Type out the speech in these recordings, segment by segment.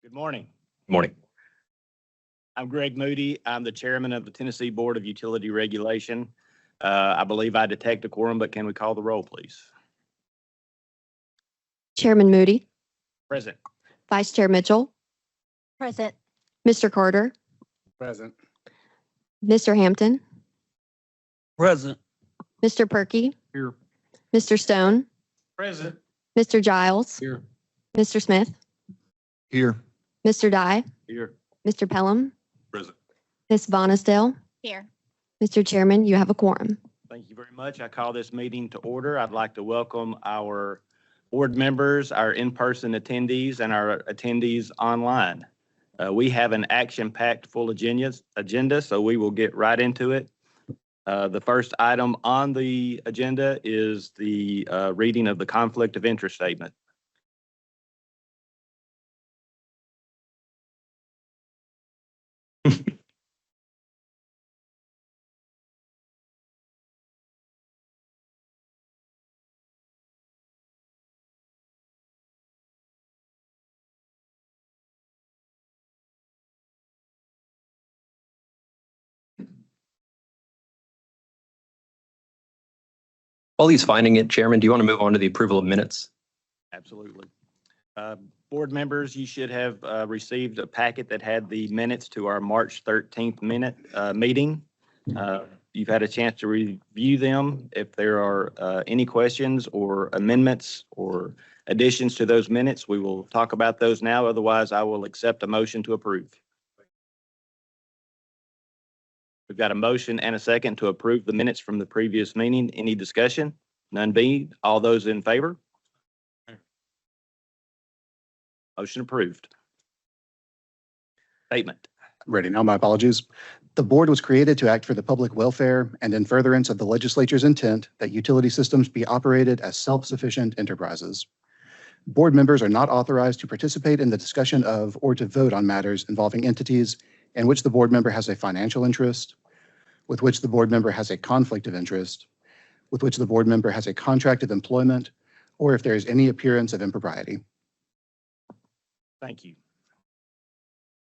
Good morning. Morning. I'm Greg Moody. I'm the chairman of the Tennessee Board of Utility Regulation. I believe I detect a quorum, but can we call the roll, please? Chairman Moody, Present. Vice Chair Mitchell, Present. Mr. Carter, Present. Mr. Hampton, Present. Mr. Perky, Here. Mr. Stone, Present. Mr. Giles, Here. Mr. Smith, Here. Mr. Dye, Here. Mr. Pelham, Present. Ms. Bonnesdale. Here. Mr. Chairman, you have a quorum. Thank you very much. I call this meeting to order. I'd like to welcome our board members, our in-person attendees, and our attendees online. We have an action-packed full agenda, so we will get right into it. The first item on the agenda is the reading of the conflict of interest statement. While he's finding it, Chairman, do you want to move on to the approval of minutes? Absolutely. Board members, you should have received a packet that had the minutes to our March 13th meeting. You've had a chance to review them. If there are any questions or amendments or additions to those minutes, we will talk about those now. Otherwise, I will accept a motion to approve. We've got a motion and a second to approve the minutes from the previous meeting. Any discussion? None being. All those in favor? Motion approved. Statement. Ready now, my apologies. The board was created to act for the public welfare and in furtherance of the legislature's intent that utility systems be operated as self-sufficient enterprises. Board members are not authorized to participate in the discussion of or to vote on matters involving entities in which the board member has a financial interest, with which the board member has a conflict of interest, with which the board member has a contract of employment, or if there is any appearance of impropriety. Thank you.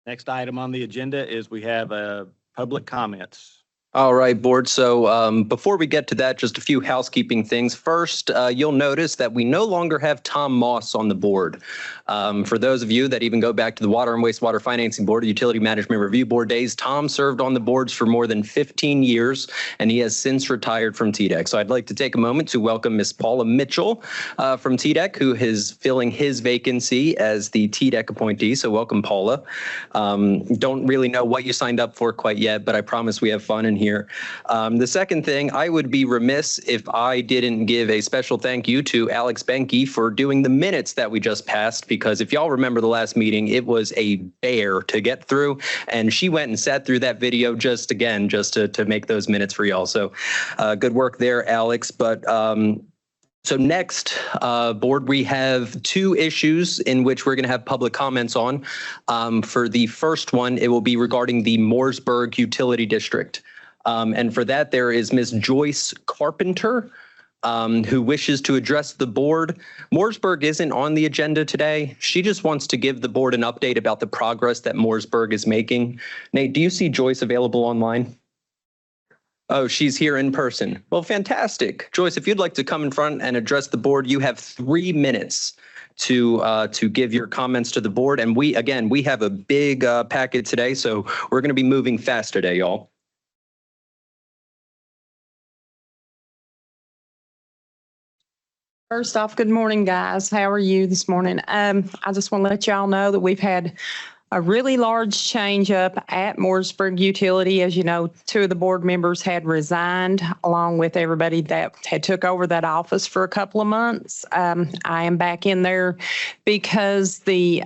Next item on the agenda is we have public comments. All right, board. So before we get to that, just a few housekeeping things. First, you'll notice that we no longer have Tom Moss on the board. For those of you that even go back to the Water and Wastewater Financing Board, Utility Management Review Board days, Tom served on the boards for more than 15 years, and he has since retired from TDEC. So I'd like to take a moment to welcome Ms. Paula Mitchell from TDEC, who is filling his vacancy as the TDEC appointee. So welcome, Paula. Don't really know what you signed up for quite yet, but I promise we have fun in here. The second thing, I would be remiss if I didn't give a special thank you to Alex Benke for doing the minutes that we just passed, because if y'all remember the last meeting, it was a bear to get through, and she went and sat through that video just to make those minutes for y'all. So good work there, Alex. But so next, board, we have two issues in which we're going to have public comments on. For the first one, it will be regarding the Mooresburg Utility District. And for that, there is Ms. Joyce Carpenter, who wishes to address the board. Mooresburg isn't on the agenda today. She just wants to give the board an update about the progress that Mooresburg is making. Nate, do you see Joyce available online? Oh, she's here in person. Well, fantastic. Joyce, if you'd like to come in front and address the board, you have 3 minutes to give your comments to the board. And we have a big packet today, so we're going to be moving fast today, y'all. First off, good morning, guys. How are you this morning? I just want to let y'all know that we've had a really large change up at Mooresburg Utility. As you know, 2 of the board members had resigned along with everybody that had took over that office for a couple of months. I am back in there because the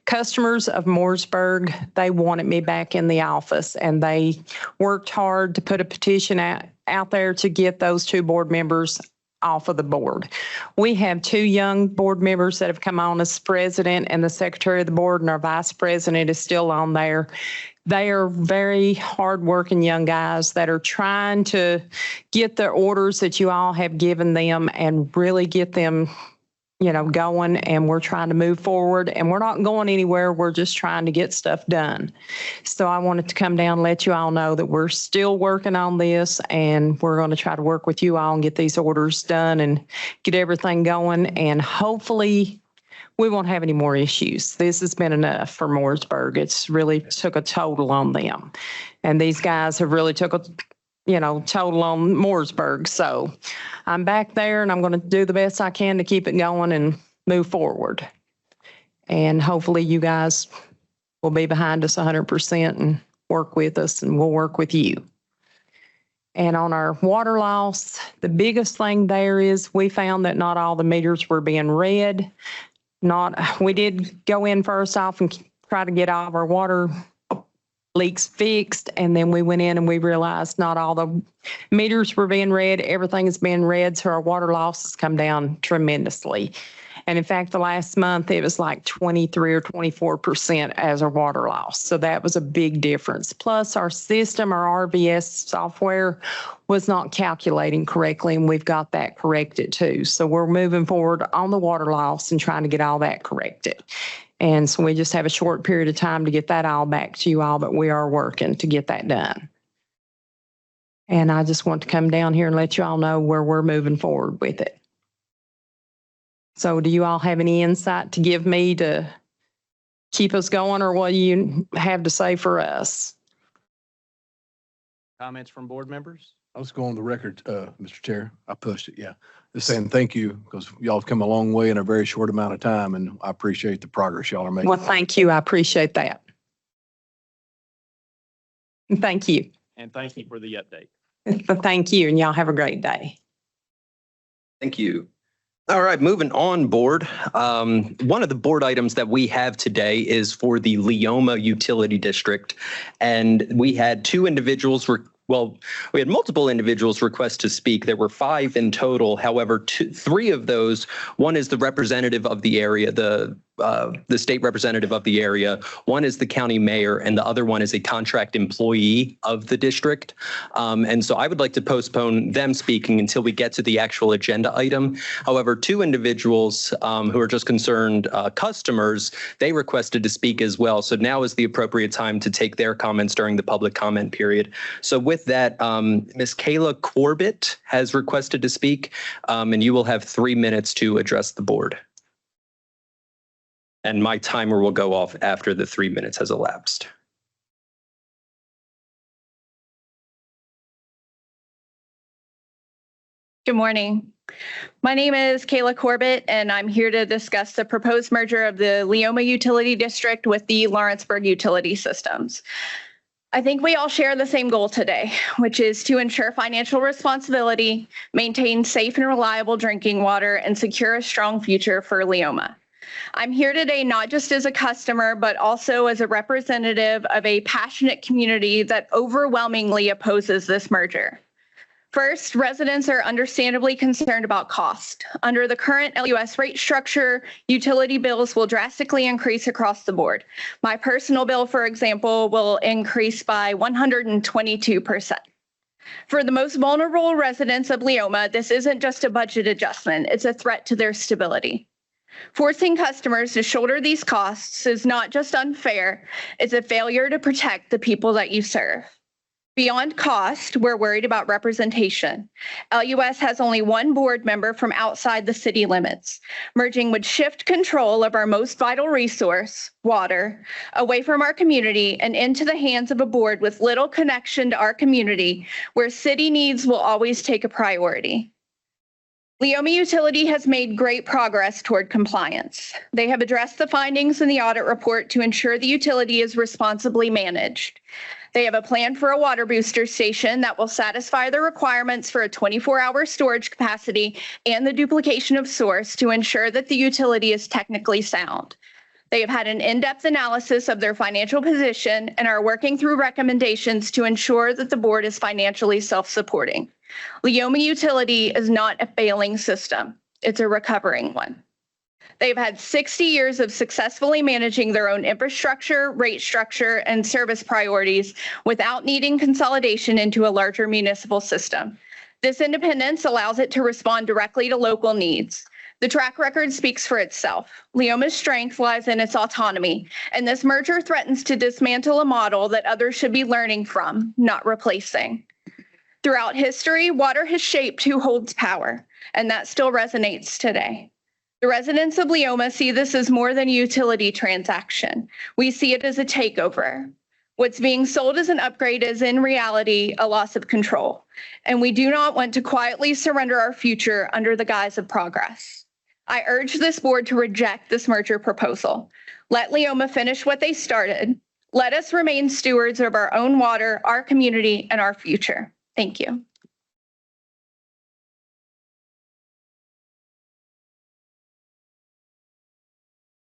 customers of Mooresburg, they wanted me back in the office, and they worked hard to put a petition out there to get those 2 board members off of the board. We have 2 young board members that have come on as president and the secretary of the board, and our vice president is still on there. They are very hardworking young guys that are trying to get the orders that you all have given them and really get them going, and we're trying to move forward, and we're not going anywhere. We're just trying to get stuff done. So I wanted to come down and let you all know that we're still working on this, and we're going to try to work with you all and get these orders done and get everything going. And hopefully we won't have any more issues. This has been enough for Mooresburg. It's really took a total on them. And these guys have really took a total on Mooresburg. So I'm back there, and I'm going to do the best I can to keep it going and move forward. And hopefully you guys will be behind us 100% and work with us, and we'll work with you. And on our water loss, the biggest thing there is we found that not all the meters were being read. We did go in first off and try to get all of our water leaks fixed, and then we went in and we realized not all the meters were being read. Everything is being read, so our water loss has come down tremendously. And in fact, the last month it was like 23 or 24% as our water loss. So that was a big difference. Plus our system, our RVS software, was not calculating correctly, and we've got that corrected too. So we're moving forward on the water loss and trying to get all that corrected. And so we just have a short period of time to get that all back to you all, but we are working to get that done. And I just want to come down here and let you all know where we're moving forward with it. So do you all have any insight to give me to keep us going, or what do you have to say for us? Comments from board members? I'll just go on the record, Mr. Chair. I pushed it, yeah. Just saying thank you, because y'all have come a long way in a very short amount of time, and I appreciate the progress y'all are making. Well, thank you. I appreciate that. Thank you. And thank you for the update. Thank you, and y'all have a great day. Thank you. All right, moving on, board. One of the board items that we have today is for the Leoma Utility District. And we had we had multiple individuals request to speak. There were 5 in total. However, 3 of those, one is the representative of the area, the state representative of the area. One is the county mayor, and the other one is a contract employee of the district. And so I would like to postpone them speaking until we get to the actual agenda item. However, 2 individuals who are just concerned customers, they requested to speak as well. So now is the appropriate time to take their comments during the public comment period. So with that, Ms. Kayla Corbett has requested to speak, and you will have 3 minutes to address the board. And my timer will go off after the 3 minutes has elapsed. Good morning. My name is Kayla Corbett, and I'm here to discuss the proposed merger of the Leoma Utility District with the Lawrenceburg Utility Systems. I think we all share the same goal today, which is to ensure financial responsibility, maintain safe and reliable drinking water, and secure a strong future for Leoma. I'm here today not just as a customer, but also as a representative of a passionate community that overwhelmingly opposes this merger. First, residents are understandably concerned about cost. Under the current LUS rate structure, utility bills will drastically increase across the board. My personal bill, for example, will increase by 122%. For the most vulnerable residents of Leoma, this isn't just a budget adjustment, it's a threat to their stability. Forcing customers to shoulder these costs is not just unfair, it's a failure to protect the people that you serve. Beyond cost, we're worried about representation. LUS has only 1 board member from outside the city limits. Merging would shift control of our most vital resource, water, away from our community and into the hands of a board with little connection to our community, where city needs will always take a priority. Leoma Utility has made great progress toward compliance. They have addressed the findings in the audit report to ensure the utility is responsibly managed. They have a plan for a water booster station that will satisfy the requirements for a 24-hour storage capacity and the duplication of source to ensure that the utility is technically sound. They have had an in-depth analysis of their financial position and are working through recommendations to ensure that the board is financially self-supporting. Leoma Utility is not a failing system. It's a recovering one. They've had 60 years of successfully managing their own infrastructure, rate structure, and service priorities without needing consolidation into a larger municipal system. This independence allows it to respond directly to local needs. The track record speaks for itself. Leoma's strength lies in its autonomy, and this merger threatens to dismantle a model that others should be learning from, not replacing. Throughout history, water has shaped who holds power, and that still resonates today. The residents of Leoma see this as more than a utility transaction. We see it as a takeover. What's being sold as an upgrade is in reality a loss of control, and we do not want to quietly surrender our future under the guise of progress. I urge this board to reject this merger proposal. Let Leoma finish what they started. Let us remain stewards of our own water, our community, and our future. Thank you.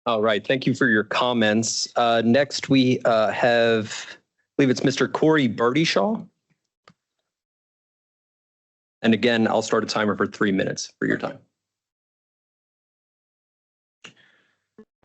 All right, thank you for your comments. Next, we have, I believe it's Mr. Corey Birdyshaw. And again, I'll start a timer for 3 minutes for your time.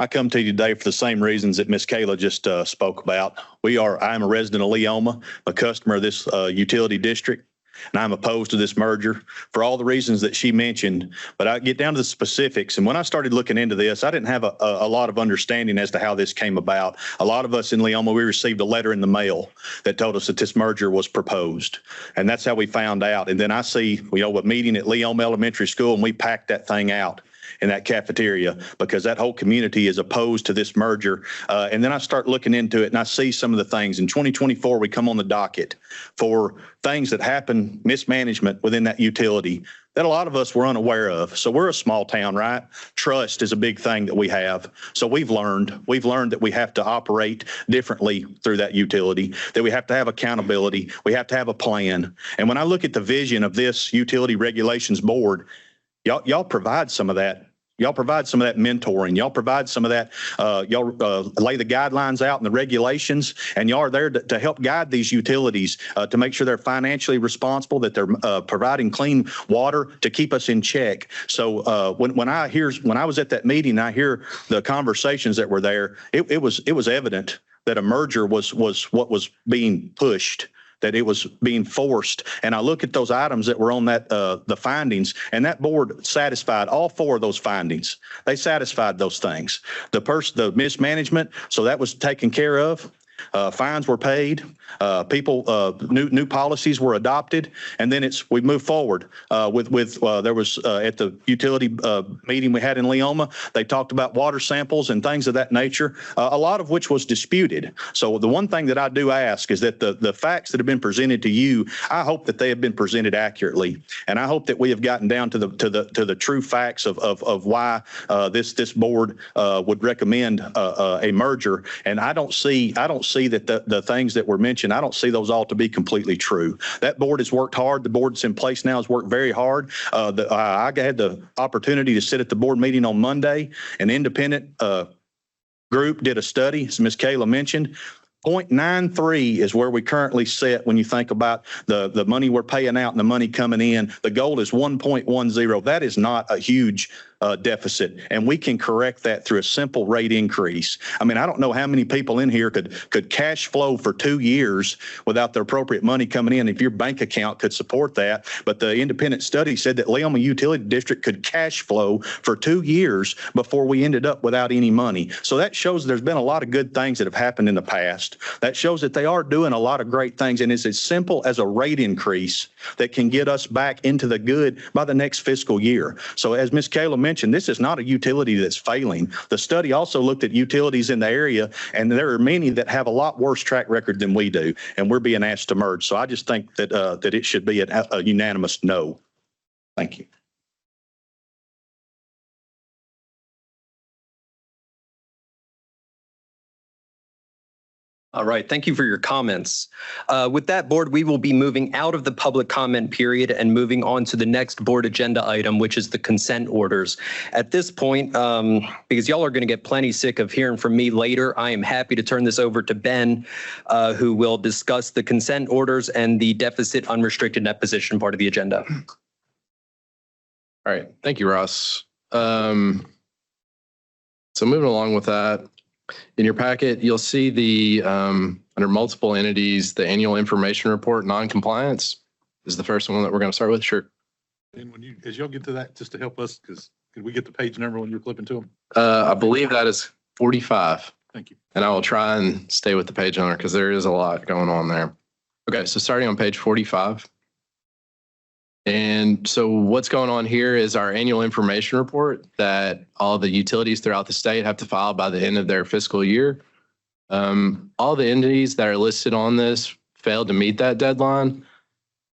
I come to you today for the same reasons that Ms. Kayla just spoke about. I am a resident of Leoma, a customer of this utility district, and I'm opposed to this merger for all the reasons that she mentioned. But I get down to the specifics, and when I started looking into this, I didn't have a lot of understanding as to how this came about. A lot of us in Leoma, we received a letter in the mail that told us that this merger was proposed, and that's how we found out. And then I see, a meeting at Leoma Elementary School, and we packed that thing out in that cafeteria because that whole community is opposed to this merger. And then I start looking into it and I see some of the things. In 2024, we come on the docket for things that happen, mismanagement within that utility that a lot of us were unaware of. So we're a small town, right? Trust is a big thing that we have. So we've learned that we have to operate differently through that utility, that we have to have accountability. We have to have a plan. And when I look at the vision of this utility regulations board, y'all provide some of that. Y'all provide some of that mentoring. Y'all provide some of that. Y'all lay the guidelines out and the regulations, and y'all are there to help guide these utilities to make sure they're financially responsible, that they're providing clean water to keep us in check. So when I was at that meeting, I hear the conversations that were there. It was evident that a merger was what was being pushed, that it was being forced. And I look at those items that were on that, the findings, and that board satisfied all 4 of those findings. They satisfied those things. The mismanagement, so that was taken care of. Fines were paid. New policies were adopted, and then we move forward there was at the utility meeting we had in Leoma, they talked about water samples and things of that nature, a lot of which was disputed. So the one thing that I do ask is that the facts that have been presented to you, I hope that they have been presented accurately, and I hope that we have gotten down to the true facts of why this board would recommend a merger. And I don't see that the things that were mentioned, I don't see those all to be completely true. That board has worked hard. The board that's in place now has worked very hard. I had the opportunity to sit at the board meeting on Monday. An independent group did a study, as Ms. Kayla mentioned. 0.93 is where we currently sit when you think about the money we're paying out and the money coming in. The goal is 1.10. That is not a huge deficit, and we can correct that through a simple rate increase. I mean, I don't know how many people in here could cash flow for 2 years without the appropriate money coming in, if your bank account could support that. But the independent study said that Leoma Utility District could cash flow for 2 years before we ended up without any money. So that shows there's been a lot of good things that have happened in the past. That shows that they are doing a lot of great things, and it's as simple as a rate increase that can get us back into the good by the next fiscal year. So as Ms. Kayla mentioned, this is not a utility that's failing. The study also looked at utilities in the area, and there are many that have a lot worse track record than we do, and we're being asked to merge. So I just think that that it should be a unanimous no. Thank you. All right, thank you for your comments. With that, board, we will be moving out of the public comment period and moving on to the next board agenda item, which is the consent orders. At this point, because y'all are going to get plenty sick of hearing from me later, I am happy to turn this over to Ben, who will discuss the consent orders and the deficit unrestricted net position part of the agenda. All right, thank you, Ross. So moving along with that, in your packet, you'll see the, under multiple entities, the annual information report, non-compliance is the first one that we're going to start with. Sure. And as y'all get to that, just to help us, because Did we get the page number when you were flipping to them? I believe that is 45. Thank you. And I will try and stay with the page number because there is a lot going on there. Okay, so starting on page 45. And so what's going on here is our annual information report that all the utilities throughout the state have to file by the end of their fiscal year. All the entities that are listed on this failed to meet that deadline.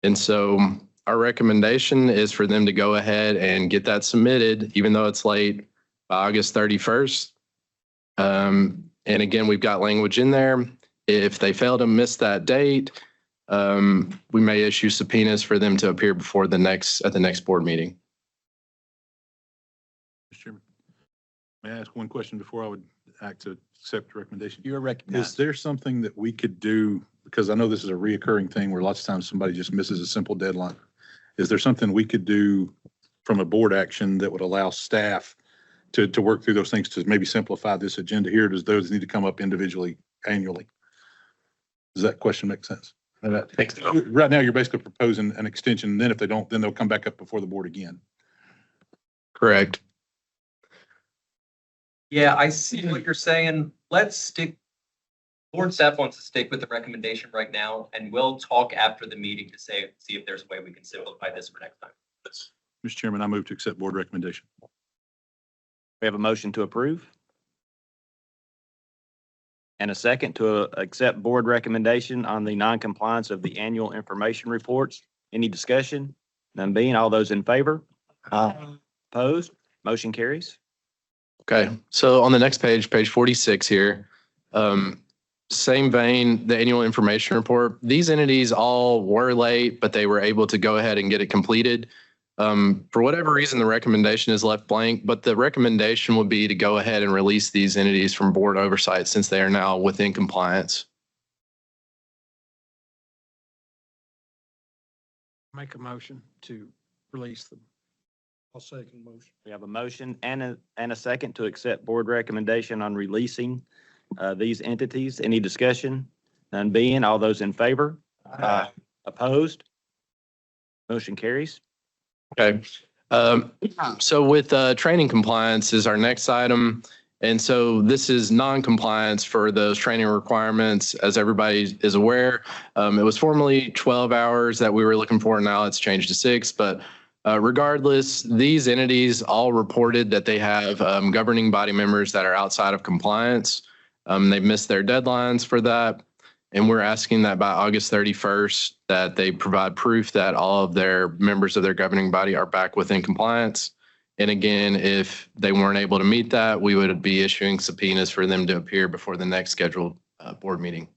And so our recommendation is for them to go ahead and get that submitted, even though it's late, by August 31st. And again, we've got language in there. If they fail to miss that date, we may issue subpoenas for them to appear before at the next board meeting. Mr. Chairman, may I ask one question before I would act to accept the recommendation? You're Is recognized. there something that we could do, because I know this is a reoccurring thing where lots of times somebody just misses a simple deadline. Is there something we could do from a board action that would allow staff to work through those things to maybe simplify this agenda here? Does those need to come up individually annually? Does that question make sense? Right now, you're basically proposing an extension, and then if they don't, then they'll come back up before the board again. Correct. Yeah, I see what you're saying. Let's stick, board staff wants to stick with the recommendation right now, and we'll talk after the meeting to see if there's a way we can simplify this for next time. Mr. Chairman, I move to accept board recommendation. We have a motion to approve. And a second to accept board recommendation on the non-compliance of the annual information reports. Any discussion? None being, all those in favor? Opposed? Motion carries. Okay, so on the next page, page 46 here, same vein, the annual information report. These entities all were late, but they were able to go ahead and get it completed. For whatever reason, the recommendation is left blank, but the recommendation would be to go ahead and release these entities from board oversight since they are now within compliance. Make a motion to release them. I'll second motion. We have a motion and a second to accept board recommendation on releasing these entities. Any discussion? None being, all those in favor? Opposed? Motion carries. Okay. So with training compliance is our next item. And so this is non-compliance for those training requirements. As everybody is aware, it was formerly 12 hours that we were looking for. Now it's changed to 6. But regardless, these entities all reported that they have governing body members that are outside of compliance. They've missed their deadlines for that. And we're asking that by August 31st, that they provide proof that all of their members of their governing body are back within compliance. And again, if they weren't able to meet that, we would be issuing subpoenas for them to appear before the next scheduled board meeting.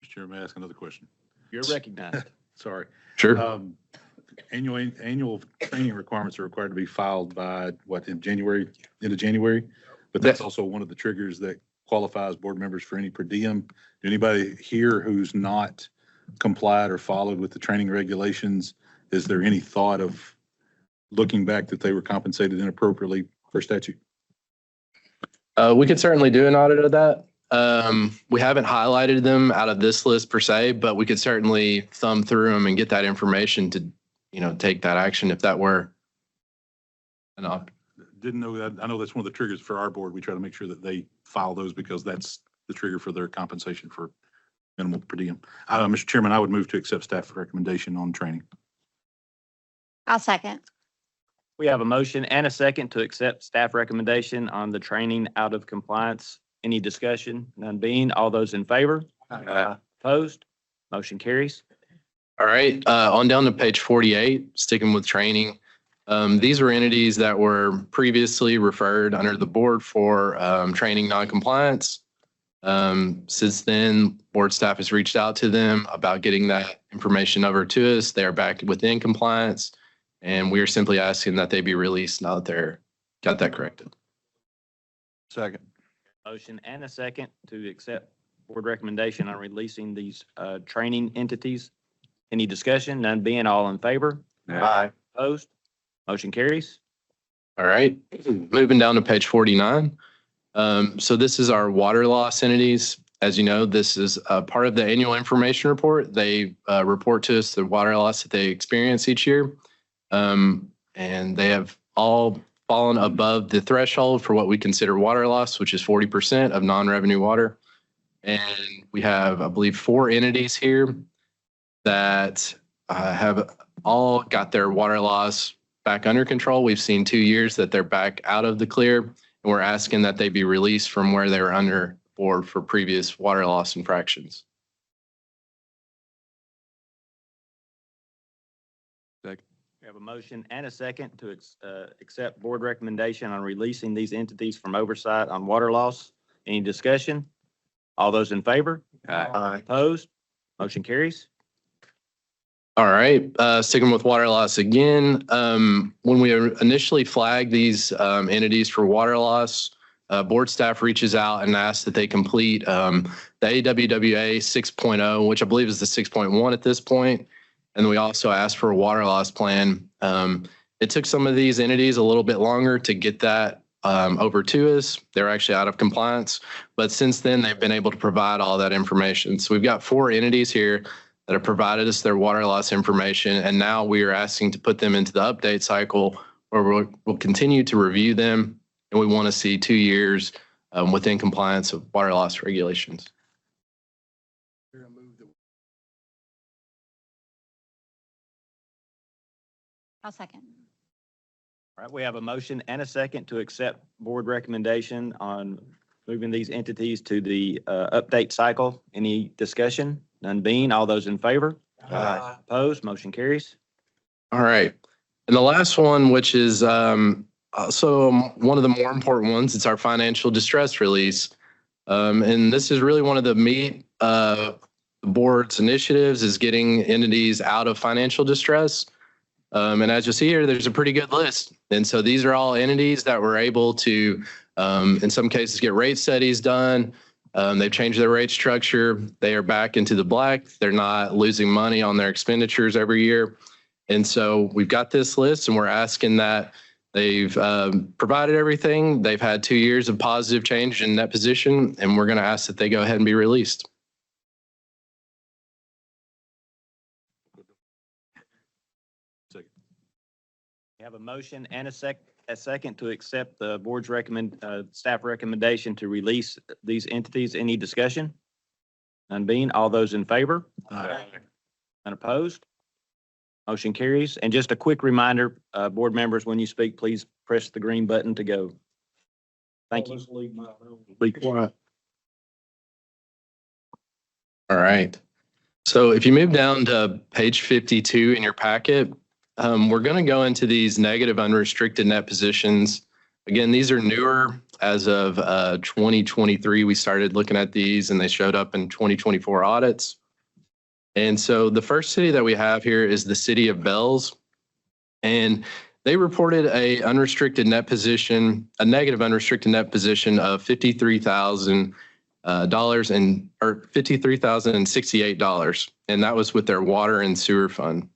Mr. Chair, may I ask another question? You're recognized. Sorry. Sure. Annual training requirements are required to be filed by what, in January, end of January? But that's also one of the triggers that qualifies board members for any per diem. Anybody here who's not complied or followed with the training regulations, is there any thought of looking back that they were compensated inappropriately for statute? We could certainly do an audit of that. We haven't highlighted them out of this list per se, but we could certainly thumb through them and get that information to, take that action if that were an option. Didn't know that. I know that's one of the triggers for our board. We try to make sure that they file those because that's the trigger for their compensation for minimal per diem. Mr. Chairman, I would move to accept staff recommendation on training. I'll second. We have a motion and a second to accept staff recommendation on the training out of compliance. Any discussion? None being, all those in favor? Opposed? Motion carries. All right, on down to page 48, sticking with training. These were entities that were previously referred under the board for training noncompliance. Since then, board staff has reached out to them about getting that information over to us. They are back within compliance, and we are simply asking that they be released now that they're got that corrected. Second. Motion and a second to accept board recommendation on releasing these training entities. Any discussion? None being, all in favor? Aye. Opposed? Motion carries. All right, moving down to page 49. So this is our water loss entities. As you know, this is part of the annual information report. They report to us the water loss that they experience each year. and they have all fallen above the threshold for what we consider water loss, which is 40% of non-revenue water. And we have, I believe, 4 entities here that have all got their water loss back under control. We've seen 2 years that they're back out of the clear, and we're asking that they be released from where they were under board for previous water loss infractions. We have a motion and a second to accept board recommendation on releasing these entities from oversight on water loss. Any discussion? All those in favor? Aye. Opposed? Motion carries. All right, sticking with water loss again. When we initially flagged these entities for water loss, board staff reaches out and asks that they complete the AWWA 6.0, which I believe is the 6.1 at this point. And we also asked for a water loss plan. It took some of these entities a little bit longer to get that over to us. They're actually out of compliance, but since then they've been able to provide all that information. So we've got 4 entities here that have provided us their water loss information, and now we are asking to put them into the update cycle where we'll continue to review them, and we want to see 2 years within compliance of water loss regulations. I'll second. All right, we have a motion and a second to accept board recommendation on moving these entities to the update cycle. Any discussion? None being, all those in favor? Aye. Opposed? Motion carries. All right. And the last one, which is also one of the more important ones, it's our financial distress release. And this is really one of the meat the board's initiatives is getting entities out of financial distress. And as you see here, there's a pretty good list. And so these are all entities that were able to, in some cases, get rate studies done. They've changed their rate structure. They are back into the black. They're not losing money on their expenditures every year. And so we've got this list, and we're asking that they've provided everything. They've had 2 years of positive change in that position, and we're going to ask that they go ahead and be released. We have a motion and a second to accept the board's staff recommendation to release these entities. Any discussion? None being, all those in favor? Aye. Unopposed? Motion carries. And just a quick reminder, board members, when you speak, please press the green button to go. Thank you. Be quiet. All right. So if you move down to page 52 in your packet, we're going to go into these negative unrestricted net positions. Again, these are newer. As of 2023, we started looking at these, and they showed up in 2024 audits. And so the first city that we have here is the city of Bells. And they reported a unrestricted net position, a negative unrestricted net position of $53,000 or $53,068. And that was with their water and sewer fund.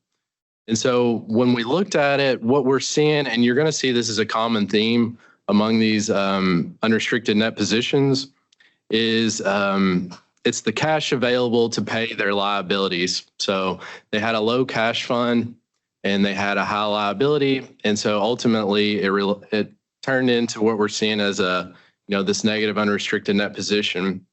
And so when we looked at it, what we're seeing, and you're going to see this is a common theme among these unrestricted net positions, is it's the cash available to pay their liabilities. So they had a low cash fund and they had a high liability. And so ultimately it turned into what we're seeing as this negative unrestricted net position.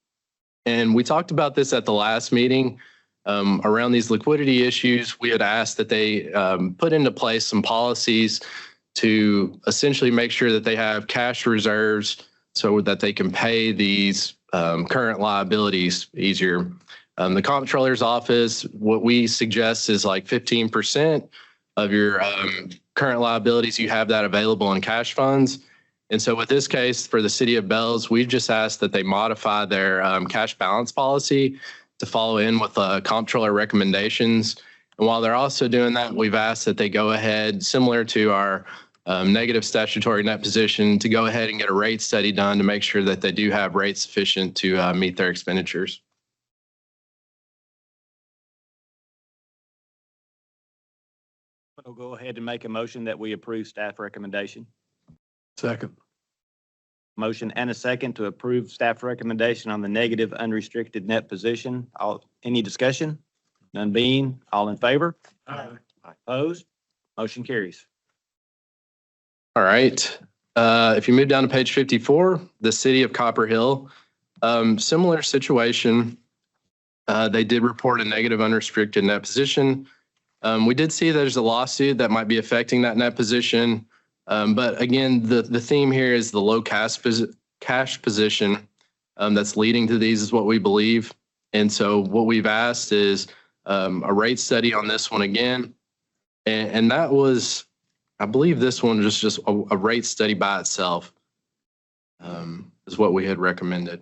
And we talked about this at the last meeting. Around these liquidity issues, we had asked that they put into place some policies to essentially make sure that they have cash reserves so that they can pay these current liabilities easier. The comptroller's office, what we suggest is like 15% of your current liabilities, you have that available in cash funds. And so with this case, for the city of Bells, we've just asked that they modify their cash balance policy to follow in with comptroller recommendations. And while they're also doing that, we've asked that they go ahead, similar to our negative statutory net position, to go ahead and get a rate study done to make sure that they do have rates sufficient to meet their expenditures. We'll go ahead and make a motion that we approve staff recommendation. Second. Motion and a second to approve staff recommendation on the negative unrestricted net position. Any discussion? None being, all in favor? Aye. Opposed? Motion carries. All right. If you move down to page 54, the city of Copper Hill, similar situation. They did report a negative unrestricted net position. We did see there's a lawsuit that might be affecting that net position. But again, the theme here is the low cash position that's leading to these is what we believe. And so what we've asked is a rate study on this one again. And that was, I believe this one was just a rate study by itself is what we had recommended.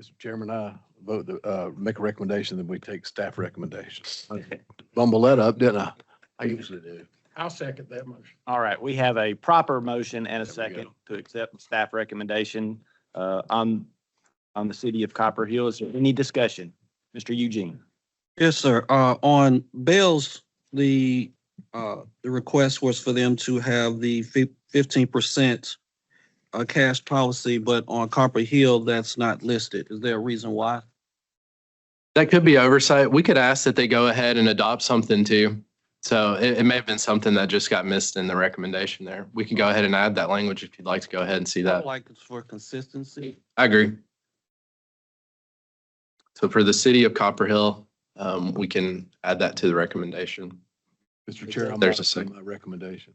Mr. Chairman, I vote, make a recommendation that we take staff recommendations. Okay. Bumble that up, didn't I? I usually do. I'll second that motion. All right, we have a proper motion and a There we second go. to accept the staff recommendation on the city of Copper Hill. Is there any discussion? Mr. Eugene? Yes, sir. On Bell's, the request was for them to have the 15% cash policy, but on Copper Hill, that's not listed. Is there a reason why? That could be oversight. We could ask that they go ahead and adopt something too. So it may have been something that just got missed in the recommendation there. We can go ahead and add that language if you'd like to go ahead and see that. Like it's for consistency. I agree. So for the city of Copper Hill, we can add that to the recommendation. Mr. Chair, I'm There's a offering second. my recommendation.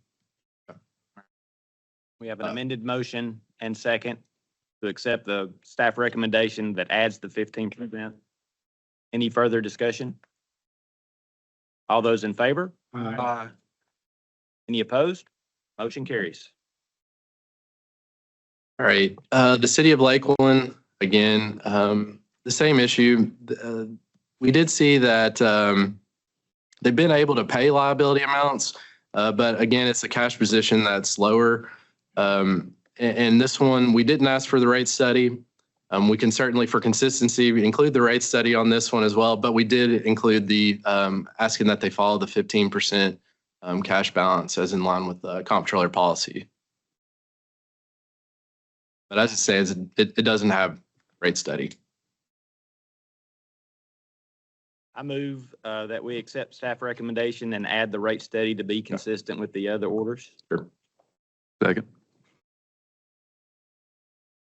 We have an amended motion and second to accept the staff recommendation that adds the 15%. Any further discussion? All those in favor? Any opposed? Motion carries. All right, the city of Lakeland, again, the same issue. We did see that they've been able to pay liability amounts, but again, it's a cash position that's lower. And this one, we didn't ask for the rate study. We can certainly, for consistency, include the rate study on this one as well, but we did include the asking that they follow the 15% cash balance as in line with the comptroller policy. But as it says, it doesn't have rate study. I move that we accept staff recommendation and add the rate study to be consistent with the other orders. Sure. Second.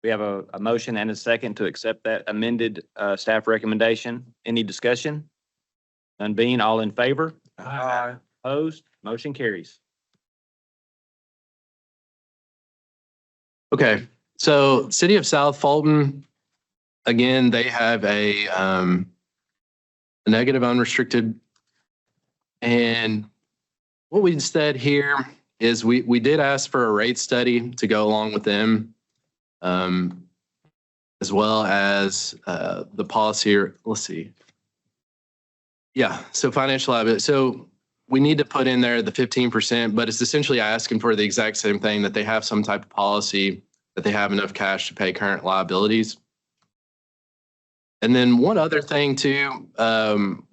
We have a motion and a second to accept that amended staff recommendation. Any discussion? None being, all in favor? Opposed? Motion carries. Okay, so City of South Fulton, again, they have a negative unrestricted. And what we said here is we did ask for a rate study to go along with them, as well as the policy, or let's see. Yeah, so financial liability. So we need to put in there the 15%, but it's essentially asking for the exact same thing, that they have some type of policy, that they have enough cash to pay current liabilities. And then one other thing too,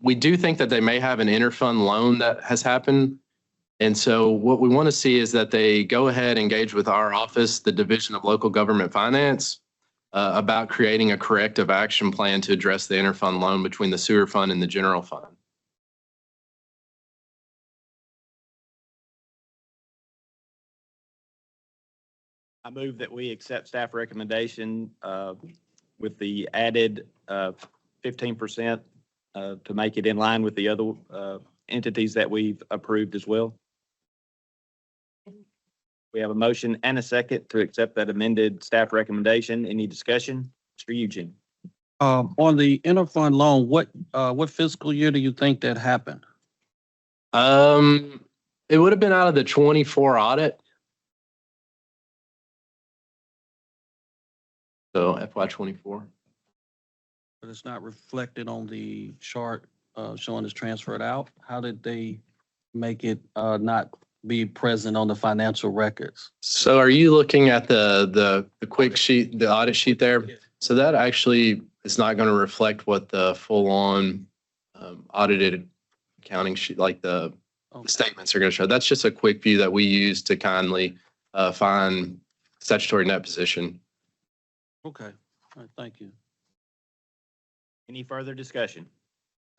we do think that they may have an interfund loan that has happened. And so what we want to see is that they go ahead and engage with our office, the Division of Local Government Finance, about creating a corrective action plan to address the interfund loan between the sewer fund and the general fund. I move that we accept staff recommendation with the added 15% to make it in line with the other entities that we've approved as well. We have a motion and a second to accept that amended staff recommendation. Any discussion? Mr. Eugene? On the interfund loan, what fiscal year do you think that happened? It would have been out of the 24 audit. So FY24. But it's not reflected on the chart showing it's transferred out. How did they make it not be present on the financial records? So are you looking at the quick sheet, the audit sheet there? So that actually is not going to reflect what the full-on audited accounting sheet, like the statements are going to show. That's just a quick view that we use to kindly find statutory net position. Okay, all right, thank you. Any further discussion?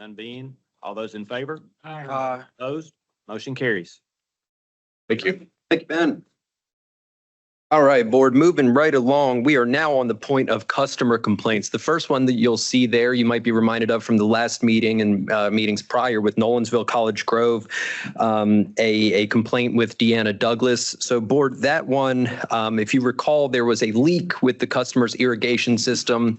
None being, all those in favor? Opposed? Motion carries. Thank you. Thank you, Ben. All right, board, moving right along. We are now on the point of customer complaints. The first one that you'll see there, you might be reminded of from the last meeting and meetings prior with Nolensville College Grove, a complaint with Deanna Douglas. So board, that one, if you recall, there was a leak with the customer's irrigation system.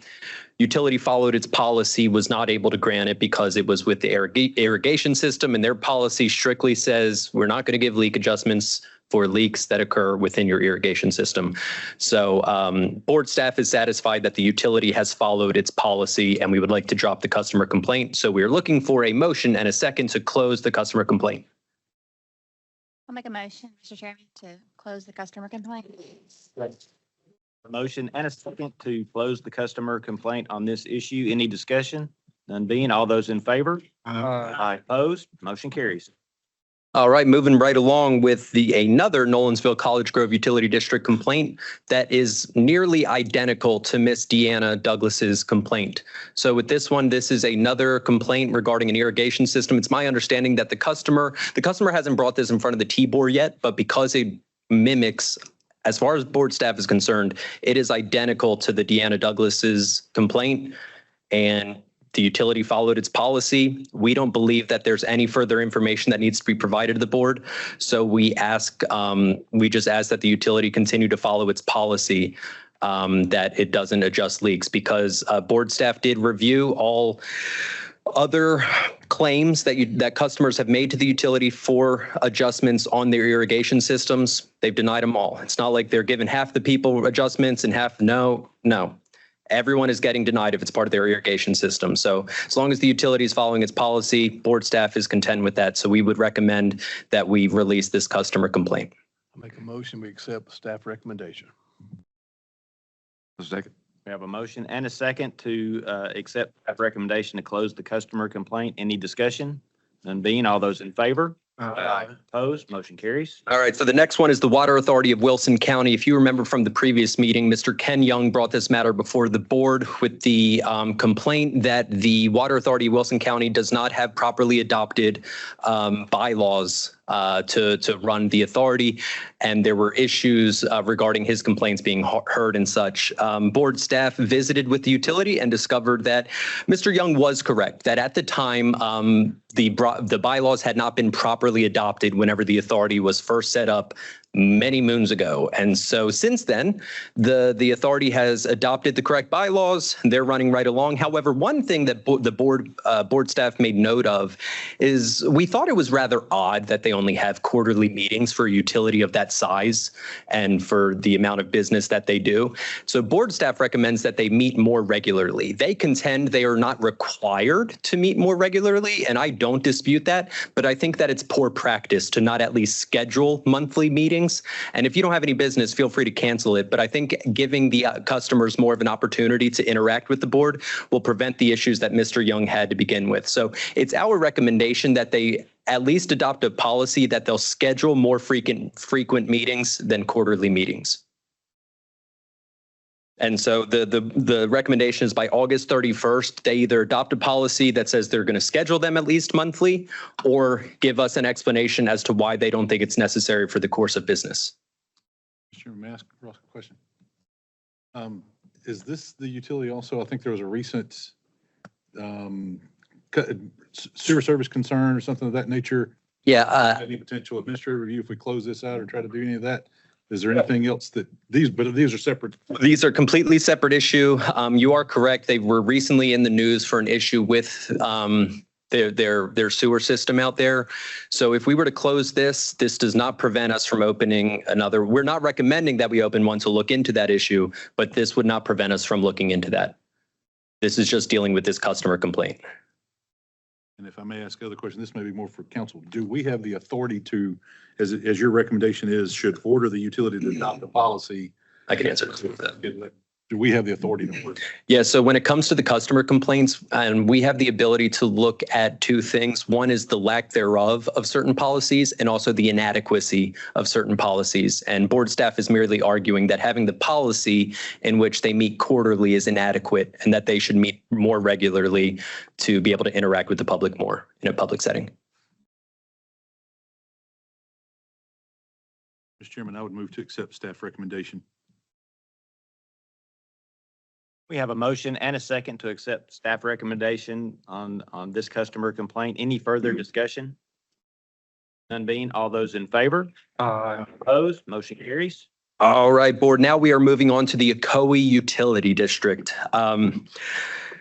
Utility followed its policy, was not able to grant it because it was with the irrigation system, and their policy strictly says we're not going to give leak adjustments for leaks that occur within your irrigation system. So board staff is satisfied that the utility has followed its policy, and we would like to drop the customer complaint. So we're looking for a motion and a second to close the customer complaint. I'll make a motion, Mr. Chairman, to close the customer complaint. A motion and a second to close the customer complaint on this issue. Any discussion? None being, all those in favor? Aye. Opposed? Motion carries. All right, moving right along with another Nolensville College Grove Utility District complaint that is nearly identical to Miss Deanna Douglas's complaint. So with this one, this is another complaint regarding an irrigation system. It's my understanding that the customer hasn't brought this in front of the T-board yet, but because it mimics, as far as board staff is concerned, it is identical to the Deanna Douglas's complaint, and the utility followed its policy. We don't believe that there's any further information that needs to be provided to the board. So we just ask that the utility continue to follow its policy, that it doesn't adjust leaks, because board staff did review all other claims that customers have made to the utility for adjustments on their irrigation systems. They've denied them all. It's not like they're giving half the people adjustments and half no. Everyone is getting denied if it's part of their irrigation system. So as long as the utility is following its policy, board staff is content with that. So we would recommend that we release this customer complaint. I make a motion, we accept the staff recommendation. Second. We have a motion and a second to accept that recommendation to close the customer complaint. Any discussion? None being, all those in favor? Aye. Opposed? Motion carries. All right, so the next one is the Water Authority of Wilson County. If you remember from the previous meeting, Mr. Ken Young brought this matter before the board with the complaint that the Water Authority of Wilson County does not have properly adopted bylaws to run the authority, and there were issues regarding his complaints being heard and such. Board staff visited with the utility and discovered that Mr. Young was correct, that at the time the bylaws had not been properly adopted whenever the authority was first set up many moons ago. And so since then, the authority has adopted the correct bylaws. They're running right along. However, one thing that the board staff made note of is we thought it was rather odd that they only have quarterly meetings for a utility of that size and for the amount of business that they do. So board staff recommends that they meet more regularly. They contend they are not required to meet more regularly, and I don't dispute that, but I think that it's poor practice to not at least schedule monthly meetings. And if you don't have any business, feel free to cancel it. But I think giving the customers more of an opportunity to interact with the board will prevent the issues that Mr. Young had to begin with. So it's our recommendation that they at least adopt a policy that they'll schedule more frequent meetings than quarterly meetings. And so the recommendation is by August 31st, they either adopt a policy that says they're going to schedule them at least monthly, or give us an explanation as to why they don't think it's necessary for the course of business. Mr. May I ask Ross a question? Is this the utility also? I think there was a recent sewer service concern or something of that nature. Yeah. Any potential administrative review if we close this out or try to do any of that? Is there anything else that these are separate? These are completely separate issue. You are correct. They were recently in the news for an issue with their sewer system out there. So if we were to close this does not prevent us from opening another. We're not recommending that we open one to look into that issue, but this would not prevent us from looking into that. This is just dealing with this customer complaint. And if I may ask another question, this may be more for council. Do we have the authority to, as your recommendation is, should order the utility to adopt a policy? I can answer that. Do we have the authority to order? Yeah, so when it comes to the customer complaints, and we have the ability to look at two things. One is the lack thereof of certain policies, and also the inadequacy of certain policies. And board staff is merely arguing that having the policy in which they meet quarterly is inadequate, and that they should meet more regularly to be able to interact with the public more in a public setting. Mr. Chairman, I would move to accept staff recommendation. We have a motion and a second to accept staff recommendation on this customer complaint. Any further discussion? None being, all those in favor? Opposed? Motion carries. All right, board. Now we are moving on to the Ocoee Utility District.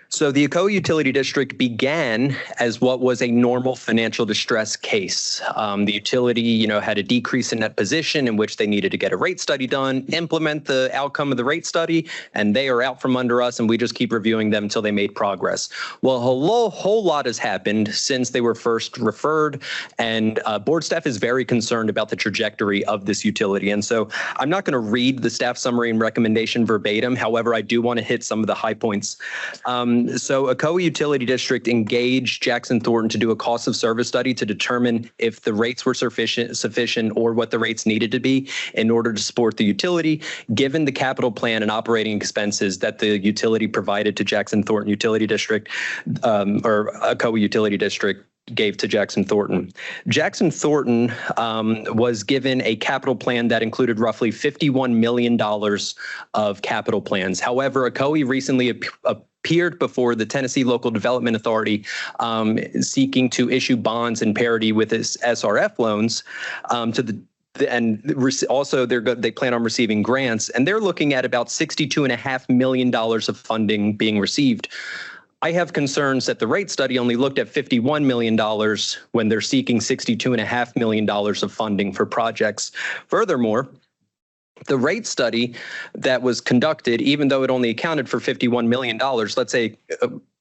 So the Ocoee Utility District began as what was a normal financial distress case. The utility, had a decrease in net position in which they needed to get a rate study done, implement the outcome of the rate study, and they are out from under us, and we just keep reviewing them until they made progress. Well, a whole lot has happened since they were first referred, and board staff is very concerned about the trajectory of this utility. And so I'm not going to read the staff summary and recommendation verbatim. However, I do want to hit some of the high points. So Ocoee Utility District engaged Jackson Thornton to do a cost of service study to determine if the rates were sufficient or what the rates needed to be in order to support the utility, given the capital plan and operating expenses that the utility provided to Jackson Thornton Utility District, or Ocoee Utility District gave to Jackson Thornton. Jackson Thornton was given a capital plan that included roughly $51 million of capital plans. However, Ocoee recently appeared before the Tennessee Local Development Authority seeking to issue bonds in parity with its SRF loans also they plan on receiving grants, and they're looking at about $62.5 million of funding being received. I have concerns that the rate study only looked at $51 million when they're seeking $62.5 million of funding for projects. Furthermore, the rate study that was conducted, even though it only accounted for $51 million, let's say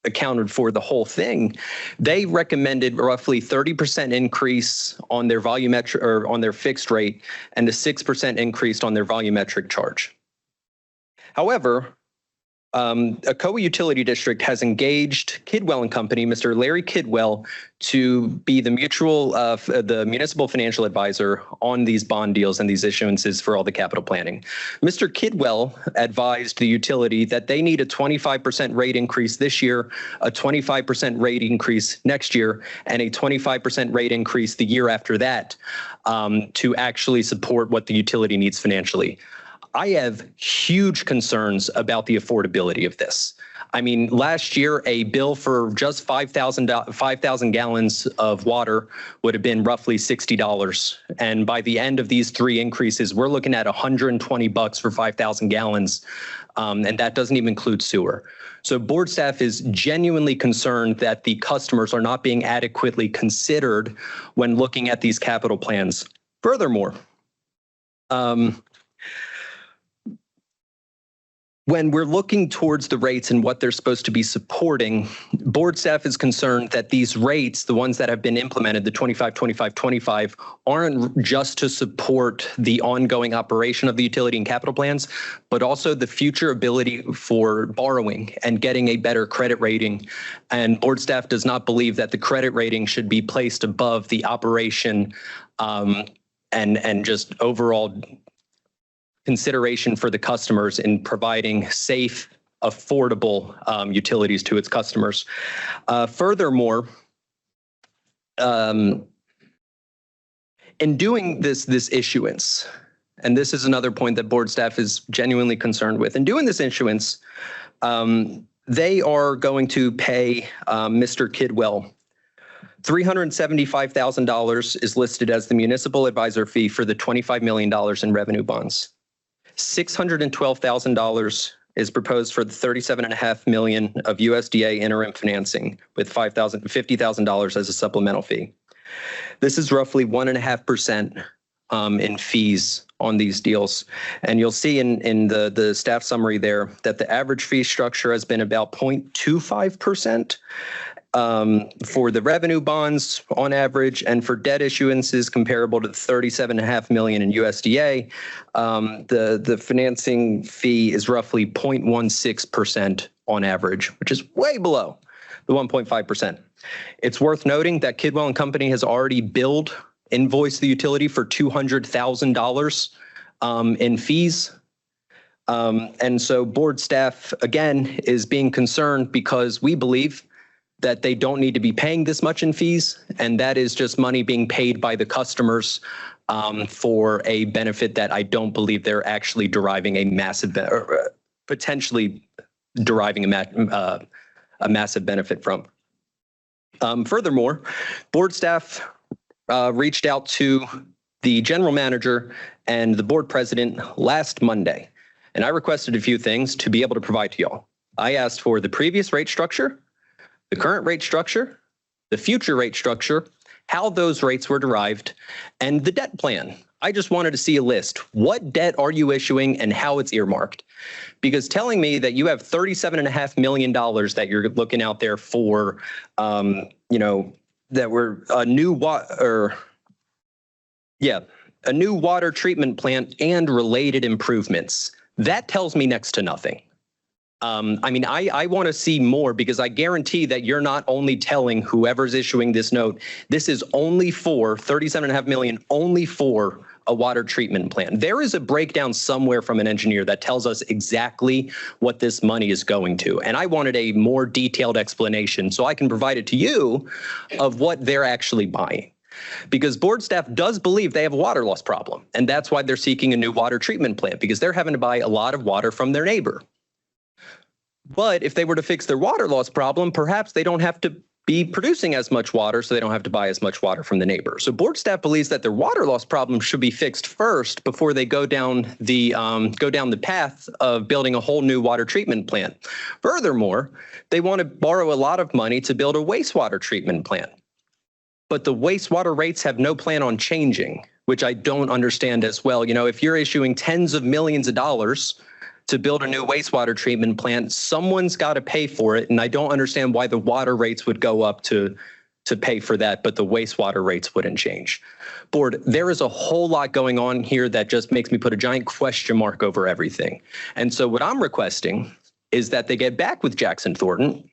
accounted for the whole thing, they recommended roughly 30% increase on their volumetric or on their fixed rate and a 6% increase on their volumetric charge. However, Ocoee Utility District has engaged Kidwell and Company, Mr. Larry Kidwell, to be the municipal financial advisor on these bond deals and these issuances for all the capital planning. Mr. Kidwell advised the utility that they need a 25% rate increase this year, a 25% rate increase next year, and a 25% rate increase the year after that to actually support what the utility needs financially. I have huge concerns about the affordability of this. I mean, last year, a bill for just 5,000 gallons of water would have been roughly $60. And by the end of these three increases, we're looking at $120 for 5,000 gallons. And that doesn't even include sewer. So board staff is genuinely concerned that the customers are not being adequately considered when looking at these capital plans. Furthermore, when we're looking towards the rates and what they're supposed to be supporting, board staff is concerned that these rates, the ones that have been implemented, the 25, 25, 25, aren't just to support the ongoing operation of the utility and capital plans, but also the future ability for borrowing and getting a better credit rating. And board staff does not believe that the credit rating should be placed above the operation and just overall consideration for the customers in providing safe, affordable utilities to its customers. Furthermore, in doing this issuance, and this is another point that board staff is genuinely concerned with, in doing this issuance, they are going to pay Mr. Kidwell $375,000 is listed as the municipal advisor fee for the $25 million in revenue bonds. $612,000 is proposed for the $37.5 million of USDA interim financing with $50,000 as a supplemental fee. This is roughly 1.5% in fees on these deals. And you'll see in the staff summary there that the average fee structure has been about 0.25%. For the revenue bonds on average, and for debt issuances comparable to the $37.5 million in USDA, the financing fee is roughly 0.16% on average, which is way below the 1.5%. It's worth noting that Kidwell and Company has already invoiced the utility for $200,000 in fees. And so board staff, again, is being concerned because we believe that they don't need to be paying this much in fees, and that is just money being paid by the customers for a benefit that I don't believe they're actually deriving a massive, or potentially deriving a massive benefit from. Furthermore, board staff reached out to the general manager and the board president last Monday, and I requested a few things to be able to provide to y'all. I asked for the previous rate structure, the current rate structure, the future rate structure, how those rates were derived, and the debt plan. I just wanted to see a list. What debt are you issuing and how it's earmarked? Because telling me that you have $37.5 million that you're looking out there for, that were a new a new water treatment plant and related improvements. That tells me next to nothing. I want to see more, because I guarantee that you're not only telling whoever's issuing this note, this is only for $37.5 million, only for a water treatment plant. There is a breakdown somewhere from an engineer that tells us exactly what this money is going to. And I wanted a more detailed explanation so I can provide it to you of what they're actually buying. Because board staff does believe they have a water loss problem. And that's why they're seeking a new water treatment plant, because they're having to buy a lot of water from their neighbor. But if they were to fix their water loss problem, perhaps they don't have to be producing as much water, so they don't have to buy as much water from the neighbor. So board staff believes that their water loss problem should be fixed first before they go down the path of building a whole new water treatment plant. Furthermore, they want to borrow a lot of money to build a wastewater treatment plant. But the wastewater rates have no plan on changing, which I don't understand as well. You know, if you're issuing tens of millions of dollars to build a new wastewater treatment plant, someone's got to pay for it. And I don't understand why the water rates would go up to pay for that, but the wastewater rates wouldn't change. Board, there is a whole lot going on here that just makes me put a giant question mark over everything. And so what I'm requesting is that they get back with Jackson Thornton.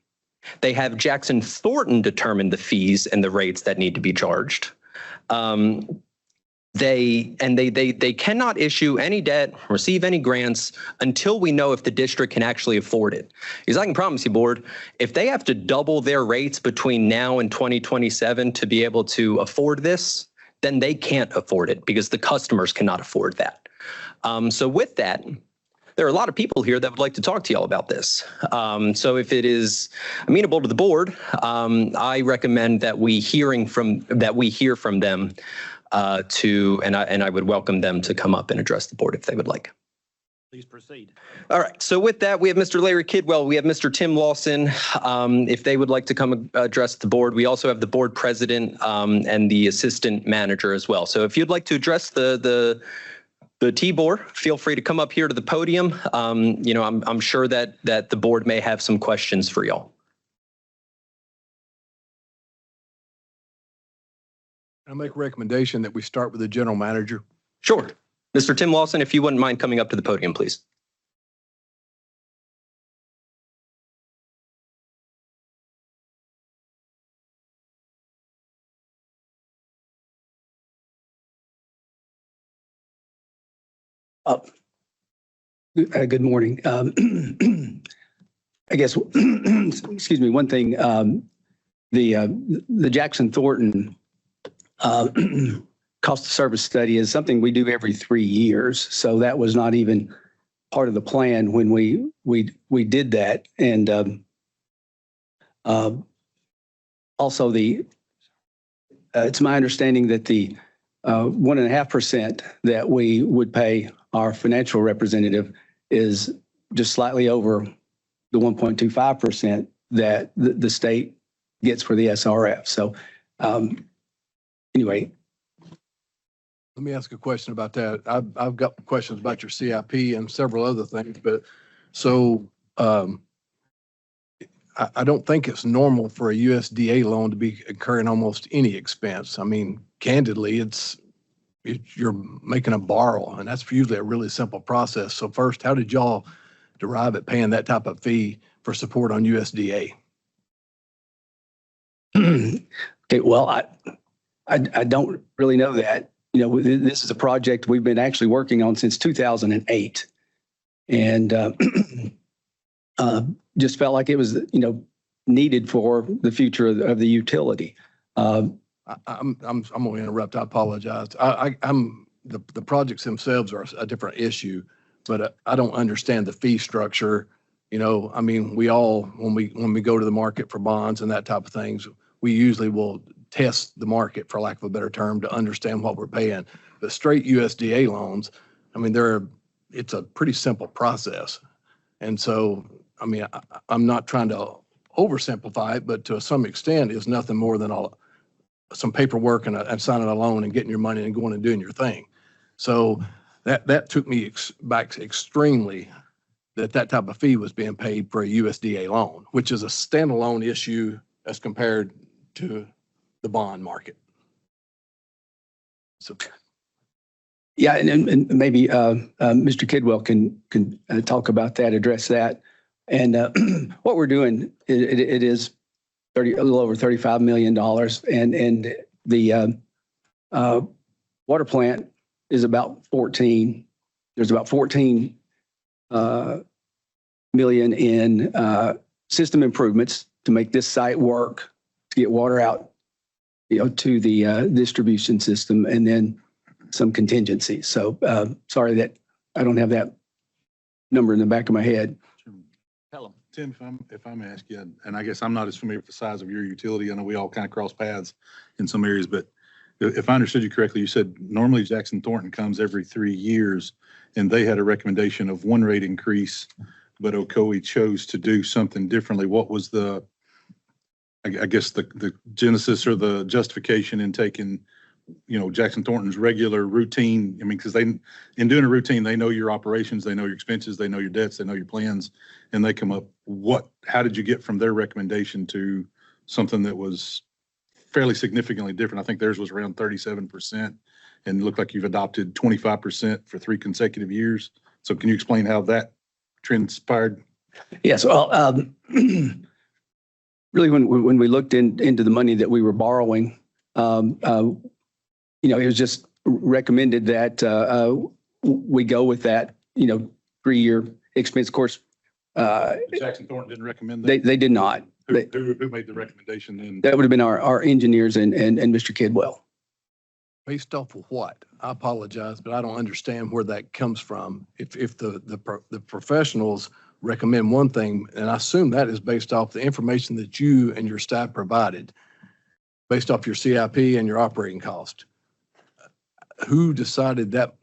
They have Jackson Thornton determine the fees and the rates that need to be charged. They cannot issue any debt, receive any grants until we know if the district can actually afford it. Because I can promise you, board, if they have to double their rates between now and 2027 to be able to afford this, then they can't afford it because the customers cannot afford that. So with that, there are a lot of people here that would like to talk to y'all about this. So if it is amenable to the board, I recommend that we hear from them. And I would welcome them to come up and address the board if they would like. Please proceed. All right. So with that, we have Mr. Larry Kidwell. We have Mr. Tim Lawson. If they would like to come address the board, we also have the board president and the assistant manager as well. So if you'd like to address the T-board, feel free to come up here to the podium. I'm sure that the board may have some questions for y'all. I make a recommendation that we start with the general manager. Sure. Mr. Tim Lawson, if you wouldn't mind coming up to the podium, please. Good morning. I guess, excuse me, one thing, the Jackson Thornton cost of service study is something we do every 3 years. So that was not even part of the plan when we did that. And also it's my understanding that the 1.5% that we would pay our financial representative is just slightly over the 1.25% that the state gets for the SRF. So anyway. Let me ask a question about that. I've got questions about your CIP and several other things, but so I don't think it's normal for a USDA loan to be incurring almost any expense. I mean, candidly, you're making a borrow, and that's usually a really simple process. So first, how did y'all derive at paying that type of fee for support on USDA? Okay, well, I don't really know that. You know, this is a project we've been actually working on since 2008, and just felt like it was, needed for the future of the utility. I'm going to interrupt. I apologize. The projects themselves are a different issue, but I don't understand the fee structure. You know, I mean, we all, when we go to the market for bonds and that type of things, we usually will test the market, for lack of a better term, to understand what we're paying. But straight USDA loans, I mean, it's a pretty simple process. And so, I mean, I'm not trying to oversimplify it, but to some extent, it's nothing more than some paperwork and signing a loan and getting your money and going and doing your thing. So that took me back extremely that type of fee was being paid for a USDA loan, which is a standalone issue as compared to the bond market. So. Yeah, and maybe Mr. Kidwell can talk about that, address that. And what we're doing, it is a little over $35 million, and the water plant is about 14. There's about 14 million in system improvements to make this site work, to get water out, to the distribution system, and then some contingencies. So sorry that I don't have that number in the back of my head. Tim, if I'm asking you, and I guess I'm not as familiar with the size of your utility. I know we all kind of cross paths in some areas, but if I understood you correctly, you said normally Jackson Thornton comes every 3 years, and they had a recommendation of 1 rate increase, but Ocoee chose to do something differently. What was the genesis or the justification in taking, Jackson Thornton's regular routine? I mean, because in doing a routine, they know your operations, they know your expenses, they know your debts, they know your plans, and they come up. How did you get from their recommendation to something that was fairly significantly different? I think theirs was around 37%, and it looked like you've adopted 25% for 3 consecutive years. So can you explain how that transpired? Yes, well, really, when we looked into the money that we were borrowing, it was just recommended that we go with that, 3-year expense. Of course, Jackson Thornton didn't recommend that? They did not. Who made the recommendation then? That would have been our engineers and Mr. Kidwell. Based off of what? I apologize, but I don't understand where that comes from. If the professionals recommend one thing, and I assume that is based off the information that you and your staff provided, based off your CIP and your operating cost. Who decided that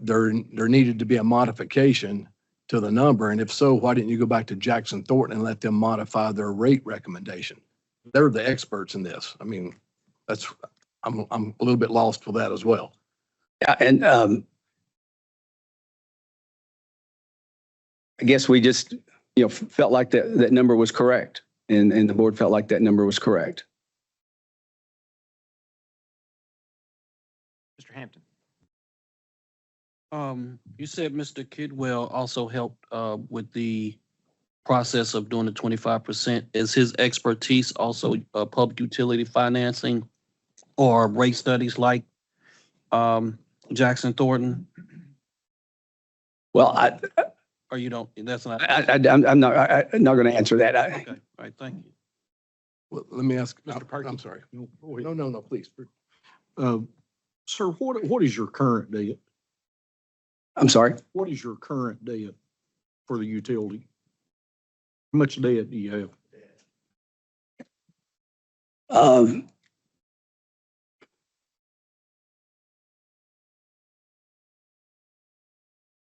there needed to be a modification to the number? And if so, why didn't you go back to Jackson Thornton and let them modify their rate recommendation? They're the experts in this. I mean, I'm a little bit lost with that as well. Yeah, and I guess we just, felt like that number was correct, and the board felt like that number was correct. Mr. Hampton. You said Mr. Kidwell also helped with the process of doing the 25%. Is his expertise also public utility financing or rate studies like Jackson Thornton? Well, or you don't? That's not. I'm not going to answer that. Okay. All right. Thank you. Well, let me ask Mr. Perkins. I'm sorry. No, please. Sir, what is your current debt? I'm sorry? What is your current debt for the utility? How much debt do you have?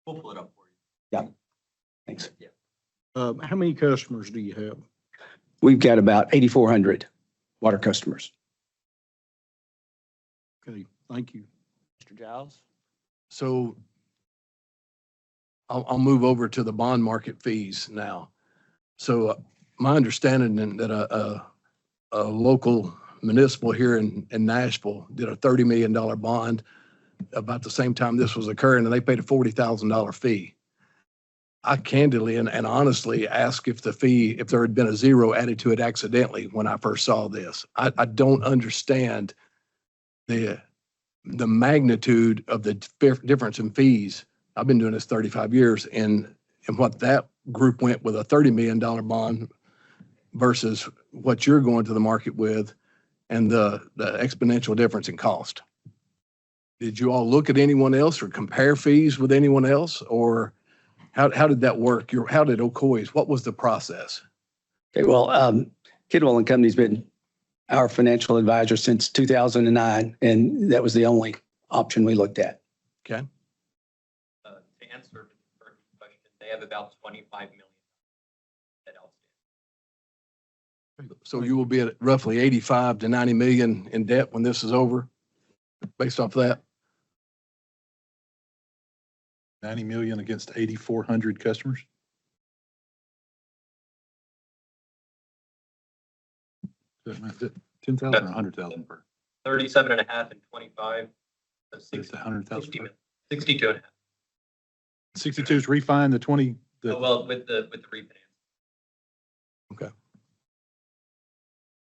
We'll pull it up for you. Yeah. Thanks. Yeah. How many customers do you have? We've got about 8,400 water customers. Okay, thank you. Mr. Giles? So I'll move over to the bond market fees now. So my understanding that a local municipal here in Nashville did a $30 million bond about the same time this was occurring, and they paid a $40,000 fee. I candidly and honestly asked if there had been a zero added to it accidentally when I first saw this. I don't understand the magnitude of the difference in fees. I've been doing this 35 years, and what that group went with a $30 million bond versus what you're going to the market with and the exponential difference in cost. Did you all look at anyone else or compare fees with anyone else, or how did that work? How did Ocoy's, what was the process? Okay, well, Kidwell and Company's been our financial advisor since 2009, and that was the only option we looked at. Okay. To answer the question, they have about 25 million that outstanding. So you will be at roughly 85 to 90 million in debt when this is over, based off that? 90 million against 8,400 customers? Is that 10,000 or 100,000 per? 37 and a half and 25. So It's 60, 100,000. 60 million, 62 and a half. 62 is refine the 20. Oh, well, with the refinance. Okay.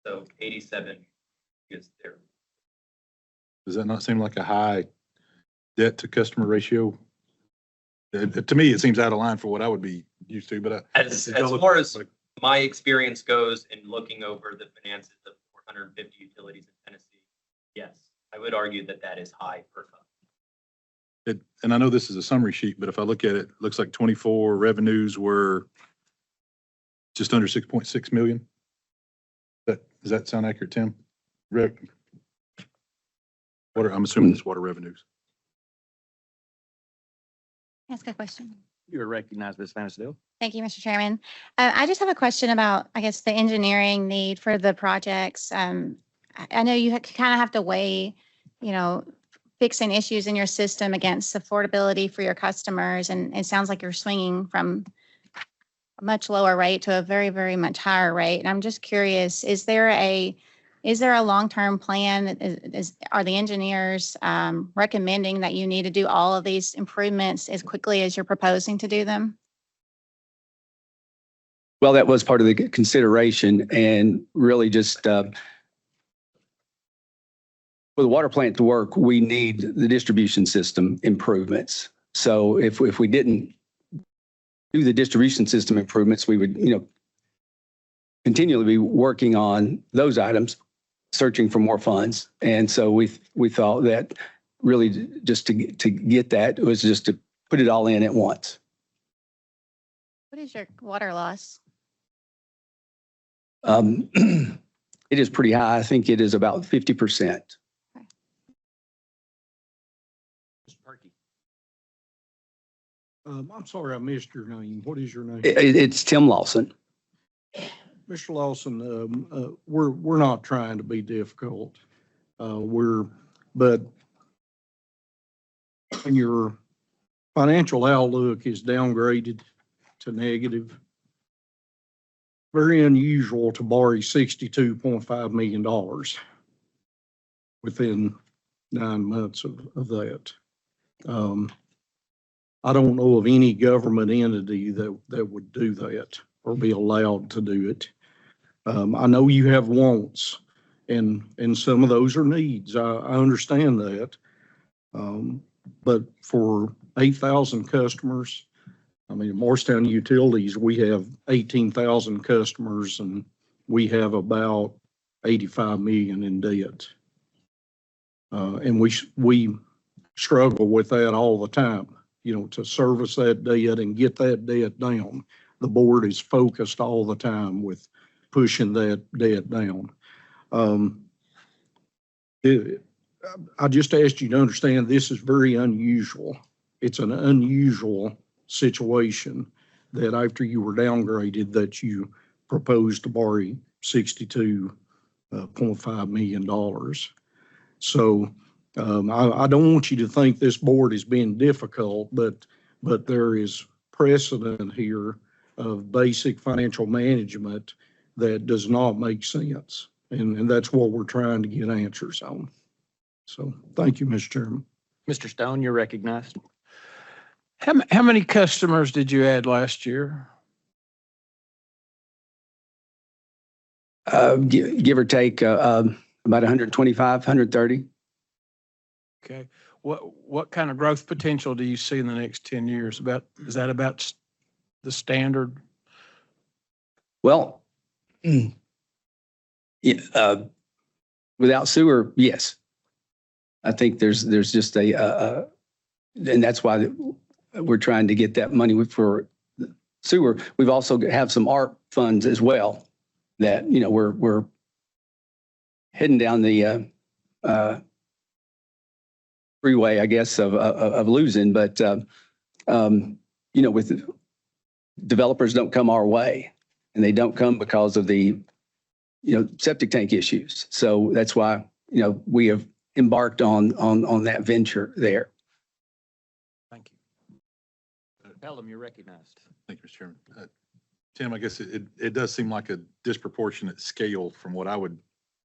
So 87 is there. Does that not seem like a high debt to customer ratio? To me, it seems out of line for what I would be used to, but As far as my experience goes in looking over the finances of 450 utilities in Tennessee, yes, I would argue that that is high per customer. and I know this is a summary sheet, but if I look at it, it looks like 24 revenues were just under 6.6 million. Does that sound accurate, Tim? I'm assuming it's water revenues. Ask a question. You are recognized, Ms. Vanisdale. Thank you, Mr. Chairman. I just have a question about, I guess, the engineering need for the projects. I know you kind of have to weigh, fixing issues in your system against affordability for your customers. And it sounds like you're swinging from a much lower rate to a very, very much higher rate. And I'm just curious, is there a long-term plan? Are the engineers recommending that you need to do all of these improvements as quickly as you're proposing to do them? Well, that was part of the consideration, and really just for the water plant to work, we need the distribution system improvements. So if we didn't do the distribution system improvements, we would, continually be working on those items, searching for more funds. And so we thought that really just to get that was just to put it all in at once. What is your water loss? It is pretty high. I think it is about 50%. I'm sorry, I missed your name. What is your name? It's Tim Lawson. Mr. Lawson, we're not trying to be difficult. But when your financial outlook is downgraded to negative, very unusual to borrow $62.5 million within 9 months of that. I don't know of any government entity that would do that or be allowed to do it. I know you have wants, and some of those are needs. I understand that. But for 8,000 customers, I mean, Morristown Utilities, we have 18,000 customers, and we have about 85 million in debt. And we struggle with that all the time, to service that debt and get that debt down. The board is focused all the time with pushing that debt down. I just asked you to understand this is very unusual. It's an unusual situation that after you were downgraded that you proposed to borrow $62.5 million. So I don't want you to think this board is being difficult, but there is precedent here of basic financial management that does not make sense. And that's what we're trying to get answers on. So thank you, Mr. Chairman. Mr. Stone, you're recognized. How many customers did you add last year? Give or take about 125, 130. Okay. What kind of growth potential do you see in the next 10 years? Is that about the standard? Well, Without sewer, yes. I think there's just and that's why we're trying to get that money for sewer. We've also have some ARP funds as well that, you know, we're heading down the freeway, I guess, of losing, but you know, with developers don't come our way, and they don't come because of the, you know, septic tank issues. So that's why, you know, we have embarked on that venture there. Thank you. Pelham, you're recognized. Thank you, Mr. Chairman. Tim, I guess it does seem like a disproportionate scale from what I would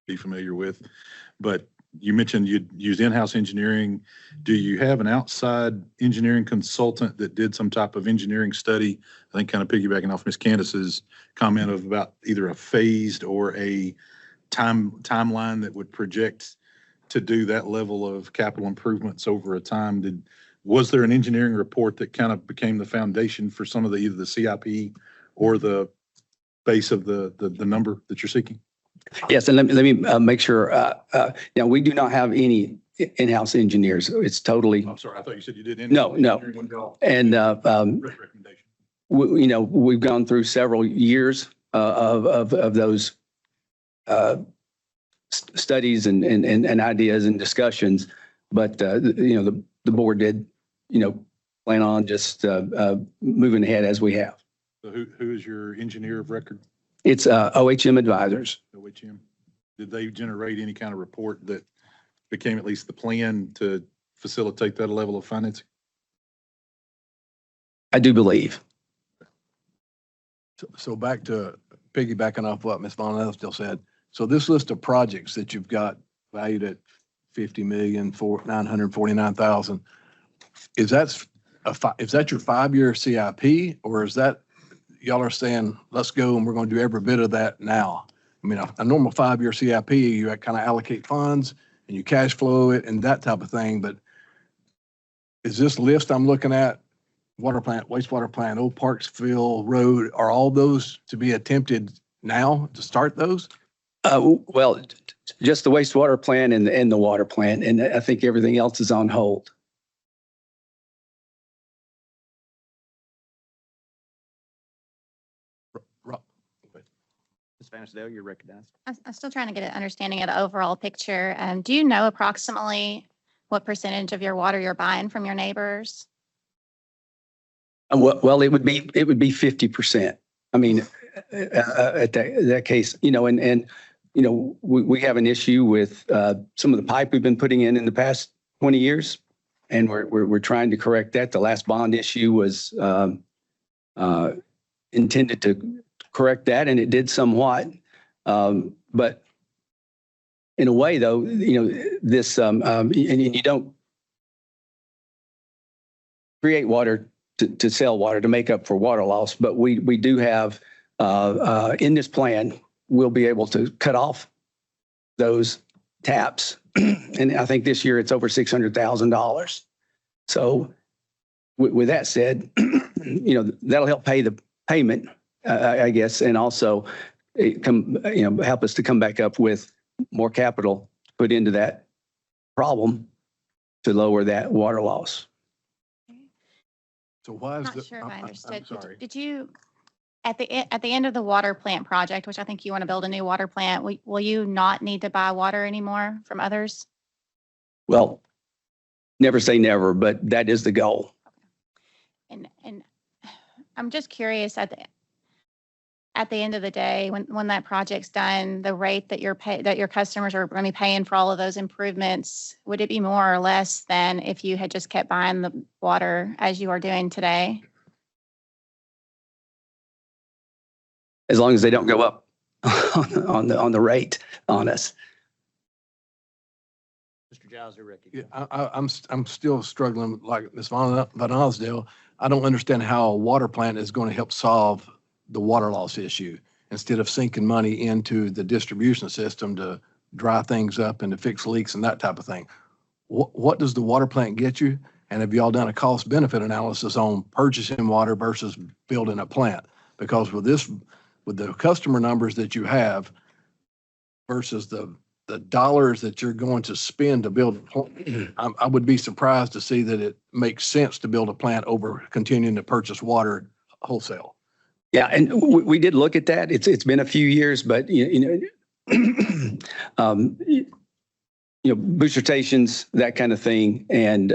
be familiar with, but you mentioned you'd use in-house engineering. Do you have an outside engineering consultant that did some type of engineering study? I think kind of piggybacking off Ms. Candace's comment of about either a phased or a timeline that would project to do that level of capital improvements over a time. Was there an engineering report that kind of became the foundation for some of the either the CIP or the base of the number that you're seeking? Yes, and let me make sure. Now, we do not have any in-house engineers. It's totally. I'm sorry, I thought you said you did. No. And recommendation. You know, we've gone through several years of those studies and ideas and discussions, but you know, the board did, you know, plan on just moving ahead as we have. So who is your engineer of record? It's OHM Advisors. OHM. Did they generate any kind of report that became at least the plan to facilitate that level of financing? I do believe. So back to piggybacking off what Ms. Von Ellisdale said. So this list of projects that you've got valued at $50,949,000, is that your 5-year CIP, or is that y'all are saying, let's go and we're going to do every bit of that now? I mean, a normal 5-year CIP, you kind of allocate funds and you cash flow it and that type of thing. But is this list I'm looking at, water plant, wastewater plant, Old Parksville Road, are all those to be attempted now to start those? Well, just the wastewater plant and the water plant, and I think everything else is on hold. Ms. Vanisdale, you're recognized. I'm still trying to get an understanding of the overall picture. Do you know approximately what percentage of your water you're buying from your neighbors? Well, it would be 50%. I mean, at that case, you know, and you know, we have an issue with some of the pipe we've been putting in the past 20 years, and we're trying to correct that. The last bond issue was intended to correct that, and it did somewhat. But in a way, though, you know, this and you don't create water to sell water to make up for water loss, but we do have in this plan, we'll be able to cut off those taps. And I think this year it's over $600,000. So with that said, you know, that'll help pay the payment, I guess, and also help us to come back up with more capital put into that problem to lower that water loss. So why is Not sure if I understood. I'm sorry. Did you, at the end of the water plant project, which I think you want to build a new water plant, will you not need to buy water anymore from others? Well, never say never, but that is the goal. And I'm just curious, at the end of the day, when that project's done, the rate that your customers are going to be paying for all of those improvements, would it be more or less than if you had just kept buying the water as you are doing today? As long as they don't go up on the rate on us. Mr. Giles, you're recognized. Yeah, I'm still struggling, like Ms. Von Osdale. I don't understand how a water plant is going to help solve the water loss issue instead of sinking money into the distribution system to dry things up and to fix leaks and that type of thing. What does the water plant get you? And have y'all done a cost benefit analysis on purchasing water versus building a plant? Because with the customer numbers that you have versus the the dollars that you're going to spend to build, I would be surprised to see that it makes sense to build a plant over continuing to purchase water wholesale. Yeah, and we did look at that. It's been a few years, but booster stations, that kind of thing. And,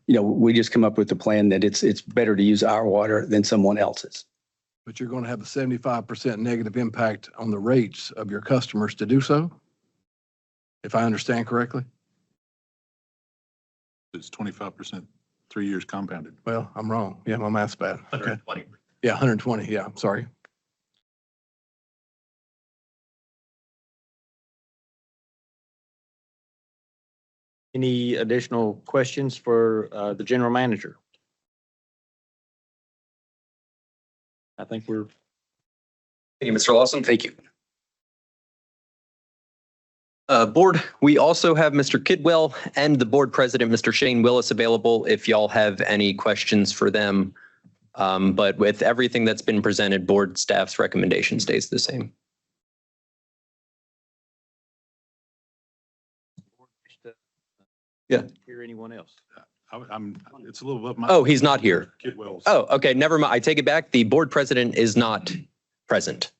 we just come up with the plan that it's better to use our water than someone else's. But you're going to have a 75% negative impact on the rates of your customers to do so, if I understand correctly? It's 25%, 3 years compounded. Well, I'm wrong. Yeah, my math's bad. Okay. Yeah, 120. Yeah, sorry. Any additional questions for the general manager? I think we're. Thank you, Mr. Lawson. Thank you. Board, we also have Mr. Kidwell and the board president, Mr. Shane Willis, available if y'all have any questions for them. But with everything that's been presented, board staff's recommendation stays the same. Yeah. Hear anyone else? It's a little above my. Oh, he's not here. Kidwell's. Oh, okay. Never mind. I take it back. The board president is not present.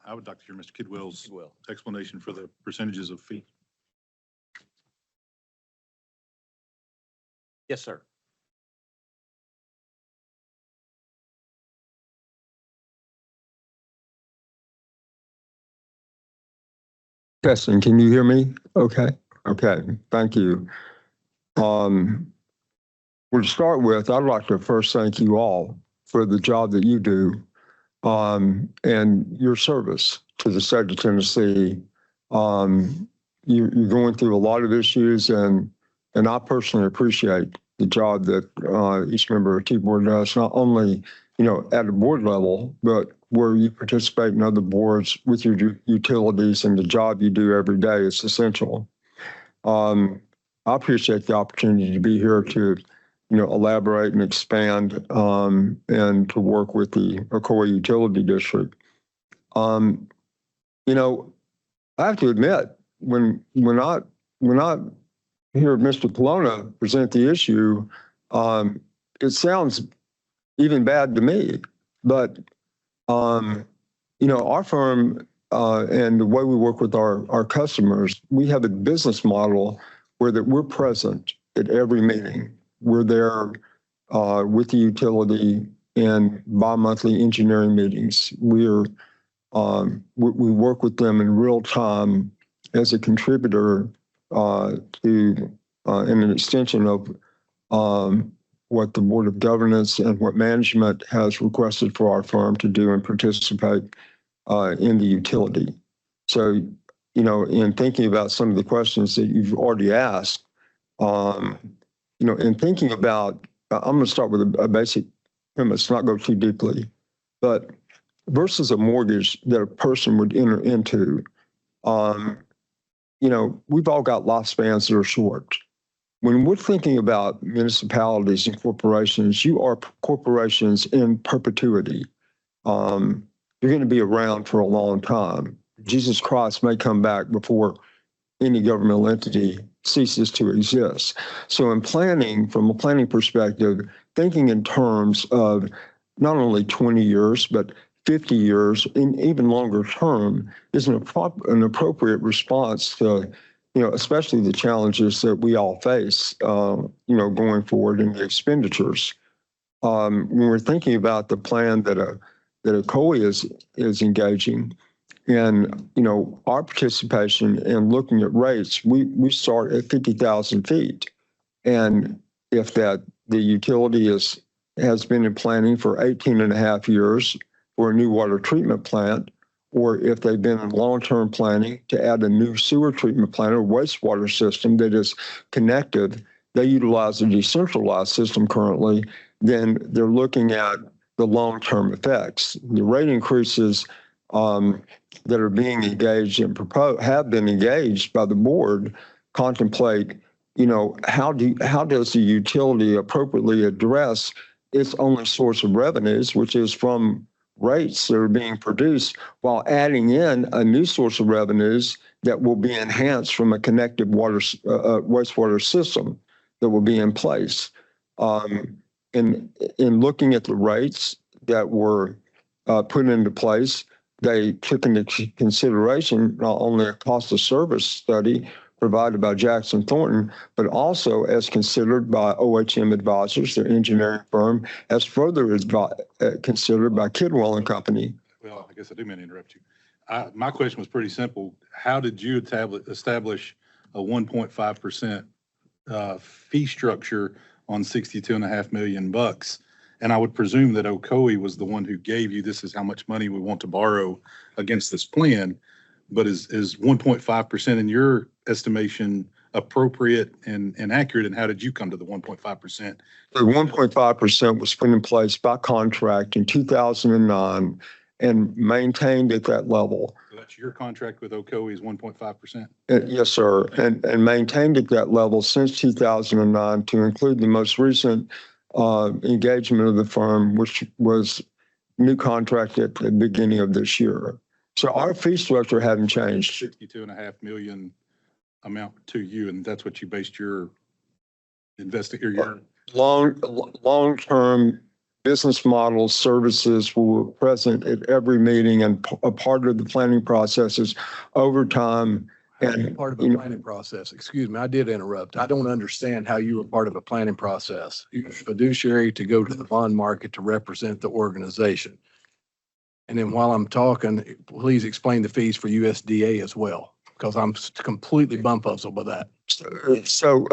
I would like to hear Mr. Kidwell's explanation for the percentages of fee. Yes, sir. Testing, can you hear me? Okay, thank you. Well, to start with, I'd like to first thank you all for the job that you do and your service to the state of Tennessee. You're going through a lot of issues, and I personally appreciate the job that each member of T-Board does, not only at the board level, but where you participate in other boards with your utilities, and the job you do every day is essential. I appreciate the opportunity to be here to elaborate and expand and to work with the Ocoee Utility District. I have to admit, when I hear Mr. Colonna present the issue, it sounds even bad to me. But our firm and the way we work with our customers, we have a business model where that we're present at every meeting. We're there with the utility in bi-monthly engineering meetings. We work with them in real time as a contributor to and an extension of what the Board of Governance and what management has requested for our firm to do and participate in the utility. So, in thinking about some of the questions that you've already asked, in thinking about, I'm going to start with a basic premise, not go too deeply, but versus a mortgage that a person would enter into, we've all got lifespans that are short. When we're thinking about municipalities and corporations, you are corporations in perpetuity. You're going to be around for a long time. Jesus Christ may come back before any governmental entity ceases to exist. So in planning, from a planning perspective, thinking in terms of not only 20 years, but 50 years, and even longer term, is an appropriate response to, especially the challenges that we all face, going forward in the expenditures. When we're thinking about the plan that Ocoee is engaging, and our participation in looking at rates, we start at 50,000 feet, and if the utility has been in planning for 18 and a half years for a new water treatment plant, or if they've been in long-term planning to add a new sewer treatment plant or wastewater system that is connected, they utilize a decentralized system currently, then they're looking at the long-term effects. The rate increases that are being engaged and have been engaged by the board contemplate, how does the utility appropriately address its only source of revenues, which is from rates that are being produced while adding in a new source of revenues that will be enhanced from a connected wastewater system that will be in place. In looking at the rates that were put into place, they took into consideration not only a cost of service study provided by Jackson Thornton, but also as considered by OHM Advisors, their engineering firm, as further considered by Kidwell and Company. Well, I guess I do mean to interrupt you. My question was pretty simple. How did you establish a 1.5% fee structure on $62.5 million? And I would presume that Ocoee was the one who gave you, this is how much money we want to borrow against this plan. But is 1.5% in your estimation appropriate and accurate? And how did you come to the 1.5%? The 1.5% was put in place by contract in 2009 and maintained at that level. So that's your contract with Ocoee is 1.5%? Yes, sir. And maintained at that level since 2009 to include the most recent engagement of the firm, which was new contract at the beginning of this year. So our fee structure hadn't changed. $62.5 million amount to you, and that's what you based your your long-term business model services were present at every meeting and a part of the planning processes over time. And part of the planning process. Excuse me, I did interrupt. I don't understand how you were part of a planning process. You're fiduciary to go to the bond market to represent the organization. And then while I'm talking, please explain the fees for USDA as well, because I'm completely bumfuzzled by that. So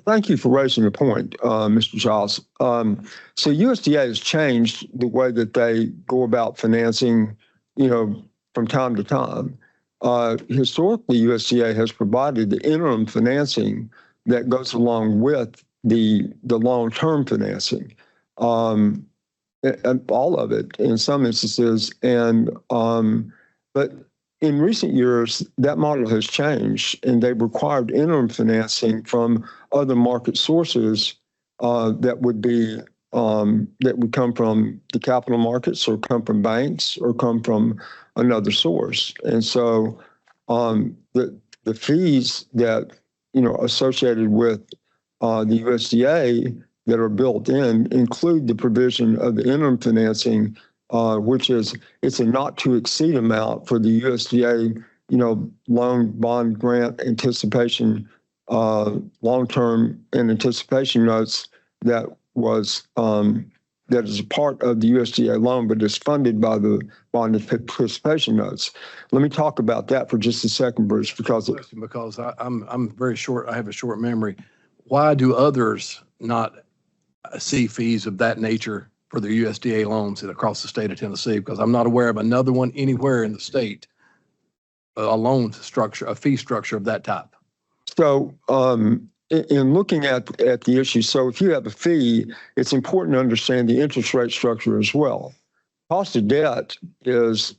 thank you for raising the point, Mr. Giles. So USDA has changed the way that they go about financing, from time to time. Historically, USDA has provided the interim financing that goes along with the long-term financing. And all of it in some instances. But in recent years, that model has changed and they've required interim financing from other market sources that would come from the capital markets or come from banks or come from another source. And so the fees that, associated with the USDA that are built in include the provision of the interim financing, which is, it's a not to exceed amount for the USDA, loan bond grant anticipation, long-term and anticipation notes that is a part of the USDA loan, but is funded by the bond anticipation notes. Let me talk about that for just a second, Bruce, because I'm very short. I have a short memory. Why do others not see fees of that nature for their USDA loans across the state of Tennessee? Because I'm not aware of another one anywhere in the state, a loan structure, a fee structure of that type. So in looking at the issue, so if you have a fee, it's important to understand the interest rate structure as well. Cost of debt is,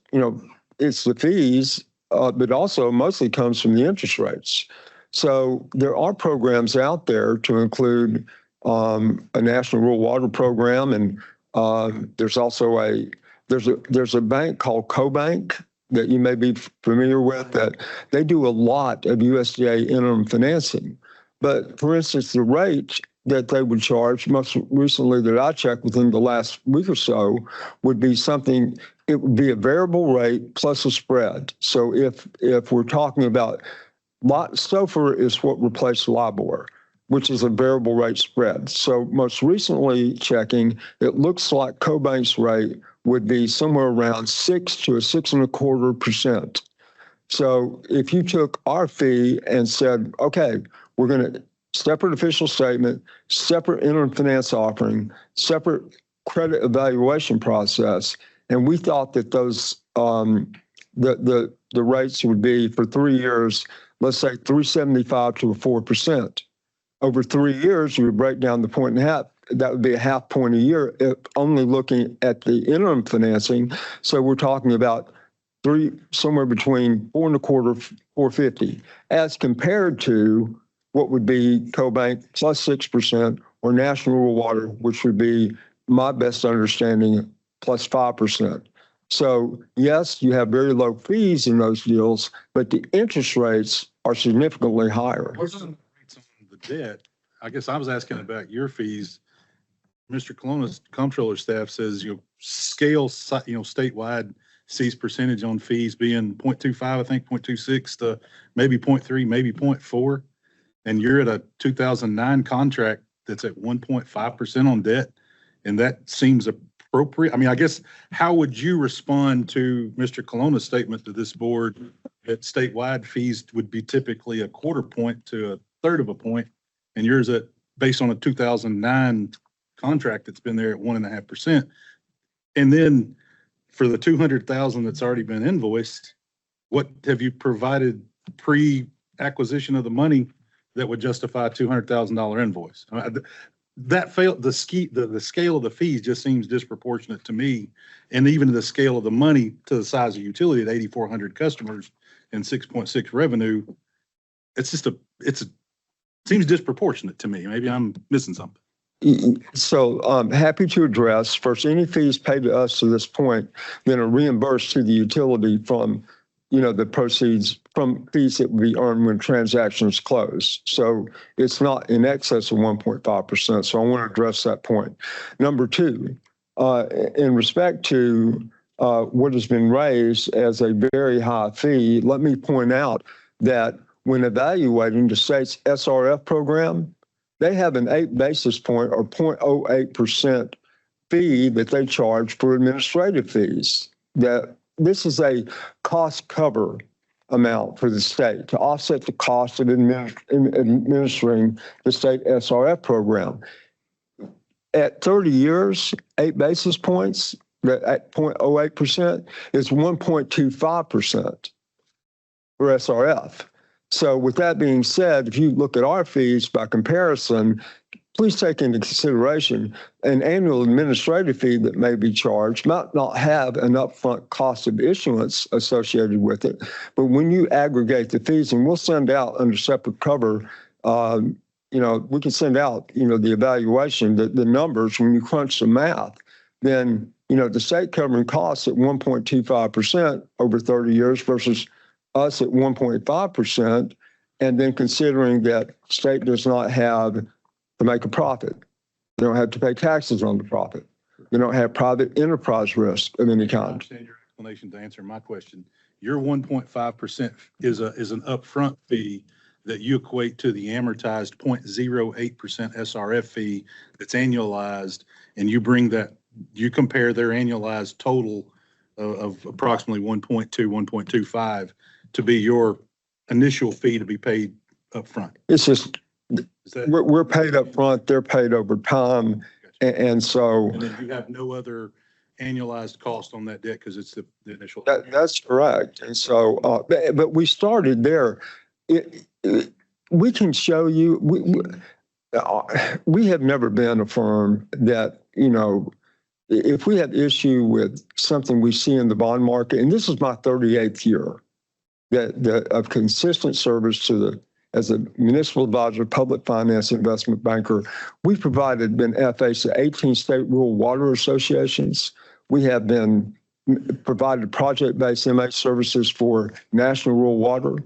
it's the fees, but also mostly comes from the interest rates. So there are programs out there to include a national rural water program, and there's also there's a bank called CoBank that you may be familiar with, that they do a lot of USDA interim financing. But for instance, the rate that they would charge, most recently that I checked within the last week or so, would be it would be a variable rate plus a spread. So if we're talking about SOFR is what replaced LIBOR, which is a variable rate spread. So most recently checking, it looks like CoBank's rate would be somewhere around 6 to 6.25%. So if you took our fee and said, okay, we're going to separate official statement, separate interim finance offering, separate credit evaluation process, and we thought that those the rates would be for 3 years, let's say 3.75 to 4%. Over 3 years, you would break down the 1.5. That would be a 0.5 point a year, if only looking at the interim financing. So we're talking about somewhere between 4.25, 4.50, as compared to what would be CoBank plus 6% or National Rural Water, which would be my best understanding plus 5%. So yes, you have very low fees in those deals, but the interest rates are significantly higher. What's the rates on the debt? I guess I was asking about your fees. Mr. Colonna's comptroller staff says, statewide sees percentage on fees being 0.25, I think 0.26 to maybe 0.3, maybe 0.4. And you're at a 2009 contract that's at 1.5% on debt. And that seems appropriate. I mean, I guess, how would you respond to Mr. Colonna's statement to this board that statewide fees would be typically a 1/4 point to 1/3 of a point, and yours at, based on a 2009 contract that's been there at 1.5%? And then for the 200,000 that's already been invoiced, what have you provided pre-acquisition of the money that would justify a $200,000 invoice? That failed, the scale of the fees just seems disproportionate to me. And even the scale of the money to the size of utility at 8,400 customers and 6.6 revenue, seems disproportionate to me. Maybe I'm missing something. So I'm happy to address first, any fees paid to us to this point, then are reimbursed to the utility from, the proceeds from fees that would be earned when transactions close. So it's not in excess of 1.5%. So I want to address that point. Number two, in respect to what has been raised as a very high fee, let me point out that when evaluating the state's SRF program, they have an 8 basis point or 0.08% fee that they charge for administrative fees. That this is a cost cover amount for the state to offset the cost of administering the state SRF program. At 30 years, 8 basis points, at 0.08% is 1.25% for SRF. So with that being said, if you look at our fees by comparison, please take into consideration an annual administrative fee that may be charged might not have an upfront cost of issuance associated with it. But when you aggregate the fees, and we'll send out under separate cover, we can send out, the evaluation, the numbers, when you crunch the math, then, the state covering costs at 1.25% over 30 years versus us at 1.5%, and then considering that state does not have to make a profit. They don't have to pay taxes on the profit. They don't have private enterprise risk of any I kind. understand your explanation to answer my question. Your 1.5% is an upfront fee that you equate to the amortized 0.08% SRF fee that's annualized, and you compare their annualized total of approximately 1.2, 1.25 to be your initial fee to be paid upfront. It's just, we're paid up front, they're paid over time. And so. And then you have no other annualized cost on that debt because it's the initial. That's correct. And so, but we started there. We can show you, we have never been a firm that, if we have issue with something we see in the bond market, and this is my 38th year of consistent service as a municipal advisor, public finance investment banker, we've been FAs to 18 state rural water associations. We have provided project-based MH services for National Rural Water.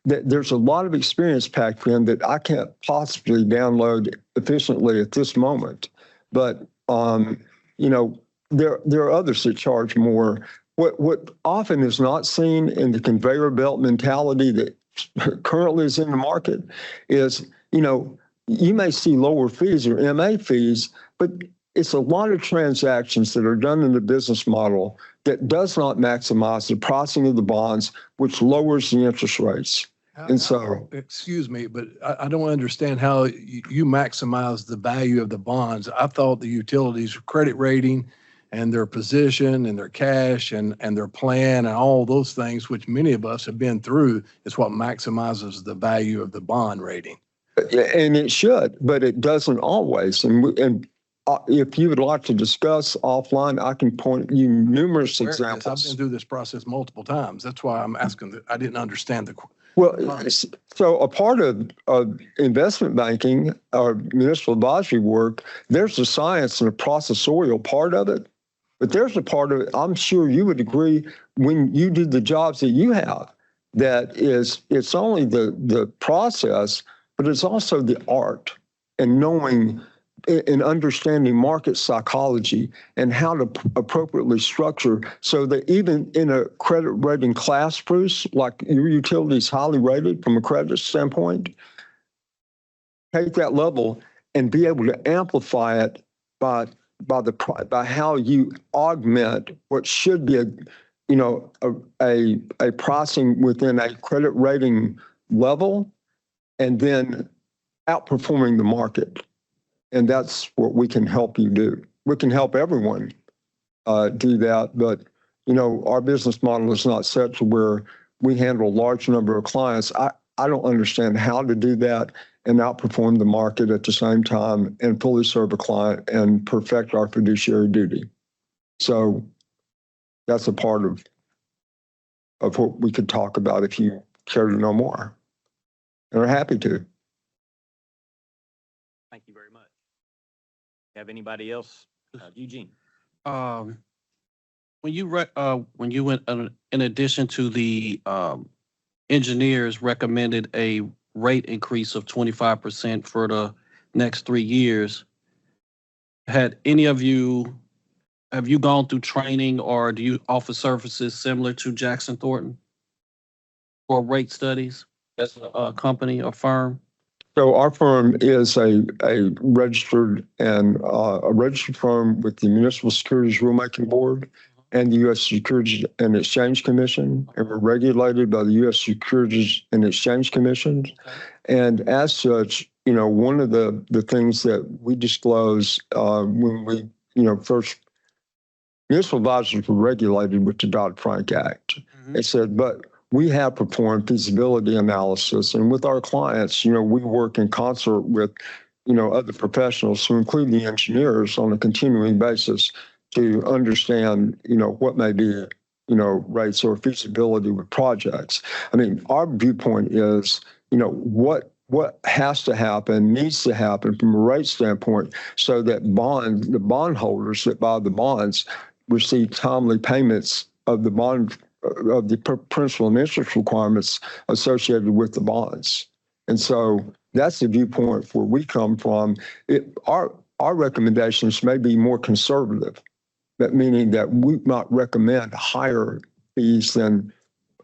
There's a lot of experience packed in that I can't possibly download efficiently at this moment. But, there are others that charge more. What often is not seen in the conveyor belt mentality that currently is in the market is, you may see lower fees or MA fees, but it's a lot of transactions that are done in the business model that does not maximize the pricing of the bonds, which lowers the interest rates. And so, excuse me, but I don't understand how you maximize the value of the bonds. I thought the utilities' credit rating and their position and their cash and their plan and all those things, which many of us have been through, is what maximizes the value of the bond rating. And it should, but it doesn't always. And if you would like to discuss offline, I can point you numerous examples. I've been through this process multiple times. That's why I'm asking. I didn't understand the. Well, so a part of investment banking or municipal advisory work, there's the science and the processorial part of it. But there's a part of it, I'm sure you would agree, when you do the jobs that you have, that it's only the process, but it's also the art and knowing and understanding market psychology and how to appropriately structure so that even in a credit rating class, Bruce, like your utility is highly rated from a credit standpoint, take that level and be able to amplify it by how you augment what should be a pricing within a credit rating level and then outperforming the market. And that's what we can help you do. We can help everyone do that, but our business model is not set to where we handle a large number of clients. I don't understand how to do that and outperform the market at the same time and fully serve a client and perfect our fiduciary duty. So that's a part of what we could talk about if you care to know more. And we're happy to. Thank you very much. Have anybody else? Eugene. When you went, in addition to the engineers recommended a rate increase of 25% for the next 3 years, have you gone through training or do you offer services similar to Jackson Thornton or rate studies as a company or firm? So our firm is a registered firm with the Municipal Securities Rulemaking Board and the U.S. Securities and Exchange Commission, and we're regulated by the U.S. Securities and Exchange Commission. And as such, one of the things that we disclose when we, first, municipal advisors were regulated with the Dodd-Frank Act. They said, but we have performed feasibility analysis, and with our clients, we work in concert with, other professionals who include the engineers on a continuing basis to understand, what may be, rates or feasibility with projects. I mean, our viewpoint is, what has to happen, needs to happen from a rate standpoint so that the bondholders that buy the bonds receive timely payments of the bond of the principal and interest requirements associated with the bonds. And so that's the viewpoint where we come from. Our recommendations may be more conservative, that meaning that we might recommend higher fees than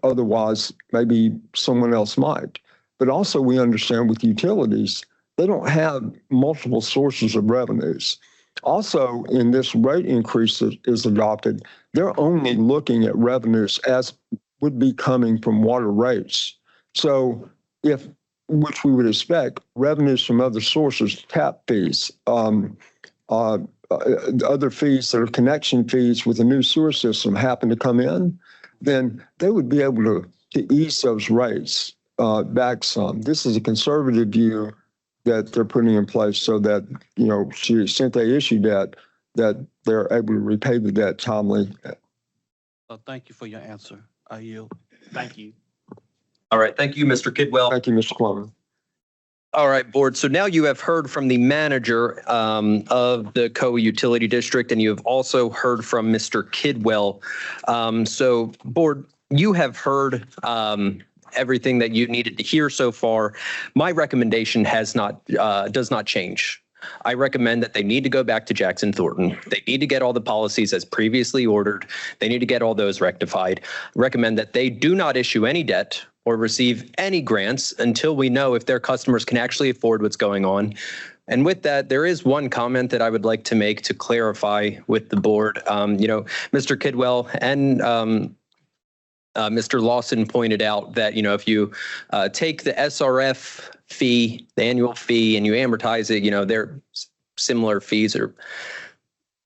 otherwise maybe someone else might. But also we understand with utilities, they don't have multiple sources of revenues. Also, in this rate increase that is adopted, they're only looking at revenues as would be coming from water rates. So which we would expect, revenues from other sources, tap fees, other fees that are connection fees with a new sewer system happen to come in, then they would be able to ease those rates back some. This is a conservative view that they're putting in place so that, to the extent they issue debt, that they're able to repay the debt timely. Thank you for your answer. I yield. Thank you. All right. Thank you, Mr. Kidwell. Thank you, Mr. Plummer. All right, board. So now you have heard from the manager of the Coa Utility District, and you have also heard from Mr. Kidwell. So board, you have heard everything that you needed to hear so far. My recommendation does not change. I recommend that they need to go back to Jackson Thornton. They need to get all the policies as previously ordered. They need to get all those rectified. Recommend that they do not issue any debt or receive any grants until we know if their customers can actually afford what's going on. And with that, there is one comment that I would like to make to clarify with the board. Mr. Kidwell and Mr. Lawson pointed out that, if you take the SRF fee, the annual fee, and you amortize it, they're similar fees.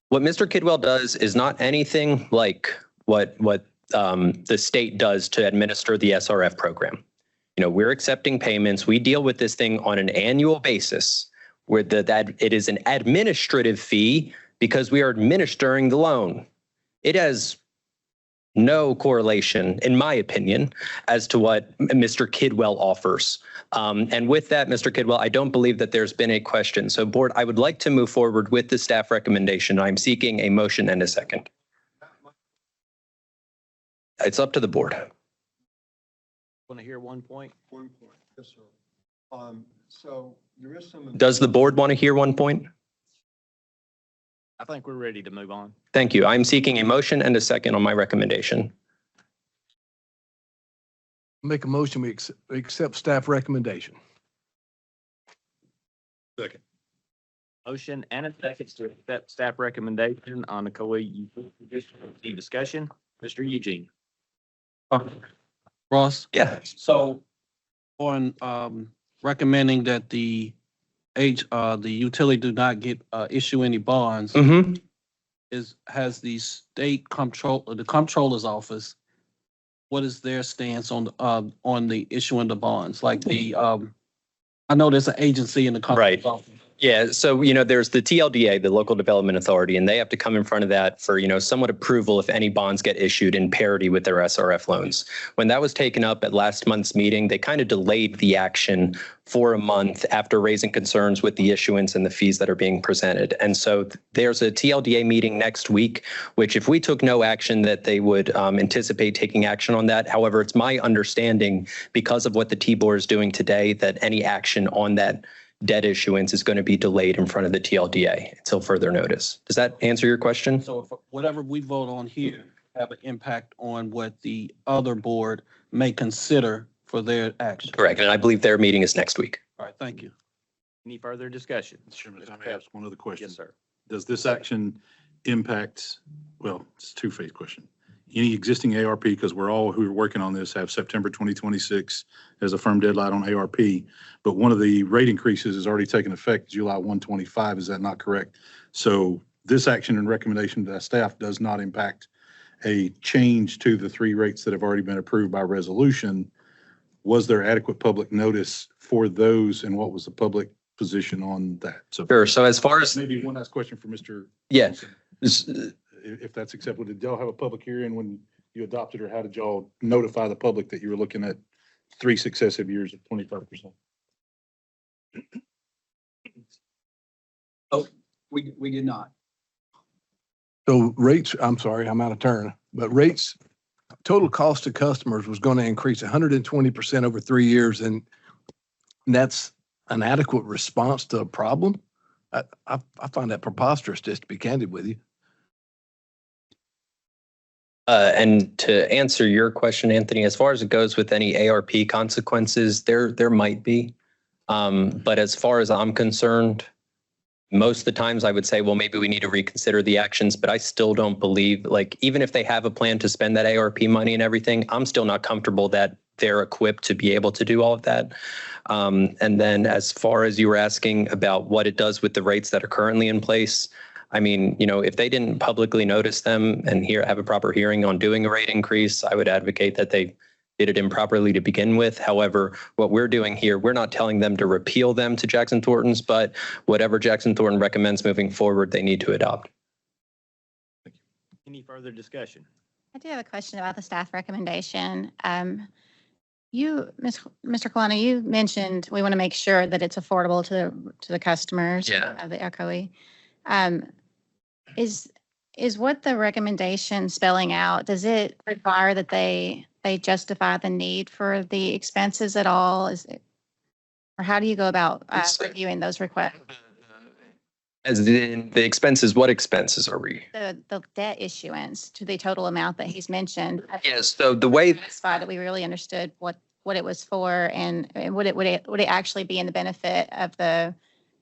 What Mr. Kidwell does is not anything like what the state does to administer the SRF program. We're accepting payments. We deal with this thing on an annual basis where that it is an administrative fee because we are administering the loan. It has no correlation, in my opinion, as to what Mr. Kidwell offers. And with that, Mr. Kidwell, I don't believe that there's been a question. So board, I would like to move forward with the staff recommendation. I'm seeking a motion and a second. It's up to the board. Want to hear one point? One point, yes, sir. So there is some. Does the board want to hear one point? I think we're ready to move on. Thank you. I'm seeking a motion and a second on my recommendation. Make a motion, we accept staff recommendation. Second. Motion and a second to accept staff recommendation on the COA utility district. Any discussion? Mr. Eugene. Ross? Yeah. So on recommending that the utility do not issue any bonds, Mm-hmm. has the state the comptroller's office, what is their stance on the issuing the bonds? Like I know there's an agency in the comptroller's office. Yeah, so, there's the TLDA, the Local Development Authority, and they have to come in front of that for, somewhat approval if any bonds get issued in parity with their SRF loans. When that was taken up at last month's meeting, they kind of delayed the action for a month after raising concerns with the issuance and the fees that are being presented. And so there's a TLDA meeting next week, which if we took no action, that they would anticipate taking action on that. However, it's my understanding, because of what the T-Board is doing today, that any action on that debt issuance is going to be delayed in front of the TLDA until further notice. Does that answer your question? So if whatever we vote on here have an impact on what the other board may consider for their action. Correct. And I believe their meeting is next week. All right, thank you. Any further discussion? Mr. Chairman, if I may ask one other question. Yes, sir. Does this action impact, well, it's a two-phase question. Any existing ARP, because we're all who are working on this have September 2026 as a firm deadline on ARP, but one of the rate increases has already taken effect July 125. Is that not correct? So this action and recommendation to staff does not impact a change to the three rates that have already been approved by resolution. Was there adequate public notice for those, and what was the public position on that? So Sure. So as far as, maybe one last question for Mr. yeah, If that's acceptable, did y'all have a public hearing when you adopted, or how did y'all notify the public that you were looking at 3 successive years of 25%? Oh, we did not. So rates, I'm sorry, I'm out of turn, but rates, total cost to customers was going to increase 120% over 3 years. And that's an adequate response to a problem. I find that preposterous, just to be candid with you. and to answer your question, Anthony, as far as it goes with any ARP consequences, there might be. But as far as I'm concerned, most of the times I would say, well, maybe we need to reconsider the actions, but I still don't believe, like, even if they have a plan to spend that ARP money and everything, I'm still not comfortable that they're equipped to be able to do all of that. And then as far as you were asking about what it does with the rates that are currently in place, I mean, you know, if they didn't publicly notice them and have a proper hearing on doing a rate increase, I would advocate that they did it improperly to begin with. However, what we're doing here, we're not telling them to repeal them to Jackson Thornton's, but whatever Jackson Thornton recommends moving forward, they need to adopt. Any further discussion? I do have a question about the staff recommendation. Mr. Kalana, you mentioned we want to make sure that it's affordable to the customers of the ECOE. Is what the recommendation spelling out, does it require that they justify the need for the expenses at all? Or how do you go about reviewing those requests? As in the expenses, what expenses are we? The debt issuance to the total amount that he's mentioned. Yes, so the way That we really understood what it was for, and would it actually be in the benefit of the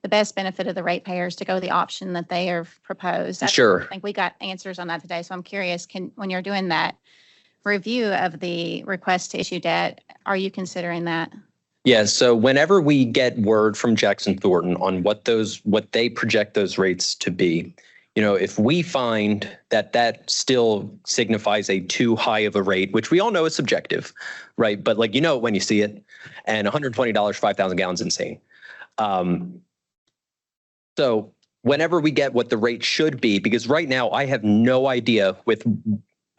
best benefit of the ratepayers to go the option that they have proposed? Sure. I think we got answers on that today. So I'm curious, when you're doing that review of the request to issue debt, are you considering that? Yeah, so whenever we get word from Jackson Thornton on what they project those rates to be, you know, if we find that still signifies a too high of a rate, which we all know is subjective, right? But like, you know, when you see it, and $120, 5,000 gallons, insane. So whenever we get what the rate should be, because right now I have no idea, with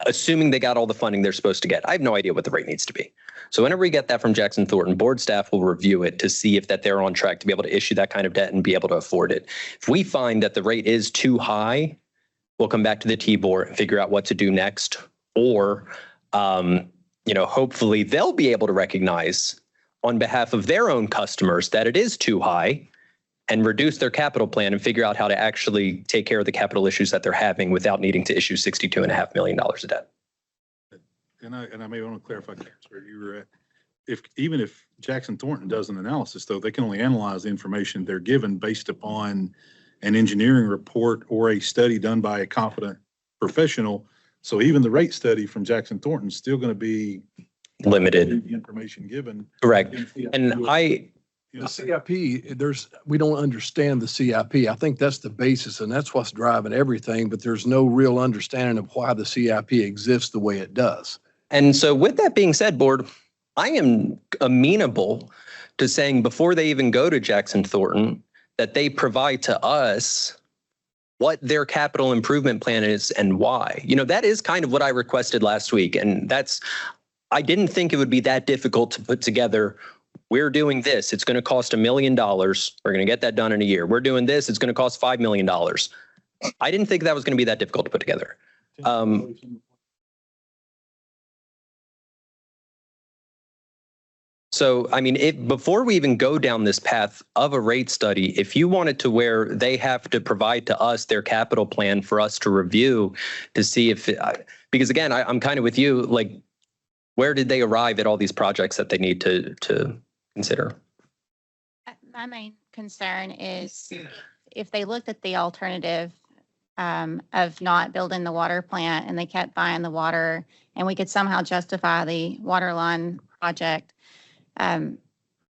assuming they got all the funding they're supposed to get, I have no idea what the rate needs to be. So whenever we get that from Jackson Thornton, board staff will review it to see if that they're on track to be able to issue that kind of debt and be able to afford it. If we find that the rate is too high, we'll come back to the T-Board and figure out what to do next. Or hopefully they'll be able to recognize on behalf of their own customers that it is too high and reduce their capital plan and figure out how to actually take care of the capital issues that they're having without needing to issue $62.5 million of debt. And I may want to clarify where you were at. Even if Jackson Thornton does an analysis, though, they can only analyze the information they're given based upon an engineering report or a study done by a competent professional. So even the rate study from Jackson Thornton is still going to be limited. The information given. Correct. And the CIP, we don't understand the CIP. I think that's the basis and that's what's driving everything, but there's no real understanding of why the CIP exists the way it does. And so with that being said, board, I am amenable to saying before they even go to Jackson Thornton, that they provide to us what their capital improvement plan is and why. That is kind of what I requested last week. And I didn't think it would be that difficult to put together. We're doing this. It's going to cost $1 million. We're going to get that done in a year. We're doing this. It's going to cost $5 million. I didn't think that was going to be that difficult to put together. So, before we even go down this path of a rate study, if you want it to where they have to provide to us their capital plan for us to review to see because again, I'm kind of with you, like, where did they arrive at all these projects that they need to consider? My main concern is if they looked at the alternative of not building the water plant and they kept buying the water and we could somehow justify the water line project,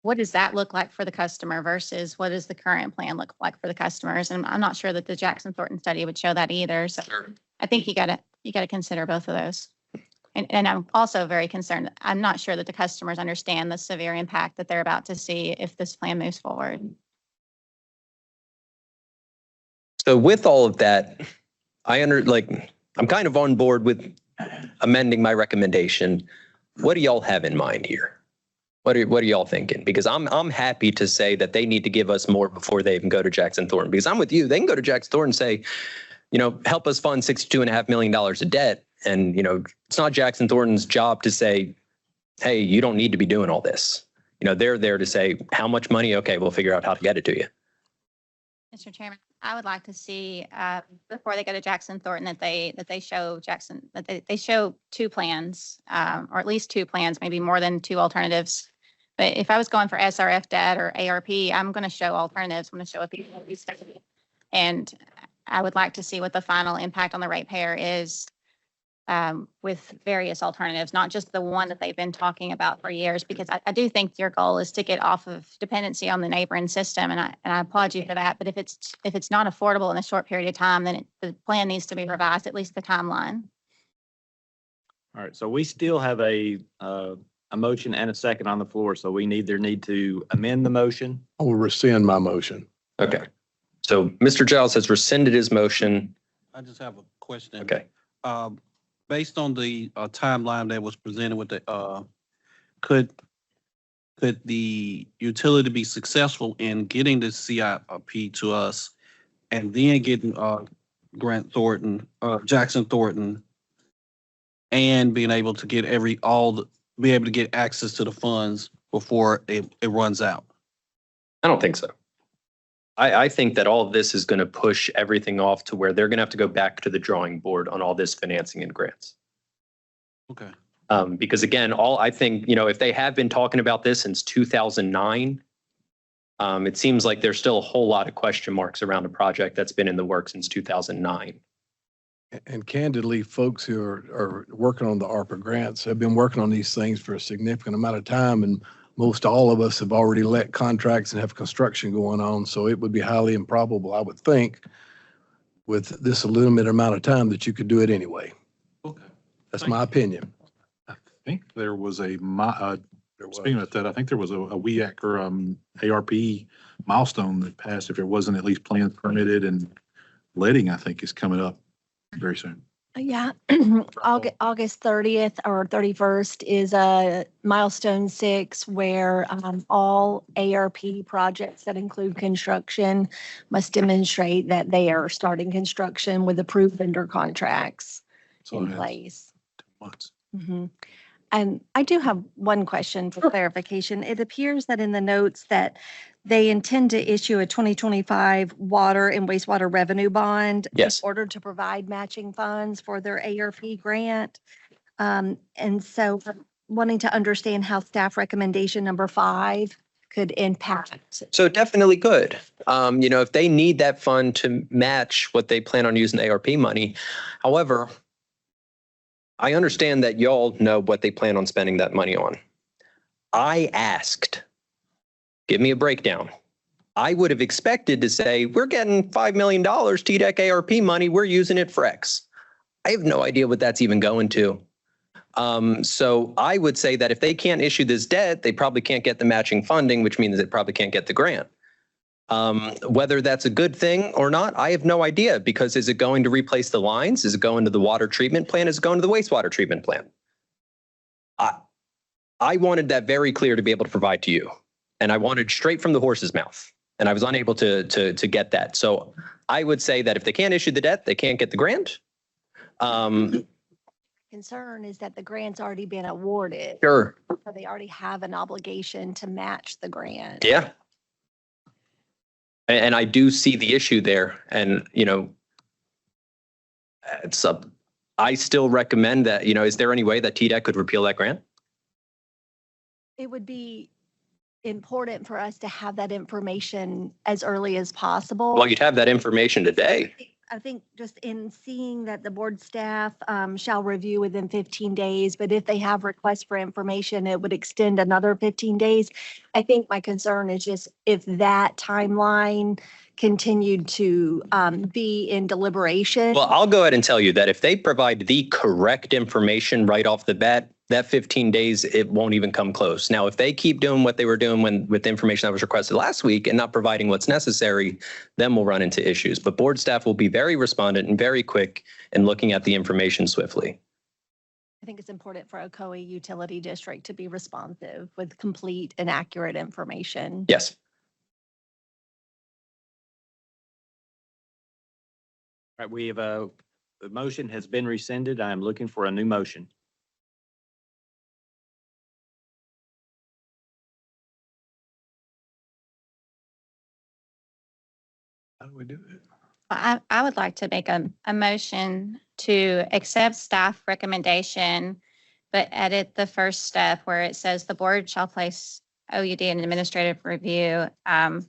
what does that look like for the customer versus what does the current plan look like for the customers? And I'm not sure that the Jackson Thornton study would show that either. So I think you gotta consider both of those. And I'm also very concerned. I'm not sure that the customers understand the severe impact that they're about to see if this plan moves forward. So with all of that, I'm kind of on board with amending my recommendation. What do y'all have in mind here? What are y'all thinking? Because I'm happy to say that they need to give us more before they even go to Jackson Thornton. Because I'm with you. They can go to Jackson Thornton and say, help us fund $62.5 million of debt. And, it's not Jackson Thornton's job to say, hey, you don't need to be doing all this. They're there to say, how much money? Okay, we'll figure out how to get it to you. Mr. Chairman, I would like to see before they go to Jackson Thornton that they show two plans, or at least two plans, maybe more than two alternatives. But if I was going for SRF debt or ARP, I'm going to show alternatives. I'm going to show a feasibility study, and I would like to see what the final impact on the ratepayer is with various alternatives, not just the one that they've been talking about for years, because I do think your goal is to get off of dependency on the neighboring system. And I applaud you for that. But if it's not affordable in a short period of time, then the plan needs to be revised, at least the timeline. All right, so we still have a motion and a second on the floor, so we need to amend the motion. I will rescind my motion. Okay. So Mr. Giles has rescinded his motion. I just have a question. Okay. Based on the timeline that was presented with the, could the utility be successful in getting the CIP to us and then getting Jackson Thornton, and being able to get be able to get access to the funds before it runs out? I don't think so. I think that all of this is going to push everything off to where they're going to have to go back to the drawing board on all this financing and grants. Okay. Because again, I think, if they have been talking about this since 2009, it seems like there's still a whole lot of question marks around a project that's been in the works since 2009. And candidly, folks who are working on the ARPA grants have been working on these things for a significant amount of time, and most all of us have already let contracts and have construction going on. So it would be highly improbable, I would think, with this limited amount of time, that you could do it anyway. Okay. That's my opinion. I think there was speaking of that, I think there was a WEAC or ARP milestone that passed if it wasn't at least planned, permitted, and letting, I think, is coming up very soon. Yeah, August 30th or 31st is a milestone 6 where all ARP projects that include construction must demonstrate that they are starting construction with approved vendor contracts in place. 2 months. Mhm. And I do have one question for clarification. It appears that in the notes that they intend to issue a 2025 water and wastewater revenue bond Yes. in order to provide matching funds for their ARP grant. And so wanting to understand how staff recommendation number 5 could impact. So it definitely could. If they need that fund to match what they plan on using ARP money. However, I understand that y'all know what they plan on spending that money on. I asked, give me a breakdown. I would have expected to say, we're getting $5 million TDEC ARP money. We're using it for X. I have no idea what that's even going to. So I would say that if they can't issue this debt, they probably can't get the matching funding, which means they probably can't get the grant. Whether that's a good thing or not, I have no idea, because is it going to replace the lines? Is it going to the water treatment plant? Is it going to the wastewater treatment plant? I wanted that very clear to be able to provide to you, and I wanted straight from the horse's mouth, and I was unable to get that. So I would say that if they can't issue the debt, they can't get the grant. Concern is that the grant's already been awarded. Sure. So they already have an obligation to match the grant. Yeah. And I do see the issue there. And, I still recommend that, is there any way that TDEC could repeal that grant? It would be important for us to have that information as early as possible. Well, you'd have that information today. I think just in seeing that the board staff shall review within 15 days, but if they have requests for information, it would extend another 15 days. I think my concern is just if that timeline continued to be in deliberation. Well, I'll go ahead and tell you that if they provide the correct information right off the bat, that 15 days, it won't even come close. Now, if they keep doing what they were doing with the information that was requested last week and not providing what's necessary, then we'll run into issues. But board staff will be very respondent and very quick in looking at the information swiftly. I think it's important for Ocoee Utility District to be responsive with complete and accurate information. Yes. All right, we have the motion has been rescinded. I am looking for a new motion. How do we do it? I would like to make a motion to accept staff recommendation, but edit the first step where it says the board shall place OUD in administrative review. I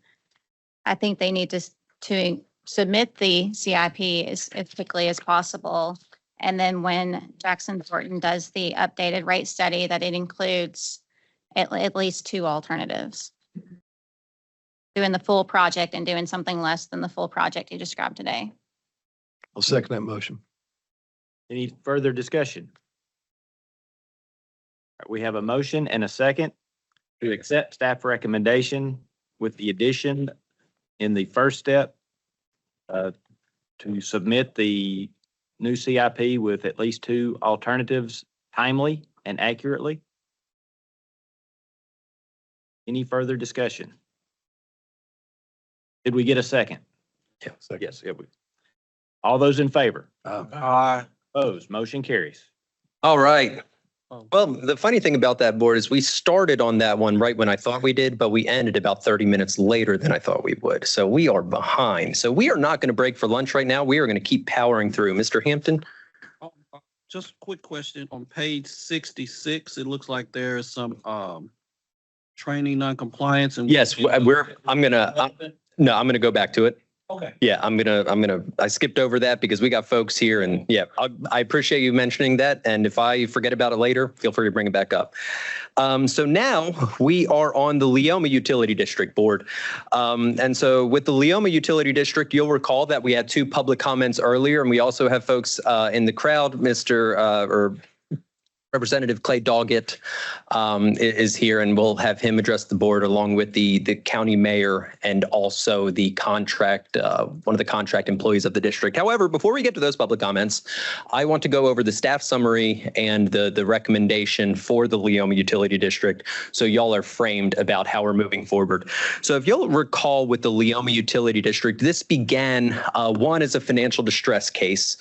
think they need to submit the CIP as quickly as possible. And then when Jackson Thornton does the updated rate study, that it includes at least 2 alternatives. Doing the full project and doing something less than the full project you described today. I'll second that motion. Any further discussion? All right, we have a motion and a second to accept staff recommendation with the addition in the first step to submit the new CIP with at least 2 alternatives timely and accurately. Any further discussion? Did we get a second? Yeah, second. Yes. All those in favor? Aye. Opposed? Motion carries. All right. Well, the funny thing about that board is we started on that one right when I thought we did, but we ended about 30 minutes later than I thought we would. So we are behind. So we are not going to break for lunch right now. We are going to keep powering through. Mr. Hampton? Just a quick question. On page 66, it looks like there's some training noncompliance and. Yes, I'm going to go back to it. Okay. Yeah, I skipped over that because we got folks here and yeah, I appreciate you mentioning that. And if I forget about it later, feel free to bring it back up. So now we are on the Leoma Utility District Board. And so with the Leoma Utility District, you'll recall that we had 2 public comments earlier, and we also have folks in the crowd, Representative Clay Doggett is here, and we'll have him address the board along with the county mayor and also the contract, one of the contract employees of the district. However, before we get to those public comments, I want to go over the staff summary and the recommendation for the Leoma Utility District, so y'all are framed about how we're moving forward. So if you'll recall with the Leoma Utility District, this began one as a financial distress case,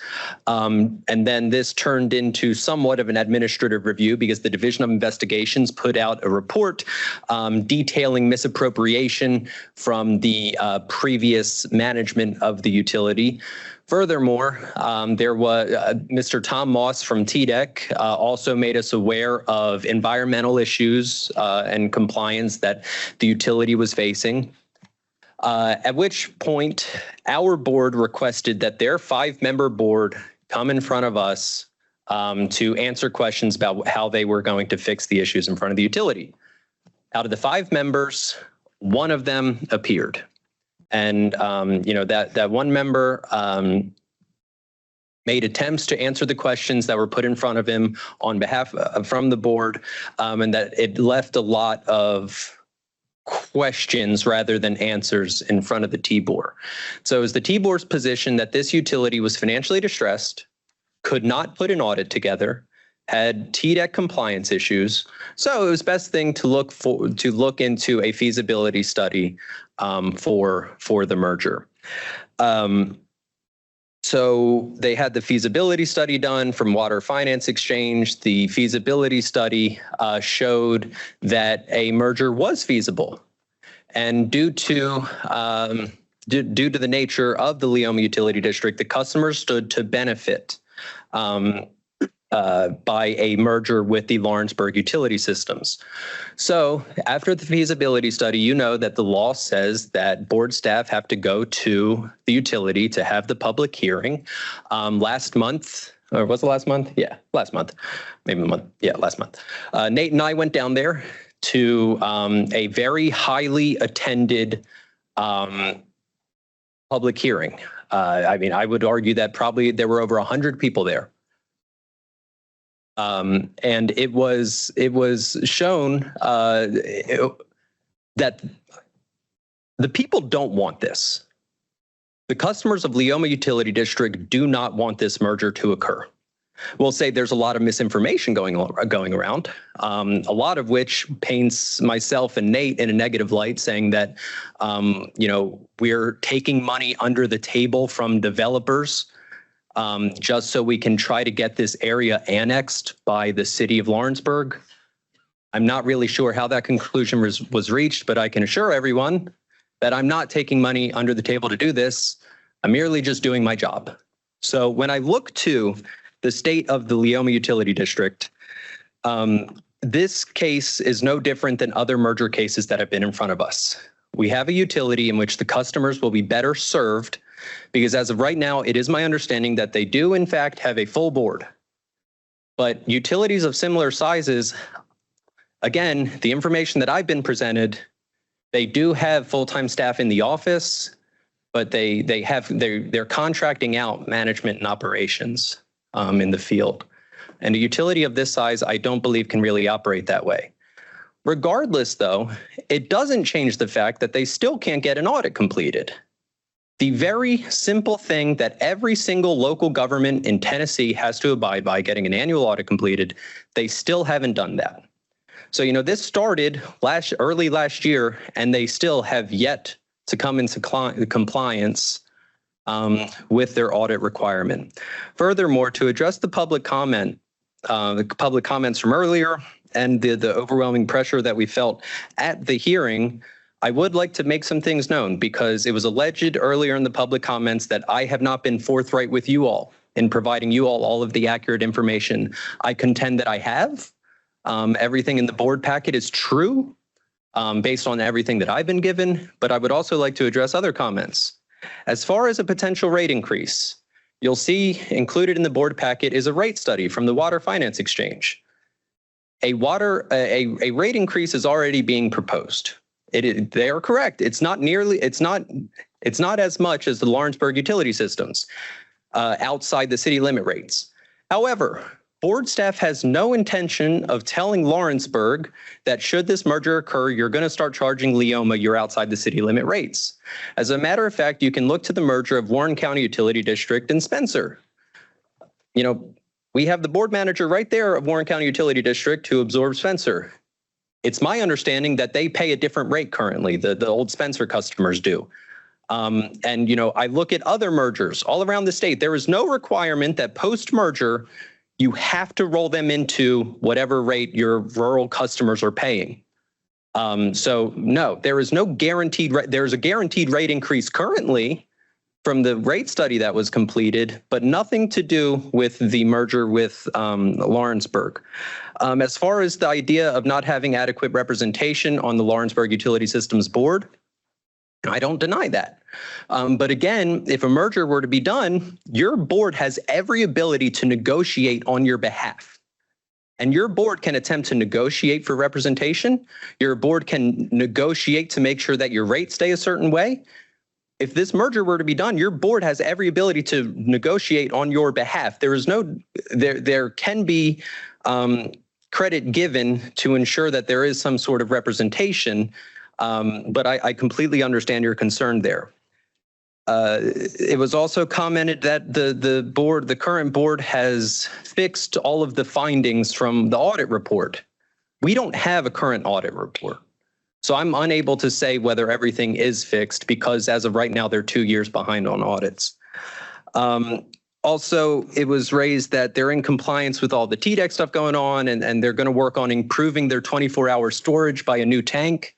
and then this turned into somewhat of an administrative administrative review because the Division of Investigations put out a report detailing misappropriation from the previous management of the utility. Furthermore, there was Mr. Tom Moss from TDEC also made us aware of environmental issues and compliance that the utility was facing. At which point, our board requested that their 5-member board come in front of us to answer questions about how they were going to fix the issues in front of the utility. Out of the 5 members, 1 of them appeared. And, that one member made attempts to answer the questions that were put in front of him on behalf from the board, and that it left a lot of questions rather than answers in front of the T-Board. So it was the T-Board's position that this utility was financially distressed, could not put an audit together, had TDEC compliance issues. So it was best thing to look into a feasibility study for the merger. So they had the feasibility study done from Water Finance Exchange. The feasibility study showed that a merger was feasible. And due to the nature of the Leoma Utility District, the customers stood to benefit by a merger with the Lawrenceburg Utility Systems. So after the feasibility study, you know that the law says that board staff have to go to the utility to have the public hearing. Last month, or was it last month? Yeah, last month, maybe a month. Yeah, last month. Nate and I went down there to a very highly attended public hearing. I would argue that probably there were over 100 people there. And it was shown that the people don't want this. The customers of Leoma Utility District do not want this merger to occur. We'll say there's a lot of misinformation going around, a lot of which paints myself and Nate in a negative light, saying that, we're taking money under the table from developers just so we can try to get this area annexed by the city of Lawrenceburg. I'm not really sure how that conclusion was reached, but I can assure everyone that I'm not taking money under the table to do this. I'm merely just doing my job. So when I look to the state of the Leoma Utility District, this case is no different than other merger cases that have been in front of us. We have a utility in which the customers will be better served because as of right now, it is my understanding that they do in fact have a full board. But utilities of similar sizes, again, the information that I've been presented, they do have full-time staff in the office, but they're contracting out management and operations in the field. And a utility of this size, I don't believe can really operate that way. Regardless, though, it doesn't change the fact that they still can't get an audit completed. The very simple thing that every single local government in Tennessee has to abide by, getting an annual audit completed, they still haven't done that. So, this started early last year, and they still have yet to come into compliance with their audit requirement. Furthermore, to address the public comments from earlier and the overwhelming pressure that we felt at the hearing, I would like to make some things known because it was alleged earlier in the public comments that I have not been forthright with you all in providing you all of the accurate information. I contend that I have. Everything in the board packet is true based on everything that I've been given, but I would also like to address other comments. As far as a potential rate increase, you'll see included in the board packet is a rate study from the Water Finance Exchange. A rate increase is already being proposed. They are correct. It's not as much as the Lawrenceburg Utility Systems outside the city limit rates. However, board staff has no intention of telling Lawrenceburg that should this merger occur, you're going to start charging Leoma your outside the city limit rates. As a matter of fact, you can look to the merger of Warren County Utility District and Spencer. We have the board manager right there of Warren County Utility District who absorbs Spencer. It's my understanding that they pay a different rate currently, the old Spencer customers do. I look at other mergers all around the state. There is no requirement that post-merger you have to roll them into whatever rate your rural customers are paying. So no, there is no guaranteed rate. There's a guaranteed rate increase currently from the rate study that was completed, but nothing to do with the merger with Lawrenceburg. As far as the idea of not having adequate representation on the Lawrenceburg Utility Systems Board, I don't deny that. But again, if a merger were to be done, your board has every ability to negotiate on your behalf. And your board can attempt to negotiate for representation. Your board can negotiate to make sure that your rates stay a certain way. If this merger were to be done, your board has every ability to negotiate on your behalf. There can be credit given to ensure that there is some sort of representation, but I completely understand your concern there. It was also commented that the current board has fixed all of the findings from the audit report. We don't have a current audit report. So I'm unable to say whether everything is fixed because as of right now, they're 2 years behind on audits. Also, it was raised that they're in compliance with all the TDEC stuff going on and they're going to work on improving their 24-hour storage by a new tank.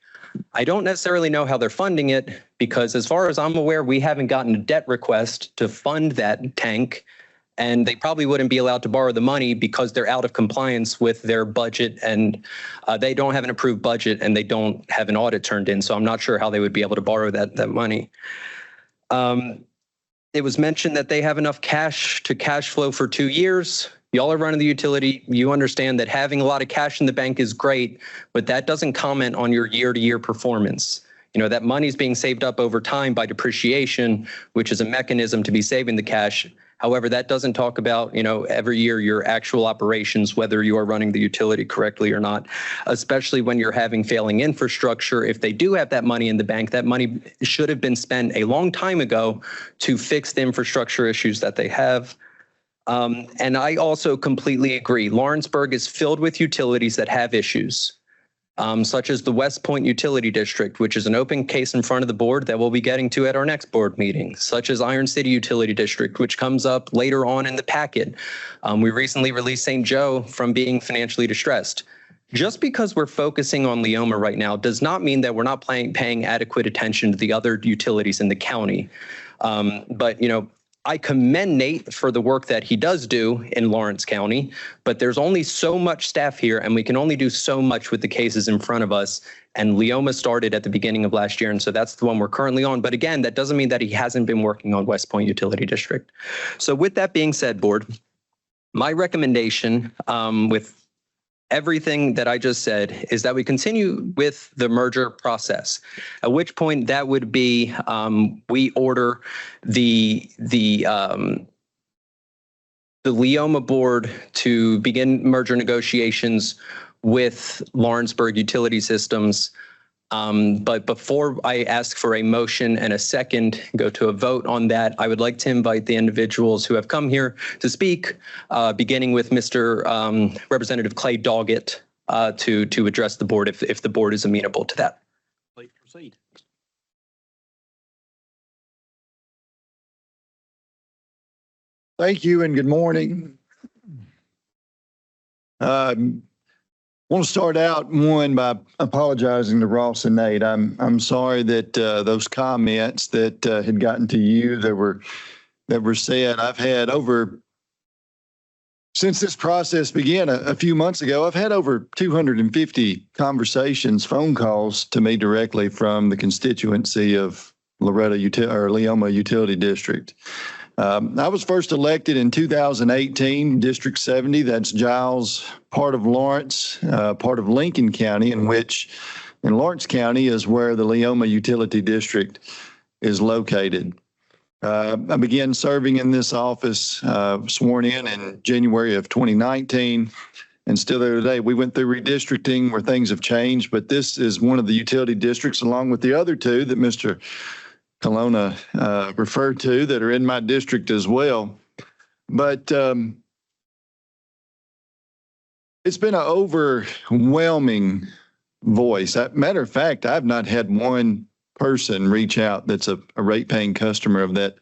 I don't necessarily know how they're funding it because as far as I'm aware, we haven't gotten a debt request to fund that tank. And they probably wouldn't be allowed to borrow the money because they're out of compliance with their budget and they don't have an approved budget and they don't have an audit turned in. So I'm not sure how they would be able to borrow that money. It was mentioned that they have enough cash to cash flow for 2 years. Y'all are running the utility. You understand that having a lot of cash in the bank is great, but that doesn't comment on your year-to-year performance. You know, that money's being saved up over time by depreciation, which is a mechanism to be saving the cash. However, that doesn't talk about, you know, every year your actual operations, whether you are running the utility correctly or not, especially when you're having failing infrastructure. If they do have that money in the bank, that money should have been spent a long time ago to fix the infrastructure issues that they have. And I also completely agree. Lawrenceburg is filled with utilities that have issues, such as the West Point Utility District, which is an open case in front of the board that we'll be getting to at our next board meeting, such as Iron City Utility District, which comes up later on in the packet. We recently released St. Joe from being financially distressed. Just because we're focusing on Leoma right now does not mean that we're not paying adequate attention to the other utilities in the county. But, you know, I commend Nate for the work that he does do in Lawrence County, but there's only so much staff here and we can only do so much with the cases in front of us. And Leoma started at the beginning of last year. And so that's the one we're currently on. But again, that doesn't mean that he hasn't been working on West Point Utility District. So with that being said, board, my recommendation with everything that I just said is that we continue with the merger process, at which point that would be we order the Leoma board to begin merger negotiations with Lawrenceburg Utility Systems. But before I ask for a motion and a second, go to a vote on that, I would like to invite the individuals who have come here to speak, beginning with Mr. Representative Clay Doggett to address the board if the board is amenable to that. Please proceed. Thank you and good morning. Want to start out by apologizing to Ross and Nate. I'm sorry that those comments that had gotten to you that were said. I've had since this process began a few months ago, I've had over 250 conversations, phone calls to me directly from the constituency of Leoma Utility District. I was first elected in 2018, District 70, that's Giles, part of Lawrence, part of Lincoln County, in Lawrence County is where the Leoma Utility District is located. I began serving in this office, sworn in January of 2019, and still there today. We went through redistricting where things have changed, but this is one of the utility districts, along with the other two that Mr. Colonna referred to, that are in my district as well. But it's been an overwhelming voice. Matter of fact, I've not had one person reach out that's a rate-paying customer of that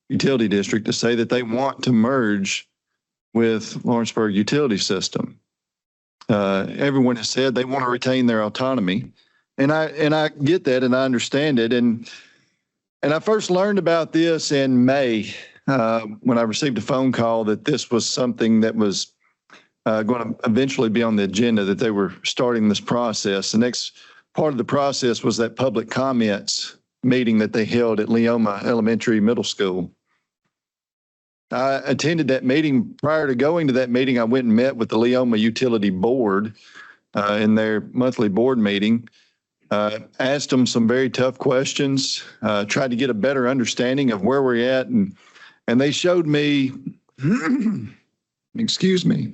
utility district to say that they want to merge with Lawrenceburg Utility System. Everyone has said they want to retain their autonomy. And I get that and I understand it. And I first learned about this in May when I received a phone call that this was something that was going to eventually be on the agenda, that they were starting this process. The next part of the process was that public comments meeting that they held at Leoma Elementary Middle School. I attended that meeting. Prior to going to that meeting, I went and met with the Leoma Utility Board in their monthly board meeting. Asked them some very tough questions, tried to get a better understanding of where we're at. And they showed me, excuse me,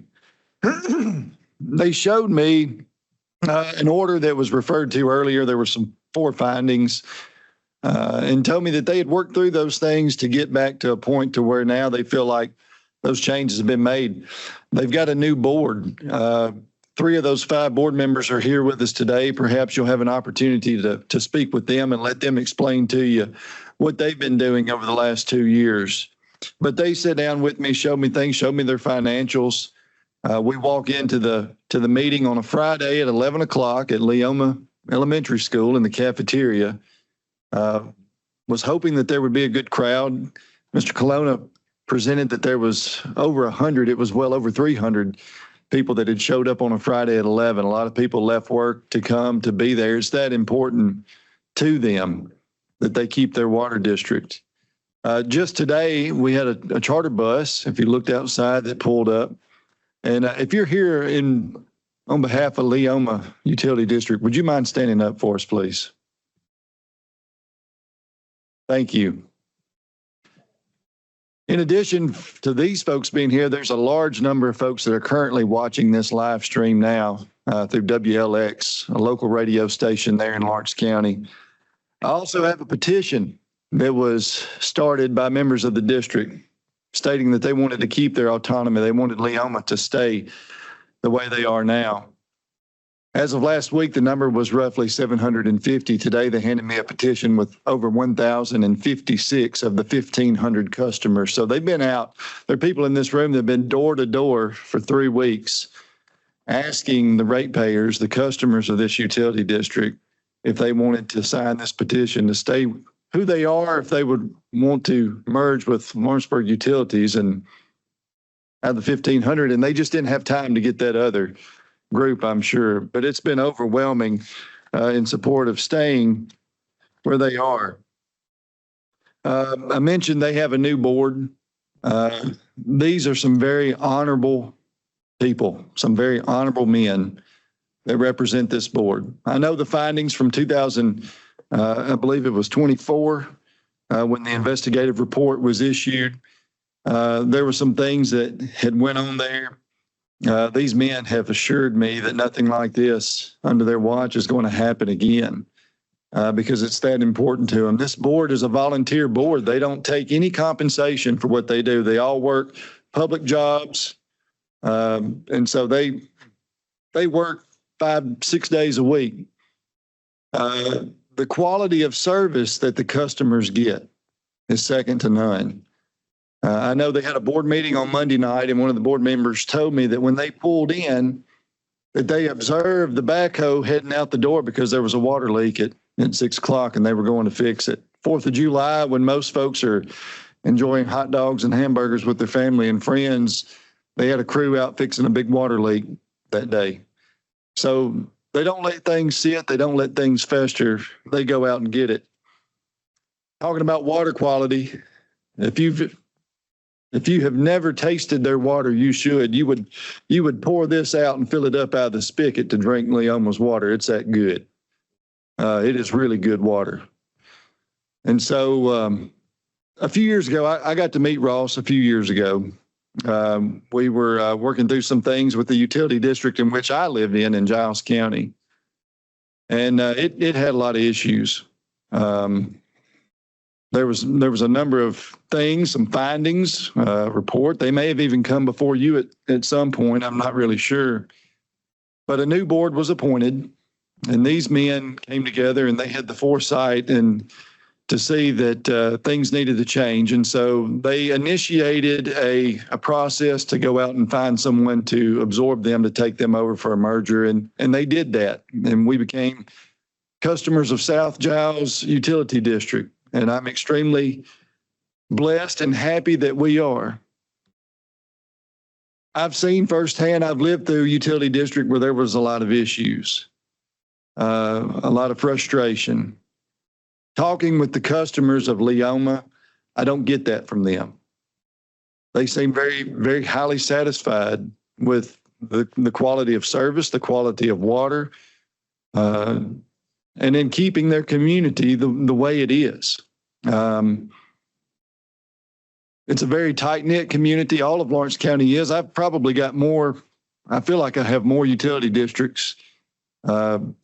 they showed me an order that was referred to earlier. There were some 4 findings and told me that they had worked through those things to get back to a point to where now they feel like those changes have been made. They've got a new board. 3 of those 5 board members are here with us today. Perhaps you'll have an opportunity to speak with them and let them explain to you what they've been doing over the last 2 years. But they sat down with me, showed me things, showed me their financials. We walk into the meeting on a Friday at 11 o'clock at Leoma Elementary School in the cafeteria. Was hoping that there would be a good crowd. Mr. Colonna presented that there was over 100. It was well over 300 people that had showed up on a Friday at 11. A lot of people left work to come to be there. It's that important to them that they keep their water district. Just today, we had a charter bus, if you looked outside, that pulled up. And if you're here on behalf of Leoma Utility District, would you mind standing up for us, please? Thank you. In addition to these folks being here, there's a large number of folks that are currently watching this live stream now through WLX, a local radio station there in Lawrence County. I also have a petition that was started by members of the district stating that they wanted to keep their autonomy. They wanted Leoma to stay the way they are now. As of last week, the number was roughly 750. Today, they handed me a petition with over 1,056 of the 1,500 customers. So they've been out. There are people in this room that have been door to door for 3 weeks asking the ratepayers, the customers of this utility district, if they wanted to sign this petition to stay who they are, if they would want to merge with Lawrenceburg Utilities and out of the 1,500. And they just didn't have time to get that other group, I'm sure, but it's been overwhelming in support of staying where they are. I mentioned they have a new board. These are some very honorable people, some very honorable men that represent this board. I know the findings from 2000, I believe it was 24, when the investigative report was issued. There were some things that had went on there. These men have assured me that nothing like this under their watch is going to happen again because it's that important to them. This board is a volunteer board. They don't take any compensation for what they do. They all work public jobs. And so they work 5-6 days a week. The quality of service that the customers get is second to none. I know they had a board meeting on Monday night, and one of the board members told me that when they pulled in, that they observed the backhoe heading out the door because there was a water leak at 6 o'clock and they were going to fix it. 4th of July, when most folks are enjoying hot dogs and hamburgers with their family and friends, they had a crew out fixing a big water leak that day. So they don't let things sit. They don't let things fester. They go out and get it. Talking about water quality, if you have never tasted their water, you should. You would pour this out and fill it up out of the spigot to drink Leoma's water. It's that good. It is really good water. And so a few years ago, I got to meet Ross a few years ago. We were working through some things with the utility district in which I lived in Giles County. And it had a lot of issues. There was a number of things, some findings, report. They may have even come before you at some point. I'm not really sure. But a new board was appointed, and these men came together and they had the foresight and to see that things needed to change. And so they initiated a process to go out and find someone to absorb them, to take them over for a merger. And they did that. And we became customers of South Giles Utility District. And I'm extremely blessed and happy that we are. I've seen firsthand, I've lived through utility district where there was a lot of issues, a lot of frustration. Talking with the customers of Leoma, I don't get that from them. They seem very, very highly satisfied with the quality of service, the quality of water, and in keeping their community the way it is. It's a very tight-knit community. All of Lawrence County is. I've probably got more, I feel like I have more utility districts than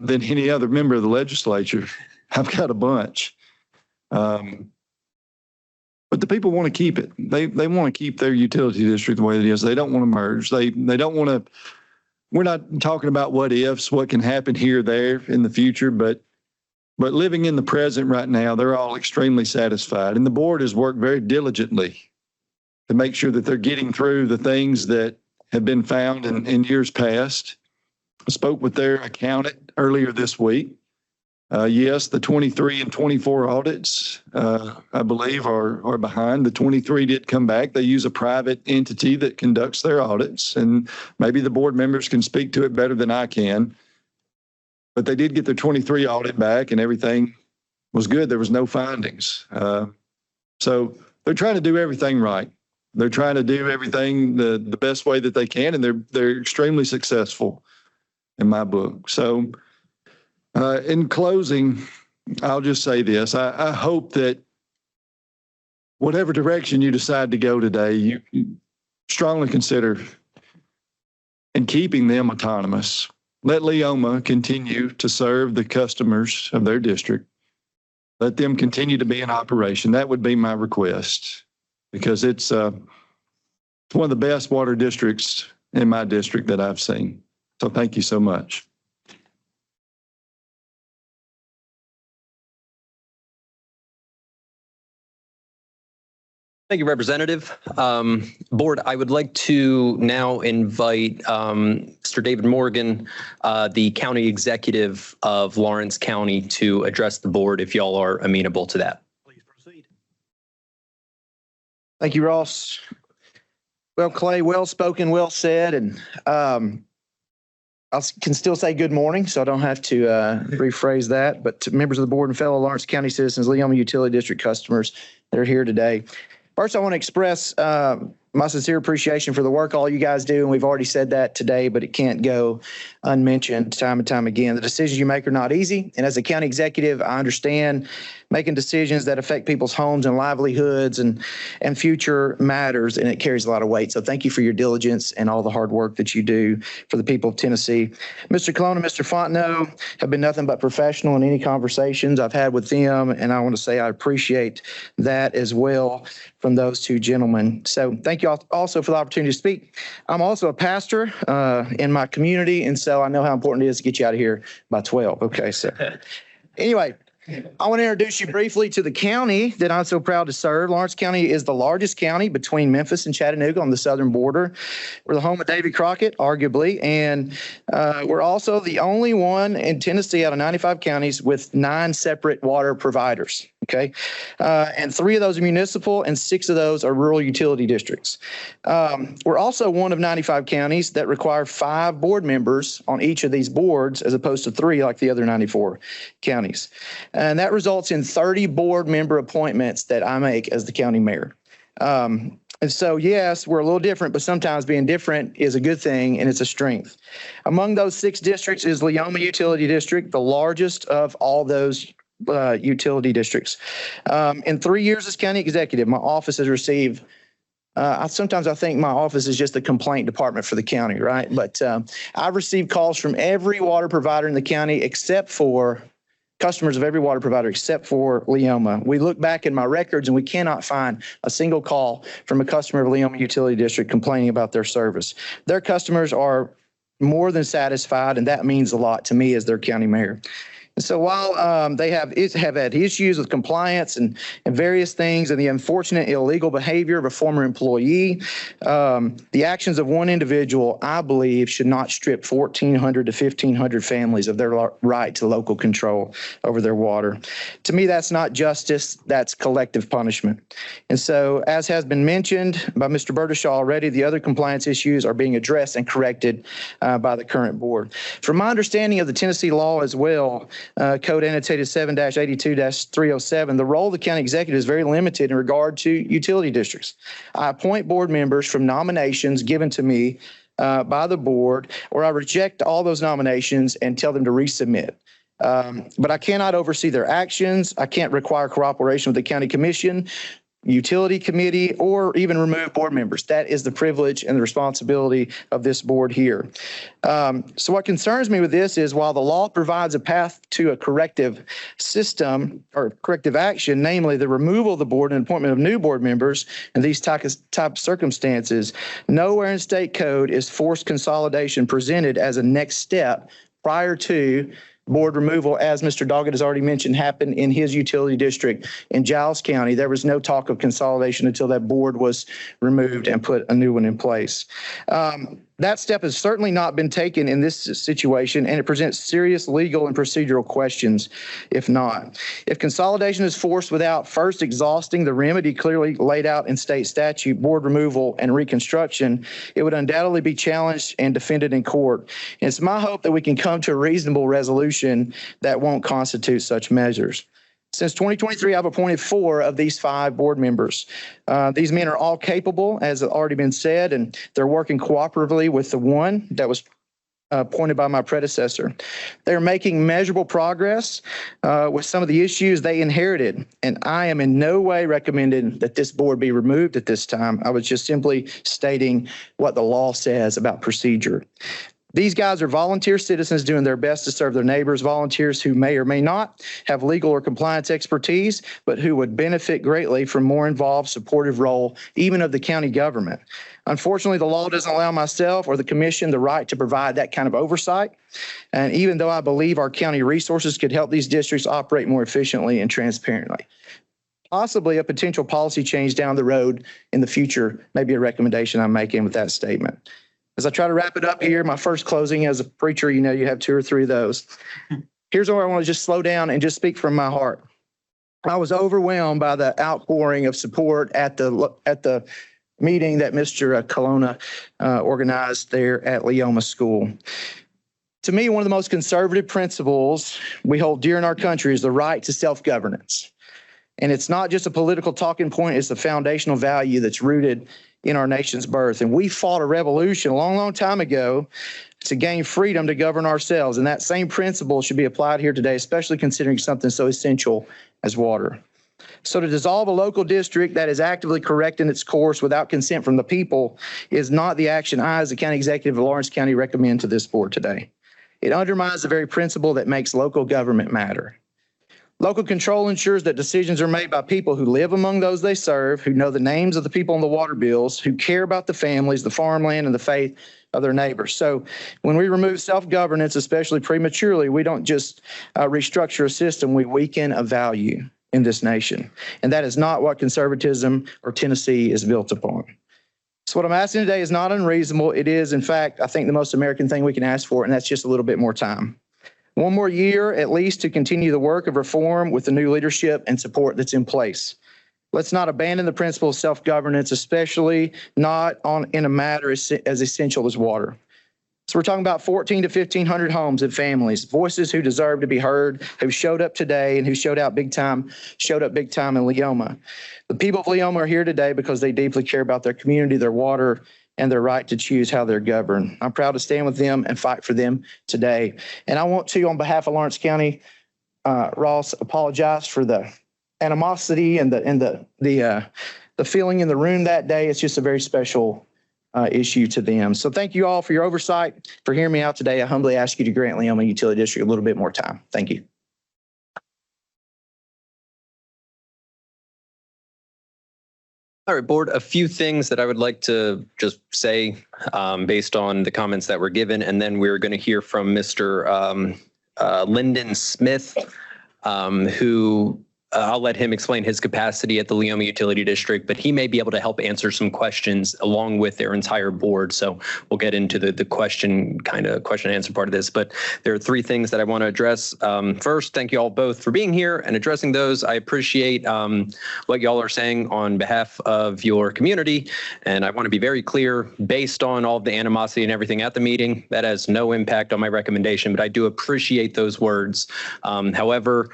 any other member of the legislature. I've got a bunch. But the people want to keep it. They want to keep their utility district the way it is. They don't want to merge. They don't want to, we're not talking about what ifs, what can happen here or there in the future, but living in the present right now, they're all extremely satisfied. And the board has worked very diligently to make sure that they're getting through the things that have been found in years past. I spoke with their accountant earlier this week. Yes, the 23 and 24 audits, I believe, are behind. The 23 did come back. They use a private entity that conducts their audits, and maybe the board members can speak to it better than I can. But they did get their 23 audit back, and everything was good. There was no findings. So they're trying to do everything right. They're trying to do everything the best way that they can, and they're extremely successful in my book. So in closing, I'll just say this. I hope that whatever direction you decide to go today, you strongly consider in keeping them autonomous. Let Leoma continue to serve the customers of their district. Let them continue to be in operation. That would be my request, because it's one of the best water districts in my district that I've seen. So thank you so much. Thank you, Representative. Board, I would like to now invite Mr. David Morgan, the County Executive of Lawrence County, to address the board if y'all are amenable to that. Please proceed. Thank you, Ross. Well, Clay, well spoken, well said. And I can still say good morning, so I don't have to rephrase that. But to members of the board and fellow Lawrence County citizens, Leoma Utility District customers that are here today. First, I want to express my sincere appreciation for the work all you guys do. And we've already said that today, but it can't go unmentioned time and time again. The decisions you make are not easy. And as a county executive, I understand making decisions that affect people's homes and livelihoods and future matters, and it carries a lot of weight. So thank you for your diligence and all the hard work that you do for the people of Tennessee. Mr. Colon and Mr. Fontenot have been nothing but professional in any conversations I've had with them, and I want to say I appreciate that as well from those two gentlemen. So thank you all also for the opportunity to speak. I'm also a pastor in my community, and so I know how important it is to get you out of here by 12. Okay, so anyway, I want to introduce you briefly to the county that I'm so proud to serve. Lawrence County is the largest county between Memphis and Chattanooga on the southern border. We're the home of Davy Crockett, arguably, and we're also the only one in Tennessee out of 95 counties with 9 separate water providers. Okay, and 3 of those are municipal and 6 of those are rural utility districts. We're also one of 95 counties that require 5 board members on each of these boards as opposed to 3 like the other 94 counties. And that results in 30 board member appointments that I make as the county mayor. And so, yes, we're a little different, but sometimes being different is a good thing and it's a strength. Among those 6 districts is Leoma Utility District, the largest of all those utility districts. In 3 years as county executive, my office has received sometimes I think my office is just the complaint department for the county, right? But I've received calls from every water provider in the county except for customers of every water provider except for Leoma. We look back in my records and we cannot find a single call from a customer of Leoma Utility District complaining about their service. Their customers are more than satisfied, and that means a lot to me as their county mayor. So while they have had issues with compliance and various things and the unfortunate illegal behavior of a former employee, the actions of one individual, I believe, should not strip 1,400 to 1,500 families of their right to local control over their water. To me, that's not justice, that's collective punishment. And so, as has been mentioned by Mr. Burdishaw already, the other compliance issues are being addressed and corrected by the current board. From my understanding of the Tennessee law as well, Code annotated 7-82-307, the role of the county executive is very limited in regard to utility districts. I appoint board members from nominations given to me by the board, or I reject all those nominations and tell them to resubmit. But I cannot oversee their actions. I can't require cooperation with the county commission, utility committee, or even remove board members. That is the privilege and the responsibility of this board here. So what concerns me with this is while the law provides a path to a corrective system or corrective action, namely the removal of the board and appointment of new board members in these type of circumstances, nowhere in state code is forced consolidation presented as a next step prior to board removal, as Mr. Doggett has already mentioned, happened in his utility district in Giles County. There was no talk of consolidation until that board was removed and put a new one in place. That step has certainly not been taken in this situation, and it presents serious legal and procedural questions if not. If consolidation is forced without first exhausting the remedy clearly laid out in state statute, board removal and reconstruction, it would undoubtedly be challenged and defended in court. And it's my hope that we can come to a reasonable resolution that won't constitute such measures. Since 2023, I've appointed 4 of these 5 board members. These men are all capable, as has already been said, and they're working cooperatively with the one that was appointed by my predecessor. They're making measurable progress with some of the issues they inherited, and I am in no way recommending that this board be removed at this time. I was just simply stating what the law says about procedure. These guys are volunteer citizens doing their best to serve their neighbors, volunteers who may or may not have legal or compliance expertise, but who would benefit greatly from more involved, supportive role, even of the county government. Unfortunately, the law doesn't allow myself or the commission the right to provide that kind of oversight. And even though I believe our county resources could help these districts operate more efficiently and transparently, possibly a potential policy change down the road in the future may be a recommendation I'm making with that statement. As I try to wrap it up here, my first closing as a preacher, you know, you have 2 or 3 of those. Here's where I want to just slow down and just speak from my heart. I was overwhelmed by the outpouring of support at the meeting that Mr. Colonna organized there at Leoma School. To me, one of the most conservative principles we hold dear in our country is the right to self-governance. And it's not just a political talking point, it's a foundational value that's rooted in our nation's birth. And we fought a revolution a long, long time ago to gain freedom to govern ourselves. And that same principle should be applied here today, especially considering something so essential as water. So to dissolve a local district that is actively correcting its course without consent from the people is not the action I, as the county executive of Lawrence County, recommend to this board today. It undermines the very principle that makes local government matter. Local control ensures that decisions are made by people who live among those they serve, who know the names of the people on the water bills, who care about the families, the farmland, and the faith of their neighbors. So when we remove self-governance, especially prematurely, we don't just restructure a system, we weaken a value in this nation. And that is not what conservatism or Tennessee is built upon. So what I'm asking today is not unreasonable. It is, in fact, I think the most American thing we can ask for, and that's just a little bit more time. 1 more year at least to continue the work of reform with the new leadership and support that's in place. Let's not abandon the principle of self-governance, especially not in a matter as essential as water. So we're talking about 1,400 to 1,500 homes and families, voices who deserve to be heard, who showed up today and who showed up big time in Leoma. The people of Leoma are here today because they deeply care about their community, their water, and their right to choose how they're governed. I'm proud to stand with them and fight for them today. And I want to, on behalf of Lawrence County, Ross, apologize for the animosity and the feeling in the room that day. It's just a very special issue to them. So thank you all for your oversight, for hearing me out today. I humbly ask you to grant Leoma Utility District a little bit more time. Thank you. All right, board, a few things that I would like to just say based on the comments that were given, and then we're going to hear from Mr. Lyndon Smith, who I'll let him explain his capacity at the Leoma Utility District, but he may be able to help answer some questions along with their entire board. So we'll get into the question and answer part of this. But there are three things that I want to address. First, thank you all both for being here and addressing those. I appreciate what y'all are saying on behalf of your community. And I want to be very clear, based on all of the animosity and everything at the meeting, that has no impact on my recommendation, but I do appreciate those words. However,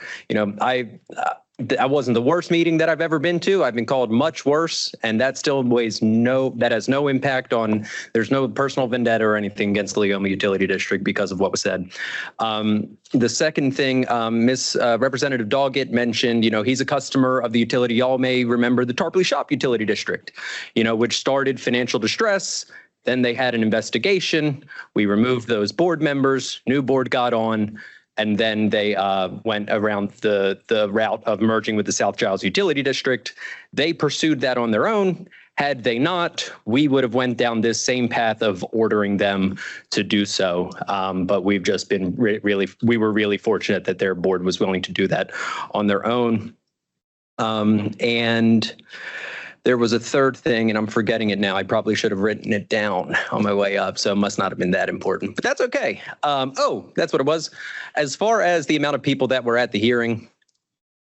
that wasn't the worst meeting that I've ever been to. I've been called much worse, and that still that has no impact on, there's no personal vendetta or anything against the Leoma Utility District because of what was said. The second thing, Representative Doggett mentioned, he's a customer of the utility. Y'all may remember the Tarpley Shop Utility District, which started financial distress. Then they had an investigation. We removed those board members, new board got on. And then they went around the route of merging with the South Giles Utility District. They pursued that on their own. Had they not, we would have went down this same path of ordering them to do so. But we've just been we were really fortunate that their board was willing to do that on their own. And there was a third thing, and I'm forgetting it now. I probably should have written it down on my way up, so it must not have been that important, but that's okay. That's what it was. As far as the amount of people that were at the hearing,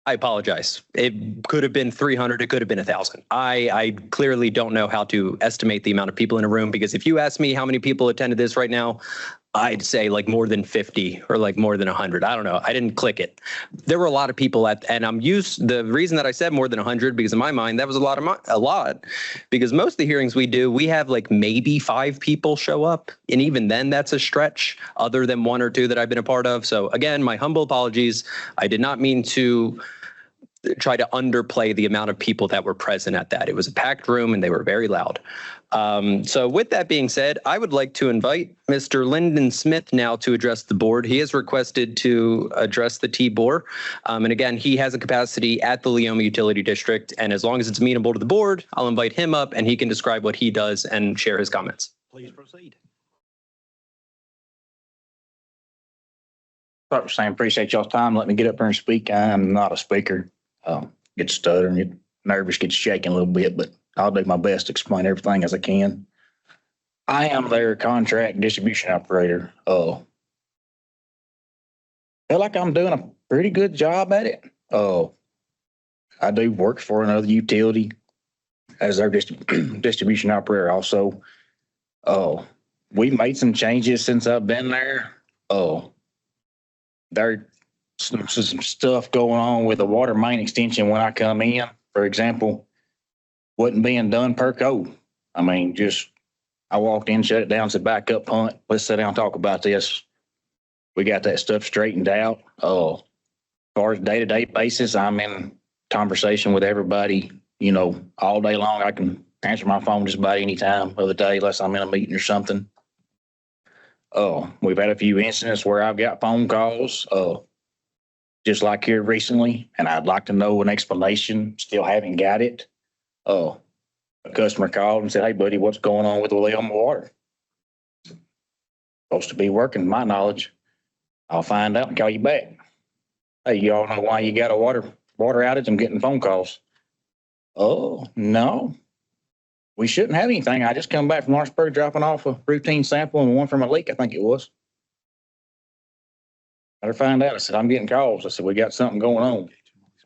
I apologize. It could have been 300. It could have been 1,000. I clearly don't know how to estimate the amount of people in a room, because if you ask me how many people attended this right now, I'd say like more than 50 or like more than 100. I don't know. I didn't click it. There were a lot of people and the reason that I said more than 100, because in my mind, that was a lot, because most of the hearings we do, we have like maybe 5 people show up. And even then that's a stretch, other than 1 or 2 that I've been a part of. So again, my humble apologies. I did not mean to try to underplay the amount of people that were present at that. It was a packed room and they were very loud. So with that being said, I would like to invite Mr. Lyndon Smith now to address the board. He has requested to address the T-Board. And again, he has a capacity at the Leoma Utility District. And as long as it's amenable to the board, I'll invite him up and he can describe what he does and share his comments. Please proceed. Start with saying appreciate y'all's time. Let me get up here and speak. I'm not a speaker. Get stuttering, get nervous, get shaking a little bit, but I'll do my best to explain everything as I can. I am their contract distribution operator. Feel like I'm doing a pretty good job at it. I do work for another utility as their distribution operator also. We've made some changes since I've been there. There's some stuff going on with the water main extension when I come in, for example, wasn't being done per code. I mean, I walked in, shut it down, said back up, punt. Let's sit down and talk about this. We got that stuff straightened out. As far as day-to-day basis, I'm in conversation with everybody, all day long. I can answer my phone just about any time of the day, unless I'm in a meeting or something. We've had a few incidents where I've got phone calls, just like here recently, and I'd like to know an explanation. Still haven't got it. A customer called and said, "Hey, buddy, what's going on with the Leoma water?" Supposed to be working, to my knowledge. I'll find out and call you back. Hey, y'all know why you got a water outage? I'm getting phone calls. No. We shouldn't have anything. I just come back from Lawrenceburg dropping off a routine sample and one from a leak, I think it was. Better find out. I said, I'm getting calls. I said, we got something going on.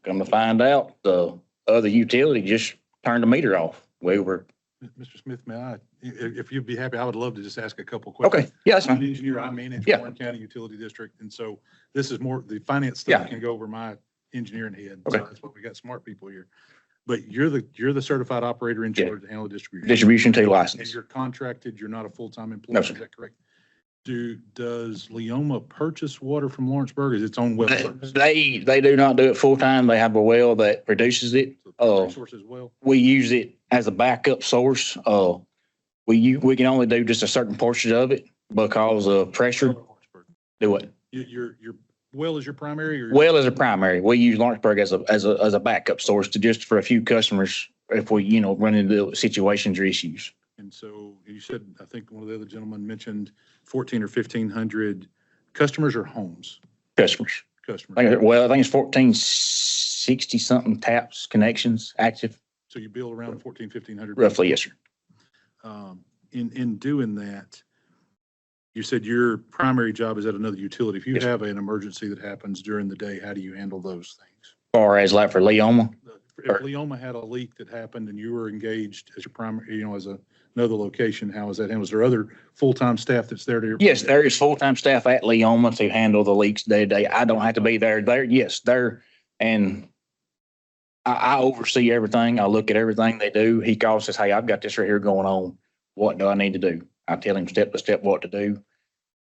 Come to find out, the other utility just turned the meter off. We were. Mr. Smith, may I, if you'd be happy, I would love to just ask a couple questions. Okay. Yeah, that's fine. I'm an engineer. I manage Yeah. Warren County Utility District. And so this is more, the finance stuff can go over my engineering head. Okay. So that's why we got smart people here. But you're the certified operator in charge to handle distribution. Distribution to license. And you're contracted, you're not a full-time employee. No, sir. Is that correct? Does Leoma purchase water from Lawrenceburg? Is its own well service? They do not do it full-time. They have a well that produces it. Source as well? We use it as a backup source. We can only do just a certain portion of it because of pressure. Do what? Your well is your primary, or Well as a primary. We use Lawrenceburg as a backup source to just for a few customers if we, run into situations or issues. And so you said, I think one of the other gentlemen mentioned 1,400 or 1,500 customers or homes. Customers. Customers. I think it's 1460 something taps, connections active. So you bill around 1,500. Roughly, yes, sir. In doing that, you said your primary job is at another utility. If you Yes, sir. have an emergency that happens during the day, how do you handle those things? Far as like for Leoma, If Leoma had a leak that happened and you were engaged as your primary, as another location, how is that handled? Is there other full-time staff that's there to? yes, there is full-time staff at Leoma to handle the leaks day to day. I don't have to be there. Yes, and I oversee everything. I look at everything they do. He calls, says, "Hey, I've got this right here going on. What do I need to do?" I tell him step by step what to do.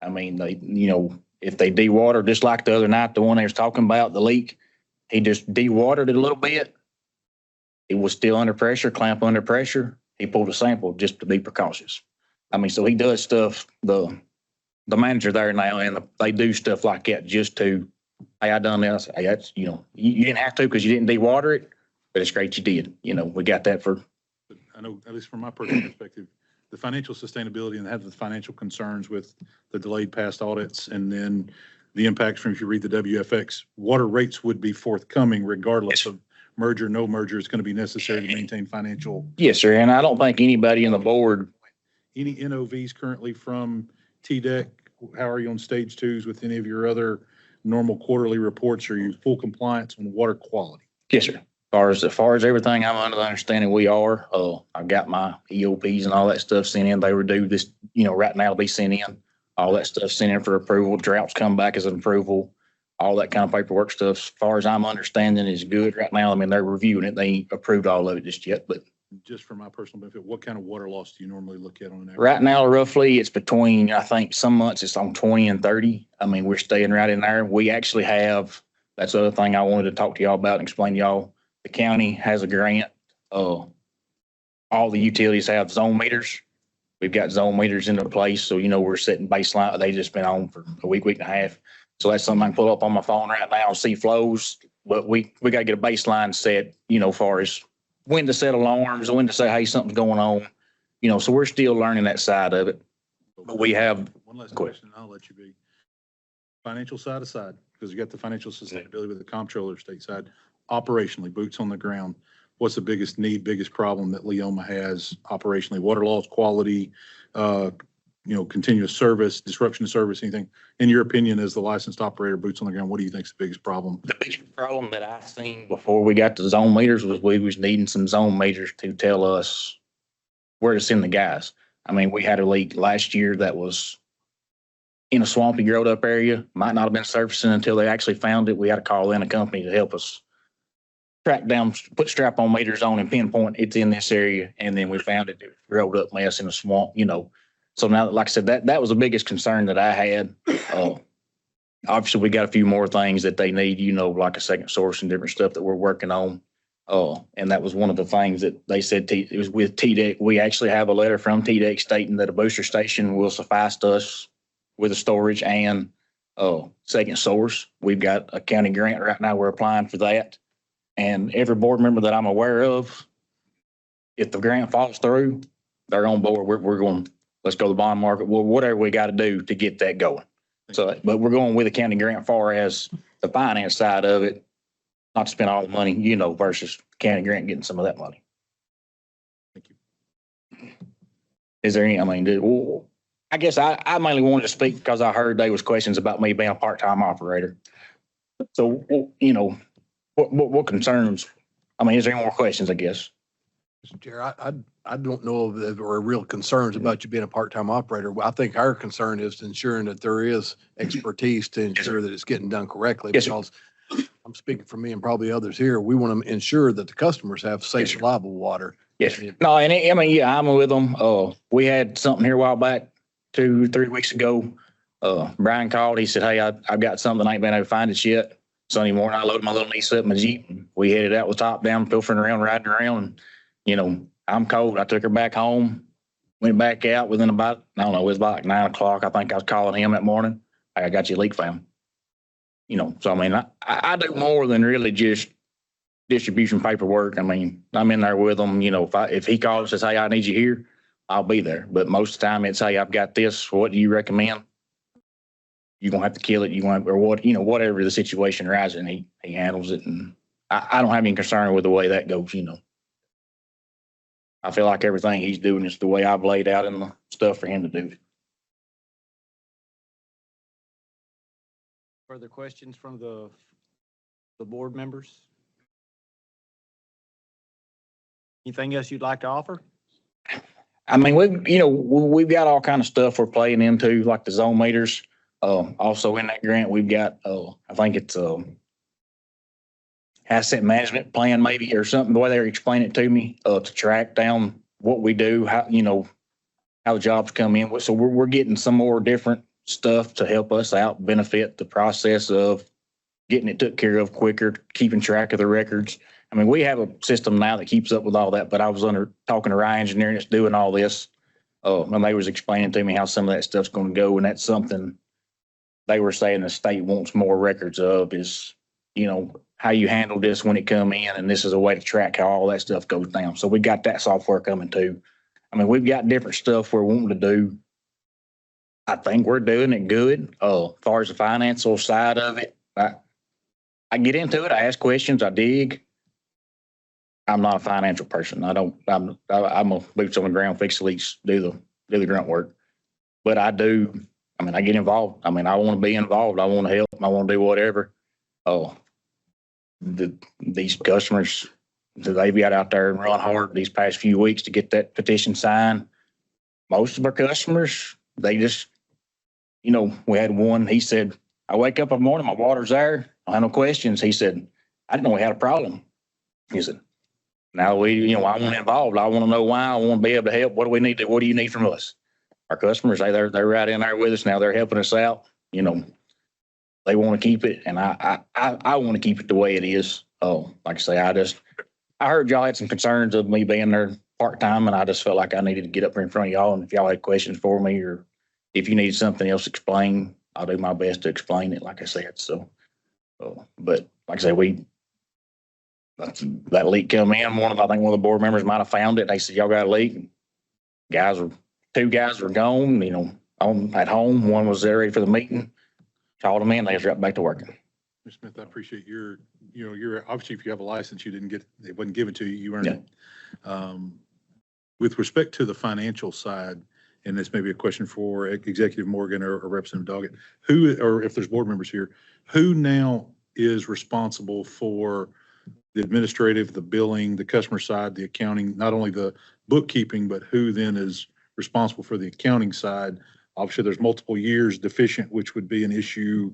I mean, if they de-water, just like the other night, the one they was talking about, the leak, he just de-watered it a little bit. It was still under pressure, clamp under pressure. He pulled a sample just to be precautious. I mean, so he does stuff, the manager there now, and they do stuff like that just to, "Hey, I done this." Hey, that's, you didn't have to because you didn't de-water it, but it's great you did. We got that for. I know, at least from my personal perspective, the financial sustainability and have the financial concerns with the delayed past audits, and then the impacts from, if you read the WFX, water rates would be forthcoming regardless of merger, no merger. It's going to be necessary to maintain financial. Yes, sir. And I don't think anybody in the board. Any NOVs currently from TDEC? How are you on stage twos with any of your other normal quarterly reports? Are you full compliance on water quality? Yes, sir. As far as everything, I'm under the understanding we are. I've got my EOPs and all that stuff sent in. They were due this, right now to be sent in. All that stuff sent in for approval. Droughts come back as an approval. All that kind of paperwork stuff, as far as I'm understanding, is good right now. I mean, they're reviewing it. They ain't approved all of it just yet, but. Just for my personal benefit, what kind of water loss do you normally look at on an average? Right now, roughly, it's between, I think some months it's on 20 and 30. I mean, we're staying right in there. We actually have, that's the other thing I wanted to talk to y'all about and explain to y'all. The county has a grant. All the utilities have zone meters. We've got zone meters into place. So, we're setting baseline. They just been on for a week and a half. So that's something I can pull up on my phone right now and see flows. But we got to get a baseline set, far as when to set alarms, when to say, hey, something's going on. So we're still learning that side of it. But we have. One last question, and I'll let you be. Financial side aside, because you got the financial sustainability with the comptroller stateside. Operationally, boots on the ground, what's the biggest need, biggest problem that Leoma has operationally? Water loss, quality, continuous service, disruption to service, anything? In your opinion, as the licensed operator, boots on the ground, what do you think is the biggest problem? The biggest problem that I seen before we got the zone meters was we was needing some zone meters to tell us where to send the guys. I mean, we had a leak last year that was in a swampy, growed up area, might not have been surfacing until they actually found it. We had to call in a company to help us track down, put strap-on meters on and pinpoint it's in this area. And then we found it, rolled up mess in a swamp, So now, like I said, that was the biggest concern that I had. Obviously, we got a few more things that they need, like a second source and different stuff that we're working on. And that was one of the things that they said, it was with TDEC. We actually have a letter from TDEC stating that a booster station will suffice us with a storage and second source. We've got a county grant right now. We're applying for that. And every board member that I'm aware of, if the grant falls through, they're on board. We're going, let's go to the bond market. Well, whatever we got to do to get that going. So, but we're going with the county grant far as the finance side of it, not to spend all the money, versus county grant getting some of that money. Thank you. Is there any, I guess I mainly wanted to speak because I heard there was questions about me being a part-time operator. So, what concerns, is there any more questions, I guess? Mr. Chair, I don't know if there are real concerns about you being a part-time operator. I think our concern is ensuring that there is expertise to ensure that it's getting done correctly. Yes, because I'm speaking for me and probably others here, we want to ensure that the customers have safe, reliable water. Yes. No, and I'm with them. We had something here a while back, 2-3 weeks ago. Brian called. He said, "Hey, I've got something. I ain't been able to find it yet." Sunday morning, I loaded my little niece up in my Jeep. And we headed out with top down, pilfering around, riding around. And, I'm cold. I took her back home, went back out within about, I don't know, it was about like 9 o'clock. I think I was calling him that morning. I got your leak found. So I do more than really just distribution paperwork. I'm in there with them. If he calls and says, "Hey, I need you here," I'll be there. But most of the time it's, "Hey, I've got this. What do you recommend?" you're gonna have to kill it, you want, or what, whatever the situation arises, and he handles it. And I don't have any concern with the way that goes, I feel like everything he's doing is the way I've laid out in the stuff for him to do. Further questions from the board members? Anything else you'd like to offer? I mean, we've got all kind of stuff we're playing into, like the zone meters. Also in that grant, we've got, I think it's asset management plan maybe, or something, the way they were explaining it to me, to track down what we do, how the jobs come in. So we're getting some more different stuff to help us out, benefit the process of getting it took care of quicker, keeping track of the records. I mean, we have a system now that keeps up with all that, but I was talking to Ryan Engineering that's doing all this. And they was explaining to me how some of that stuff's going to go. And that's something they were saying the state wants more records of is, how you handle this when it come in. And this is a way to track how all that stuff goes down. So we got that software coming too. I mean, we've got different stuff we're wanting to do. I think we're doing it good. As far as the financial side of it, I get into it. I ask questions. I dig. I'm not a financial person. I'm a boots on the ground, fix the leaks, do the grunt work. But I get involved. I mean, I want to be involved. I want to help. I want to do whatever. These customers, they've got out there and run hard these past few weeks to get that petition signed. Most of our customers, they just, we had one, he said, I wake up in the morning, my water's there. I have no questions. He said, I didn't know we had a problem. He said, now I want involved. I want to know why. I want to be able to help. What do we need? What do you need from us? Our customers, they're right in there with us now. They're helping us out. They want to keep it, and I want to keep it the way it is. Like I say, I heard y'all had some concerns of me being there part-time, and I just felt like I needed to get up here in front of y'all. And if y'all had questions for me, or if you need something else explained, I'll do my best to explain it, like I said. So, but like I say, that leak come in. I think one of the board members might have found it. They said, y'all got a leak. Two guys were gone, at home. One was there ready for the meeting. Called them in. They was right back to working. Mr. Smith, I appreciate your obviously, if you have a license, you didn't get, it wasn't given to you, you earned it. With respect to the financial side, and this may be a question for Executive Morgan or Representative Doggett, or if there's board members here, who now is responsible for the administrative, the billing, the customer side, the accounting, not only the bookkeeping, but who then is responsible for the accounting side? Obviously, there's multiple years deficient, which would be an issue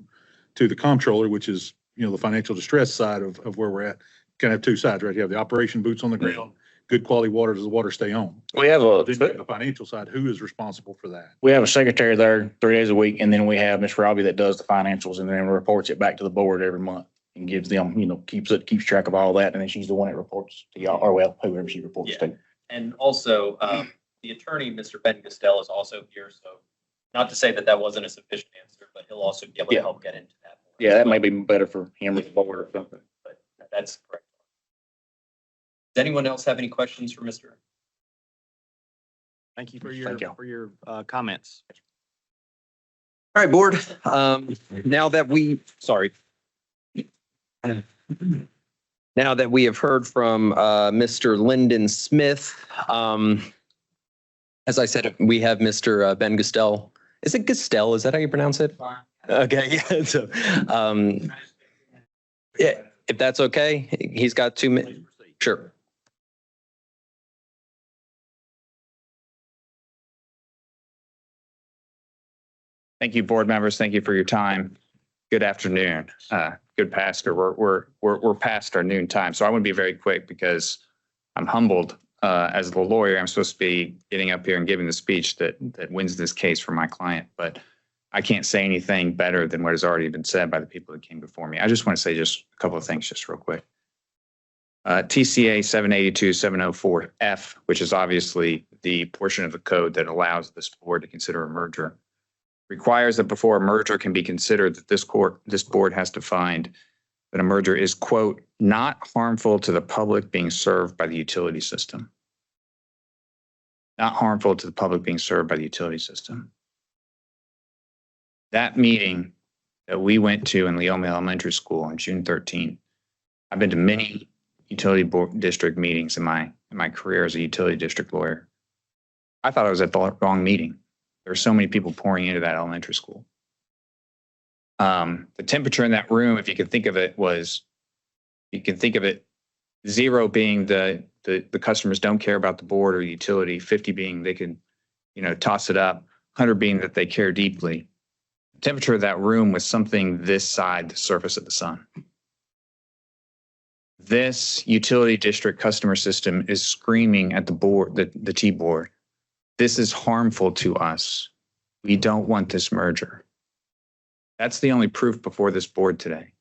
to the comptroller, which is, the financial distress side of where we're at. Kind of have two sides, right? You have the operation boots on the ground, good quality water, does the water stay on? We have the financial side. Who is responsible for that? We have a secretary there 3 days a week, and then we have Ms. Robbie that does the financials and then reports it back to the board every month and gives them, keeps track of all that. And then she's the one that reports to y'all, or whoever she reports to. And also, the attorney, Mr. Ben Gastel, is also here. So not to say that wasn't a sufficient answer, but he'll also be able to help get into that. Yeah, that may be better for him or the board or something. But that's correct. Does anyone else have any questions for Mr.? Thank you for your comments. All right, board. Now that we have heard from Mr. Lyndon Smith, as I said, we have Mr. Ben Gastel. Is it Gastel? Is that how you pronounce it? Fine. Okay. Yeah. So, yeah, if that's okay, he's got 2 minutes. Sure. Thank you, board members. Thank you for your time. Good afternoon. Good pastor. We're past our noon time, so I want to be very quick because I'm humbled as the lawyer. I'm supposed to be getting up here and giving the speech that wins this case for my client, but I can't say anything better than what has already been said by the people that came before me. I just want to say just a couple of things just real quick. TCA 782-704F, which is obviously the portion of the code that allows this board to consider a merger, requires that before a merger can be considered, that this board has to find that a merger is, quote, not harmful to the public being served by the utility system. Not harmful to the public being served by the utility system. That meeting that we went to in Leoma Elementary School on June 13th, I've been to many utility board district meetings in my career as a utility district lawyer. I thought I was at the wrong meeting. There were so many people pouring into that elementary school. The temperature in that room, if you can think of it, you can think of it 0 being the customers don't care about the board or the utility, 50 being they can, toss it up, 100 being that they care deeply. The temperature of that room was something this side the surface of the sun. This utility district customer system is screaming at the board, the T-board. This is harmful to us. We don't want this merger. That's the only proof before this board today.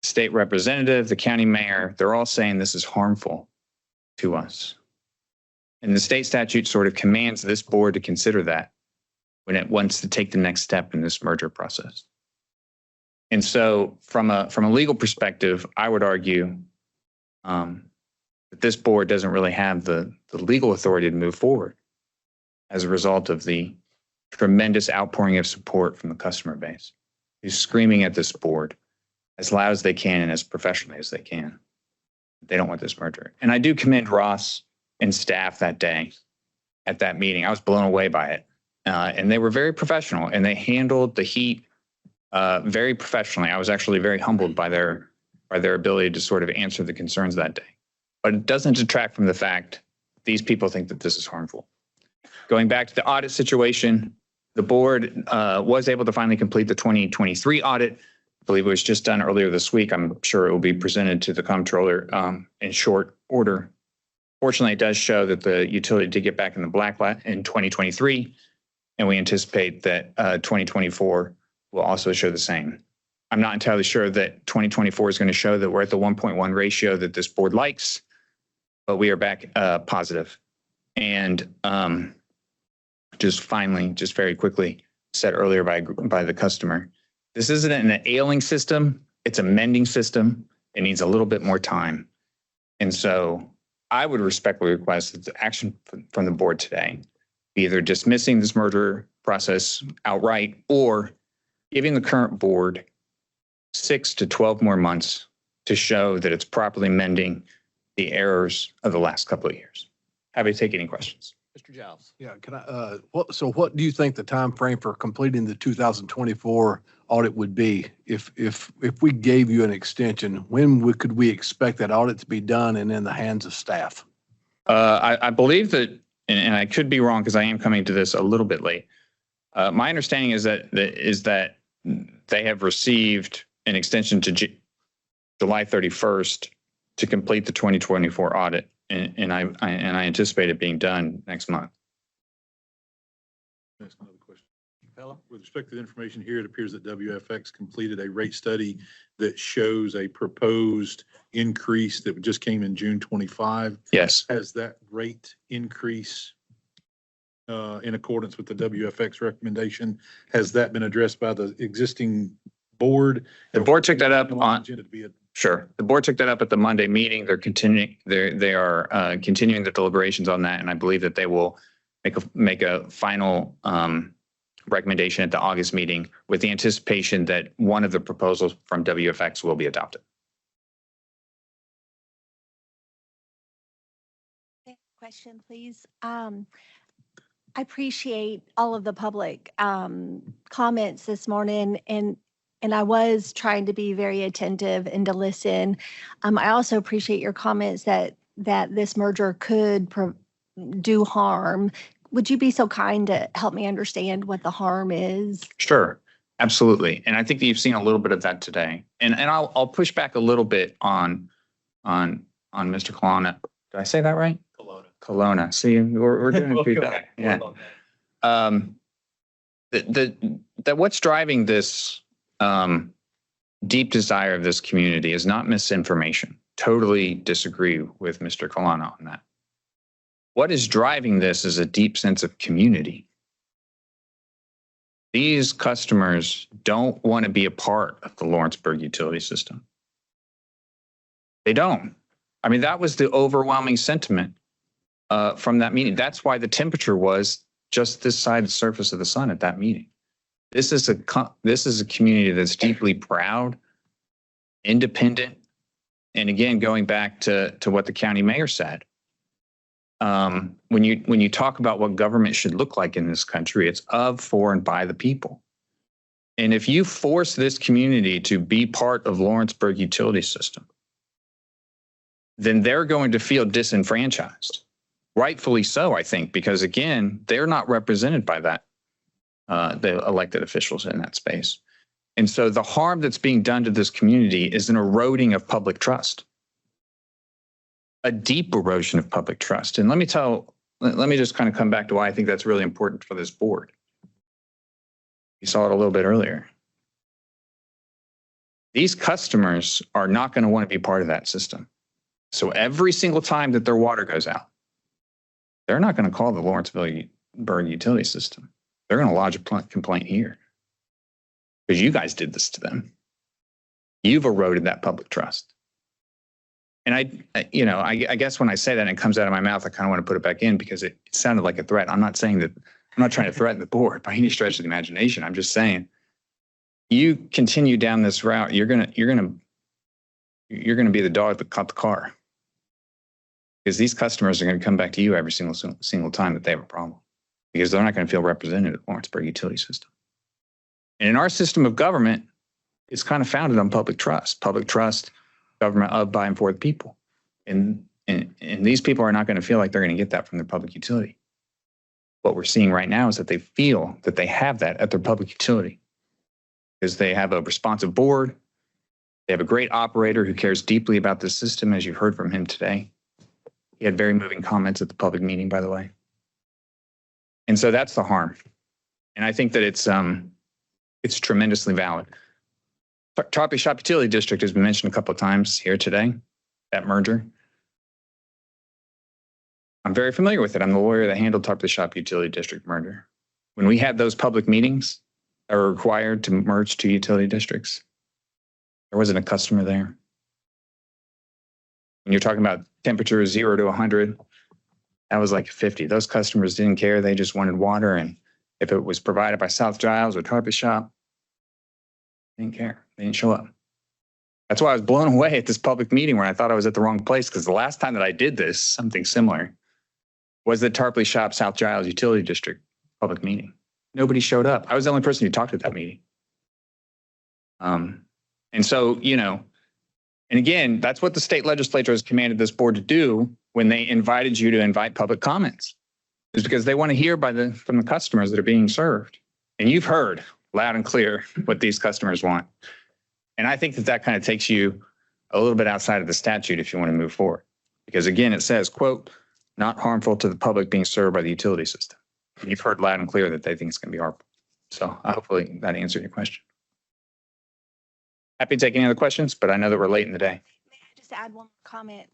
State representative, the county mayor, they're all saying this is harmful to us. And the state statute sort of commands this board to consider that when it wants to take the next step in this merger process. And so from a legal perspective, I would argue that this board doesn't really have the legal authority to move forward as a result of the tremendous outpouring of support from the customer base, who's screaming at this board as loud as they can and as professionally as they can. They don't want this merger. And I do commend Ross and staff that day at that meeting. I was blown away by it. And they were very professional and they handled the heat very professionally. I was actually very humbled by their ability to sort of answer the concerns that day. But it doesn't detract from the fact these people think that this is harmful. Going back to the audit situation, the board was able to finally complete the 2023 audit. I believe it was just done earlier this week. I'm sure it will be presented to the comptroller in short order. Fortunately, it does show that the utility did get back in the black in 2023, and we anticipate that 2024 will also show the same. I'm not entirely sure that 2024 is going to show that we're at the 1.1 ratio that this board likes, but we are back positive. And just very quickly, said earlier by the customer, this isn't an ailing system, it's a mending system. It needs a little bit more time. And so I would respectfully request that the action from the board today be either dismissing this merger process outright or giving the current board 6 to 12 more months to show that it's properly mending the errors of the last couple of years. Happy to take any questions. Mr. Giles. Yeah, can I, what do you think the time frame for completing the 2024 audit would be? If we gave you an extension, when could we expect that audit to be done and in the hands of staff? I believe that, and I could be wrong because I am coming to this a little bit late. My understanding is that they have received an extension to July 31st to complete the 2024 audit. And I anticipate it being done next month. That's another question. With respect to the information here, it appears that WFX completed a rate study that shows a proposed increase that just came in June 25. Yes. Has that rate increase in accordance with the WFX recommendation? Has that been addressed by the existing board? The board took that up on. Sure. The board took that up at the Monday meeting. They're continuing. They are continuing the deliberations on that, and I believe that they will make a final recommendation at the August meeting with the anticipation that one of the proposals from WFX will be adopted. Question, please. I appreciate all of the public comments this morning, and I was trying to be very attentive and to listen. I also appreciate your comments that this merger could do harm. Would you be so kind to help me understand what the harm is? Sure, absolutely. And I think that you've seen a little bit of that today. And I'll push back a little bit on Mr. Colonna. Did I say that right? Colonna. See, we're doing feedback. Yeah. That what's driving this deep desire of this community is not misinformation. Totally disagree with Mr. Colonna on that. What is driving this is a deep sense of community. These customers don't want to be a part of the Lawrenceburg utility system. They don't. I mean, that was the overwhelming sentiment from that meeting. That's why the temperature was just this side of the surface of the sun at that meeting. This is a community that's deeply proud, independent, and again, going back to what the county mayor said. When you talk about what government should look like in this country, it's of, for, and by the people. And if you force this community to be part of Lawrenceburg utility system, then they're going to feel disenfranchised. Rightfully so, I think, because again, they're not represented by that, the elected officials in that space. And so the harm that's being done to this community is an eroding of public trust, a deep erosion of public trust. And let me just kind of come back to why I think that's really important for this board. You saw it a little bit earlier. These customers are not going to want to be part of that system. So every single time that their water goes out, they're not going to call the Lawrenceburg utility system. They're going to lodge a complaint here because you guys did this to them. You've eroded that public trust. And I guess when I say that and it comes out of my mouth, I kind of want to put it back in because it sounded like a threat. I'm not saying that, I'm not trying to threaten the board by any stretch of the imagination. I'm just saying, you continue down this route, you're gonna be the dog that caught the car. Because these customers are going to come back to you every single time that they have a problem, because they're not going to feel represented at Lawrenceburg utility system. And in our system of government, it's kind of founded on public trust, government of, by, and for the people. And these people are not going to feel like they're going to get that from their public utility. What we're seeing right now is that they feel that they have that at their public utility because they have a responsive board. They have a great operator who cares deeply about the system, as you've heard from him today. He had very moving comments at the public meeting, by the way. And so that's the harm. And I think that it's tremendously valid. Tarpley Shop Utility District has been mentioned a couple of times here today, that merger. I'm very familiar with it. I'm the lawyer that handled Tarpley Shop Utility District merger. When we had those public meetings that were required to merge two utility districts, there wasn't a customer there. When you're talking about temperature 0 to 100, that was like 50. Those customers didn't care. They just wanted water. And if it was provided by South Giles or Tarpley Shop, they didn't care. They didn't show up. That's why I was blown away at this public meeting where I thought I was at the wrong place, because the last time that I did this, something similar, was the Tarpley Shop South Giles Utility District public meeting. Nobody showed up. I was the only person who talked at that meeting. And so, and again, that's what the state legislature has commanded this board to do when they invited you to invite public comments, is because they want to hear from the customers that are being served. And you've heard loud and clear what these customers want. And I think that kind of takes you a little bit outside of the statute if you want to move forward. Because again, it says, quote, not harmful to the public being served by the utility system. And you've heard loud and clear that they think it's going to be harmful. So hopefully that answered your question. Happy to take any other questions, but I know that we're late in the day. May I just add one comment?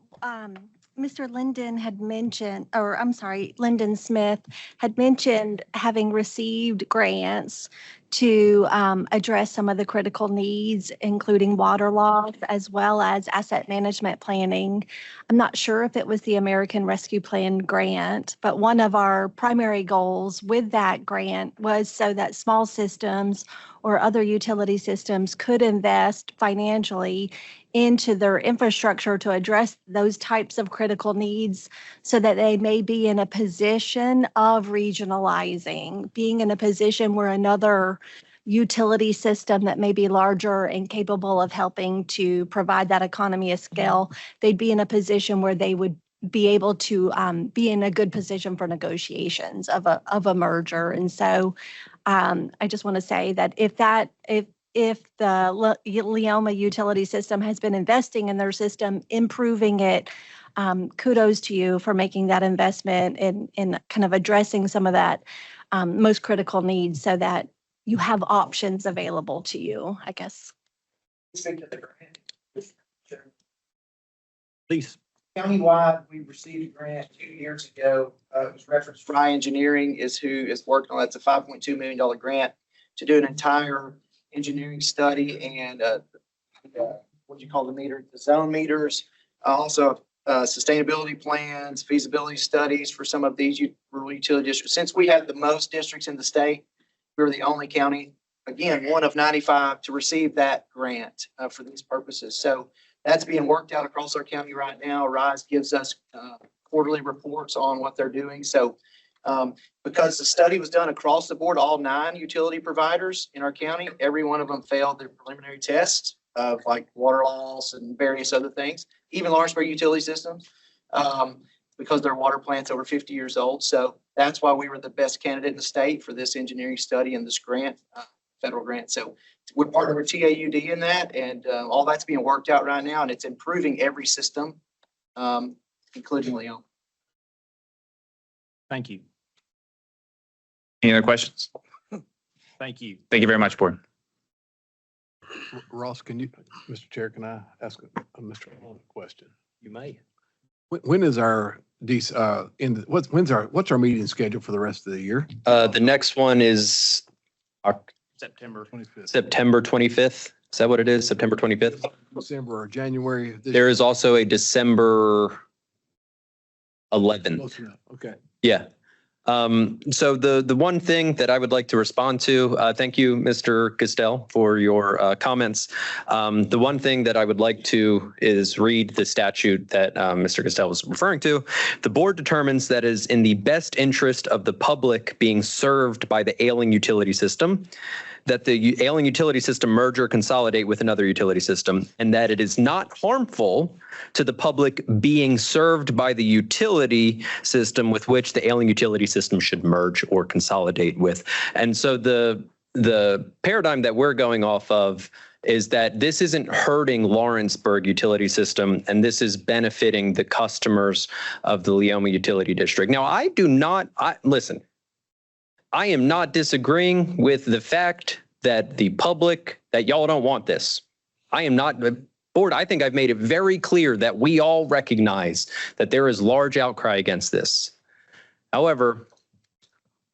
Mr. Linden had mentioned, or I'm sorry, Lyndon Smith had mentioned having received grants to address some of the critical needs, including water loss, as well as asset management planning. I'm not sure if it was the American Rescue Plan grant, but one of our primary goals with that grant was so that small systems or other utility systems could invest financially into their infrastructure to address those types of critical needs, so that they may be in a position of regionalizing, being in a position where another utility system that may be larger and capable of helping to provide that economy of scale, they'd be in a position where they would be able to be in a good position for negotiations of a merger. And so I just want to say that if the Leoma utility system has been investing in their system, improving it, kudos to you for making that investment in kind of addressing some of that most critical needs, so that you have options available to you, I guess. Please. Countywide, we received a grant 2 years ago. It was referenced. Fry Engineering is who is working on that. It's a $5.2 million grant to do an entire engineering study and what do you call the meter? The zone meters. Also, sustainability plans, feasibility studies for some of these rural utility districts. Since we had the most districts in the state, we were the only county again, one of 95 to receive that grant for these purposes. So that's being worked out across our county right now. RISE gives us quarterly reports on what they're doing. So because the study was done across the board, all 9 utility providers in our county, every one of them failed their preliminary tests of like water loss and various other things, even Lawrenceburg Utility Systems, because their water plant's over 50 years old. So that's why we were the best candidate in the state for this engineering study and this grant, federal grant. So we're partnered with TAUD in that, and all that's being worked out right now, and it's improving every system, including Leon. Thank you. Any other questions? Thank you. Thank you very much, Board. Ross, can you, Mr. Chair, can I ask Mr. Hall a question? You may. When is our, what's our meeting schedule for the rest of the year? The next one is September 25th. September 25th. Is that what it is? September 25th? December or January? There is also a December 11th. Close enough. Okay. Yeah. So the one thing that I would like to respond to, thank you, Mr. Castell, for your comments. The one thing that I would like to is read the statute that Mr. Castell was referring to. The board determines that it is in the best interest of the public being served by the ailing utility system, that the ailing utility system merge or consolidate with another utility system, and that it is not harmful to the public being served by the utility system with which the ailing utility system should merge or consolidate with. And so the paradigm that we're going off of is that this isn't hurting Lawrenceburg utility system, and this is benefiting the customers of the Leoma Utility District. Now, listen, I am not disagreeing with the fact that the public, that y'all don't want this. I am not, Board, I think I've made it very clear that we all recognize that there is large outcry against this. However,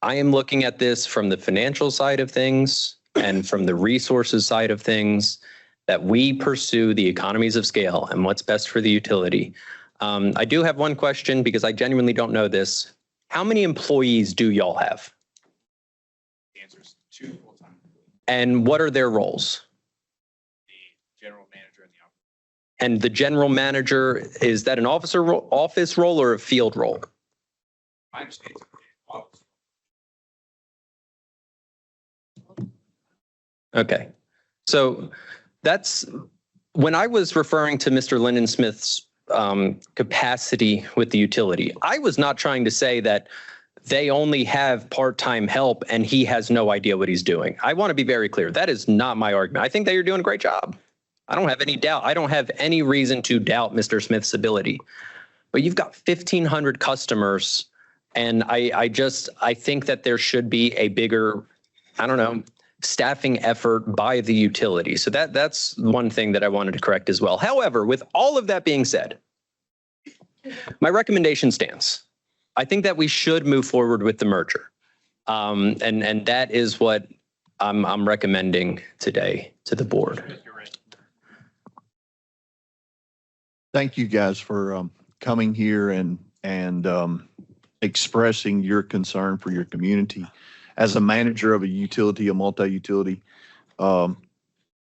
I am looking at this from the financial side of things and from the resources side of things, that we pursue the economies of scale and what's best for the utility. I do have one question because I genuinely don't know this. How many employees do y'all have? The answer is 2 full-time employees. And what are their roles? The general manager and the operator. And the general manager, is that an office role or a field role? My understanding is office. Okay. So that's, when I was referring to Mr. Lyndon Smith's capacity with the utility, I was not trying to say that they only have part-time help and he has no idea what he's doing. I want to be very clear. That is not my argument. I think that you're doing a great job. I don't have any doubt. I don't have any reason to doubt Mr. Smith's ability. But you've got 1,500 customers, and I think that there should be a bigger, I don't know, staffing effort by the utility. So that's one thing that I wanted to correct as well. However, with all of that being said, my recommendation stands. I think that we should move forward with the merger. And that is what I'm recommending today to the board. Thank you guys for coming here and expressing your concern for your community. As a manager of a utility, a multi-utility,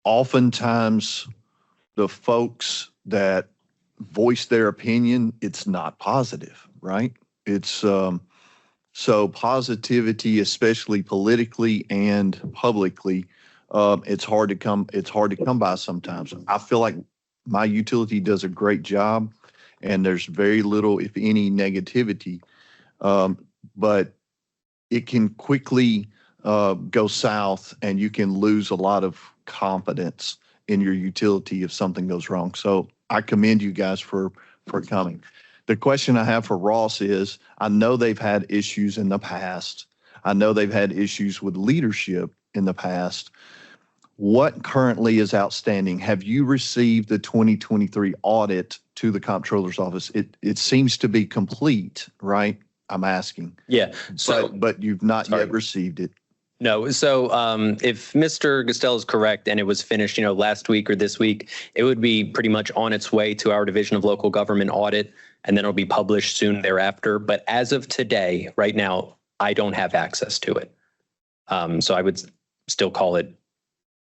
oftentimes the folks that voice their opinion, it's not positive, right? It's so positivity, especially politically and publicly, it's hard to come by sometimes. I feel like my utility does a great job, and there's very little, if any, negativity, but it can quickly go south, and you can lose a lot of confidence in your utility if something goes wrong. So I commend you guys for coming. The question I have for Ross is, I know they've had issues in the past. I know they've had issues with leadership in the past. What currently is outstanding? Have you received the 2023 audit to the comptroller's office? It seems to be complete, right? I'm asking. Yeah. So, but you've not yet received it. No. So if Mr. Castell is correct and it was finished, last week or this week, it would be pretty much on its way to our Division of Local Government audit, and then it'll be published soon thereafter. But as of today, right now, I don't have access to it. So I would still call it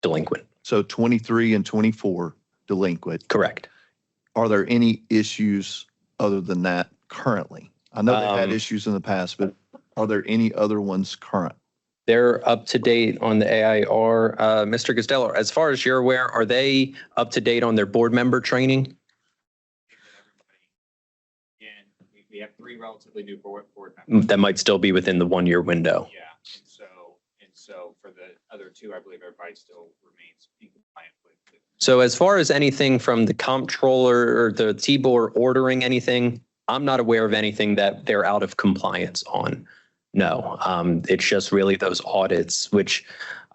delinquent. So 23 and 24 delinquent. Correct. Are there any issues other than that currently? I know they've had issues in the past, but are there any other ones current? They're up to date on the AIR. Mr. Costello, as far as you're aware, are they up to date on their board member training? We have 3 relatively new board members. That might still be within the 1-year window. Yeah, and so for the other 2, I believe everybody still remains in compliant with. So as far as anything from the comptroller or the T-Board ordering anything, I'm not aware of anything that they're out of compliance on. No, it's just really those audits, which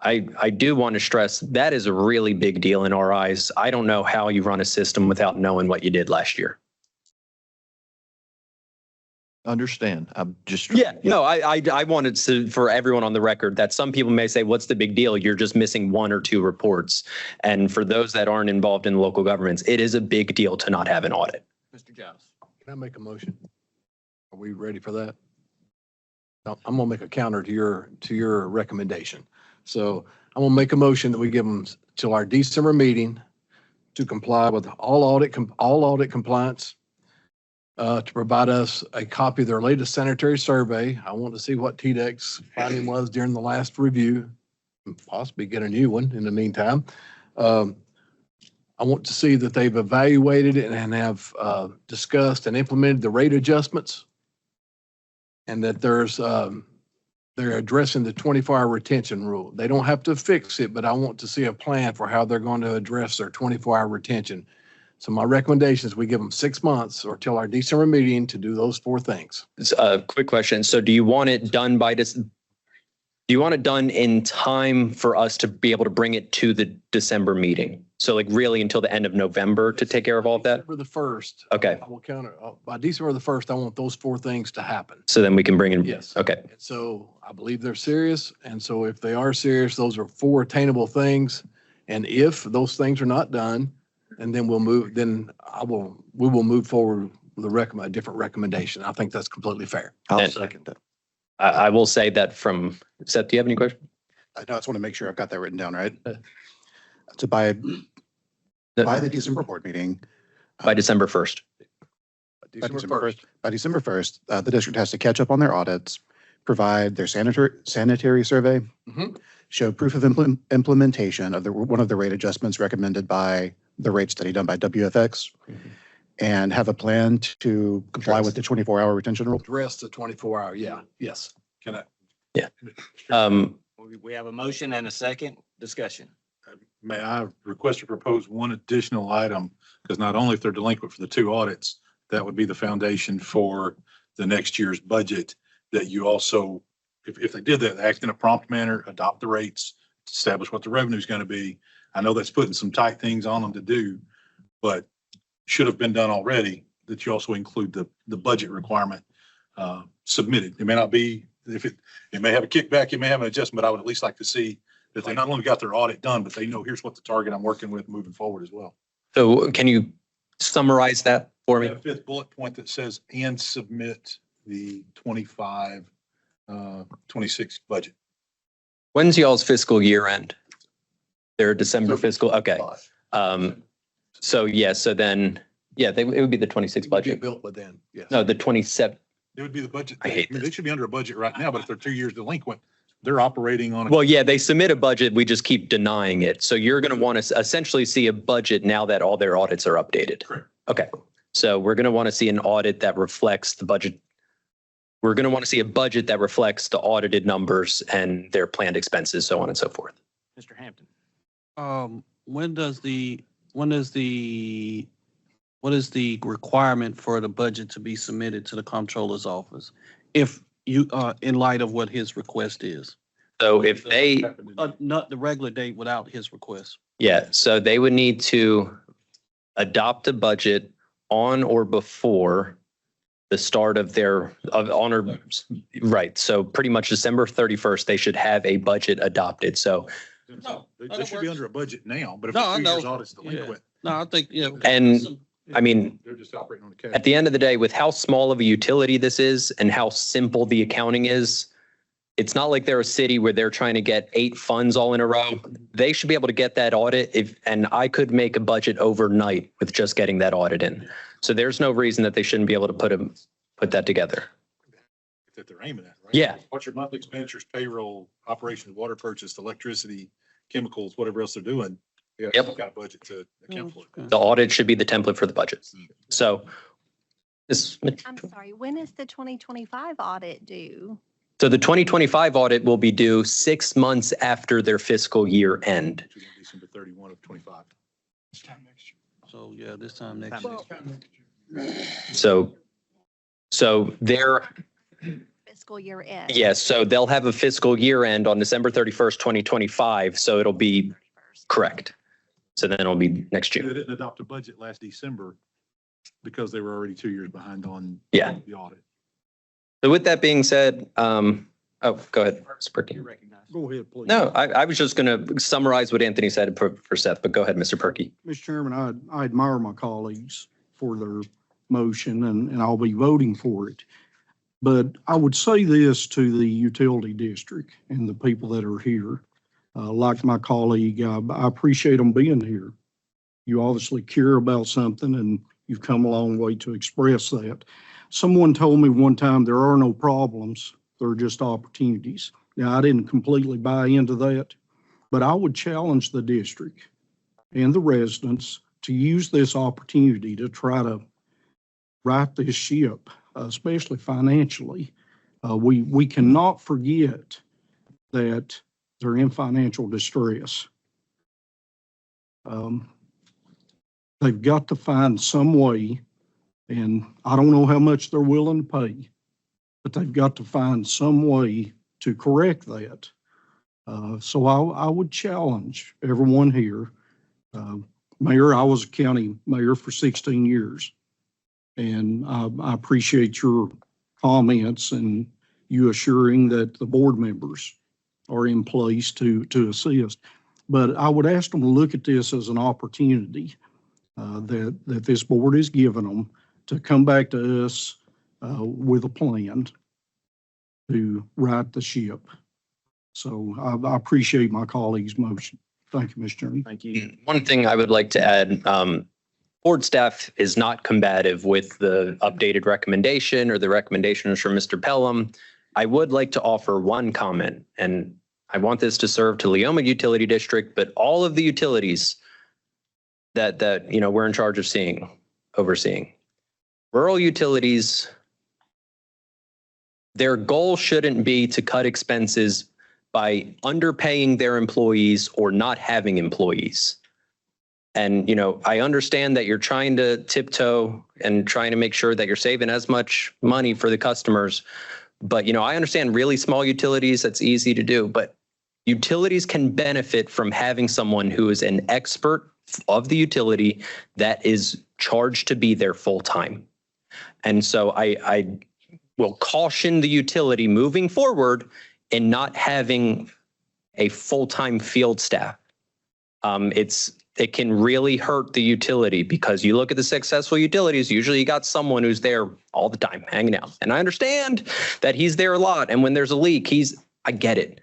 I do want to stress that is a really big deal in our eyes. I don't know how you run a system without knowing what you did last year. Understand. I'm just. Yeah, no, I wanted to, for everyone on the record, that some people may say, what's the big deal? You're just missing 1 or 2 reports. And for those that aren't involved in local governments, it is a big deal to not have an audit. Mr. Giles. Can I make a motion? Are we ready for that? No, I'm gonna make a counter to your recommendation. So I'm gonna make a motion that we give them till our December meeting to comply with all audit compliance, to provide us a copy of their latest sanitary survey. I want to see what TDEC's finding was during the last review, and possibly get a new one in the meantime. I want to see that they've evaluated it and have discussed and implemented the rate adjustments, and that they're addressing the 24-hour retention rule. They don't have to fix it, but I want to see a plan for how they're going to address their 24-hour retention. So my recommendation is we give them 6 months or till our December meeting to do those 4 things. Quick question. So do you want it done by this? Do you want it done in time for us to be able to bring it to the December meeting? So like really until the end of November to take care of all of that? December the 1st. Okay. I will counter, by December the 1st, I want those 4 things to happen. So then we can bring in. Yes. Okay. And so I believe they're serious. And so if they are serious, those are 4 attainable things. And if those things are not done, and then we'll move, then we will move forward with a different recommendation. I think that's completely fair. I'll second that. I will say that from, Seth, do you have any questions? I just want to make sure I've got that written down, right? So by the December board meeting. By December 1st. By December 1st, the district has to catch up on their audits, provide their sanitary survey, show proof of implementation of one of the rate adjustments recommended by the rate study done by WFX, and have a plan to comply with the 24-hour retention rule. Address the 24-hour, yeah, yes. Can I? Yeah. We have a motion and a second discussion. May I request to propose one additional item? Because not only if they're delinquent for the 2 audits, that would be the foundation for the next year's budget, that you also, if they did that, act in a prompt manner, adopt the rates, establish what the revenue is going to be. I know that's putting some tight things on them to do, but should have been done already, that you also include the budget requirement submitted. It may not be, it may have a kickback, it may have an adjustment, but I would at least like to see that they not only got their audit done, but they know here's what the target I'm working with moving forward as well. So can you summarize that for me? The 5th bullet point that says, and submit the 25, 26 budget. When's y'all's fiscal year end? Their December fiscal, okay. So yeah, so then, yeah, it would be the 26 budget. Built by then, yes. No, the 27. It would be the budget. I hate mean, they should be under a budget right now, but if they're 2 years delinquent, they're operating on. Well, yeah, they submit a budget, we just keep denying it. So you're going to want to essentially see a budget now that all their audits are updated. Correct. Okay, so we're going to want to see an audit that reflects the budget. We're going to want to see a budget that reflects the audited numbers and their planned expenses, so on and so forth. Mr. Hampton. What is the requirement for the budget to be submitted to the comptroller's office? If you, in light of what his request is? So if they, not the regular date without his request. yeah, so they would need to adopt a budget on or before the start of their, right. So pretty much December 31st, they should have a budget adopted. So They should be under a budget now, but if the 2 years audit's delinquent. No, I think, yeah. And I mean, They're just operating on the cash. at the end of the day, with how small of a utility this is and how simple the accounting is, it's not like they're a city where they're trying to get 8 funds all in a row. They should be able to get that audit and I could make a budget overnight with just getting that audit in. So there's no reason that they shouldn't be able to put that together. That they're aiming at, right? Yeah. What's your monthly expenditures, payroll, operations, water purchase, electricity, chemicals, whatever else they're doing? Yeah, Yep. got a budget to account for it. The audit should be the template for the budget. So I'm sorry, when is the 2025 audit due? So the 2025 audit will be due 6 months after their fiscal year end. Which is December 31 of 25. So, yeah, this time next year. So they're, Fiscal year end. yes, so they'll have a fiscal year end on December 31st, 2025. So it'll be correct. So then it'll be next They June. didn't adopt a budget last December because they were already 2 years behind on Yeah. the audit. So with that being said, oh, go ahead. Mr. Perky. Go ahead, please. No, I was just going to summarize what Anthony said for Seth, but go ahead, Mr. Perky. Mr. Chairman, I admire my colleagues for their motion and I'll be voting for it. But I would say this to the utility district and the people that are here. Like my colleague, I appreciate them being here. You obviously care about something and you've come a long way to express that. Someone told me one time there are no problems, there are just opportunities. Now, I didn't completely buy into that, but I would challenge the district and the residents to use this opportunity to try to right this ship, especially financially. We cannot forget that they're in financial distress. They've got to find some way, and I don't know how much they're willing to pay, but they've got to find some way to correct that. So I would challenge everyone here. Mayor, I was a county mayor for 16 years, and I appreciate your comments and you assuring that the board members are in place to assist. But I would ask them to look at this as an opportunity that this board has given them to come back to us with a plan to right the ship. So I appreciate my colleague's motion. Thank you, Mr. Chairman. Thank you. One thing I would like to add, board staff is not combative with the updated recommendation or the recommendations from Mr. Pelham. I would like to offer one comment, and I want this to serve to Leoma Utility District, but all of the utilities that we're in charge of overseeing. Rural utilities, their goal shouldn't be to cut expenses by underpaying their employees or not having employees. And, I understand that you're trying to tiptoe and trying to make sure that you're saving as much money for the customers. But, I understand really small utilities, that's easy to do, but utilities can benefit from having someone who is an expert of the utility that is charged to be there full time. And so I will caution the utility moving forward in not having a full-time field staff. It can really hurt the utility because you look at the successful utilities, usually you got someone who's there all the time hanging out. And I understand that he's there a lot. And when there's a leak, I get it.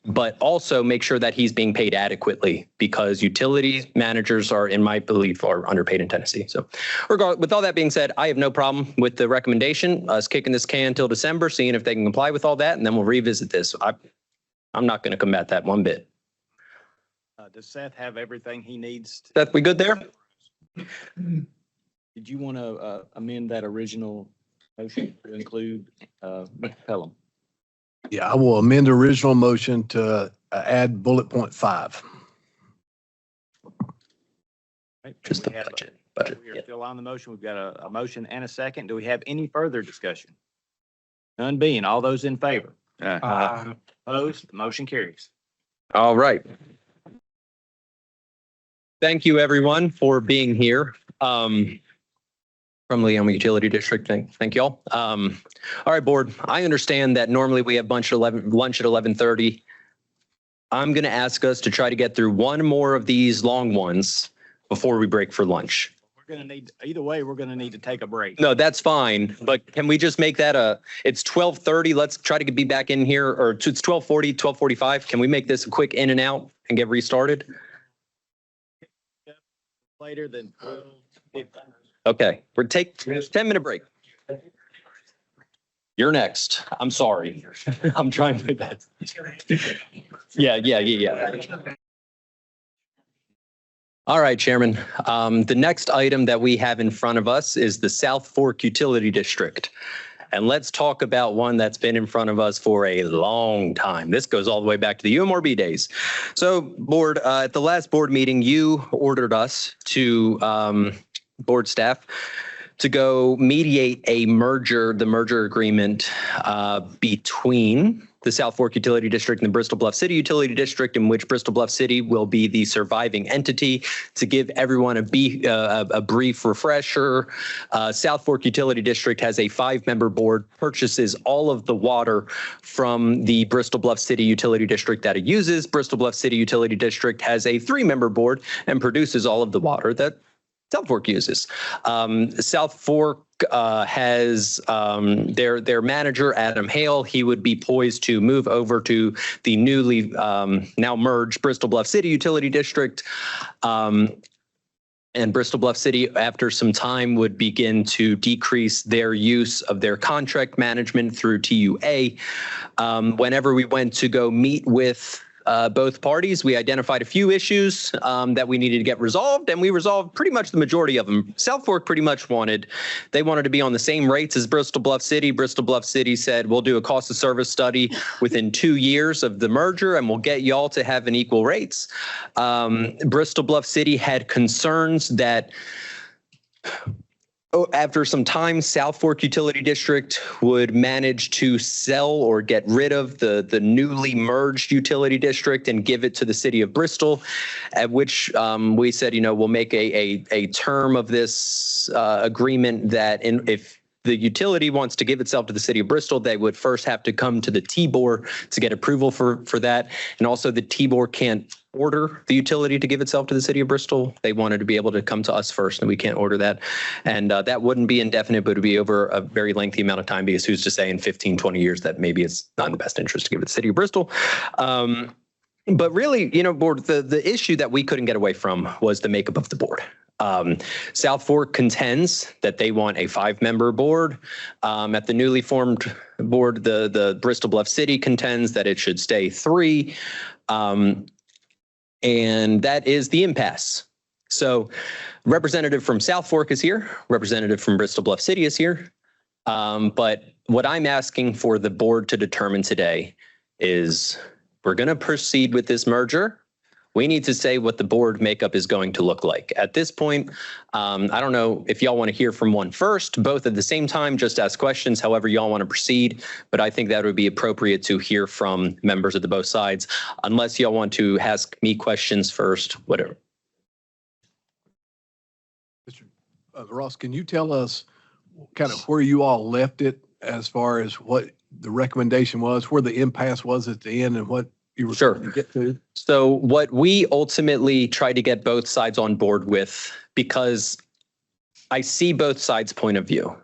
But also make sure that he's being paid adequately because utility managers are, in my belief, are underpaid in Tennessee. So with all that being said, I have no problem with the recommendation, us kicking this can till December, seeing if they can comply with all that, and then we'll revisit this. I'm not going to combat that one bit. Does Seth have everything he needs? Seth, we good there? Did you want to amend that original motion to include Mr. Pelham? Yeah, I will amend the original motion to add bullet point 5. Just the budget. We are still on the motion. We've got a motion and a second. Do we have any further discussion? None being, all those in favor? Opposed? The motion carries. All right. Thank you, everyone, for being here. From Leoma Utility District. Thank you all. All right, board. I understand that normally we have lunch at 11:30. I'm going to ask us to try to get through one more of these long ones before we break for lunch. We're gonna need, either way, we're gonna need to take a break. No, that's fine, but can we just make that it's 12:30. Let's try to be back in here, or it's 12:40, 12:45. Can we make this a quick in and out and get restarted? Later than 12:15. Okay, we're take 10-minute break. You're next. I'm sorry. I'm trying to do that. Yeah. All right, Chairman. The next item that we have in front of us is the South Fork Utility District. And let's talk about one that's been in front of us for a long time. This goes all the way back to the UMRB days. So, board, at the last board meeting, you ordered us to, board staff, to go mediate the merger agreement between the South Fork Utility District and the Bristol Bluff City Utility District, in which Bristol Bluff City will be the surviving entity. To give everyone a brief refresher, South Fork Utility District has a 5-member board, purchases all of the water from the Bristol Bluff City Utility District that it uses. Bristol Bluff City Utility District has a 3-member board and produces all of the water that South Fork uses. South Fork has their manager, Adam Hale. He would be poised to move over to the newly now merged Bristol Bluff City Utility District. And Bristol Bluff City, after some time, would begin to decrease their use of their contract management through TUA. Whenever we went to go meet with both parties, we identified a few issues that we needed to get resolved, and we resolved pretty much the majority of them. South Fork pretty much wanted to be on the same rates as Bristol Bluff City. Bristol Bluff City said, we'll do a cost of service study within 2 years of the merger, and we'll get y'all to have an equal rates. Bristol Bluff City had concerns that after some time, South Fork Utility District would manage to sell or get rid of the newly merged utility district and give it to the city of Bristol, at which we said, we'll make a term of this agreement that if the utility wants to give itself to the city of Bristol, they would first have to come to the TBOR to get approval for that. And also the TBOR can't order the utility to give itself to the city of Bristol. They wanted to be able to come to us first, and we can't order that. And that wouldn't be indefinite, but it would be over a very lengthy amount of time, because who's to say in 15, 20 years that maybe it's not in the best interest to give it to the city of Bristol. But really, board, the issue that we couldn't get away from was the makeup of the board. South Fork contends that they want a 5-member board. At the newly formed board, the Bristol Bluff City contends that it should stay 3. And that is the impasse. So representative from South Fork is here, representative from Bristol Bluff City is here. But what I'm asking for the board to determine today is, we're going to proceed with this merger. We need to say what the board makeup is going to look like. At this point, I don't know if y'all want to hear from one first, both at the same time, just ask questions, however y'all want to proceed. But I think that would be appropriate to hear from members of the both sides, unless y'all want to ask me questions first, whatever. Mr. Ross, can you tell us kind of where you all left it as far as what the recommendation was, where the impasse was at the end, and what you were trying to get to? So what we ultimately tried to get both sides on board with, because I see both sides' point of view.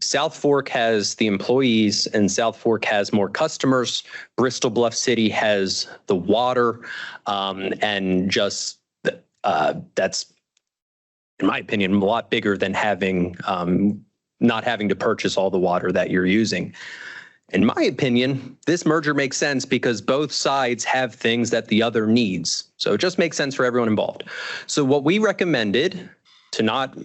South Fork has the employees and South Fork has more customers. Bristol Bluff City has the water, and just that's, in my opinion, a lot bigger than having not having to purchase all the water that you're using. In my opinion, this merger makes sense because both sides have things that the other needs. So it just makes sense for everyone involved. So what we recommended, to not,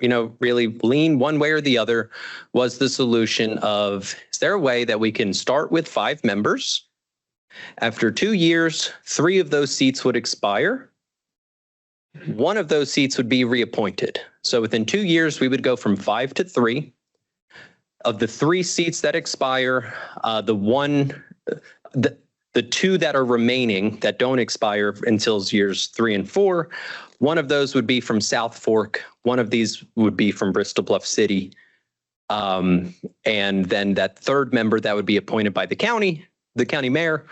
really lean one way or the other, was the solution of, is there a way that we can start with 5 members? After 2 years, 3 of those seats would expire. 1 of those seats would be reappointed. So within 2 years, we would go from 5 to 3. Of the 3 seats that expire, the 2 that are remaining that don't expire until years 3 and 4, 1 of those would be from South Fork. 1 of these would be from Bristol Bluff City. And then that 3rd member that would be appointed by the county the county mayor,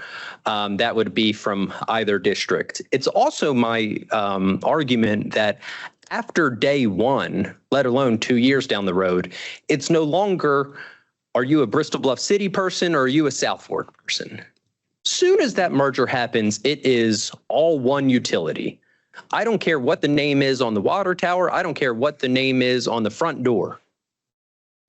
that would be from either district. It's also my argument that after day one, let alone 2 years down the road, it's no longer, are you a Bristol Bluff City person or are you a South Fork person? Soon as that merger happens, it is all one utility. I don't care what the name is on the water tower. I don't care what the name is on the front door.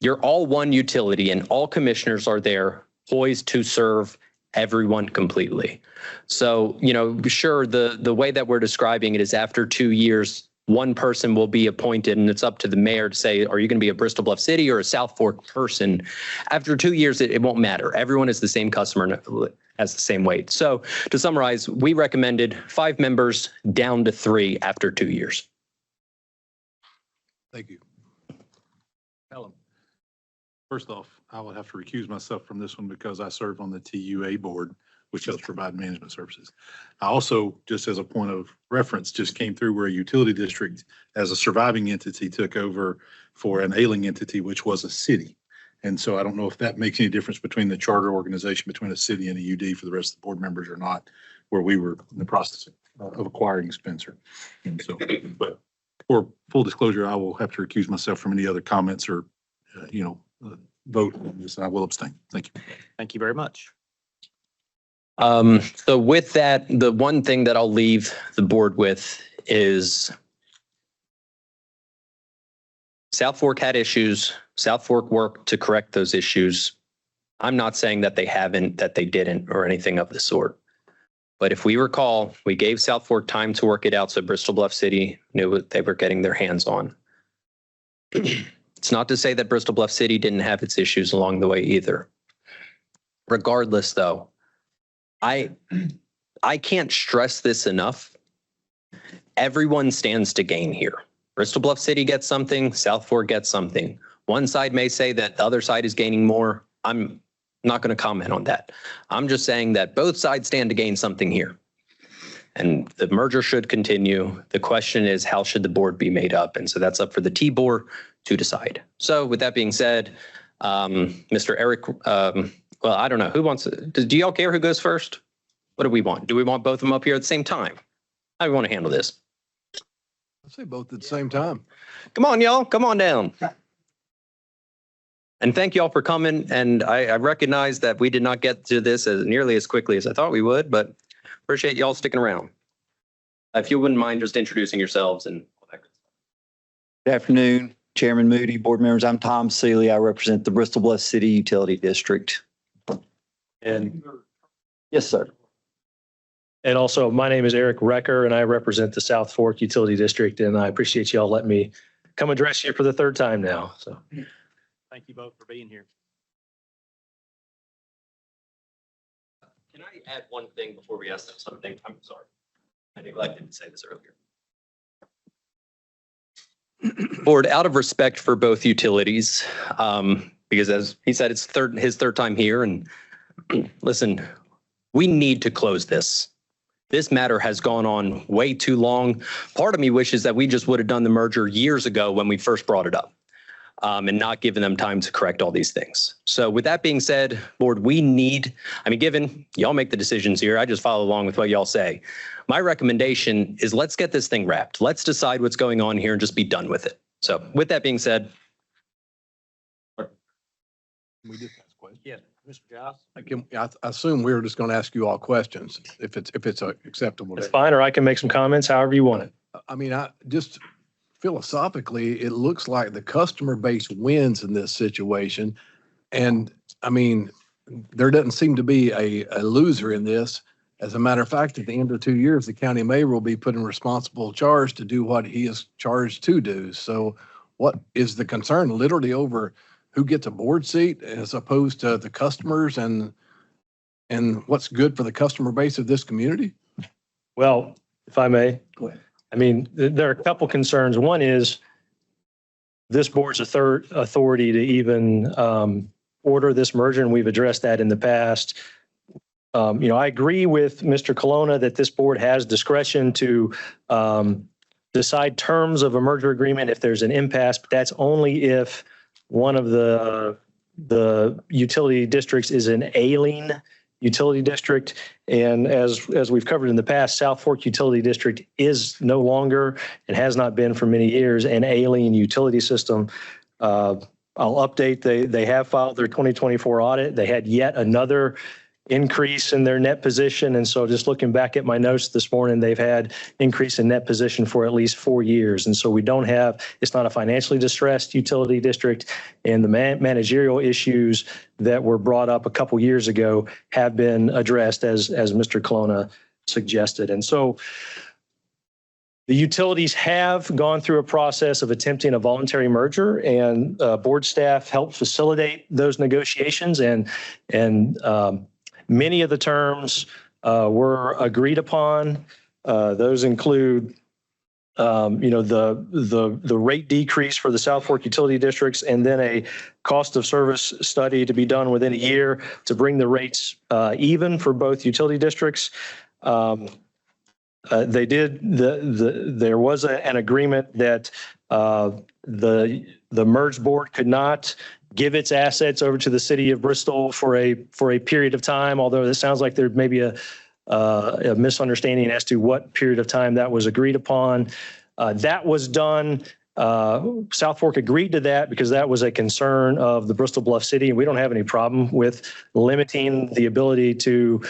You're all one utility and all commissioners are there poised to serve everyone completely. So, sure, the way that we're describing it is after 2 years, one person will be appointed and it's up to the mayor to say, are you going to be a Bristol Bluff City or a South Fork person? After 2 years, it won't matter. Everyone is the same customer, has the same weight. So to summarize, we recommended 5 members down to 3 after 2 years. Thank you. Helen. First off, I will have to recuse myself from this one because I serve on the TUA board, which does provide management services. I also, just as a point of reference, just came through where a utility district as a surviving entity took over for an ailing entity, which was a city. And so I don't know if that makes any difference between the charter organization between a city and a UD for the rest of the board members or not, where we were in the process of acquiring Spencer. And so, but for full disclosure, I will have to recuse myself from any other comments or, vote on this, and I will abstain. Thank you. Thank you very much. So with that, the one thing that I'll leave the board with is South Fork had issues. South Fork worked to correct those issues. I'm not saying that they haven't, that they didn't, or anything of the sort. But if we recall, we gave South Fork time to work it out so Bristol Bluff City knew what they were getting their hands on. It's not to say that Bristol Bluff City didn't have its issues along the way either. Regardless, though, I can't stress this enough. Everyone stands to gain here. Bristol Bluff City gets something, South Fork gets something. One side may say that the other side is gaining more. I'm not going to comment on that. I'm just saying that both sides stand to gain something here. And the merger should continue. The question is, how should the board be made up? And so that's up for the T-board to decide. So with that being said, Mr. Eric, well, I don't know. Who wants to, do y'all care who goes first? What do we want? Do we want both of them up here at the same time? How do we want to handle this? I'd say both at the same time. Come on, y'all. Come on down. And thank y'all for coming. And I recognize that we did not get to this as nearly as quickly as I thought we would, but appreciate y'all sticking around. If you wouldn't mind just introducing yourselves and all that. Good afternoon, Chairman Moody, board members. I'm Tom Seeley. I represent the Bristol Bluff City Utility District. And yes, sir. And also, my name is Eric Recker, and I represent the South Fork Utility District. And I appreciate y'all letting me come address you for the 3rd time now. So, thank you both for being here. Can I add one thing before we ask them something? I'm sorry. I neglected to say this earlier. Board, out of respect for both utilities, because as he said, it's his third time here. And listen, we need to close this. This matter has gone on way too long. Part of me wishes that we just would have done the merger years ago when we first brought it up. And not giving them time to correct all these things. So with that being said, board, we need, given y'all make the decisions here, I just follow along with what y'all say. My recommendation is let's get this thing wrapped. Let's decide what's going on here and just be done with it. So with that being said. We did ask questions. Yeah, Mr. Giles. I assume we were just going to ask you all questions if it's acceptable. It's fine, or I can make some comments however you want it. I just philosophically, it looks like the customer base wins in this situation. And there doesn't seem to be a loser in this. As a matter of fact, at the end of 2 years, the county mayor will be put in responsible charge to do what he is charged to do. So what is the concern literally over who gets a board seat as opposed to the customers and what's good for the customer base of this community? Well, if I may. Go ahead. There are a couple concerns. One is this board's authority to even order this merger, and we've addressed that in the past. I agree with Mr. Colonna that this board has discretion to decide terms of a merger agreement if there's an impasse, but that's only if one of the utility districts is an ailing Utility District. And as we've covered in the past, South Fork Utility District is no longer and has not been for many years an alien utility system. I'll update, they have filed their 2024 audit. They had yet another increase in their net position. And so just looking back at my notes this morning, they've had increase in net position for at least 4 years. And so we don't have, it's not a financially distressed utility district, and the managerial issues that were brought up a couple years ago have been addressed as Mr. Colonna suggested. And so the utilities have gone through a process of attempting a voluntary merger, and board staff helped facilitate those negotiations, and many of the terms were agreed upon. Those include, the rate decrease for the South Fork utility districts, and then a cost of service study to be done within a year to bring the rates even for both utility districts. They did. There was an agreement that the merged board could not give its assets over to the city of Bristol for a period of time, although it sounds like there may be a misunderstanding as to what period of time that was agreed upon. That was done. South Fork agreed to that because that was a concern of the Bristol Bluff City, and we don't have any problem with limiting the ability to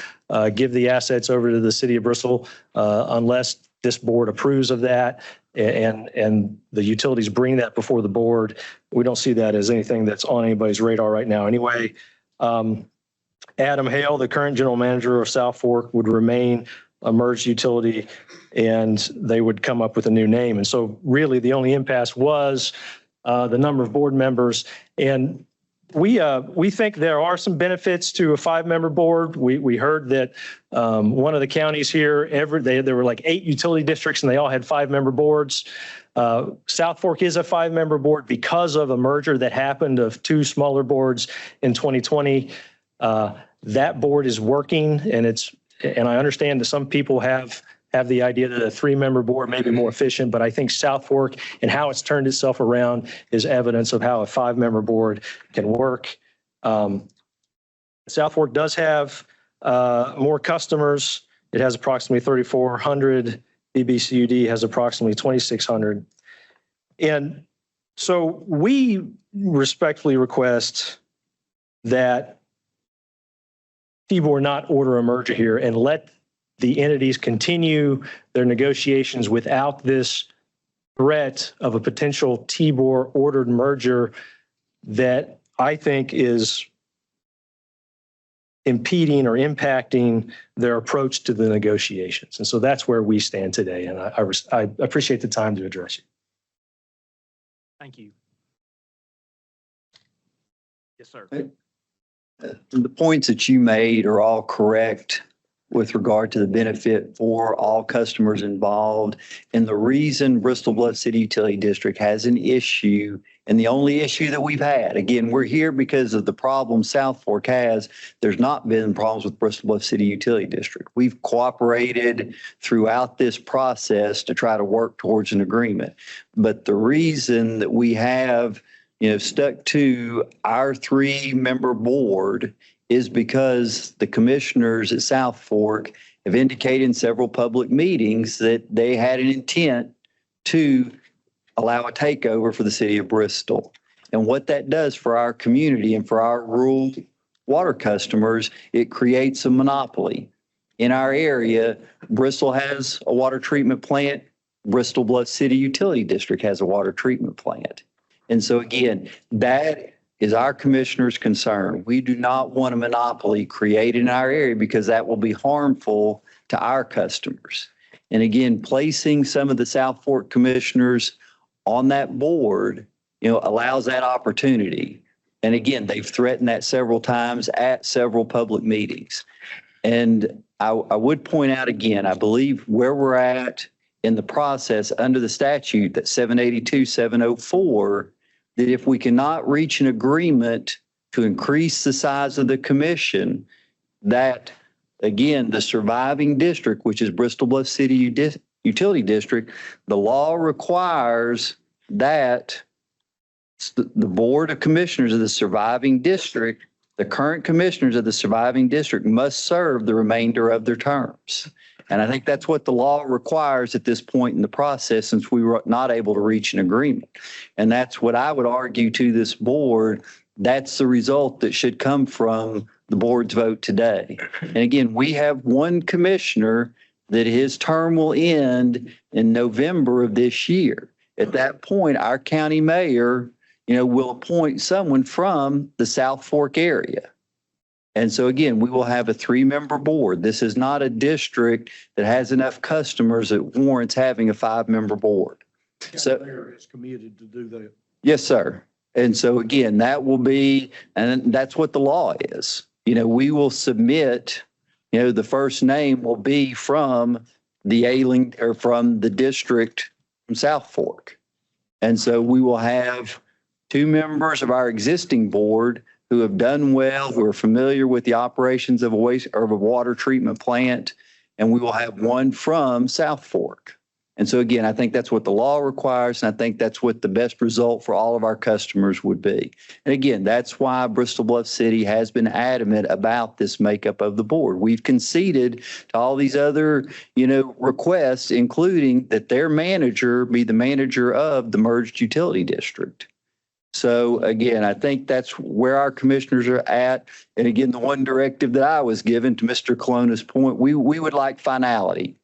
give the assets over to the city of Bristol unless this board approves of that and the utilities bring that before the board. We don't see that as anything that's on anybody's radar right now. Anyway, Adam Hale, the current general manager of South Fork, would remain a merged utility, and they would come up with a new name. And so really the only impasse was the number of board members. And we think there are some benefits to a 5-member board. We heard that one of the counties here, there were like 8 utility districts and they all had 5-member boards. South Fork is a 5-member board because of a merger that happened of 2 smaller boards in 2020. That board is working, and I understand that some people have the idea that a 3-member board may be more efficient, but I think South Fork and how it's turned itself around is evidence of how a 5-member board can work. South Fork does have more customers. It has approximately 3,400. BBCUD has approximately 2,600. And so we respectfully request that T-Board not order a merger here and let the entities continue their negotiations without this threat of a potential T-Board ordered merger that I think is impeding or impacting their approach to the negotiations. And so that's where we stand today. And I appreciate the time to address you. Thank you. Yes, sir. The points that you made are all correct with regard to the benefit for all customers involved. And the reason Bristol Bluff City Utility District has an issue, and the only issue that we've had, again, we're here because of the problem South Fork has. There's not been problems with Bristol Bluff City Utility District. We've cooperated throughout this process to try to work towards an agreement. But the reason that we have stuck to our 3-member board is because the commissioners at South Fork have indicated in several public meetings that they had an intent to allow a takeover for the city of Bristol. And what that does for our community and for our rural water customers, it creates a monopoly. In our area, Bristol has a water treatment plant. Bristol Bluff City Utility District has a water treatment plant. And so again, that is our commissioner's concern. We do not want a monopoly created in our area because that will be harmful to our customers. And again, placing some of the South Fork commissioners on that board, allows that opportunity. And again, they've threatened that several times at several public meetings. And I would point out again, I believe where we're at in the process under the statute, that 782-704, that if we cannot reach an agreement to increase the size of the commission, that again, the surviving district, which is Bristol Bluff City Utility District, the law requires that the Board of Commissioners of the surviving district The current commissioners of the surviving district must serve the remainder of their terms. And I think that's what the law requires at this point in the process, since we were not able to reach an agreement. And that's what I would argue to this board. That's the result that should come from the board's vote today. And again, we have one commissioner that his term will end in November of this year. At that point, our county mayor, will appoint someone from the South Fork area. And so again, we will have a 3-member board. This is not a district that has enough customers that warrants having a 5-member board. So Mayor is committed to do that. yes, sir. And so again, that will be, and that's what the law is. We will submit, the first name will be from the Ailing or from the district from South Fork. And so we will have 2 members of our existing board who have done well, who are familiar with the operations of a water treatment plant, and we will have one from South Fork. And so again, I think that's what the law requires, and I think that's what the best result for all of our customers would be. And again, that's why Bristol Bluff City has been adamant about this makeup of the board. We've conceded to all these other, requests, including that their manager be the manager of the merged utility district. So again, I think that's where our commissioners are at. And again, the one directive that I was given, to Mr. Colonna's point, we would like finality.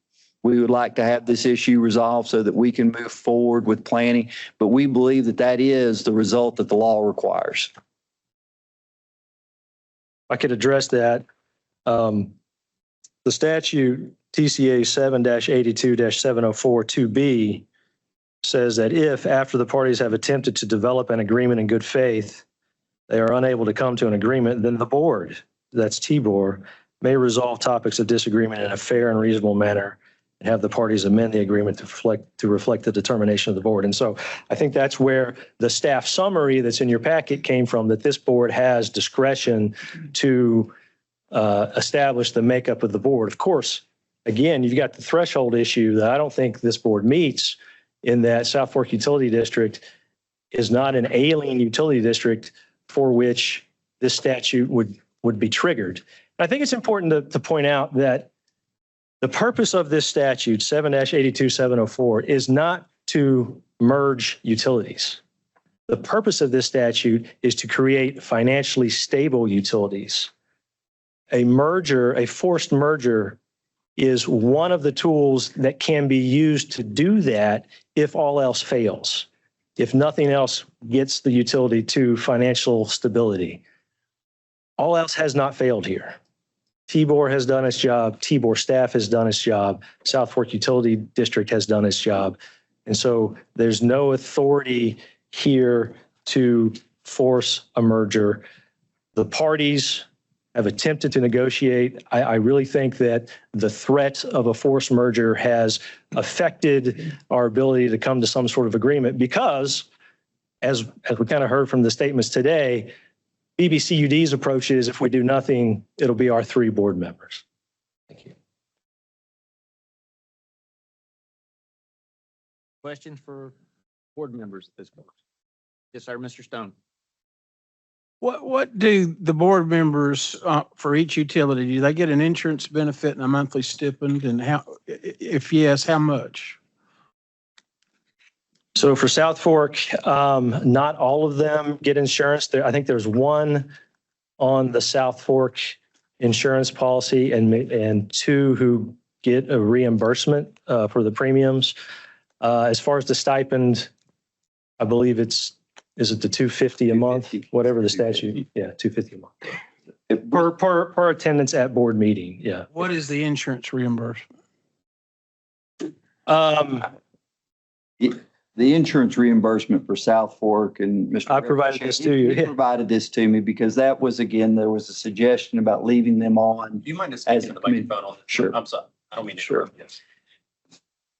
We would like to have this issue resolved so that we can move forward with planning, but we believe that that is the result that the law requires. I could address that. The statute TCA 7-82-704-2B says that if, after the parties have attempted to develop an agreement in good faith, they are unable to come to an agreement, then the board, that's TBOR, may resolve topics of disagreement in a fair and reasonable manner and have the parties amend the agreement to reflect the determination of the board. And so I think that's where the staff summary that's in your packet came from, that this board has discretion to establish the makeup of the board. Of course, again, you've got the threshold issue that I don't think this board meets, in that South Fork Utility District is not an alien utility district for which this statute would be triggered. And I think it's important to point out that the purpose of this statute, 7-82-704, is not to merge utilities. The purpose of this statute is to create financially stable utilities. A merger, a forced merger, is one of the tools that can be used to do that if all else fails, if nothing else gets the utility to financial stability. All else has not failed here. TBOR has done its job. TBOR staff has done its job. South Fork Utility District has done its job. And so there's no authority here to force a merger. The parties have attempted to negotiate. I really think that the threat of a forced merger has affected our ability to come to some sort of agreement because, as we kind of heard from the statements today, BBCUD's approach is if we do nothing, it'll be our 3 board members. Thank you. Questions for board members at this point? Yes, sir, Mr. Stone. What do the board members for each utility, do they get an insurance benefit and a monthly stipend? And how, if yes, how much? So for South Fork, not all of them get insurance. I think there's one on the South Fork insurance policy and 2 who get a reimbursement for the premiums. As far as the stipend, I believe is it the $250 a month, whatever the statute? Yeah, $250 a month. Per attendance at board meeting, yeah. What is the insurance reimbursement? The insurance reimbursement for South Fork, and Mr. I provided this to you. He provided this to me because that was, again, there was a suggestion about leaving them on. Do you mind just speaking to the microphone on? Sure. I'm sorry. I don't mean to Sure. interrupt. Yes.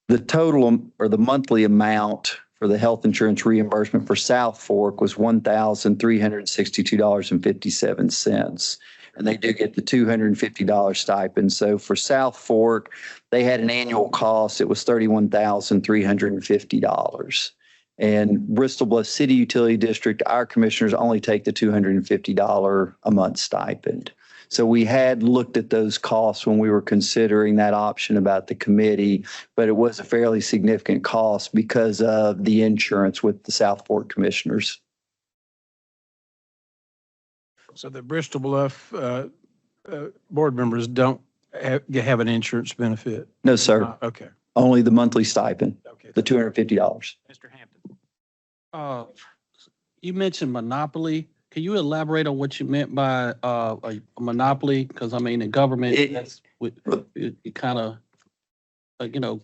The total or the monthly amount for the health insurance reimbursement for South Fork was $1,362.57. And they do get the $250 stipend. So for South Fork, they had an annual cost. It was $31,350. And Bristol Bluff City Utility District, our commissioners only take the $250 a month stipend. So we had looked at those costs when we were considering that option about the committee, but it was a fairly significant cost because of the insurance with the South Fork commissioners. So the Bristol Bluff board members don't have an insurance benefit? No, sir. Okay. Only the monthly stipend, the $250. Mr. Hampton. You mentioned monopoly. Can you elaborate on what you meant by a monopoly? Because I mean, in government, that's it kind of,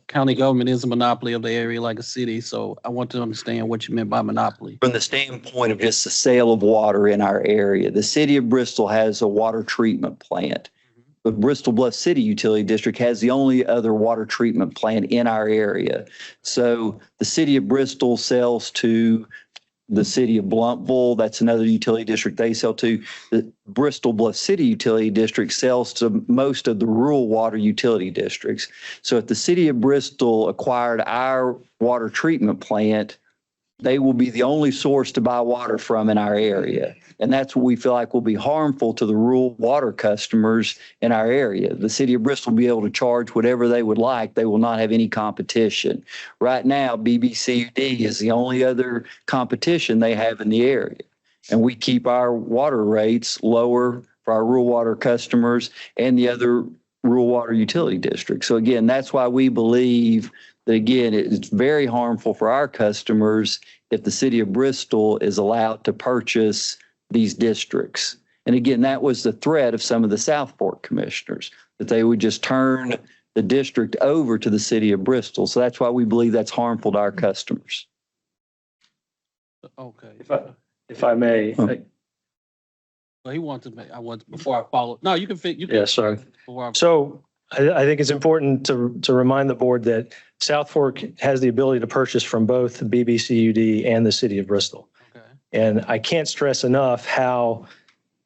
county government is a monopoly of the area like a city. So I want to understand what you meant by monopoly. From the standpoint of just the sale of water in our area, the city of Bristol has a water treatment plant. The Bristol Bluff City Utility District has the only other water treatment plant in our area. So the city of Bristol sells to the city of Blumpville. That's another utility district they sell to. The Bristol Bluff City Utility District sells to most of the rural water utility districts. So if the city of Bristol acquired our water treatment plant, they will be the only source to buy water from in our area. And that's what we feel like will be harmful to the rural water customers in our area. The city of Bristol will be able to charge whatever they would like. They will not have any competition. Right now, BBCUD is the only other competition they have in the area. And we keep our water rates lower for our rural water customers and the other rural water utility districts. So again, that's why we believe that, again, it's very harmful for our customers if the city of Bristol is allowed to purchase these districts. And again, that was the threat of some of the South Fork commissioners, that they would just turn the district over to the city of Bristol. So that's why we believe that's harmful to our customers. Okay. If I may. Well, he wanted me. I want before I follow. No, you can fit. You can. Yeah, sorry. So I think it's important to remind the board that South Fork has the ability to purchase from both BBCUD and the city of Bristol. And I can't stress enough how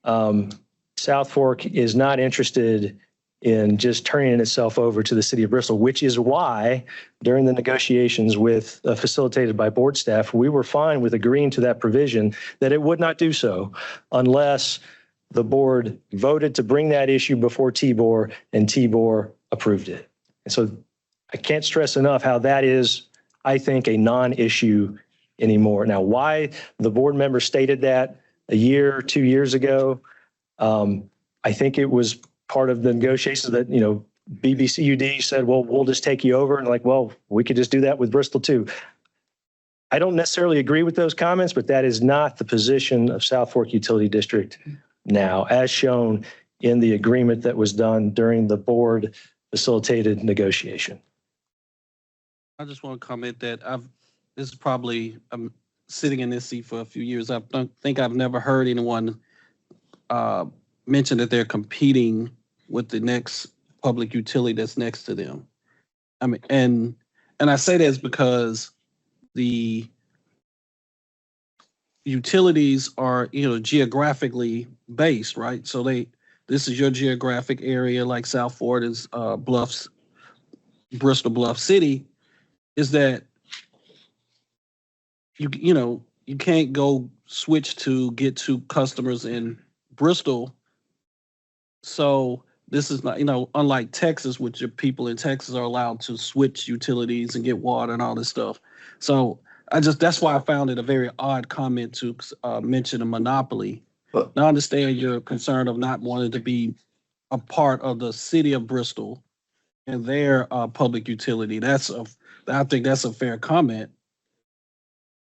South Fork is not interested in just turning itself over to the city of Bristol, which is why during the negotiations with facilitated by board staff, we were fine with agreeing to that provision that it would not do so unless the board voted to bring that issue before TBOR and TBOR approved it. And so I can't stress enough how that is, I think, a non-issue anymore. Now, why the board member stated that a year, 2 years ago, I think it was part of the negotiations that, BBCUD said, well, we'll just take you over. And well, we could just do that with Bristol too. I don't necessarily agree with those comments, but that is not the position of South Fork Utility District now, as shown in the agreement that was done during the board facilitated negotiation. I just want to comment that this is probably, I'm sitting in this seat for a few years. I don't think I've never heard anyone mention that they're competing with the next public utility that's next to them. I mean, and I say this because the utilities are, geographically based, right? So this is your geographic area, like South Fork is Bristol Bluff City, is that you can't go switch to get to customers in Bristol. So this is not, unlike Texas, which your people in Texas are allowed to switch utilities and get water and all this stuff. So that's why I found it a very odd comment to mention a monopoly. Now, I understand your concern of not wanting to be a part of the city of Bristol and their public utility. I think that's a fair comment.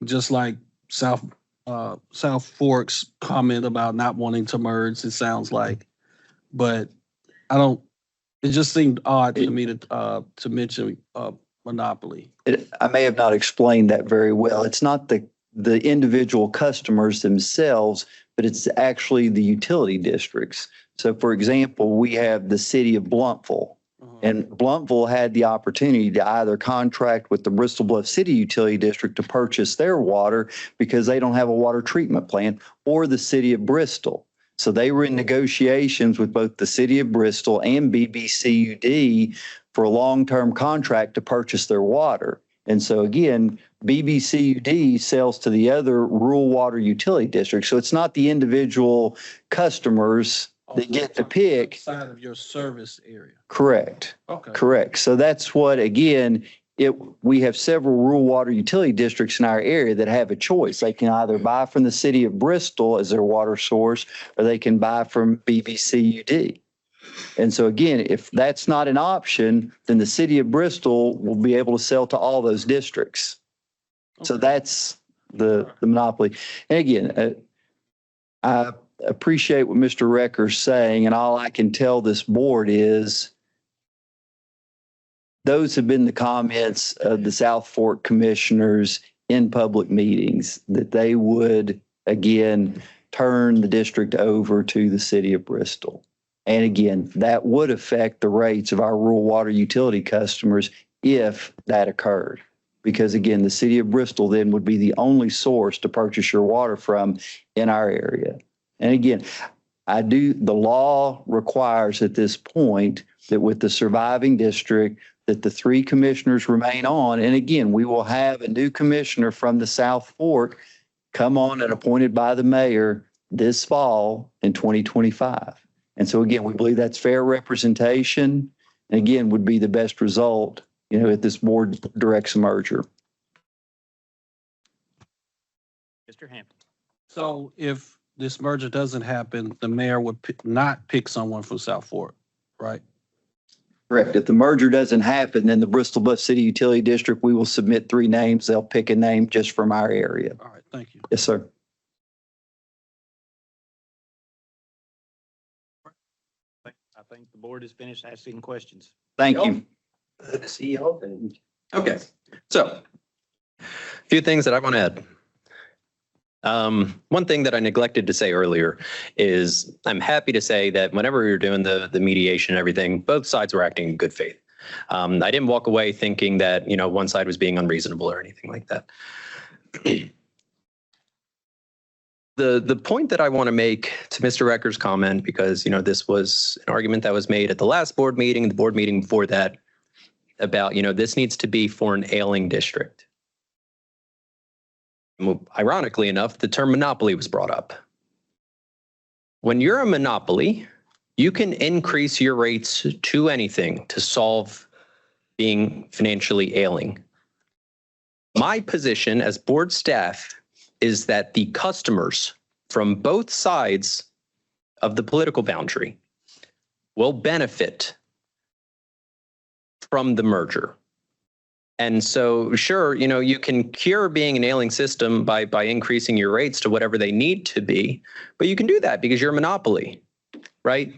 Just like South Fork's comment about not wanting to merge, it sounds like, but it just seemed odd to me to mention monopoly. I may have not explained that very well. It's not the individual customers themselves, but it's actually the utility districts. So for example, we have the city of Blumpville. And Blumpville had the opportunity to either contract with the Bristol Bluff City Utility District to purchase their water because they don't have a water treatment plant, or the city of Bristol. So they were in negotiations with both the city of Bristol and BBCUD for a long-term contract to purchase their water. And so again, BBCUD sells to the other rural water utility districts. So it's not the individual customers that get to pick. Side of your service area. Correct. Okay. Correct. So that's what, again, we have several rural water utility districts in our area that have a choice. They can either buy from the city of Bristol as their water source, or they can buy from BBCUD. And so again, if that's not an option, then the city of Bristol will be able to sell to all those districts. So that's the monopoly. And again, I appreciate what Mr. Recker's saying, and all I can tell this board is those have been the comments of the South Fork commissioners in public meetings, that they would, again, turn the district over to the city of Bristol. And again, that would affect the rates of our rural water utility customers if that occurred. Because again, the city of Bristol then would be the only source to purchase your water from in our area. And again, the law requires at this point that with the surviving district, that the 3 commissioners remain on. And again, we will have a new commissioner from the South Fork come on and appointed by the mayor this fall in 2025. And so again, we believe that's fair representation, and again, would be the best result, if this board directs a merger. Mr. Hampton. So if this merger doesn't happen, the mayor would not pick someone from South Fork, right? Correct. If the merger doesn't happen, then the Bristol Bluff City Utility District, we will submit 3 names. They'll pick a name just from our area. All right, thank you. Yes, sir. I think the board is finished asking questions. Thank you. The CEO. Okay, so a few things that I want to add. One thing that I neglected to say earlier is I'm happy to say that whenever we were doing the mediation and everything, both sides were acting in good faith. I didn't walk away thinking that, one side was being unreasonable or anything like that. The point that I want to make to Mr. Recker's comment, because, this was an argument that was made at the last board meeting, the board meeting before that, about, this needs to be for an ailing district. Ironically enough, the term monopoly was brought up. When you're a monopoly, you can increase your rates to anything to solve being financially ailing. My position as board staff is that the customers from both sides of the political boundary will benefit from the merger. And so, sure, you can cure being an ailing system by increasing your rates to whatever they need to be, but you can do that because you're a monopoly, right?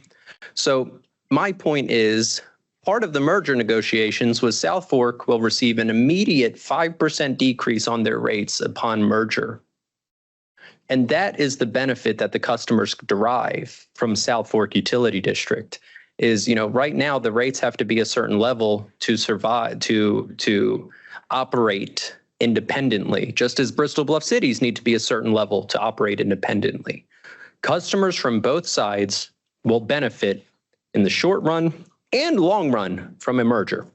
So my point is, part of the merger negotiations was South Fork will receive an immediate 5% decrease on their rates upon merger. And that is the benefit that the customers derive from South Fork Utility District. Is, right now the rates have to be a certain level to survive, to operate independently, just as Bristol Bluff cities need to be a certain level to operate independently. Customers from both sides will benefit in the short run and long run from a merger.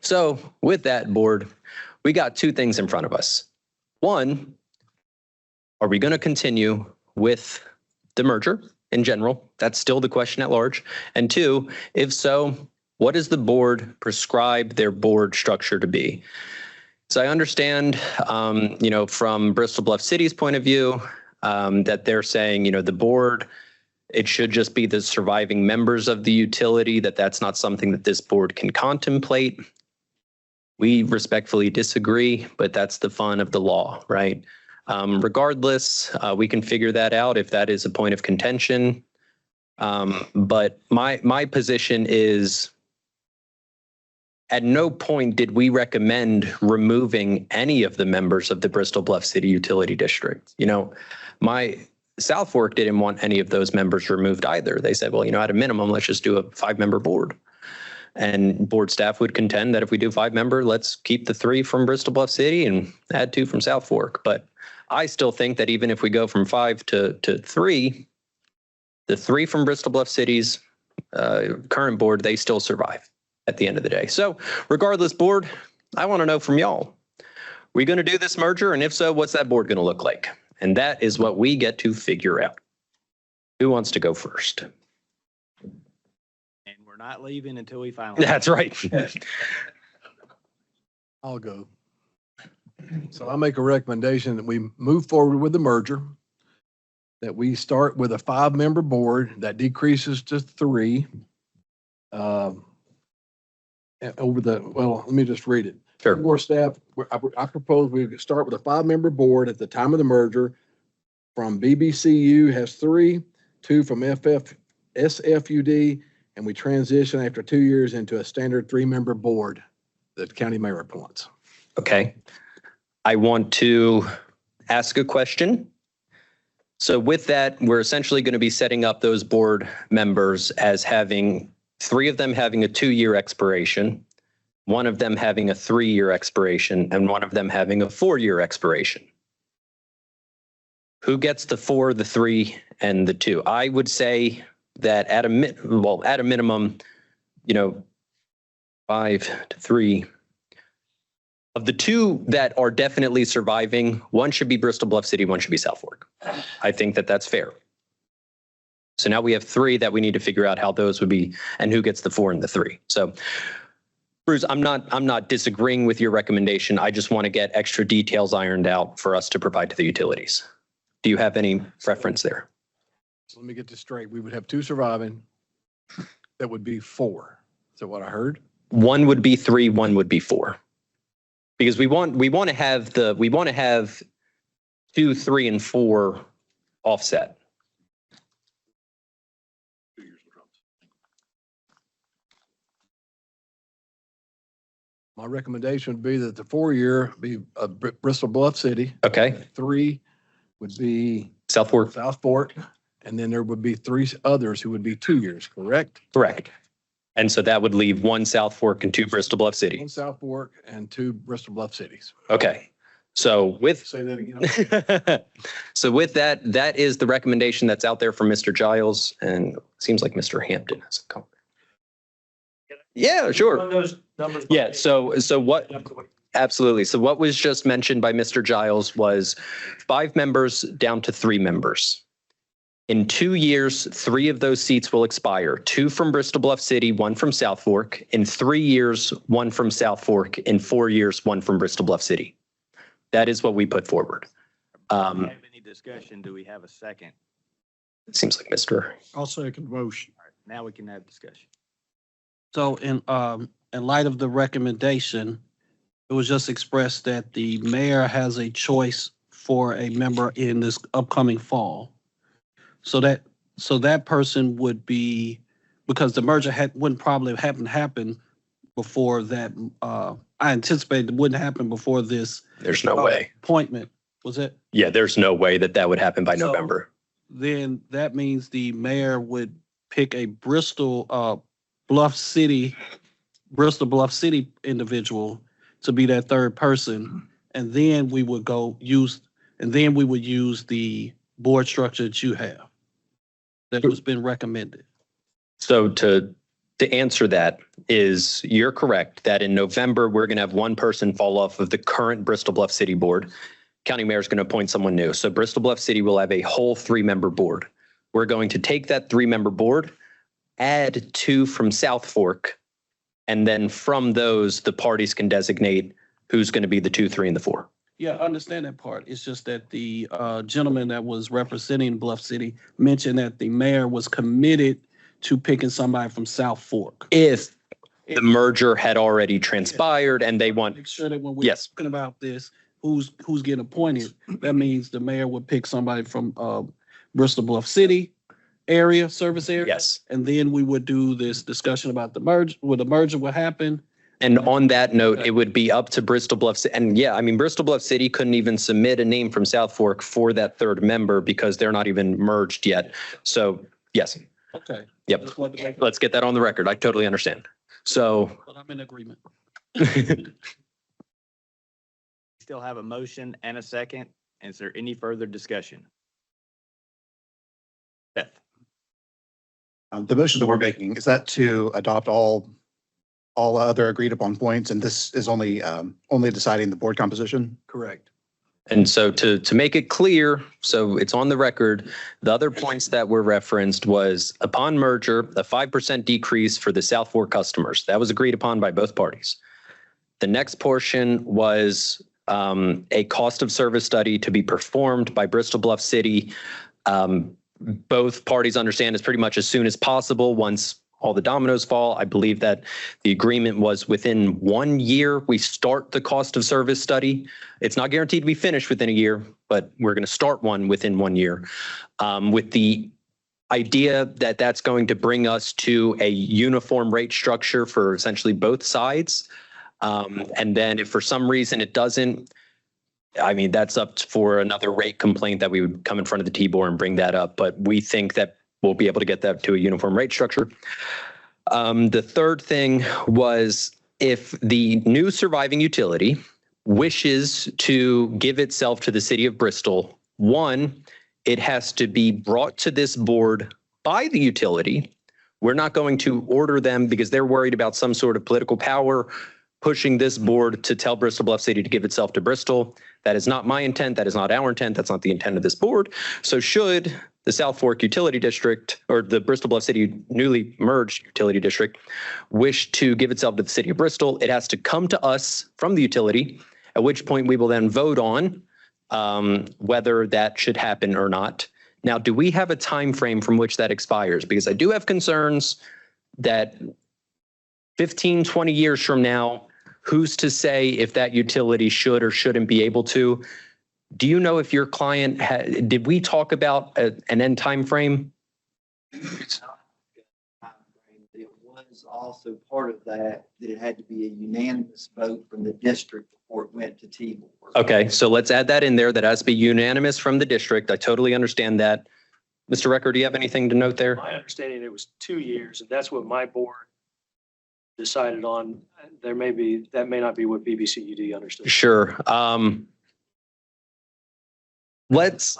So with that, board, we got 2 things in front of us. One, are we going to continue with the merger? In general, that's still the question at large. And 2, if so, what does the board prescribe their board structure to be? So I understand, from Bristol Bluff City's point of view, that they're saying, the board, it should just be the surviving members of the utility, that's not something that this board can contemplate. We respectfully disagree, but that's the fun of the law, right? Regardless, we can figure that out if that is a point of contention. But my position is, at no point did we recommend removing any of the members of the Bristol Bluff City Utility District. My South Fork didn't want any of those members removed either. They said, well, at a minimum, let's just do a 5-member board. And board staff would contend that if we do 5-member, let's keep the 3 from Bristol Bluff City and add 2 from South Fork. But I still think that even if we go from 5 to 3, the 3 from Bristol Bluff City's current board, they still survive at the end of the day. So regardless, board, I want to know from y'all, we going to do this merger? And if so, what's that board going to look like? And that is what we get to figure out. Who wants to go first? And we're not leaving until we finalize. That's right. I'll go. So I make a recommendation that we move forward with the merger, that we start with a 5-member board that decreases to 3. Let me just read it. Sure. Board staff, I propose we start with a 5-member board at the time of the merger. From BBCU has 3, 2 from SFUD, and we transition after 2 years into a standard 3-member board that the county mayor appoints. Okay. I want to ask a question. So with that, we're essentially going to be setting up those board members as having 3 of them having a 2-year expiration, 1 of them having a 3-year expiration, and 1 of them having a 4-year expiration. Who gets the 4, the 3, and the 2? I would say that at a minimum, 5 to 3. Of the 2 that are definitely surviving, 1 should be Bristol Bluff City, 1 should be South Fork. I think that that's fair. So now we have 3 that we need to figure out how those would be and who gets the 4 and the 3. So Bruce, I'm not disagreeing with your recommendation. I just want to get extra details ironed out for us to provide to the utilities. Do you have any preference there? So let me get this straight. We would have 2 surviving. That would be 4. Is that what I heard? 1 would be 3, 1 would be 4. Because we want to have 2, 3, and 4 offset. My recommendation would be that the 4-year be Bristol Bluff City. Okay. 3 would be South Fork. South Fork, and then there would be 3 others who would be 2 years, correct? Correct. And so that would leave 1 South Fork and 2 Bristol Bluff City. 1 South Fork and 2 Bristol Bluff cities. Okay. So with Say that again. so with that, that is the recommendation that's out there from Mr. Giles, and it seems like Mr. Hampton has a comment. Yeah, sure. Yeah. So what? Absolutely. So what was just mentioned by Mr. Giles was 5 members down to 3 members. In 2 years, 3 of those seats will expire. 2 from Bristol Bluff City, 1 from South Fork. In 3 years, 1 from South Fork. In 4 years, 1 from Bristol Bluff City. That is what we put forward. Do we have any discussion? Do we have a second? It seems like Mr. I'll second motion. All right, now we can have discussion. So in light of the recommendation, it was just expressed that the mayor has a choice for a member in this upcoming fall. So that person would be, because the merger wouldn't probably happen before that. I anticipate it wouldn't happen before this. There's no way. Appointment, was it? Yeah, there's no way that would happen by So- November. Then that means the mayor would pick a Bristol Bluff City individual to be that 3rd person. And then we would use the board structure that you have that has been recommended. So to answer that is, you're correct that in November, we're going to have 1 person fall off of the current Bristol Bluff City board. County mayor is going to appoint someone new. So Bristol Bluff City will have a whole 3-member board. We're going to take that 3-member board, add 2 from South Fork, and then from those, the parties can designate who's going to be the 2, 3, and the 4. Yeah, I understand that part. It's just that the gentleman that was representing Bluff City mentioned that the mayor was committed to picking somebody from South Fork. If the merger had already transpired and they want. Make sure that when we're Yes. talking about this, who's getting appointed, that means the mayor would pick somebody from Bristol Bluff City service area. Yes. And then we would do this discussion about the merge, where the merger would happen. And on that note, it would be up to Bristol Bluff. And yeah, I mean, Bristol Bluff City couldn't even submit a name from South Fork for that 3rd member because they're not even merged yet. So yes. Okay. Yep. Just wanted to make- Let's get that on the record. I totally understand. So But I'm in agreement. Still have a motion and a second. Is there any further discussion? Beth? The motion that we're making, is that to adopt all all other agreed upon points, and this is only deciding the board composition? Correct. And so to make it clear, so it's on the record, the other points that were referenced was upon merger, a 5% decrease for the South Fork customers. That was agreed upon by both parties. The next portion was a cost of service study to be performed by Bristol Bluff City. Both parties understand it's pretty much as soon as possible once all the dominoes fall. I believe that the agreement was within 1 year, we start the cost of service study. It's not guaranteed to be finished within a year, but we're going to start one within 1 year with the idea that that's going to bring us to a uniform rate structure for essentially both sides. And then if for some reason it doesn't, I mean, that's up for another rate complaint that we would come in front of the T-Board and bring that up. But we think that we'll be able to get that to a uniform rate structure. The third thing was if the new surviving utility wishes to give itself to the city of Bristol, one, it has to be brought to this board by the utility. We're not going to order them because they're worried about some sort of political power pushing this board to tell Bristol Bluff City to give itself to Bristol. That is not my intent. That is not our intent. That's not the intent of this board. So should the South Fork Utility District or the Bristol Bluff City newly merged utility district wish to give itself to the city of Bristol, it has to come to us from the utility, at which point we will then vote on whether that should happen or not. Now, do we have a time frame from which that expires? Because I do have concerns that 15, 20 years from now, who's to say if that utility should or shouldn't be able to? Do you know if your client did we talk about an end time frame? It's not a time frame, but it was also part of that it had to be a unanimous vote from the district before it went to T-Board. Okay, so let's add that in there. That has to be unanimous from the district. I totally understand that. Mr. Recker, do you have anything to note there? My understanding, it was 2 years, and that's what my board decided on. That may not be what BBCUD understood. Sure. Let's.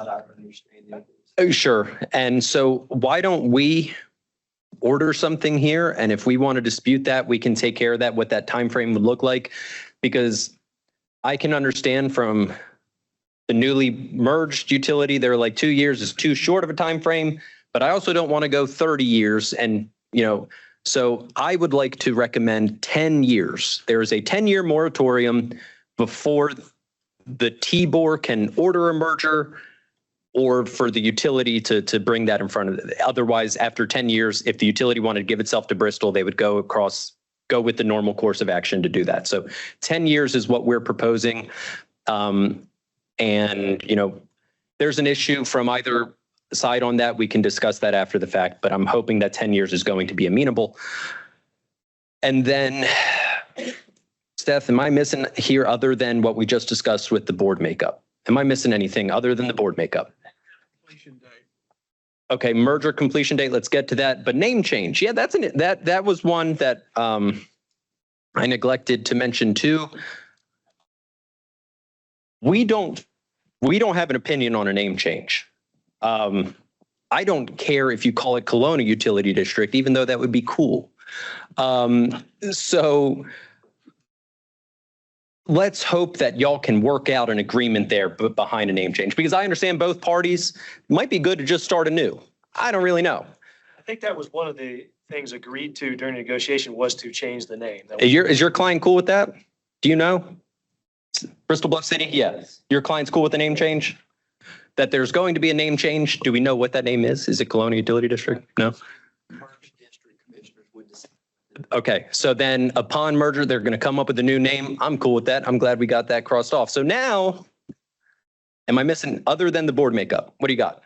Sure. And so why don't we order something here? And if we want to dispute that, we can take care of that, what that time frame would look like. Because I can understand from the newly merged utility, they're like 2 years is too short of a time frame, but I also don't want to go 30 years. And, so I would like to recommend 10 years. There is a 10-year moratorium before the T-Board can order a merger or for the utility to bring that in front of it. Otherwise, after 10 years, if the utility wanted to give itself to Bristol, they would go with the normal course of action to do that. So 10 years is what we're proposing. And, there's an issue from either side on that. We can discuss that after the fact, but I'm hoping that 10 years is going to be amenable. And then, Steph, am I missing here other than what we just discussed with the board makeup? Am I missing anything other than the board makeup? Okay, merger completion date. Let's get to that. But name change, yeah, that was one that I neglected to mention too. We don't have an opinion on a name change. I don't care if you call it Kelowna Utility District, even though that would be cool. So let's hope that y'all can work out an agreement there behind a name change, because I understand both parties. It might be good to just start anew. I don't really know. I think that was one of the things agreed to during the negotiation was to change the name. Is your client cool with that? Do you know? Bristol Bluff City? Yes. Your client's cool with the name change? That there's going to be a name change? Do we know what that name is? Is it Kelowna Utility District? No? Okay, so then upon merger, they're going to come up with a new name. I'm cool with that. I'm glad we got that crossed off. So now, am I missing other than the board makeup? What do you got?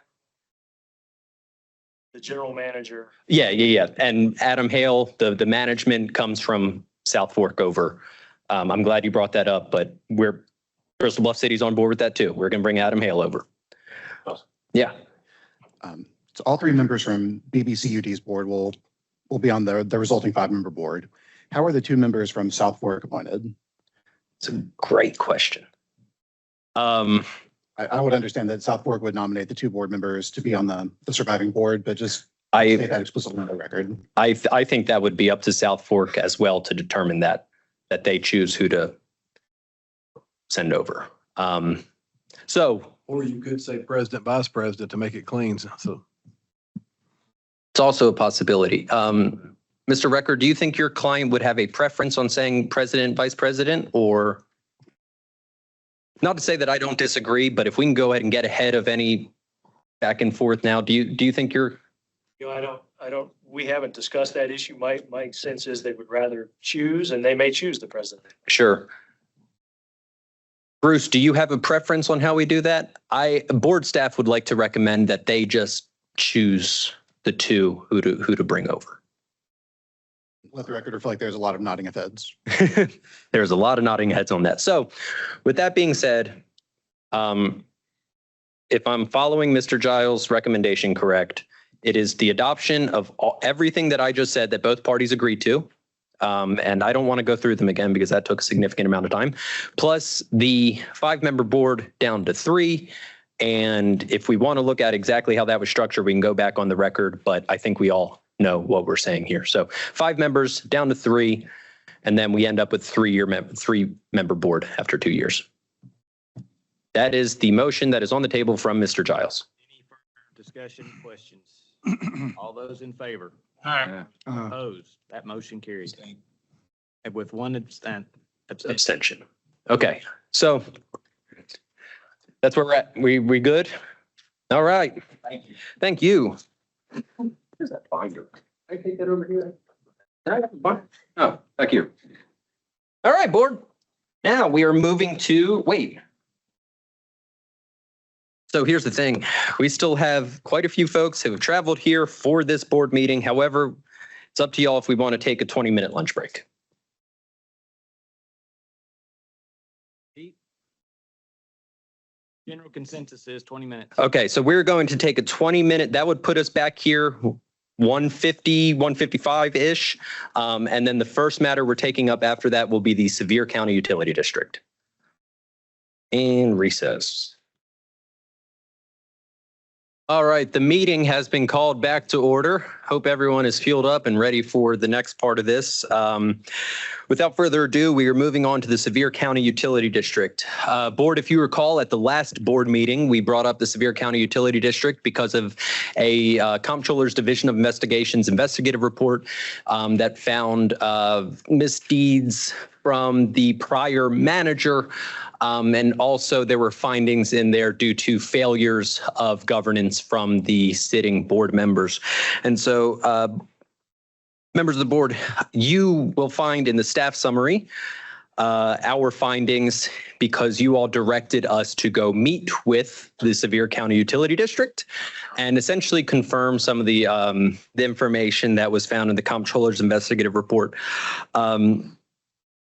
The general manager. Yeah. And Adam Hale, the management comes from South Fork over. I'm glad you brought that up, but Bristol Bluff City's on board with that too. We're going to bring Adam Hale over. Yeah. So all three members from BBCUD's board will be on the resulting 5-member board. How are the 2 members from South Fork appointed? It's a great question. I would understand that South Fork would nominate the 2 board members to be on the surviving board, but just Say that explicitly on the record. I think that would be up to South Fork as well to determine that they choose who to send over. So Or you could say president, vice president to make it clean. So it's also a possibility. Mr. Record, do you think your client would have a preference on saying president, vice president, or not to say that I don't disagree, but if we can go ahead and get ahead of any back and forth now, do you think you're? You know, we haven't discussed that issue. My sense is they would rather choose, and they may choose the president. Sure. Bruce, do you have a preference on how we do that? Board staff would like to recommend that they just choose the two who to bring over. Let the record reflect there's a lot of nodding of heads. There's a lot of nodding heads on that. So with that being said, if I'm following Mr. Giles' recommendation correct, it is the adoption of everything that I just said that both parties agreed to. And I don't want to go through them again because that took a significant amount of time. Plus the 5-member board down to 3. And if we want to look at exactly how that was structured, we can go back on the record, but I think we all know what we're saying here. So 5 members down to 3, and then we end up with 3-member board after 2 years. That is the motion that is on the table from Mr. Giles. Any further discussion, questions? All those in favor? Opposed? That motion carries. And with one Abstention. Okay, so that's where we're at. We good? All right. Thank you. Thank you. Where's that binder? I take that over here. Oh, back here. All right, board. Now we are moving to, So here's the thing. We still have quite a few folks who have traveled here for this board meeting. However, it's up to y'all if we want to take a 20-minute lunch break. General consensus is 20 minutes. Okay, so we're going to take a 20-minute, that would put us back here 150, 155-ish. And then the first matter we're taking up after that will be the Sevier County Utility District. In recess. All right, the meeting has been called back to order. Hope everyone is fueled up and ready for the next part of this. Without further ado, we are moving on to the Sevier County Utility District. Board, if you recall, at the last board meeting, we brought up the Sevier County Utility District because of a Comptroller's Division of Investigations investigative report that found misdeeds from the prior manager. And also there were findings in there due to failures of governance from the sitting board members. And so members of the board, you will find in the staff summary our findings because you all directed us to go meet with the Sevier County Utility District and essentially confirm some of the information that was found in the Comptroller's investigative report.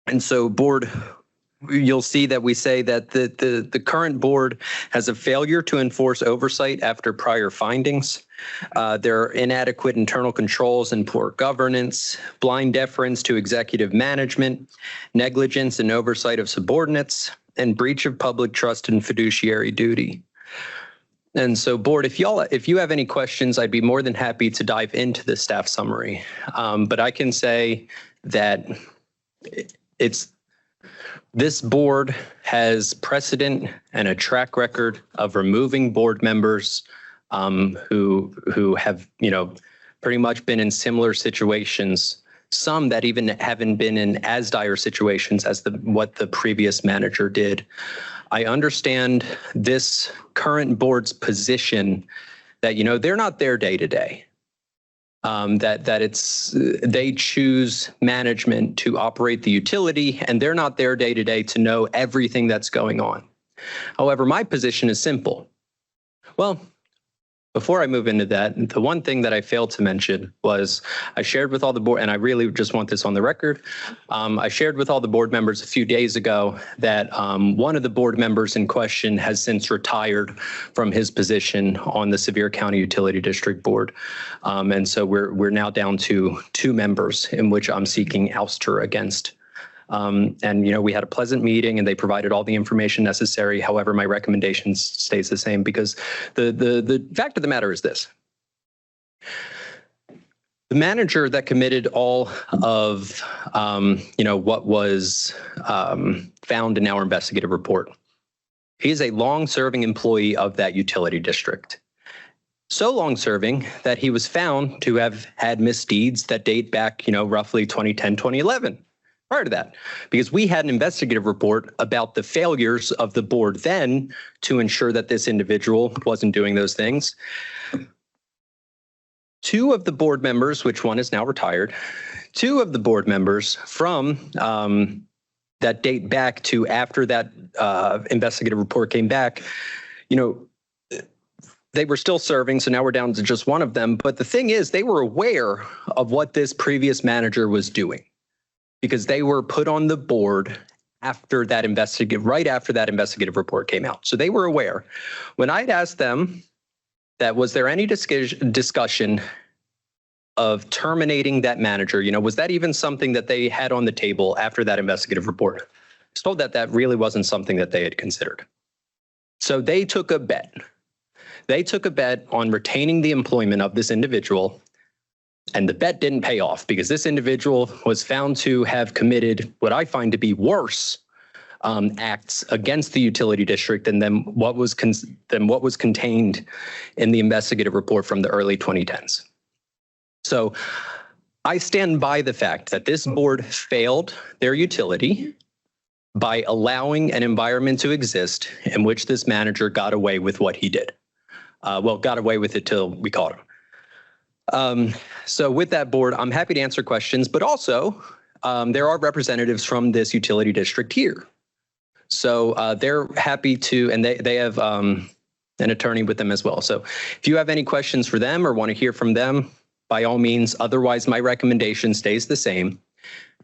And so board, you'll see that we say that the current board has a failure to enforce oversight after prior findings. There are inadequate internal controls and poor governance, blind deference to executive management, negligence and oversight of subordinates, and breach of public trust and fiduciary duty. And so board, if you have any questions, I'd be more than happy to dive into the staff summary. But I can say that this board has precedent and a track record of removing board members who have, pretty much been in similar situations, some that even haven't been in as dire situations as what the previous manager did. I understand this current board's position that, they're not there day to day. They choose management to operate the utility and they're not there day to day to know everything that's going on. However, my position is simple. Well, before I move into that, the one thing that I failed to mention was I shared with all the board, and I really just want this on the record. I shared with all the board members a few days ago that one of the board members in question has since retired from his position on the Sevier County Utility District Board. And so we're now down to 2 members in which I'm seeking ouster against. And, we had a pleasant meeting and they provided all the information necessary. However, my recommendation stays the same because the fact of the matter is this. The manager that committed all of, what was found in our investigative report, he is a long-serving employee of that utility district. So long-serving that he was found to have had misdeeds that date back, roughly 2010, 2011. Prior to that, because we had an investigative report about the failures of the board then to ensure that this individual wasn't doing those things. Two of the board members, which one is now retired, two of the board members from that date back to after that investigative report came back, they were still serving, so now we're down to just one of them. But the thing is, they were aware of what this previous manager was doing, because they were put on the board after that right after that investigative report came out. So they were aware. When I'd asked them that, was there any discussion of terminating that manager? Was that even something that they had on the table after that investigative report? I was told that that really wasn't something that they had considered. So they took a bet. They took a bet on retaining the employment of this individual. And the bet didn't pay off, because this individual was found to have committed what I find to be worse acts against the utility district than what was contained in the investigative report from the early 2010s. So I stand by the fact that this board failed their utility by allowing an environment to exist in which this manager got away with what he did. Got away with it till we caught him. So with that, board, I'm happy to answer questions, but also there are representatives from this utility district here. So they're happy to, and they have an attorney with them as well. So if you have any questions for them or want to hear from them, by all means. Otherwise, my recommendation stays the same,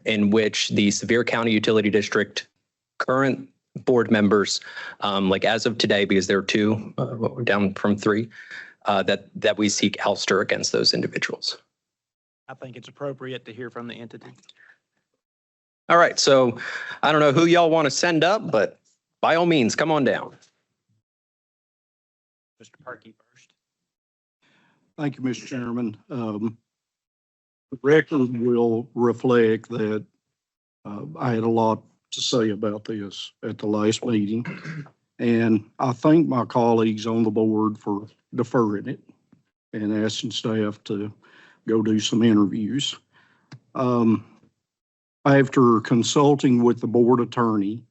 in which the Sevier County Utility District current board members, like as of today, because there are two, we're down from three, that we seek ouster against those individuals. I think it's appropriate to hear from the entity. All right, so I don't know who y'all want to send up, but by all means, come on down. Mr. Parkey first. Thank you, Mr. Chairman. The record will reflect that I had a lot to say about this at the last meeting, and I thank my colleagues on the board for deferring it and asking staff to go do some interviews. After consulting with the board attorney,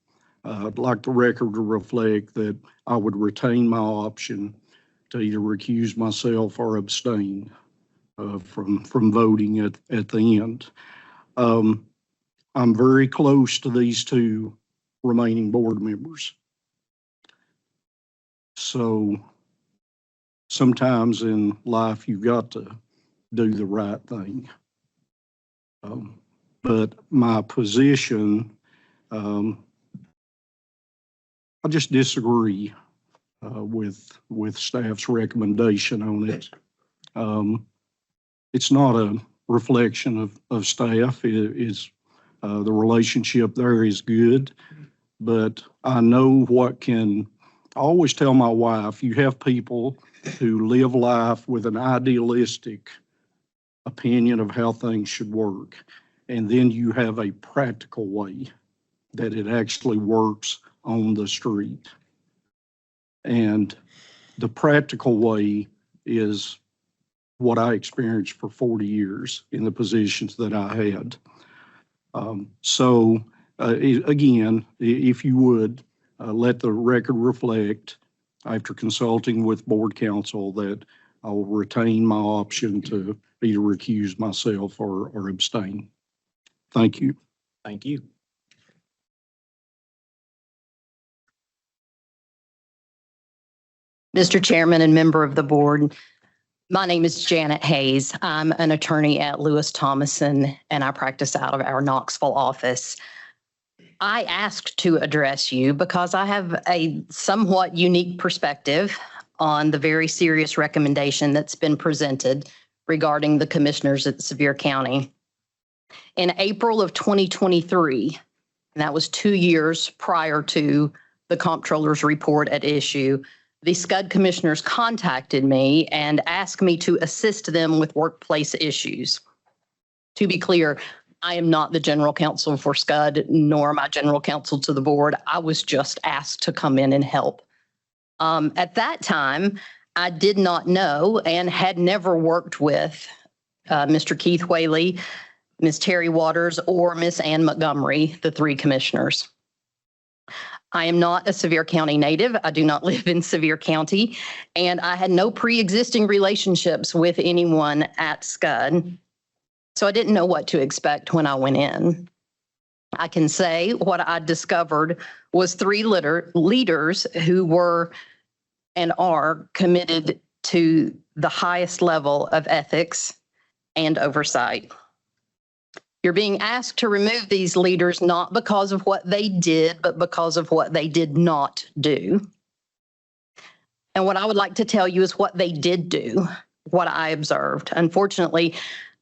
I'd like the record to reflect that I would retain my option to either recuse myself or abstain from voting at the end. I'm very close to these two remaining board members. So sometimes in life, you've got to do the right thing. But my position, I just disagree with staff's recommendation on it. It's not a reflection of staff. It is the relationship there is good, but I know I always tell my wife, you have people who live life with an idealistic opinion of how things should work, and then you have a practical way that it actually works on the street. And the practical way is what I experienced for 40 years in the positions that I had. Again, if you would, let the record reflect, after consulting with board counsel, that I will retain my option to either recuse myself or abstain. Thank you. Thank you. Mr. Chairman and member of the board, my name is Janet Hayes. I'm an attorney at Lewis Thomason, and I practice out of our Knoxville office. I asked to address you because I have a somewhat unique perspective on the very serious recommendation that's been presented regarding the commissioners at Sevier County. In April of 2023, and that was 2 years prior to the comptroller's report at issue, the SCUD commissioners contacted me and asked me to assist them with workplace issues. To be clear, I am not the general counsel for SCUD, nor am I general counsel to the board. I was just asked to come in and help. At that time, I did not know and had never worked with Mr. Keith Whaley, Ms. Terry Waters, or Ms. Ann Montgomery, the three commissioners. I am not a Sevier County native. I do not live in Sevier County, and I had no pre-existing relationships with anyone at SCUD. So I didn't know what to expect when I went in. I can say what I discovered was three leaders who were and are committed to the highest level of ethics and oversight. You're being asked to remove these leaders not because of what they did, but because of what they did not do. And what I would like to tell you is what they did do, what I observed. Unfortunately,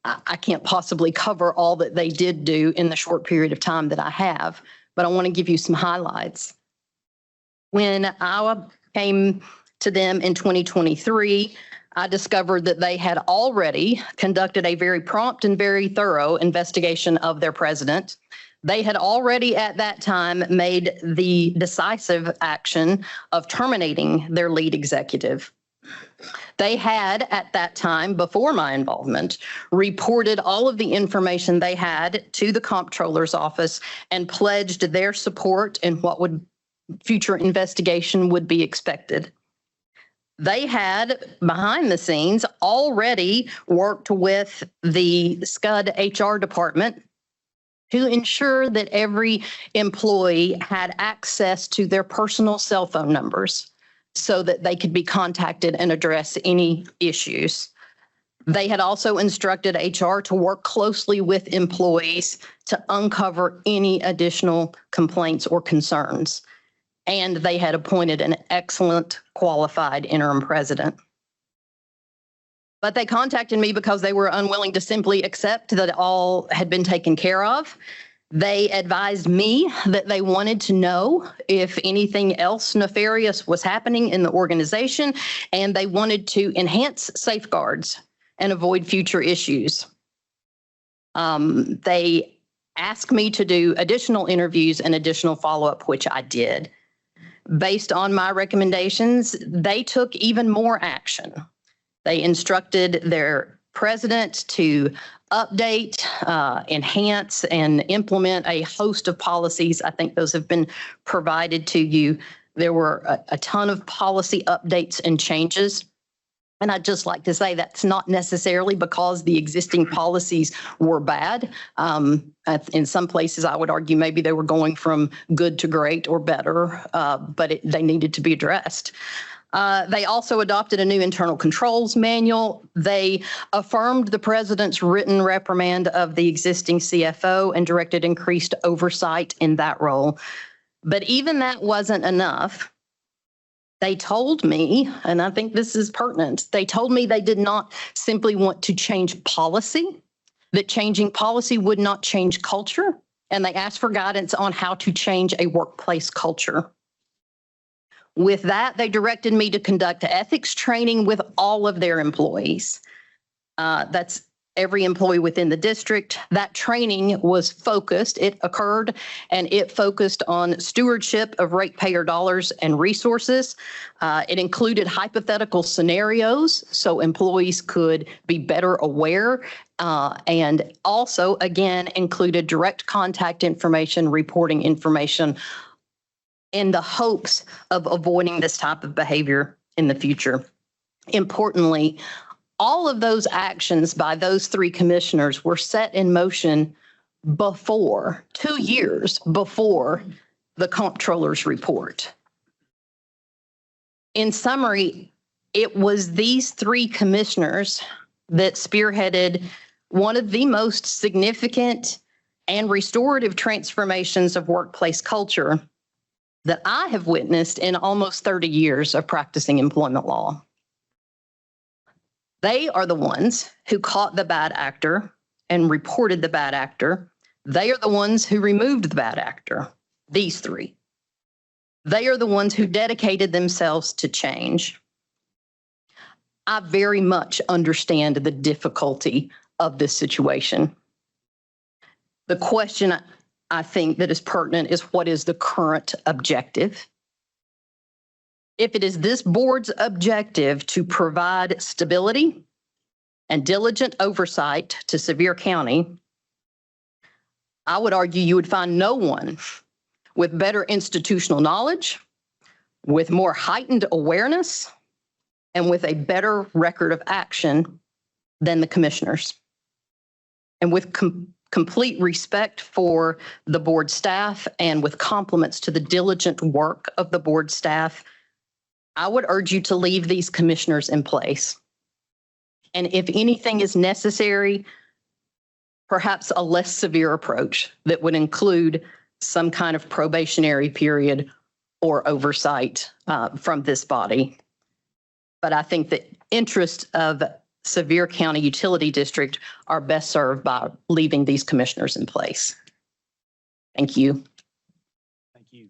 I can't possibly cover all that they did do in the short period of time that I have, but I want to give you some highlights. When I came to them in 2023, I discovered that they had already conducted a very prompt and very thorough investigation of their president. They had already at that time made the decisive action of terminating their lead executive. They had at that time, before my involvement, reported all of the information they had to the comptroller's office and pledged their support in what would future investigation would be expected. They had, behind the scenes, already worked with the SCUD HR department to ensure that every employee had access to their personal cell phone numbers so that they could be contacted and address any issues. They had also instructed HR to work closely with employees to uncover any additional complaints or concerns. And they had appointed an excellent qualified interim president. But they contacted me because they were unwilling to simply accept that all had been taken care of. They advised me that they wanted to know if anything else nefarious was happening in the organization, and they wanted to enhance safeguards and avoid future issues. They asked me to do additional interviews and additional follow-up, which I did. Based on my recommendations, they took even more action. They instructed their president to update, enhance, and implement a host of policies. I think those have been provided to you. There were a ton of policy updates and changes. And I'd just like to say that's not necessarily because the existing policies were bad. In some places, I would argue maybe they were going from good to great or better, but they needed to be addressed. They also adopted a new internal controls manual. They affirmed the president's written reprimand of the existing CFO and directed increased oversight in that role. But even that wasn't enough. They told me, and I think this is pertinent, they told me they did not simply want to change policy, that changing policy would not change culture, and they asked for guidance on how to change a workplace culture. With that, they directed me to conduct ethics training with all of their employees. That's every employee within the district. That training was focused, it occurred, and it focused on stewardship of ratepayer dollars and resources. It included hypothetical scenarios so employees could be better aware, and also, again, included direct contact information, reporting information in the hopes of avoiding this type of behavior in the future. Importantly, all of those actions by those three commissioners were set in motion before, 2 years before the comptroller's report. In summary, it was these three commissioners that spearheaded one of the most significant and restorative transformations of workplace culture that I have witnessed in almost 30 years of practicing employment law. They are the ones who caught the bad actor and reported the bad actor. They are the ones who removed the bad actor, these three. They are the ones who dedicated themselves to change. I very much understand the difficulty of this situation. The question I think that is pertinent is what is the current objective? If it is this board's objective to provide stability and diligent oversight to Sevier County, I would argue you would find no one with better institutional knowledge, with more heightened awareness, and with a better record of action than the commissioners. And with complete respect for the board staff and with compliments to the diligent work of the board staff, I would urge you to leave these commissioners in place. And if anything is necessary, perhaps a less severe approach that would include some kind of probationary period or oversight from this body. But I think the interests of Sevier County Utility District are best served by leaving these commissioners in place. Thank you. Thank you.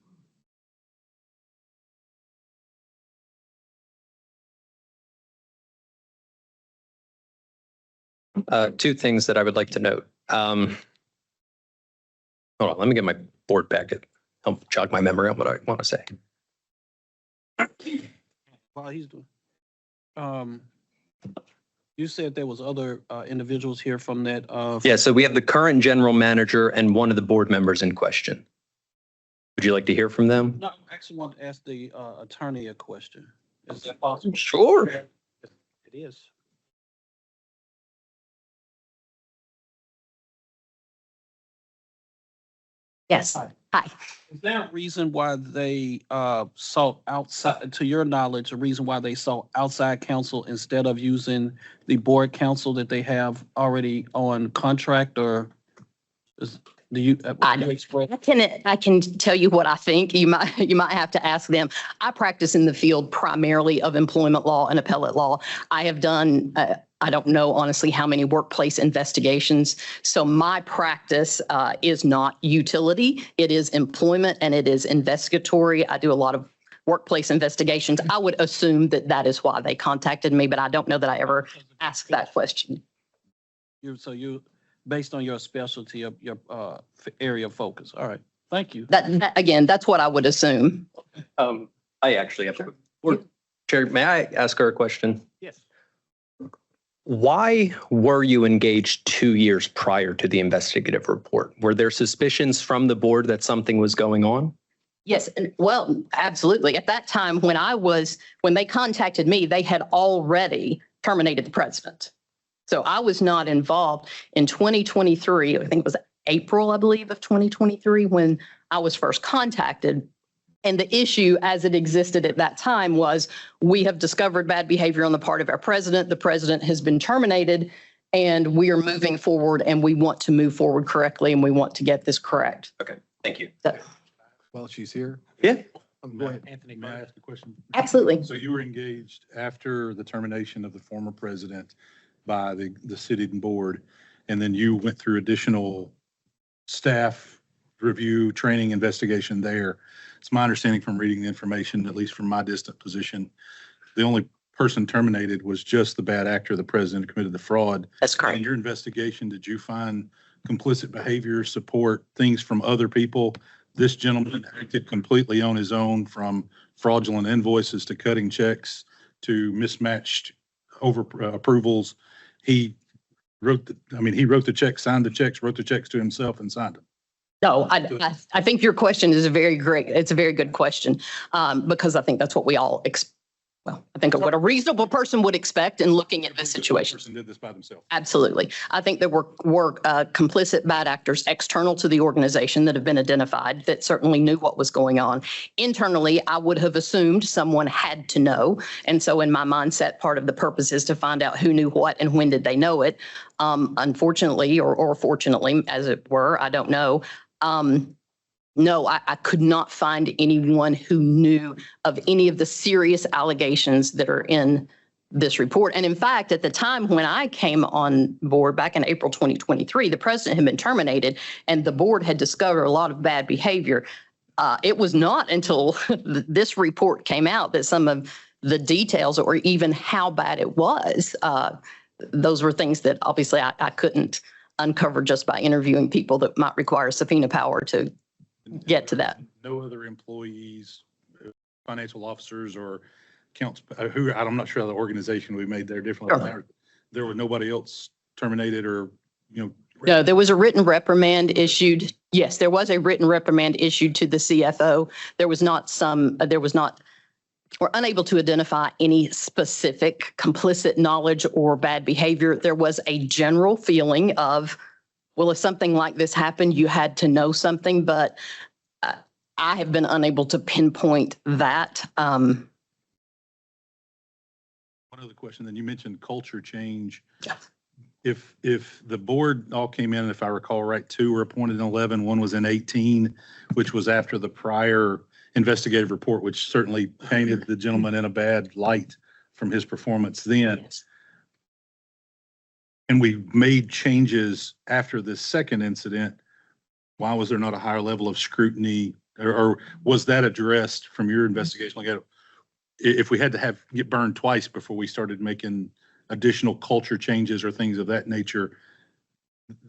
Two things that I would like to note. Hold on, let me get my board packet. Help jog my memory on what I want to say. While he's doing, you said there was other individuals here from that. Yeah, so we have the current general manager and one of the board members in question. Would you like to hear from them? No, I actually want to ask the attorney a question. Is that possible? Sure. It is. Yes. Hi. Is there a reason why they sought outside, to your knowledge, a reason why they sought outside counsel instead of using the board counsel that they have already on contract, or do you? I can tell you what I think. You might have to ask them. I practice in the field primarily of employment law and appellate law. I have done I don't know honestly how many workplace investigations. So my practice is not utility. It is employment and it is investigatory. I do a lot of workplace investigations. I would assume that that is why they contacted me, but I don't know that I ever asked that question. So you, based on your specialty of your area of focus. All right. Thank you. That again, that's what I would assume. I actually have Chair, may I ask her a question? Yes. Why were you engaged 2 years prior to the investigative report? Were there suspicions from the board that something was going on? Yes, well, absolutely. At that time, when they contacted me, they had already terminated the president. So I was not involved in 2023. I think it was April, I believe, of 2023 when I was first contacted. And the issue as it existed at that time was we have discovered bad behavior on the part of our president. The president has been terminated and we are moving forward and we want to move forward correctly and we want to get this correct. Okay, thank you. Well, she's here. Yeah. Go ahead. Anthony, may I ask a question? Absolutely. So you were engaged after the termination of the former president by the city and board, and then you went through additional staff review, training, investigation there. It's my understanding from reading the information, at least from my distant position, the only person terminated was just the bad actor, the president who committed the fraud. That's correct. In your investigation, did you find complicit behavior, support, things from other people? This gentleman acted completely on his own, from fraudulent invoices to cutting checks to mismatched approvals. He wrote the checks, signed the checks, wrote the checks to himself and signed them. No, I think your question is it's a very good question because I think that's what we all I think what a reasonable person would expect in looking at this situation. Person did this by themselves. Absolutely. I think there were complicit bad actors external to the organization that have been identified that certainly knew what was going on. Internally, I would have assumed someone had to know. And so in my mindset, part of the purpose is to find out who knew what and when did they know it. Unfortunately, or fortunately, as it were, I don't know. No, I could not find anyone who knew of any of the serious allegations that are in this report. And in fact, at the time when I came on board back in April 2023, the president had been terminated and the board had discovered a lot of bad behavior. It was not until this report came out that some of the details or even how bad it was, those were things that obviously I couldn't uncover just by interviewing people that might require subpoena power to get to that. No other employees, financial officers or counts, who, I'm not sure how the organization we made there differently. Sure. There was nobody else terminated or, No, there was a written reprimand issued. Yes, there was a written reprimand issued to the CFO. There was not, we're unable to identify any specific complicit knowledge or bad behavior. There was a general feeling of, well, if something like this happened, you had to know something, but I have been unable to pinpoint that. One other question, then you mentioned culture change. Yes. If the board all came in, if I recall right, 2 were appointed in 11, 1 was in 18, which was after the prior investigative report, which certainly painted the gentleman in a bad light from his performance then. Yes. And we made changes after this second incident. Why was there not a higher level of scrutiny, or was that addressed from your investigation? Like, if we had to get burned twice before we started making additional culture changes or things of that nature,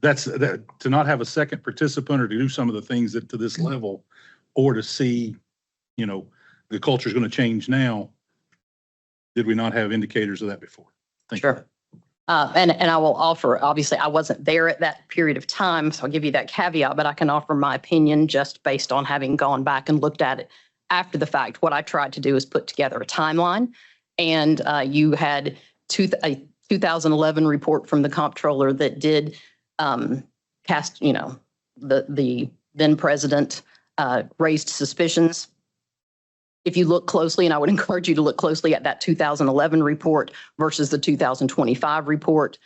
to not have a second participant or to do some of the things that to this level, or to see, the culture is going to change now. Did we not have indicators of that before? Thank you. Sure. And I will offer, obviously, I wasn't there at that period of time, so I'll give you that caveat, but I can offer my opinion just based on having gone back and looked at it after the fact. What I tried to do is put together a timeline, and you had a 2011 report from the comptroller that did cast, the then president raised suspicions. If you look closely, and I would encourage you to look closely at that 2011 report versus the 2025 report,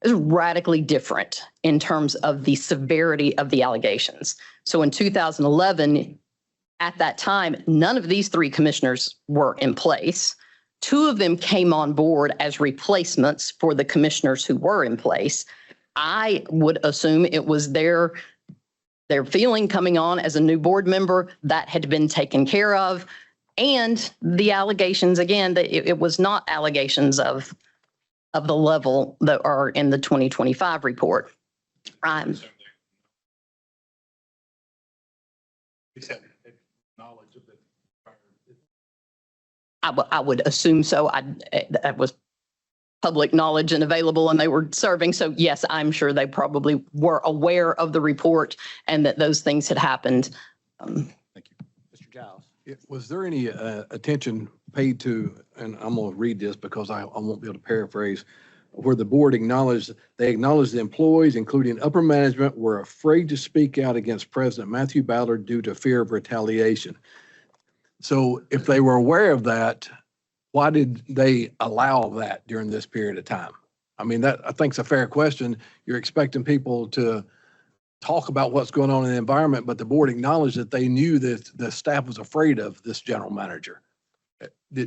is radically different in terms of the severity of the allegations. So in 2011, at that time, none of these 3 commissioners were in place. 2 of them came on board as replacements for the commissioners who were in place. I would assume it was their feeling coming on as a new board member that had been taken care of. And the allegations, again, that it was not allegations of the level that are in the 2025 report. I would assume so. That was public knowledge and available, and they were serving. So yes, I'm sure they probably were aware of the report and that those things had happened. Thank you. Mr. Giles. Was there any attention paid to, and I'm going to read this because I won't be able to paraphrase, where the board acknowledged the employees, including upper management, were afraid to speak out against President Matthew Ballard due to fear of retaliation. So if they were aware of that, why did they allow that during this period of time? I mean, that I think is a fair question. You're expecting people to talk about what's going on in the environment, but the board acknowledged that they knew that the staff was afraid of this general manager.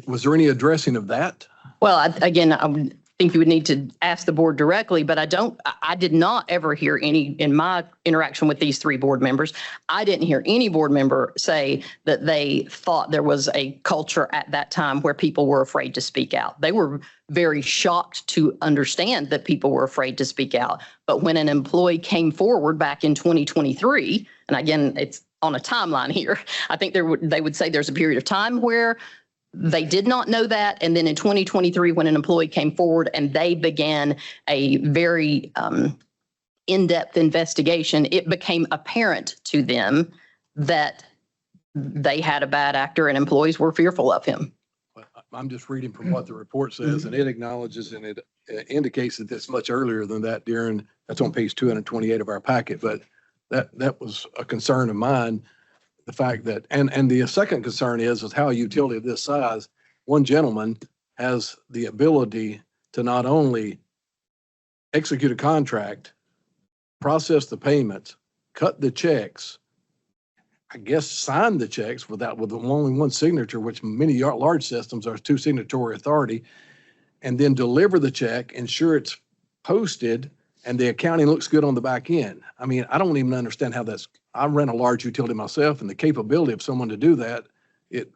Was there any addressing of that? Well, again, I would think you would need to ask the board directly, but I did not ever hear any, in my interaction with these 3 board members, I didn't hear any board member say that they thought there was a culture at that time where people were afraid to speak out. They were very shocked to understand that people were afraid to speak out. But when an employee came forward back in 2023, and again, it's on a timeline here, I think they would say there's a period of time where they did not know that. And then in 2023, when an employee came forward and they began a very in-depth investigation, it became apparent to them that they had a bad actor and employees were fearful of him. I'm just reading from what the report says, and it acknowledges and it indicates that it's much earlier than that that's on page 228 of our packet, but that was a concern of mine. The fact that, and the second concern is how a utility of this size, one gentleman has the ability to not only execute a contract, process the payments, cut the checks, I guess sign the checks with only one signature, which many large systems are 2 signatory authority, and then deliver the check, ensure it's posted, and the accounting looks good on the back end. I mean, I don't even understand how I ran a large utility myself, and the capability of someone to do that, it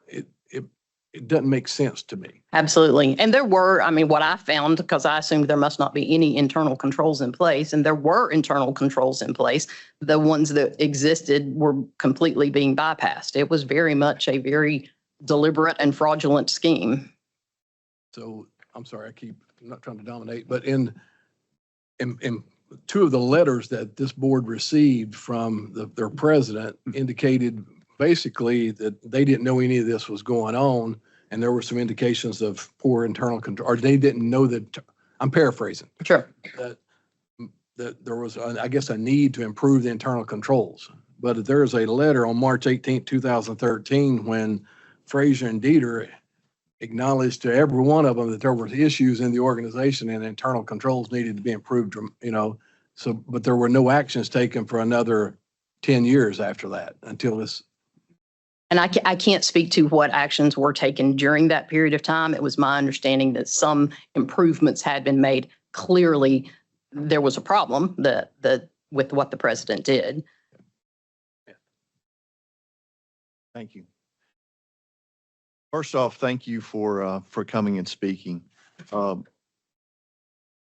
it doesn't make sense to me. Absolutely. And there were, I mean, what I found, because I assumed there must not be any internal controls in place, and there were internal controls in place. The ones that existed were completely being bypassed. It was very much a very deliberate and fraudulent scheme. So I'm sorry, I'm not trying to dominate, but in two of the letters that this board received from their president indicated basically that they didn't know any of this was going on. And there were some indications of poor internal control, or they didn't know that, I'm paraphrasing. Sure. That there was, I guess, a need to improve the internal controls. But there's a letter on March 18, 2013, when Frazier and Dieter acknowledged to every one of them that there were issues in the organization and internal controls needed to be improved, so, but there were no actions taken for another 10 years after that until this. And I can't speak to what actions were taken during that period of time. It was my understanding that some improvements had been made. Clearly, there was a problem with what the president did. Thank you. First off, thank you for coming and speaking.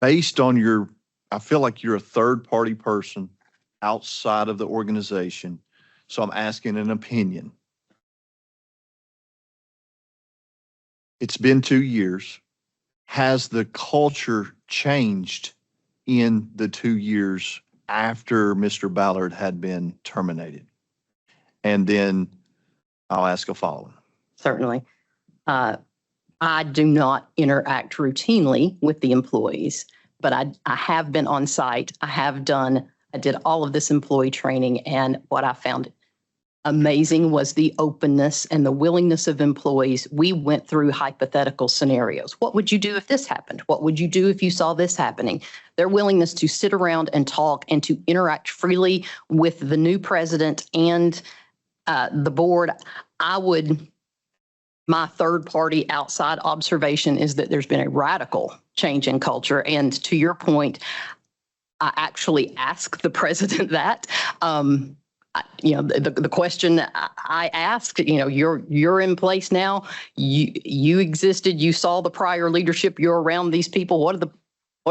Based on I feel like you're a third-party person outside of the organization, so I'm asking an opinion. It's been 2 years. Has the culture changed in the 2 years after Mr. Ballard had been terminated? And then I'll ask a follow-up. Certainly. I do not interact routinely with the employees, but I have been on site. I did all of this employee training, and what I found amazing was the openness and the willingness of employees. We went through hypothetical scenarios. What would you do if this happened? What would you do if you saw this happening? Their willingness to sit around and talk and to interact freely with the new president and the board. My third party outside observation is that there's been a radical change in culture. And to your point, I actually asked the president that. The question I asked, you're in place now. You existed. You saw the prior leadership. You're around these people. What do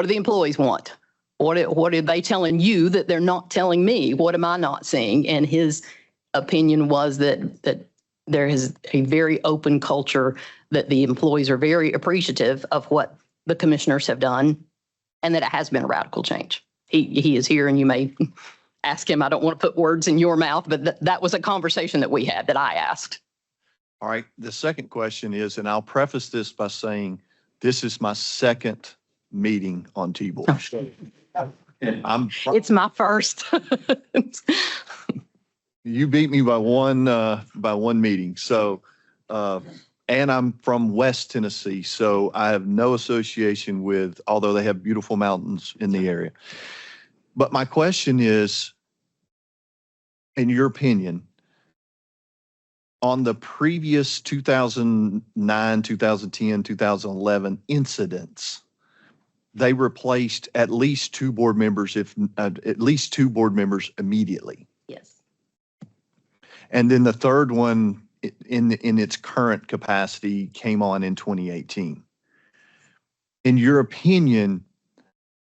the employees want? What are they telling you that they're not telling me? What am I not seeing? And his opinion was that there is a very open culture, that the employees are very appreciative of what the commissioners have done, and that it has been a radical change. He is here, and you may ask him. I don't want to put words in your mouth, but that was a conversation that we had that I asked. All right. The second question is, and I'll preface this by saying, this is my second meeting on T-Board. It's my first. You beat me by one meeting. So, and I'm from West Tennessee, so I have no association with, although they have beautiful mountains in the area. But my question is, in your opinion, on the previous 2009, 2010, 2011 incidents, they replaced at least two board members, at least two board members immediately. Yes. And then the third one in its current capacity came on in 2018. In your opinion,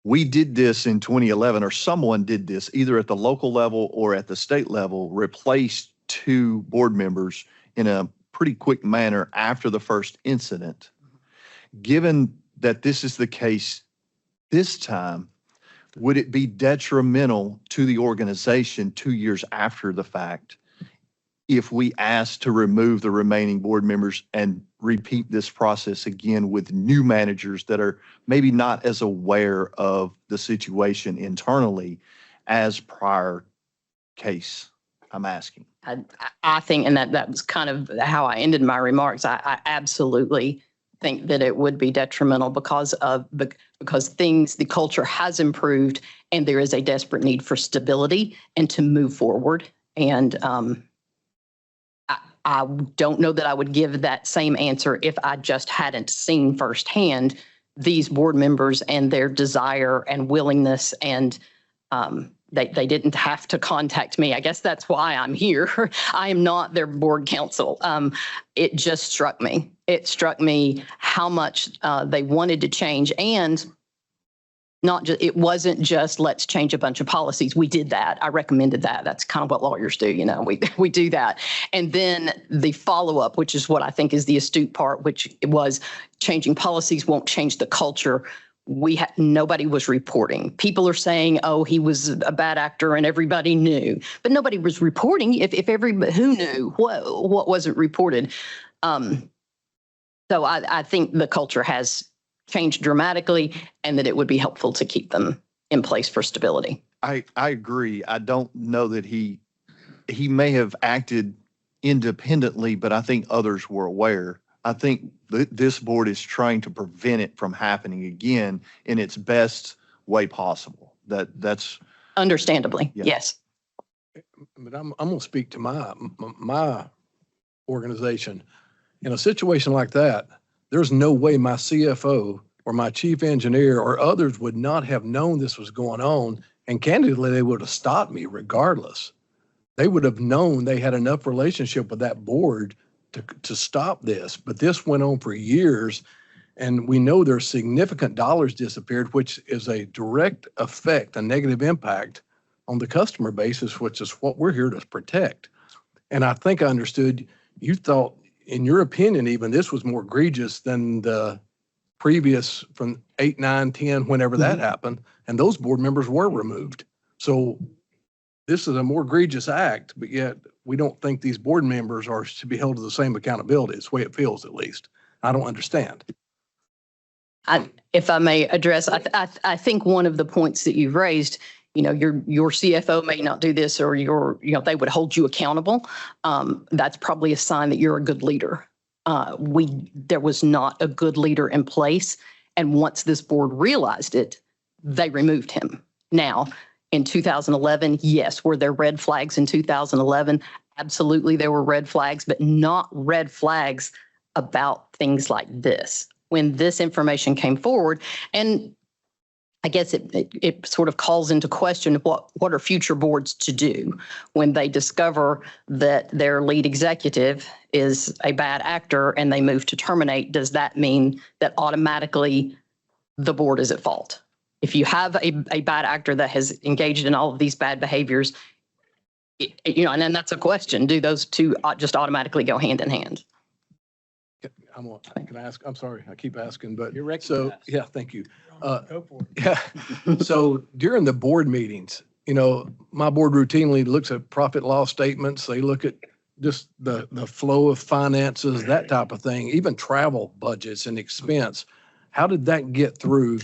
we did this in 2011, or someone did this either at the local level or at the state level, replaced two board members in a pretty quick manner after the first incident. Given that this is the case this time, would it be detrimental to the organization 2 years after the fact if we asked to remove the remaining board members and repeat this process again with new managers that are maybe not as aware of the situation internally as prior case? I'm asking. I think, and that was kind of how I ended my remarks. I absolutely think that it would be detrimental because the culture has improved and there is a desperate need for stability and to move forward. And I don't know that I would give that same answer if I just hadn't seen firsthand these board members and their desire and willingness and They didn't have to contact me. I guess that's why I'm here. I am not their board counsel. It just struck me. It struck me how much they wanted to change, and not just, it wasn't just let's change a bunch of policies. We did that. I recommended that. That's kind of what lawyers do. You know, we do that. And then the follow-up, which is what I think is the astute part, which was changing policies won't change the culture. Nobody was reporting. People are saying, oh, he was a bad actor and everybody knew, but nobody was reporting. If everybody, who knew what wasn't reported? So I think the culture has changed dramatically, and that it would be helpful to keep them in place for stability. I agree. I don't know that he may have acted independently, but I think others were aware. I think this board is trying to prevent it from happening again in its best way possible. That's understandably, yes. But I'm going to speak to my organization. In a situation like that, there's no way my CFO or my chief engineer or others would not have known this was going on. And candidly, they would have stopped me regardless. They would have known they had enough relationship with that board to stop this. But this went on for years, and we know there's significant dollars disappeared, which is a direct effect, a negative impact on the customer basis, which is what we're here to protect. And I think I understood, you thought, in your opinion, even this was more egregious than the previous from 8, 9, 10, whenever that happened, and those board members were removed. So this is a more egregious act, but yet we don't think these board members are to be held to the same accountability. It's the way it feels, at least. I don't understand. If I may address, I think one of the points that you've raised, you know, your CFO may not do this, or they would hold you accountable. That's probably a sign that you're a good leader. There was not a good leader in place. And once this board realized it, they removed him. Now, in 2011, yes, were there red flags in 2011? Absolutely, there were red flags, but not red flags about things like this. When this information came forward, and I guess it sort of calls into question what are future boards to do when they discover that their lead executive is a bad actor and they move to terminate. Does that mean that automatically the board is at fault? If you have a bad actor that has engaged in all of these bad behaviors, and then that's a question. Do those two just automatically go hand in hand? Can I ask? I'm sorry, I keep asking, but you're recognized. So yeah, thank you. Go for it. Yeah. So during the board meetings, my board routinely looks at profit loss statements. They look at just the flow of finances, that type of thing, even travel budgets and expense. How did that get through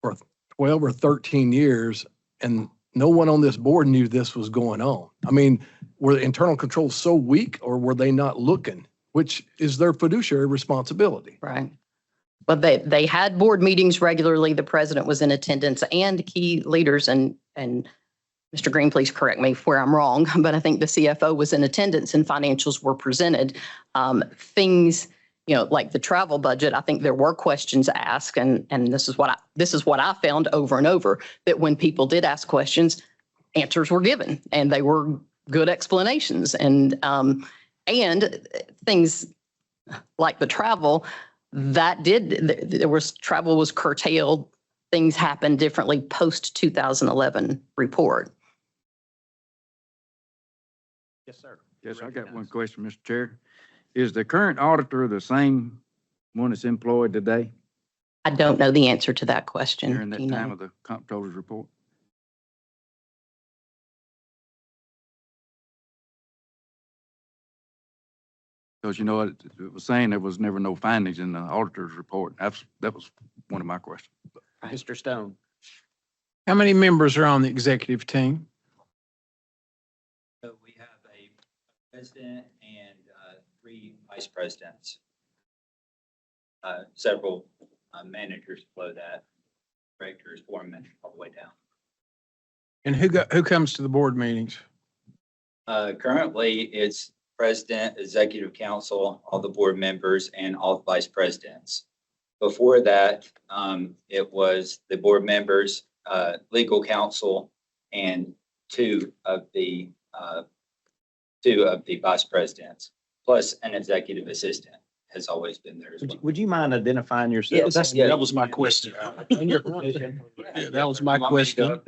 for 12 or 13 years and no one on this board knew this was going on? I mean, were the internal controls so weak, or were they not looking, which is their fiduciary responsibility? Right. But they had board meetings regularly. The president was in attendance, and key leaders, and Mr. Green, please correct me where I'm wrong, but I think the CFO was in attendance and financials were presented. Things, like the travel budget, I think there were questions asked, and this is what I found over and over, that when people did ask questions, answers were given, and they were good explanations. And things like the travel, travel was curtailed. Things happened differently post 2011 report. Yes, sir. Yes, I got one question, Mr. Chair. Is the current auditor the same one that's employed today I don't know the answer to that question. during that Do you know? time of the comptroller's report? Because it was saying there was never no findings in the auditor's report. That was one of my questions. Mr. Stone. How many members are on the executive team? So we have a president and 3 vice presidents. Several managers below that, directors, foremen, all the way down. And who comes to the board meetings? Currently, it's president, executive council, all the board members, and all the vice presidents. Before that, it was the board members, legal counsel, and two of the vice presidents, plus an executive assistant has always been there as well. Would you mind identifying yourself? Yes, yeah. That was my question. Yeah, that was my question.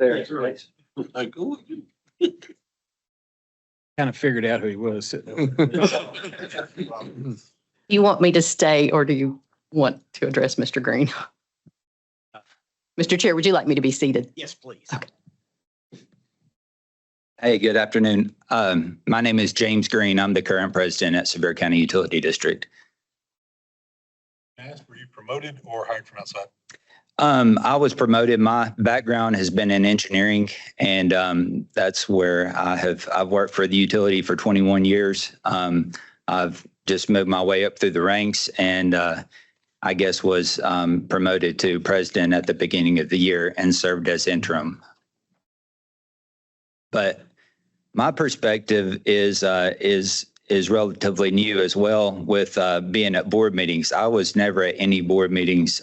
Kind of figured out who he was sitting over. You want me to stay or do you want to address Mr. Green? Mr. Chair, would you like me to be seated? Yes, please. Okay. Hey, good afternoon. My name is James Green. I'm the current president at Sevier County Utility District. Were you promoted or hired from outside? I was promoted. My background has been in engineering, and that's where I've worked for the utility for 21 years. I've just moved my way up through the ranks, and I guess was promoted to president at the beginning of the year and served as interim. But my perspective is relatively new as well with being at board meetings. I was never at any board meetings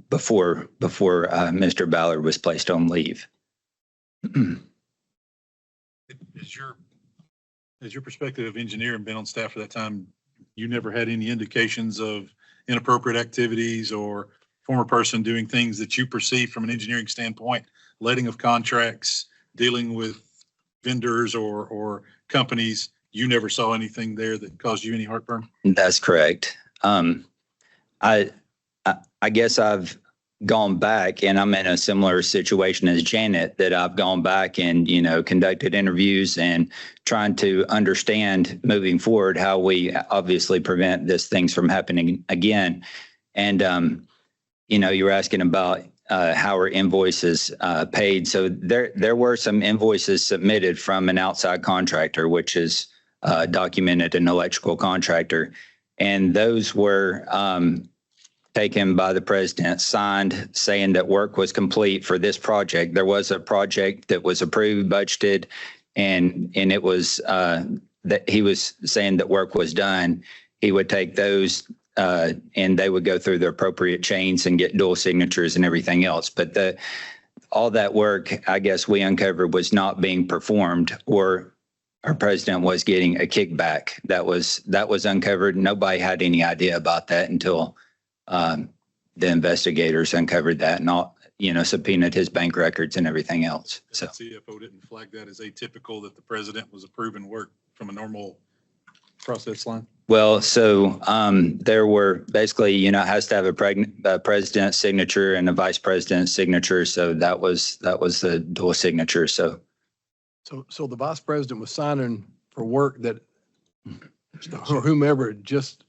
before Mr. Ballard was placed on leave. Is your perspective of engineer and been on staff for that time, you never had any indications of inappropriate activities or former person doing things that you perceive from an engineering standpoint, letting of contracts, dealing with vendors or companies? You never saw anything there that caused you any heartburn? That's correct. I guess I've gone back, and I'm in a similar situation as Janet, that I've gone back and, conducted interviews and trying to understand moving forward how we obviously prevent this things from happening again. And, you were asking about how are invoices paid. So there were some invoices submitted from an outside contractor, which is documented an electrical contractor. And those were taken by the president, signed, saying that work was complete for this project. There was a project that was approved, budgeted, and it was that he was saying that work was done. He would take those and they would go through the appropriate chains and get dual signatures and everything else. But all that work, I guess we uncovered, was not being performed, or our president was getting a kickback. That was uncovered. Nobody had any idea about that until the investigators uncovered that and subpoenaed his bank records and everything else. So The CFO didn't flag that as atypical, that the president was approving work from a normal process line? well, so there were basically, it has to have a president's signature and a vice president's signature. So that was the dual signature. So So the vice president was signing for work that, or whomever, just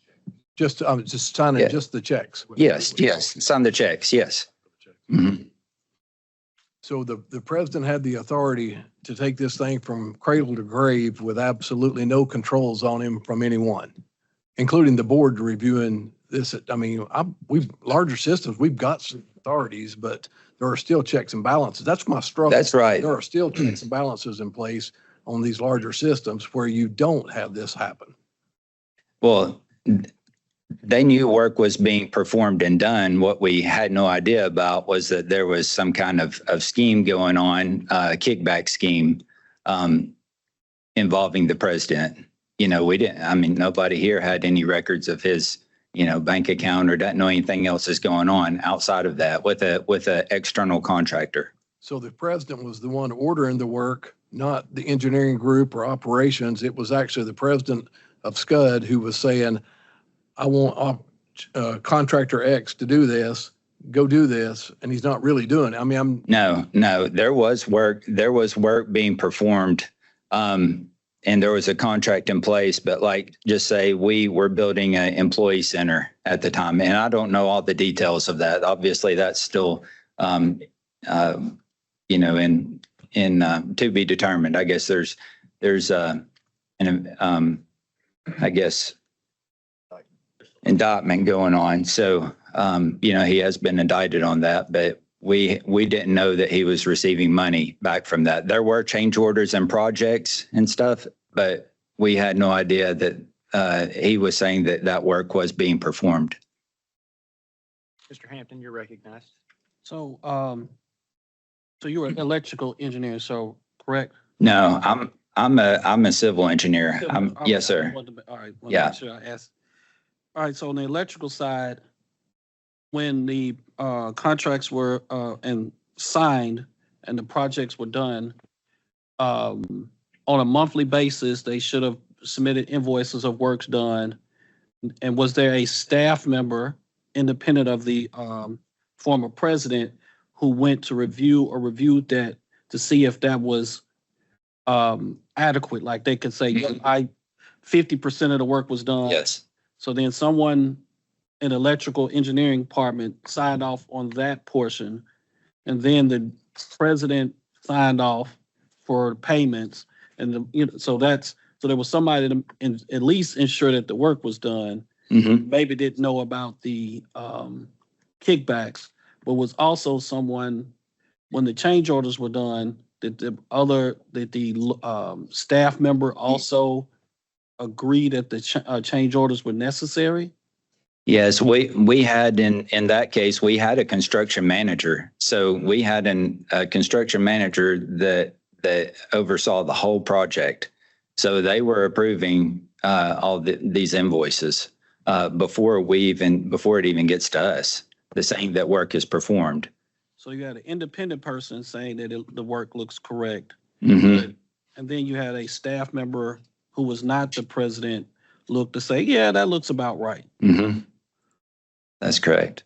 signing Yeah. just the checks. yes, sign the checks. Yes. Mhm. So the president had the authority to take this thing from cradle to grave with absolutely no controls on him from anyone, including the board reviewing this. We've larger systems, we've got some authorities, but there are still checks and balances. That's my struggle. That's right. There are still checks and balances in place on these larger systems where you don't have this happen. Well, they knew work was being performed and done. What we had no idea about was that there was some kind of scheme going on, kickback scheme involving the president. Nobody here had any records of his, bank account or doesn't know anything else is going on outside of that with a external contractor. So the president was the one ordering the work, not the engineering group or operations. It was actually the president of SCUD who was saying, I want contractor X to do this, go do this, and he's not really doing it. No, there was work being performed, and there was a contract in place, but just say we were building an employee center at the time, and I don't know all the details of that. Obviously, that's still, in to be determined. I guess there's indictment going on. So, he has been indicted on that, but we didn't know that he was receiving money back from that. There were change orders and projects and stuff, but we had no idea that he was saying that work was being performed. Mr. Hampton, you're recognized. So, so you're an electrical engineer. So correct? No, I'm a civil engineer. Yes, sir. All right. Yeah. Make sure I ask. All right, so on the electrical side, when the contracts were and signed and the projects were done, on a monthly basis, they should have submitted invoices of works done. And was there a staff member, independent of the former president, who went to review or reviewed that to see if that was adequate? Like they could say, yeah, 50% of the work was done. Yes. So then someone in electrical engineering department signed off on that portion. And then the president signed off for payments. And so there was somebody to at least ensure that the work was done. Mm-hmm. Maybe didn't know about the kickbacks, but was also someone, when the change orders were done, that the staff member also agreed that the change orders were necessary? Yes, we had in that case, we had a construction manager. So we had a construction manager that oversaw the whole project. So they were approving all these invoices before it even gets to us, the saying that work is performed. So you had an independent person saying that the work looks correct. Mm-hmm. And then you had a staff member who was not the president look to say, yeah, that looks about right. Mm-hmm. That's correct.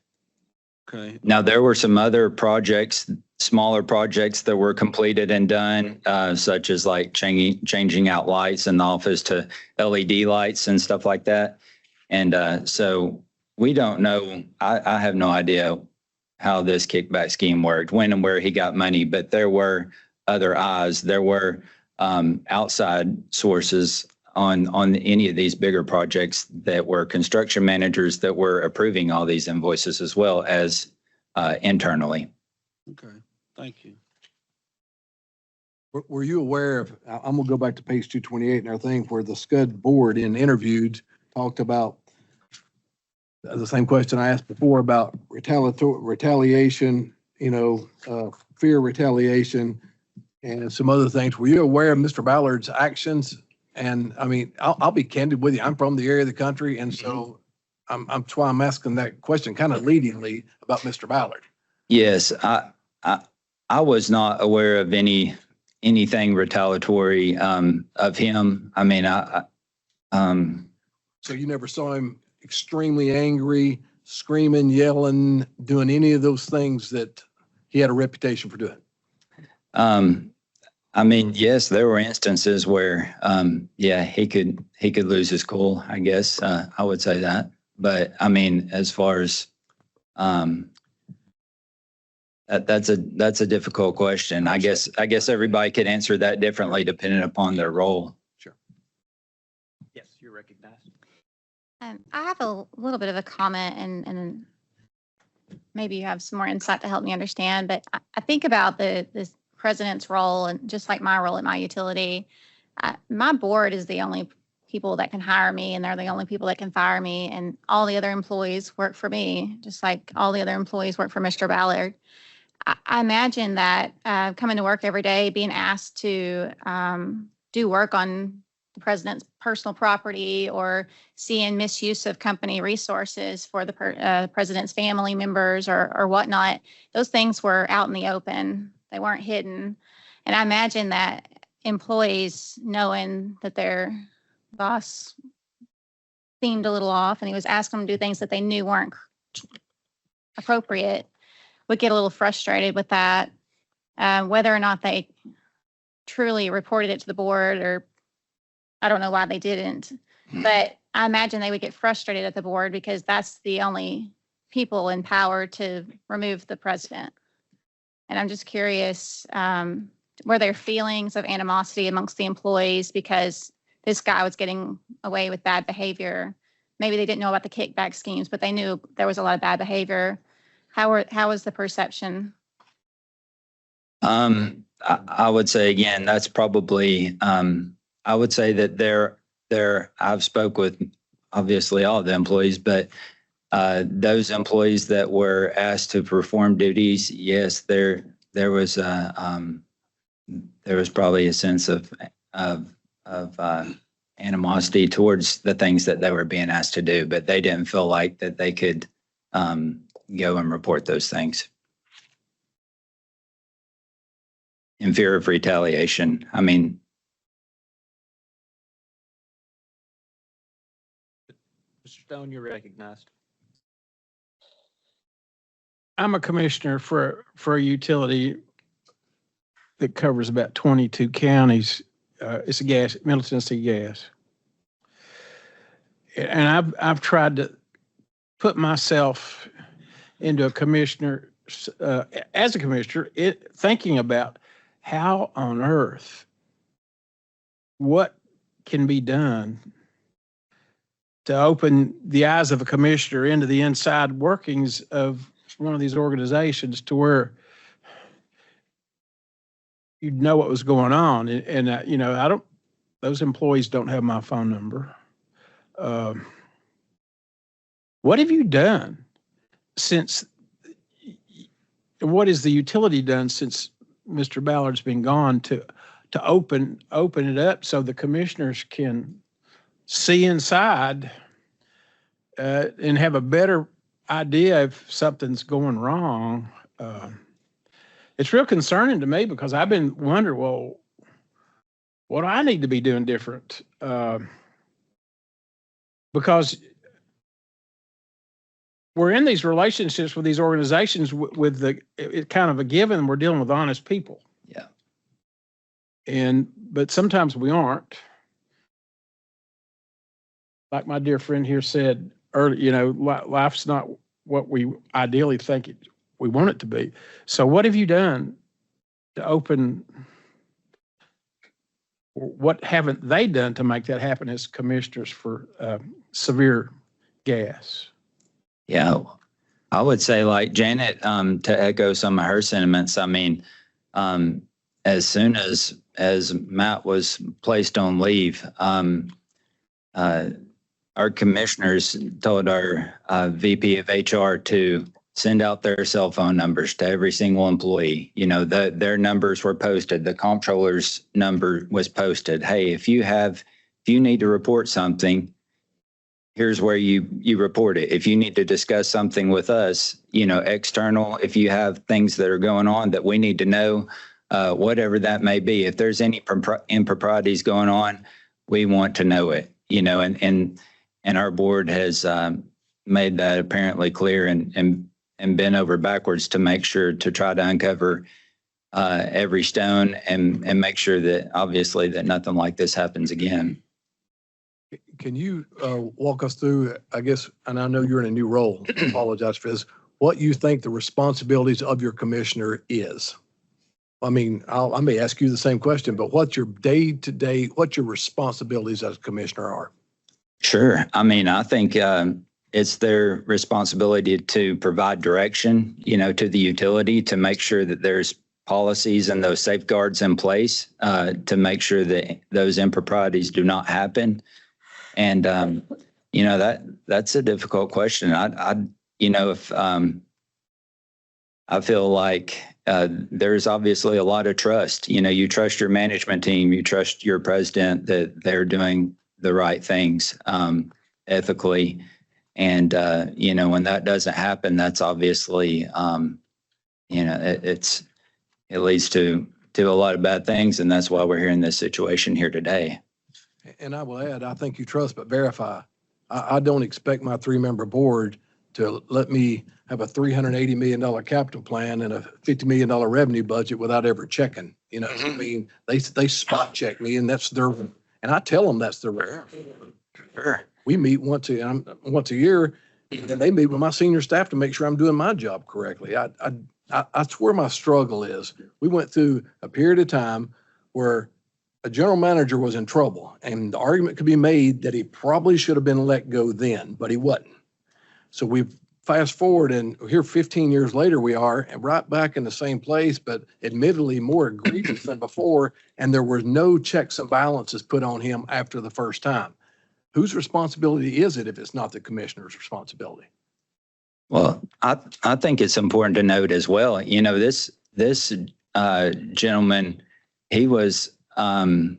Okay. Now, there were some other projects, smaller projects that were completed and done, such as like changing out lights in the office to LED lights and stuff like that. And so we don't know. I have no idea how this kickback scheme worked, when and where he got money, but there were other eyes. There were outside sources on any of these bigger projects that were construction managers that were approving all these invoices as well as internally. Okay, thank you. Were you aware of, I'm gonna go back to page 228 and everything, where the SCUD board in interviewed talked about the same question I asked before about retaliation, fear of retaliation and some other things. Were you aware of Mr. Ballard's actions? And I mean, I'll be candid with you. I'm from the area of the country. And so that's why I'm asking that question kind of leadingly about Mr. Ballard. Yes, I was not aware of anything retaliatory of him. I mean, So you never saw him extremely angry, screaming, yelling, doing any of those things that he had a reputation for doing? I mean, yes, there were instances where, he could lose his cool, I guess. I would say that. But I mean, as far as, that's a difficult question. I guess everybody could answer that differently depending upon their role. Sure. Yes, you're recognized. I have a little bit of a comment and maybe you have some more insight to help me understand, but I think about this president's role and just like my role at my utility, my board is the only people that can hire me and they're the only people that can fire me, and all the other employees work for me, just like all the other employees work for Mr. Ballard. I imagine that coming to work every day, being asked to do work on the president's personal property or seeing misuse of company resources for the president's family members or whatnot, those things were out in the open. They weren't hidden. And I imagine that employees, knowing that their boss seemed a little off and he was asking them to do things that they knew weren't appropriate, would get a little frustrated with that. Whether or not they truly reported it to the board, or I don't know why they didn't, but I imagine they would get frustrated at the board because that's the only people in power to remove the president. And I'm just curious, were there feelings of animosity amongst the employees because this guy was getting away with bad behavior? Maybe they didn't know about the kickback schemes, but they knew there was a lot of bad behavior. How was the perception? I would say, again, that's probably, I would say that I've spoke with obviously all the employees, but those employees that were asked to perform duties, yes, there was there was probably a sense of animosity towards the things that they were being asked to do, but they didn't feel like that they could go and report those things in fear of retaliation. I mean, Mr. Stone, you're recognized. I'm a commissioner for a utility that covers about 22 counties. It's a gas, Middle Tennessee Gas. And I've tried to put myself into a commissioner, as a commissioner, thinking about how on earth, what can be done to open the eyes of a commissioner into the inside workings of one of these organizations to where you'd know what was going on. And you know, those employees don't have my phone number. What have you done since, what has the utility done since Mr. Ballard's been gone to open it up so the commissioners can see inside and have a better idea if something's going wrong? It's real concerning to me because I've been wondering, well, what do I need to be doing different? Because we're in these relationships with these organizations with it kind of a given. We're dealing with honest people. Yeah. But sometimes we aren't. Like my dear friend here said earlier, you know, life's not what we ideally think we want it to be. So what have you done to open, what haven't they done to make that happen as commissioners for severe gas? Yeah, I would say like Janet, to echo some of her sentiments. I mean, as soon as Matt was placed on leave, our commissioners told our VP of HR to send out their cell phone numbers to every single employee. You know, their numbers were posted. The comptroller's number was posted. Hey, if you need to report something, here's where you report it. If you need to discuss something with us, you know, external, if you have things that are going on that we need to know, whatever that may be, if there's any improprieties going on, we want to know it, you know, and our board has made that apparently clear and bent over backwards to make sure to try to uncover every stone and make sure that obviously that nothing like this happens again. Can you walk us through, I guess, and I know you're in a new role, I apologize for this, what you think the responsibilities of your commissioner is? I mean, I may ask you the same question, but what's your day-to-day, what your responsibilities as a commissioner are? Sure. I mean, I think it's their responsibility to provide direction, you know, to the utility to make sure that there's policies and those safeguards in place to make sure that those improprieties do not happen. And, you know, that's a difficult question. You know, if I feel like there's obviously a lot of trust, you know, you trust your management team, you trust your president that they're doing the right things ethically. And, you know, when that doesn't happen, that's obviously, you know, it leads to a lot of bad things. And that's why we're here in this situation here today. And I will add, I think you trust but verify. I don't expect my 3-member board to let me have a $380 million capital plan and a $50 million revenue budget without ever checking. You know, I mean, they spot check me, and that's their, and I tell them that's their. Sure. We meet once a year, and they meet with my senior staff to make sure I'm doing my job correctly. That's where my struggle is. We went through a period of time where a general manager was in trouble, and the argument could be made that he probably should have been let go then, but he wasn't. So we fast forward, and here 15 years later, we are right back in the same place, but admittedly more egregious than before, and there were no checks and balances put on him after the first time. Whose responsibility is it if it's not the commissioner's responsibility? Well, I think it's important to note as well, you know, this gentleman he was the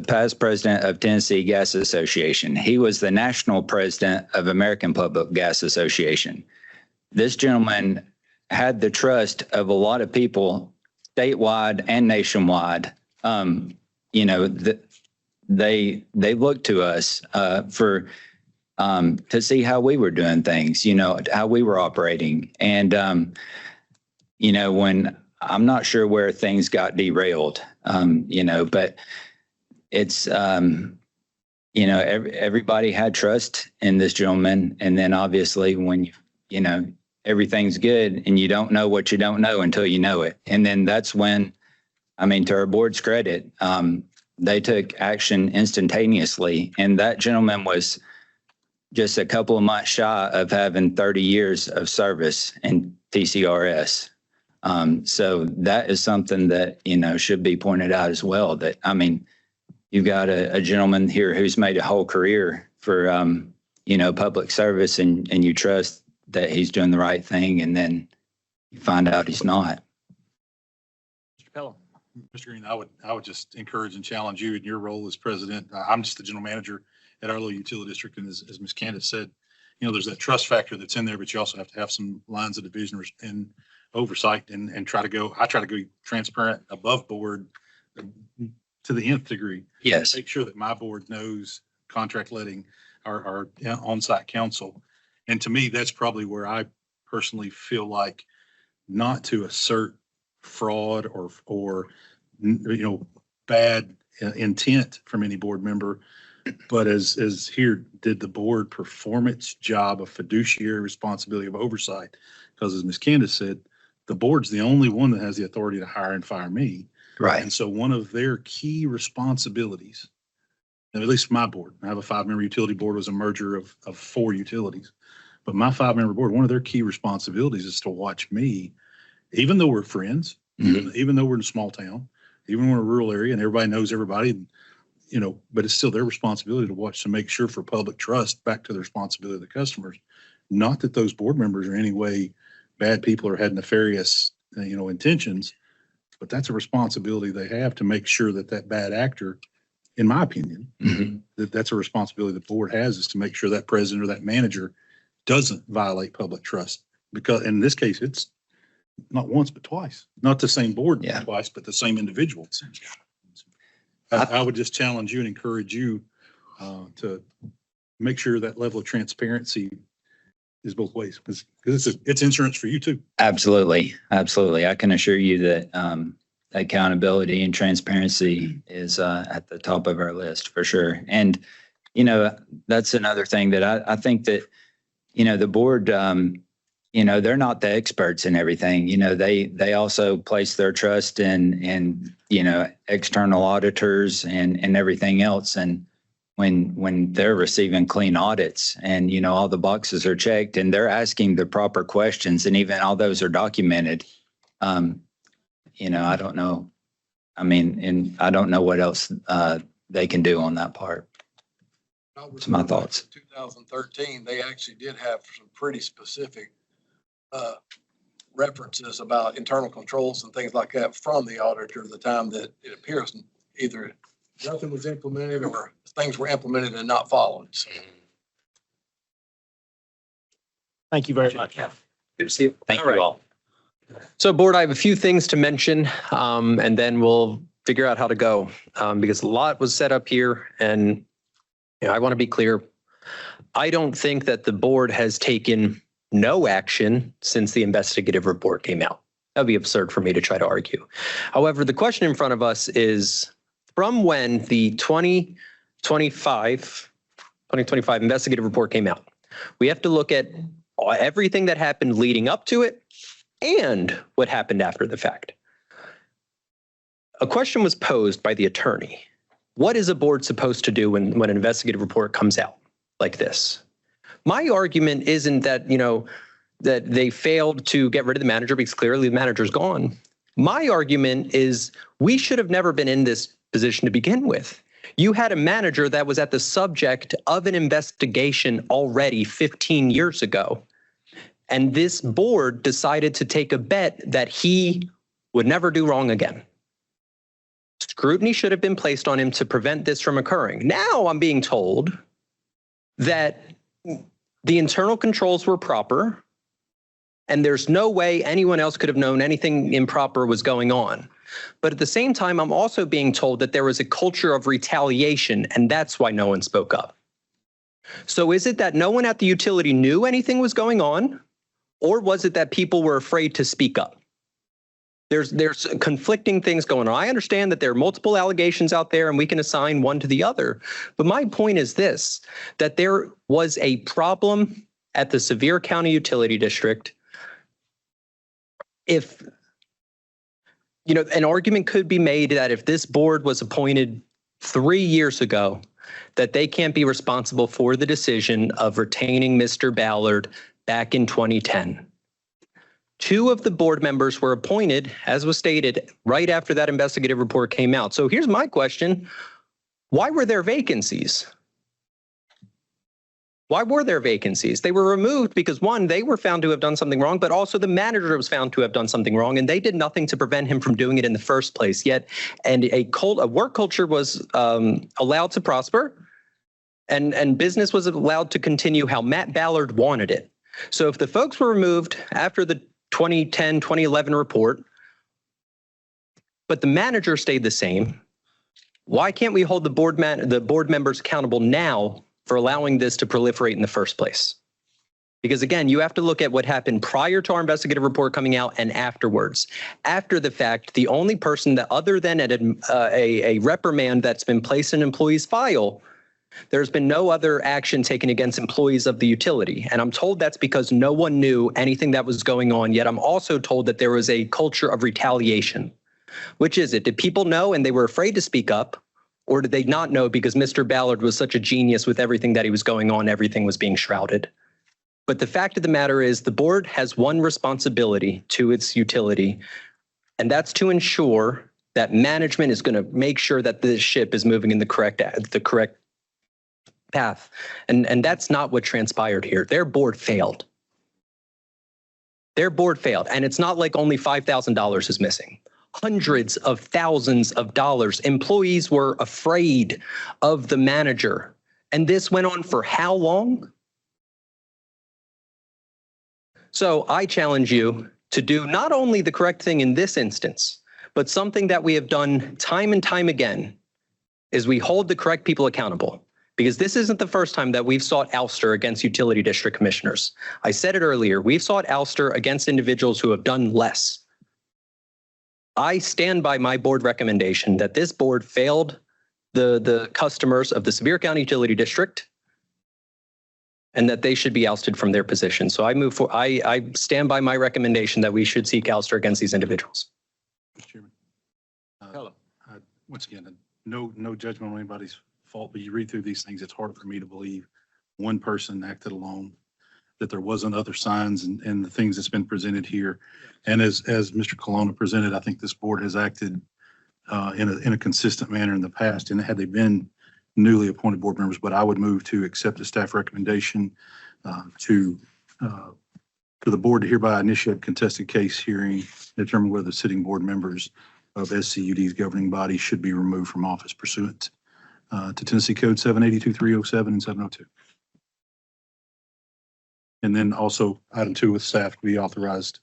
past president of Tennessee Gas Association. He was the national president of American Public Gas Association. This gentleman had the trust of a lot of people statewide and nationwide. You know, they looked to us for to see how we were doing things, you know, how we were operating. And, you know, when I'm not sure where things got derailed, you know, but it's, you know, everybody had trust in this gentleman. And then obviously when, you know, everything's good and you don't know what you don't know until you know it. And then that's when, I mean, to our board's credit, they took action instantaneously. And that gentleman was just a couple of months shy of having 30 years of service in TCRS. So that is something that, you know, should be pointed out as well, that, I mean, you've got a gentleman here who's made a whole career for, you know, public service, and you trust that he's doing the right thing, and then you find out he's not. Mr. Pelham. Mr. Green, I would just encourage and challenge you in your role as president. I'm just the general manager at our little utility district. And as Ms. Candace said, you know, there's that trust factor that's in there, but you also have to have some lines of division and oversight and I try to go transparent, above board to the nth degree. Yes. Make sure that my board knows contract letting our on-site counsel. And to me, that's probably where I personally feel like not to assert fraud or you know, bad intent from any board member, but as here, did the board perform its job of fiduciary responsibility of oversight? Because as Ms. Candace said, the board's the only one that has the authority to hire and fire me. Right. And so one of their key responsibilities, and at least my board, I have a 5-member utility board, was a merger of 4 utilities. But my 5-member board, one of their key responsibilities is to watch me, even though we're friends, even though we're in a small town, even when we're in a rural area and everybody knows everybody, and, you know, but it's still their responsibility to watch to make sure, for public trust, back to the responsibility of the customers. Not that those board members are in any way bad people or had nefarious, you know, intentions, but that's a responsibility they have to make sure that that bad actor, in my opinion, that's a responsibility the board has, is to make sure that president or that manager doesn't violate public trust. Because in this case, it's not once, but twice. Not the same board twice, but the same individual. I would just challenge you and encourage you to make sure that level of transparency is both ways, because it's insurance for you too. Absolutely. Absolutely. I can assure you that accountability and transparency is at the top of our list for sure. And, you know, that's another thing that I think that, you know, the board, you know, they're not the experts in everything. You know, they also place their trust in, you know, external auditors and everything else. And when they're receiving clean audits and, you know, all the boxes are checked and they're asking the proper questions and even all those are documented, you know, I don't know. I mean, and I don't know what else they can do on that part. That's my thoughts. 2013, they actually did have some pretty specific references about internal controls and things like that from the auditor at the time that it appears either nothing was implemented or things were implemented and not followed. So. Thank you very much. Good to see you. Thank you all. So board, I have a few things to mention, and then we'll figure out how to go, because a lot was set up here. And you know, I want to be clear. I don't think that the board has taken no action since the investigative report came out. That would be absurd for me to try to argue. However, the question in front of us is, from when the 2025 investigative report came out, we have to look at everything that happened leading up to it and what happened after the fact. A question was posed by the attorney. What is a board supposed to do when an investigative report comes out like this? My argument isn't that, you know, that they failed to get rid of the manager because clearly the manager's gone. My argument is we should have never been in this position to begin with. You had a manager that was at the subject of an investigation already 15 years ago. And this board decided to take a bet that he would never do wrong again. scrutiny should have been placed on him to prevent this from occurring. Now I'm being told that the internal controls were proper and there's no way anyone else could have known anything improper was going on. But at the same time, I'm also being told that there was a culture of retaliation, and that's why no one spoke up. So is it that no one at the utility knew anything was going on, or was it that people were afraid to speak up? There's conflicting things going on. I understand that there are multiple allegations out there and we can assign one to the other. But my point is this, that there was a problem at the Sevier County Utility District. If, you know, an argument could be made that if this board was appointed 3 years ago, that they can't be responsible for the decision of retaining Mr. Ballard back in 2010. 2 of the board members were appointed, as was stated, right after that investigative report came out. So here's my question. Why were there vacancies? Why were there vacancies? They were removed because, one, they were found to have done something wrong, but also the manager was found to have done something wrong, and they did nothing to prevent him from doing it in the first place. Yet, and a work culture was allowed to prosper, and business was allowed to continue how Matt Ballard wanted it. So if the folks were removed after the 2010, 2011 report, but the manager stayed the same, why can't we hold the board members accountable now for allowing this to proliferate in the first place? Because again, you have to look at what happened prior to our investigative report coming out and afterwards. After the fact, the only person that, other than a reprimand that's been placed in an employee's file, there's been no other action taken against employees of the utility. And I'm told that's because no one knew anything that was going on. Yet I'm also told that there was a culture of retaliation. Which is it? Did people know and they were afraid to speak up? Or did they not know because Mr. Ballard was such a genius with everything that he was going on, everything was being shrouded? But the fact of the matter is the board has one responsibility to its utility, and that's to ensure that management is going to make sure that the ship is moving in the correct path. And that's not what transpired here. Their board failed. Their board failed. And it's not like only $5,000 is missing. Hundreds of thousands of dollars. Employees were afraid of the manager. And this went on for how long? So I challenge you to do not only the correct thing in this instance, but something that we have done time and time again is we hold the correct people accountable. Because this isn't the first time that we've sought ouster against utility district commissioners. I said it earlier, we've sought ouster against individuals who have done less. I stand by my board recommendation that this board failed the customers of the Sevier County Utility District and that they should be ousted from their position. So I stand by my recommendation that we should seek ouster against these individuals. Mr. Chairman. Once again, no judgment on anybody's fault, but you read through these things, it's hard for me to believe one person acted alone, that there wasn't other signs and the things that's been presented here. And as Mr. Colonna presented, I think this board has acted in a consistent manner in the past, and had they been newly appointed board members, but I would move to accept the staff recommendation to the board to hereby initiate a contested case hearing, determine whether the sitting board members of SCUD's governing body should be removed from office pursuant to Tennessee Code 782-307 and 702. And then also item 2 with staff to be authorized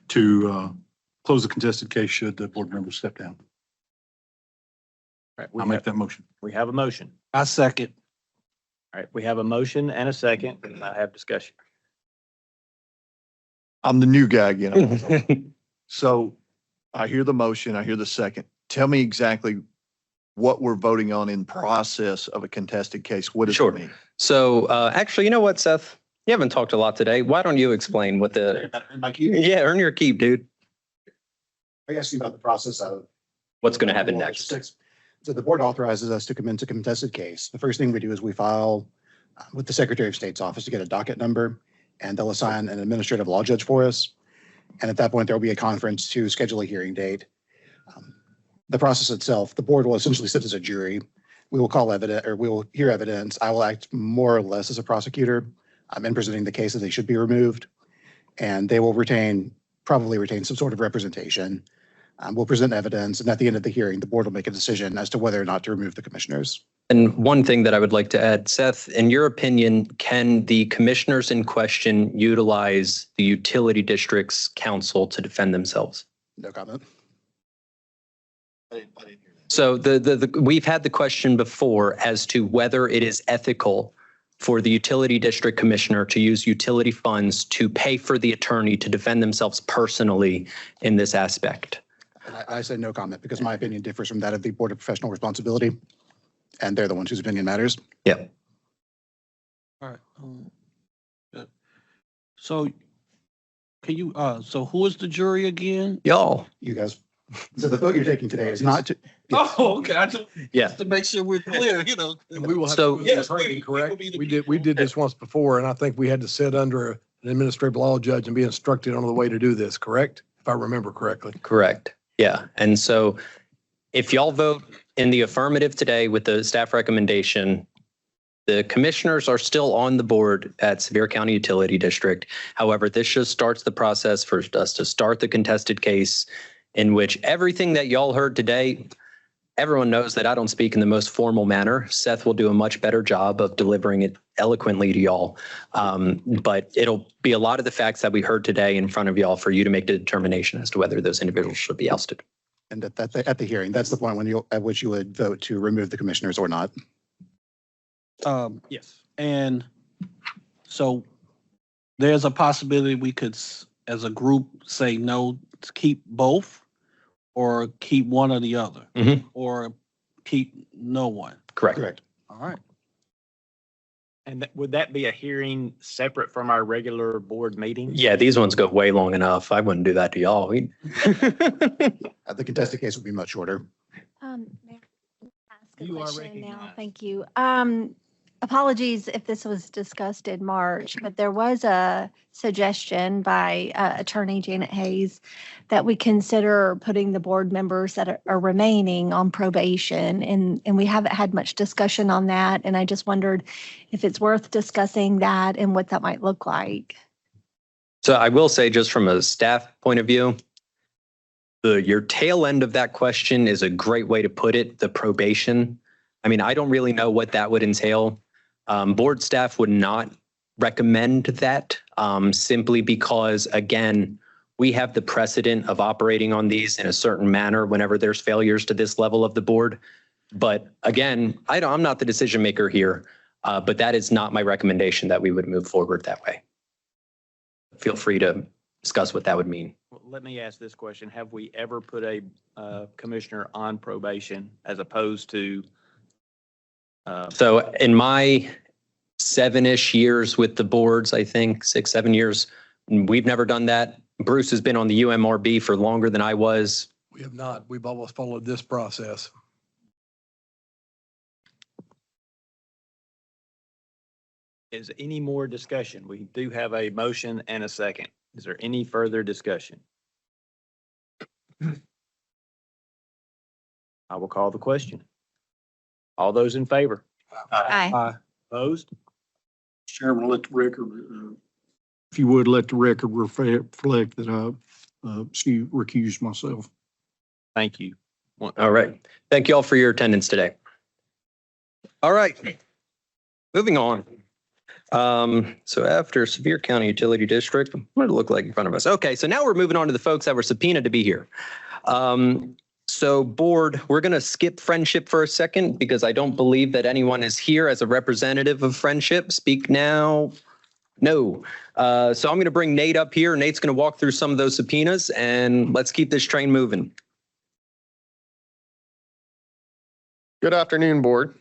to close the contested case should the board members step down. All right, I'll make that motion. We have a motion. I second. All right, we have a motion and a second, and I have discussion. I'm the new guy again. So I hear the motion, I hear the second. Tell me exactly what we're voting on in process of a contested case. What does it mean? So actually, you know what, Seth? You haven't talked a lot today. Why don't you explain what the... Yeah, earn your keep, dude. I guess about the process of what's going to happen next. So the board authorizes us to commence a contested case. The first thing we do is we file with the Secretary of State's office to get a docket number, and they'll assign an administrative law judge for us. And at that point, there will be a conference to schedule a hearing date. The process itself, the board will essentially sit as a jury. We will call evidence, or we will hear evidence. I will act more or less as a prosecutor in presenting the case that they should be removed. And they will probably retain some sort of representation. We'll present evidence, and at the end of the hearing, the board will make a decision as to whether or not to remove the commissioners. And one thing that I would like to add, Seth, in your opinion, can the commissioners in question utilize the utility district's counsel to defend themselves? No comment. So we've had the question before as to whether it is ethical for the utility district commissioner to use utility funds to pay for the attorney to defend themselves personally in this aspect. And I say no comment because my opinion differs from that of the Board of Professional Responsibility, and they're the ones whose opinion matters. Yeah. All right. So can you, so who is the jury again? Y'all. You guys. So the vote you're taking today is not to. Oh, okay. Yeah. To make sure we're clear, you know. And we will have So- to Yes, correct? We did this once before, and I think we had to sit under an administrative law judge and be instructed on the way to do this, correct? If I remember correctly. Correct. Yeah. And so if y'all vote in the affirmative today with the staff recommendation, the commissioners are still on the board at Sevier County Utility District. However, this just starts the process for us to start the contested case in which everything that y'all heard today, everyone knows that I don't speak in the most formal manner. Seth will do a much better job of delivering it eloquently to y'all. But it'll be a lot of the facts that we heard today in front of y'all for you to make the determination as to whether those individuals should be ousted. And at the hearing, that's the point at which you would vote to remove the commissioners or not. Yes. And so there's a possibility we could, as a group, say no, to keep both or keep one or the other, or keep no one. Correct. All right. And would that be a hearing separate from our regular board meeting? Yeah, these ones go way long enough. I wouldn't do that to y'all. The contested case would be much shorter. May I ask a You are question now? recognized. Thank you. Apologies if this was discussed in March, but there was a suggestion by Attorney Janet Hayes that we consider putting the board members that are remaining on probation, and we haven't had much discussion on that. And I just wondered if it's worth discussing that and what that might look like. So I will say, just from a staff point of view, your tail end of that question is a great way to put it, the probation. I mean, I don't really know what that would entail. Board staff would not recommend that simply because, again, we have the precedent of operating on these in a certain manner whenever there's failures to this level of the board. But again, I'm not the decision maker here, but that is not my recommendation that we would move forward that way. Feel free to discuss what that would mean. Well, let me ask this question. Have we ever put a commissioner on probation as opposed to? So in my 7-ish years with the boards, I think 6, 7 years, we've never done that. Bruce has been on the UMRB for longer than I was. We have not. We've always followed this process. Is any more discussion? We do have a motion and a second. Is there any further discussion? I will call the question. All those in favor? Aye. Opposed? Chairman, let the record, if you would, let the record reflect that I recused myself. Thank you. All right. Thank you all for your attendance today. All right. Moving on. So after Sevier County Utility District, what did it look like in front of us? Okay, so now we're moving on to the folks that were subpoenaed to be here. So board, we're going to skip Friendship for a second because I don't believe that anyone is here as a representative of Friendship. Speak now. No. So I'm going to bring Nate up here. Nate's going to walk through some of those subpoenas and let's keep this train moving. Good afternoon, board.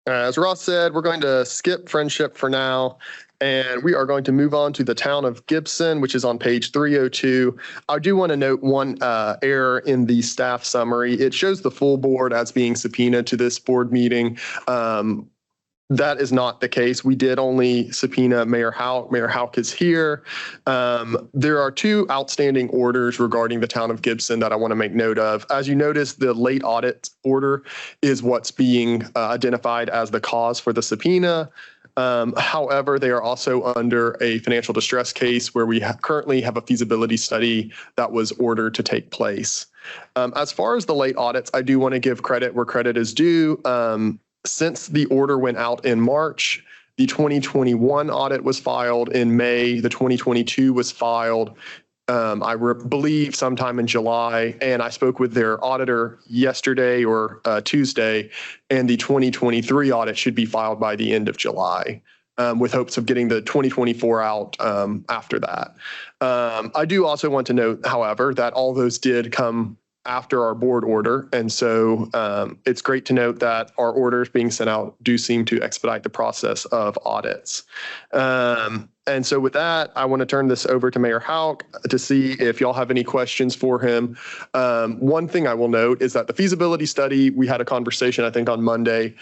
As Ross said, we're going to skip Friendship for now, and we are going to move on to the town of Gibson, which is on page 302. I do want to note one error in the staff summary. It shows the full board as being subpoenaed to this board meeting. That is not the case. We did only subpoena Mayor Houck. Mayor Houck is here. There are 2 outstanding orders regarding the town of Gibson that I want to make note of. As you notice, the late audit order is what's being identified as the cause for the subpoena. However, they are also under a financial distress case where we currently have a feasibility study that was ordered to take place. As far as the late audits, I do want to give credit where credit is due. Since the order went out in March, the 2021 audit was filed in May. The 2022 was filed, believe, sometime in July. And I spoke with their auditor yesterday or Tuesday, and the 2023 audit should be filed by the end of July, with hopes of getting the 2024 out after that. I do also want to note, however, that all those did come after our board order. And so it's great to note that our orders being sent out do seem to expedite the process of audits. And so with that, I want to turn this over to Mayor Houck to see if y'all have any questions for him. One thing I will note is that the feasibility study, we had a conversation, I think on Monday,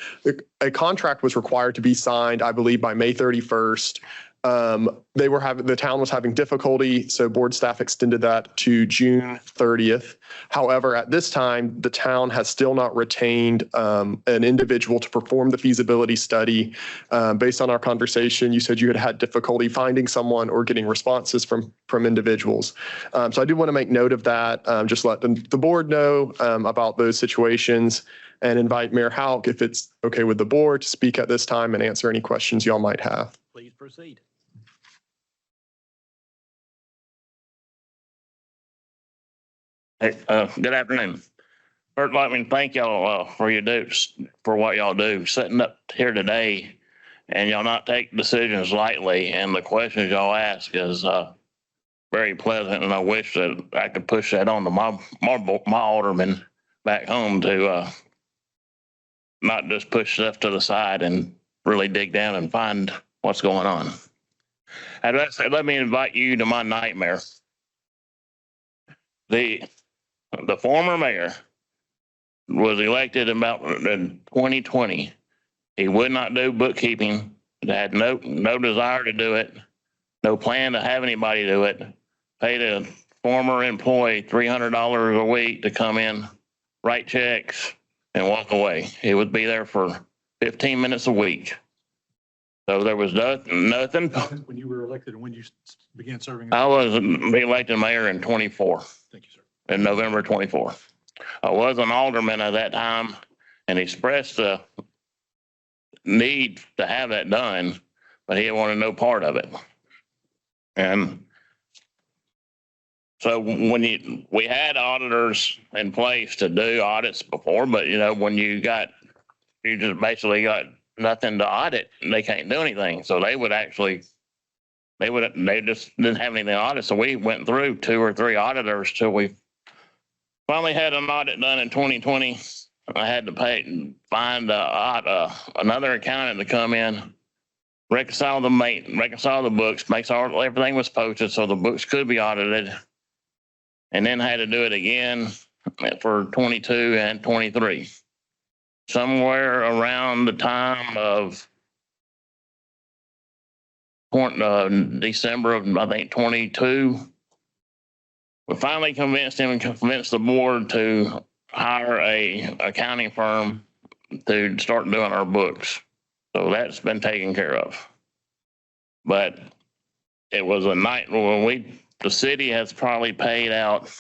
a contract was required to be signed, I believe, by May 31st. The town was having difficulty, so board staff extended that to June 30th. However, at this time, the town has still not retained an individual to perform the feasibility study. Based on our conversation, you said you had had difficulty finding someone or getting responses from individuals. So I do want to make note of that. Just let the board know about those situations, and invite Mayor Houck, if it's okay with the board, to speak at this time and answer any questions y'all might have. Please proceed. Hey, good afternoon. First, let me thank y'all for what y'all do. Sitting up here today, and y'all not take decisions lightly, and the questions y'all ask is very pleasant. And I wish that I could push that on to my aldermen back home to not just push stuff to the side and really dig down and find what's going on. And let me invite you to my nightmare. The former mayor was elected in 2020. He would not do bookkeeping, had no desire to do it, no plan to have anybody do it, paid a former employee $300 a week to come in, write checks, and walk away. He would be there for 15 minutes a week. So there was nothing. When you were elected and when you began serving? I was elected mayor in 24. Thank you, sir. In November 24. I was an alderman at that time and expressed the need to have that done, but he wanted no part of it. And so we had auditors in place to do audits before, but when you just basically got nothing to audit, they can't do anything. So they just didn't have anything to audit. So we went through 2 or 3 auditors till we finally had an audit done in 2020. I had to find another accountant to come in, reconcile the books, make sure everything was posted so the books could be audited, and then had to do it again for 22 and 23. Somewhere around the time of December of, I think, 22, we finally convinced him and convinced the board to hire a accounting firm to start doing our books. So that's been taken care of. But it was a night when the city has probably paid out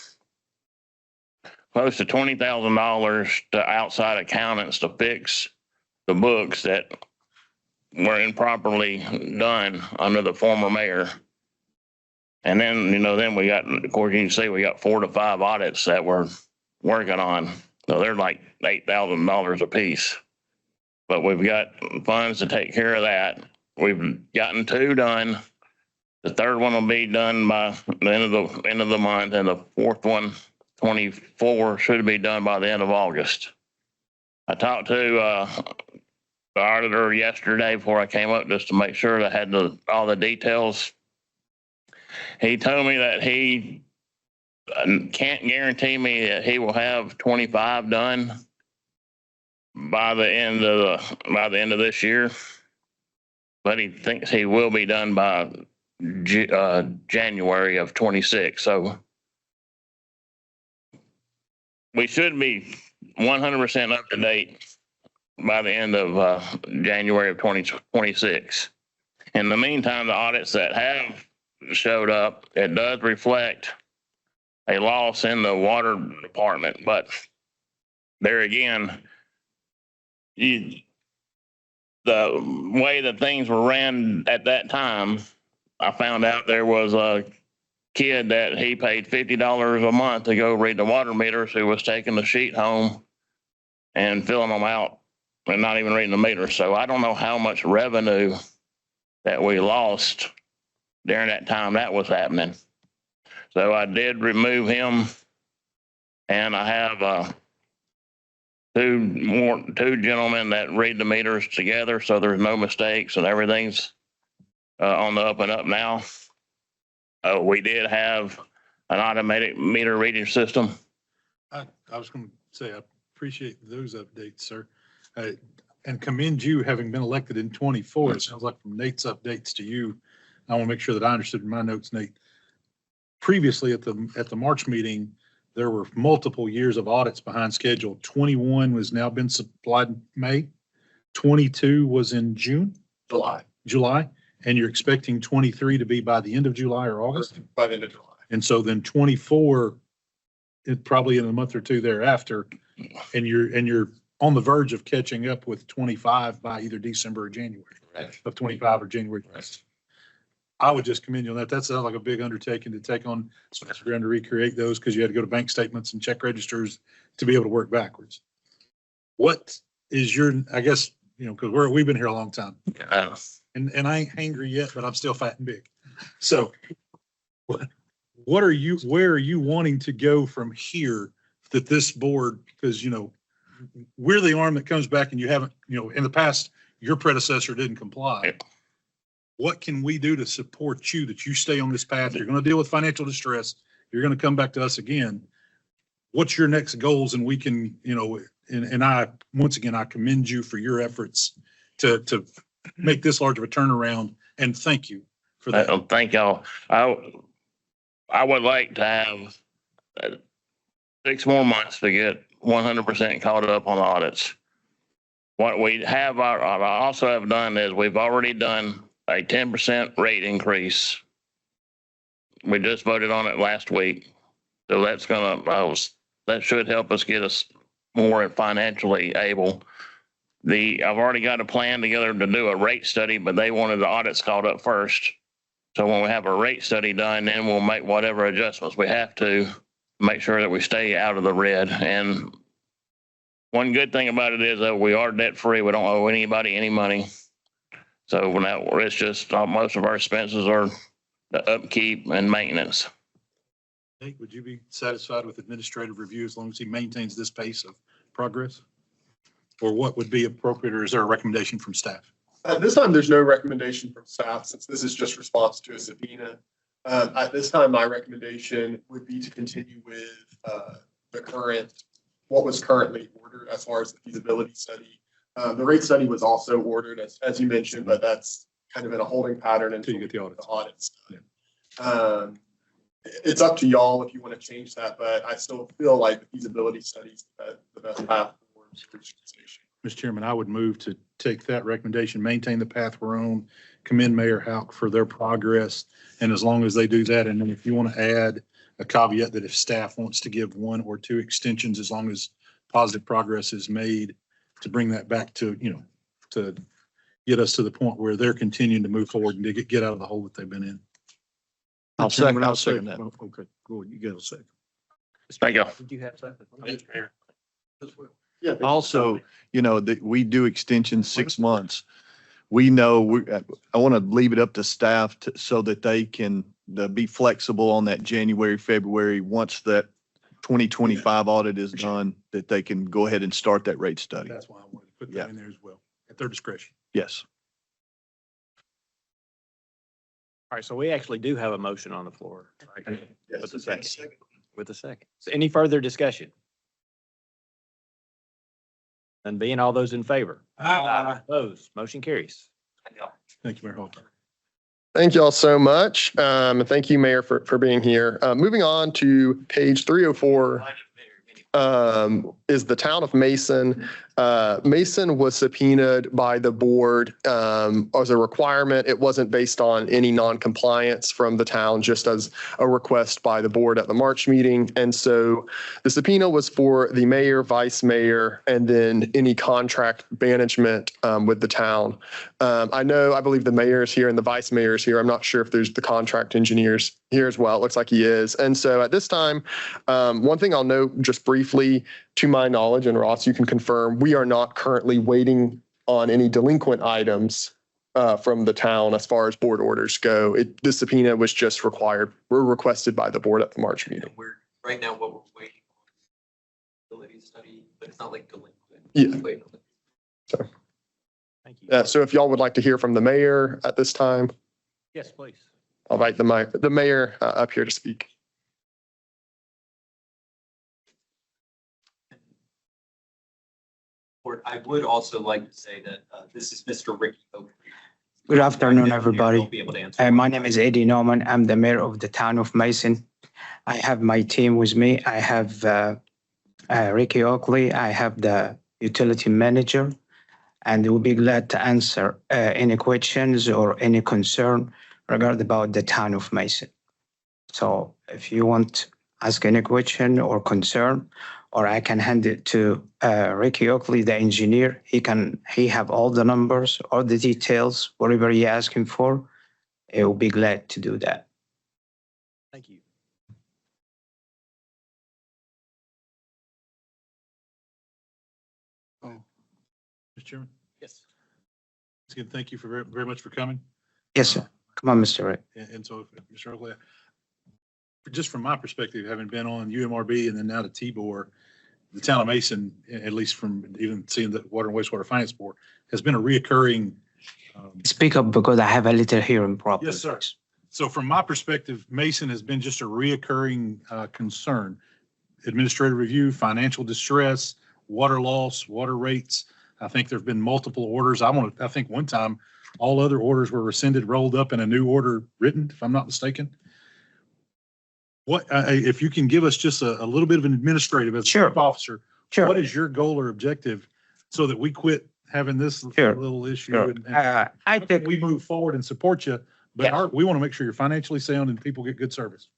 close to $20,000 to outside accountants to fix the books that were improperly done under the former mayor. And then, then we got, of course, you can see we got 4 to 5 audits that we're working on. So they're like $8,000 a piece. But we've got funds to take care of that. We've gotten 2 done. The 3rd one will be done by the end of the month, and the 4th one, 24, should be done by the end of August. I talked to the auditor yesterday before I came up just to make sure that I had all the details. He told me that he can't guarantee me that he will have 25 done by the end of this year, but he thinks he will be done by January of 26. So we should be 100% up to date by the end of January of 2026. In the meantime, the audits that have showed up, it does reflect a loss in the water department, but there again, the way that things were ran at that time, I found out there was a kid that he paid $50 a month to go read the water meters who was taking the sheet home and filling them out and not even reading the meters. So I don't know how much revenue that we lost during that time that was happening. So I did remove him, and I have two gentlemen that read the meters together, so there's no mistakes and everything's on the up and up now. We did have an automatic meter reading system. I was going to say, I appreciate those updates, sir. And commend you having been elected in 24. It sounds like from Nate's updates to you. I want to make sure that I understood in my notes, Nate. Previously at the March meeting, there were multiple years of audits behind schedule. 21 was now been supplied in May. 22 was in June? July. And you're expecting 23 to be by the end of July or August? By the end of July. And so then 24, it probably in a month or two thereafter, and you're on the verge of catching up with 25 by either December or January of 25 or January. I would just commend you on that. That sounds like a big undertaking to take on, especially to recreate those, because you had to go to bank statements and check registers to be able to work backwards. What is your, I guess, because we've been here a long time. And I ain't hangry yet, but I'm still fat and big. So where are you wanting to go from here that this board, because, we're the arm that comes back and you haven't, in the past, your predecessor didn't comply. What can we do to support you that you stay on this path? You're going to deal with financial distress. You're going to come back to us again. What's your next goals? And we can, and I, once again, I commend you for your efforts to make this large of a turnaround, and thank you for that. Thank y'all. I would like to have 6 more months to get 100% caught up on audits. What we have, I also have done is we've already done a 10% rate increase. We just voted on it last week. So that's that should help us get us more financially able. I've already got a plan together to do a rate study, but they wanted the audits called up first. So when we have a rate study done, then we'll make whatever adjustments we have to make sure that we stay out of the red. And one good thing about it is that we are debt free. We don't owe anybody any money. So now it's just most of our expenses are the upkeep and maintenance. Nate, would you be satisfied with administrative review as long as he maintains this pace of progress? Or what would be appropriate, or is there a recommendation from staff? At this time, there's no recommendation from staff since this is just response to a subpoena. At this time, my recommendation would be to continue with what was currently ordered as far as the feasibility study. The rate study was also ordered, as you mentioned, but that's kind of in a holding pattern until you get the audits done. It's up to y'all if you want to change that, but I still feel like the feasibility study is the best path forward. Mr. Chairman, I would move to take that recommendation, maintain the path we're on, commend Mayor Houck for their progress. And as long as they do that, and then if you want to add a caveat that if staff wants to give 1 or 2 extensions, as long as positive progress is made, to bring that back to, to get us to the point where they're continuing to move forward and to get out of the hole that they've been in. I'll second that. Okay, go ahead. You got a second. Thank you. Did you have something? Yeah. Also, that we do extensions 6 months. We know, I want to leave it up to staff so that they can be flexible on that January, February, once that 2025 audit is done, that they can go ahead and start that rate study. That's why I wanted to put that in there as well, at their discretion. Yes. All right, so we actually do have a motion on the floor. Right? Yes. With a second. With a second. So any further discussion? None being, all those in favor? Aye. Opposed? Motion carries. Thank you, Mayor Hall. Thank you all so much. And thank you, Mayor, for being here. Moving on to page 304 is the Town of Mason. Mason was subpoenaed by the board as a requirement. It wasn't based on any non-compliance from the town, just as a request by the board at the March meeting. And so the subpoena was for the mayor, vice mayor, and then any contract management with the town. I believe the mayor is here and the vice mayor is here. I'm not sure if there's the contract engineers here as well. It looks like he is. And so at this time, one thing I'll note just briefly, to my knowledge, and Ross, you can confirm, we are not currently waiting on any delinquent items from the town as far as board orders go. The subpoena was just requested by the board at the March meeting. Right now, what we're waiting on, ability study, but it's not like delinquent. Yeah. So, Thank you. so if y'all would like to hear from the mayor at this time, Yes, please. I'll invite the mayor up here to speak. I would also like to say that this is Mr. Ricky Oakley. Good afternoon, everybody. He'll be able to answer. My name is Eddie Norman. I'm the mayor of the town of Mason. I have my team with me. I have Ricky Oakley. I have the utility manager, and we'll be glad to answer any questions or any concern regarding about the town of Mason. So if you want to ask any question or concern, or I can hand it to Ricky Oakley, the engineer. He have all the numbers, all the details, whatever you ask him for. He will be glad to do that. Thank you. Mr. Chairman? Yes. Again, thank you for very much for coming. Yes, sir. Come on, Mr. Ray. And so, Mr. Oakley, just from my perspective, having been on UMRB and then now to TBOR, the town of Mason, at least from even seeing the Water and Wastewater Finance Board, has been a reoccurring. Speak up because I have a little hearing problem. Yes, sir. So from my perspective, Mason has been just a reoccurring concern. Administrative review, financial distress, water loss, water rates. I think there've been multiple orders. I think one time all other orders were rescinded, rolled up in a new order written, if I'm not mistaken. What, if you can give us just a little bit of an administrative as a chief officer, what is your goal or objective so that we quit having this little issue? And I think we move forward and support you, but we want to make sure you're financially sound and people get good service.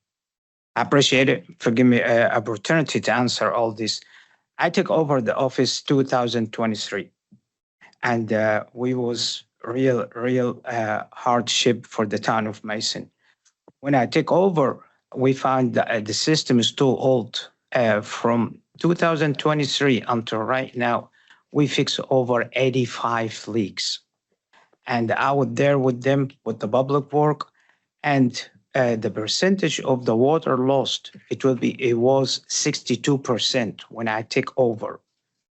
I appreciate it for giving me an opportunity to answer all this. I took over the office 2023, and we was real hardship for the town of Mason. When I took over, we found that the system is too old. From 2023 until right now, we fixed over 85 leaks. And I was there with them with the public work, and the percentage of the water lost, it was 62% when I take over.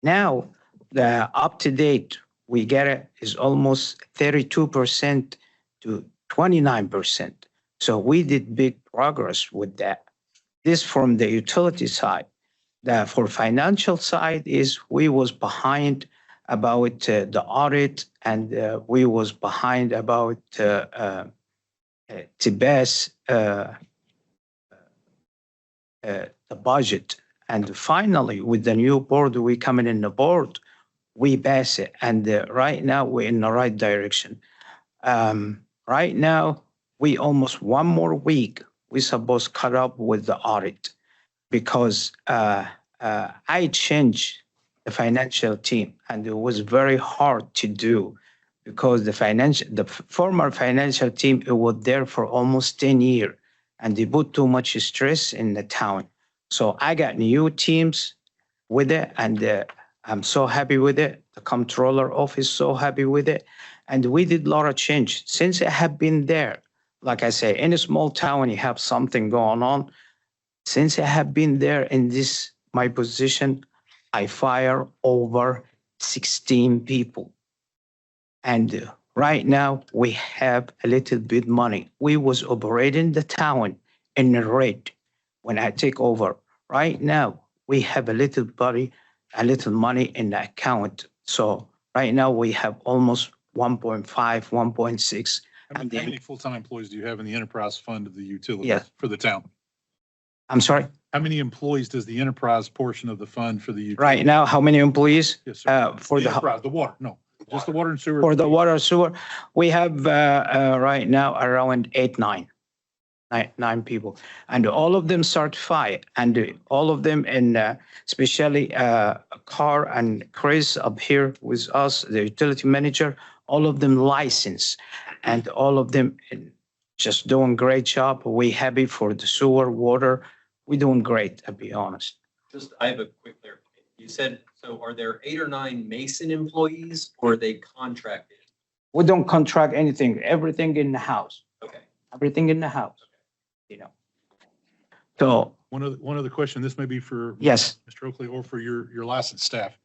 Now, the up to date we get it is almost 32% to 29%. So we did big progress with that. This from the utility side. For financial side is we was behind about the audit, and we was behind about TBES, the budget. And finally, with the new board, we coming in the board, we pass it. And right now we're in the right direction. Right now, we almost one more week, we supposed to cut up with the audit because I changed the financial team, and it was very hard to do because the former financial team, it was there for almost 10 years, and they put too much stress in the town. So I got new teams with it, and I'm so happy with it. The comptroller office so happy with it, and we did a lot of change since I have been there. Like I say, in a small town, you have something going on. Since I have been there in my position, I fire over 16 people. And right now we have a little bit money. We was operating the town in the red when I take over. Right now we have a little money in the account. So right now we have almost 1.5, 1.6. How many full-time employees do you have in the enterprise fund of the utilities Yeah. for the town? I'm sorry? How many employees does the enterprise portion of the fund for the utility? Right now, how many employees? Yes, sir. For the, enterprise, the water, no, just the water and sewer. for the water sewer, we have right now around 9 people, and all of them certified, and all of them in, especially Carr and Chris up here with us, the utility manager, all of them licensed, and all of them just doing great job. We happy for the sewer, water. We're doing great, to be honest. I have a quick clarification. You said, so are there 8 or 9 Mason employees or are they contracted? We don't contract anything, everything in the house. Okay. Everything in the house, you know. So, One other question, this may be for yes, Mr. Oakley or for your licensed staff.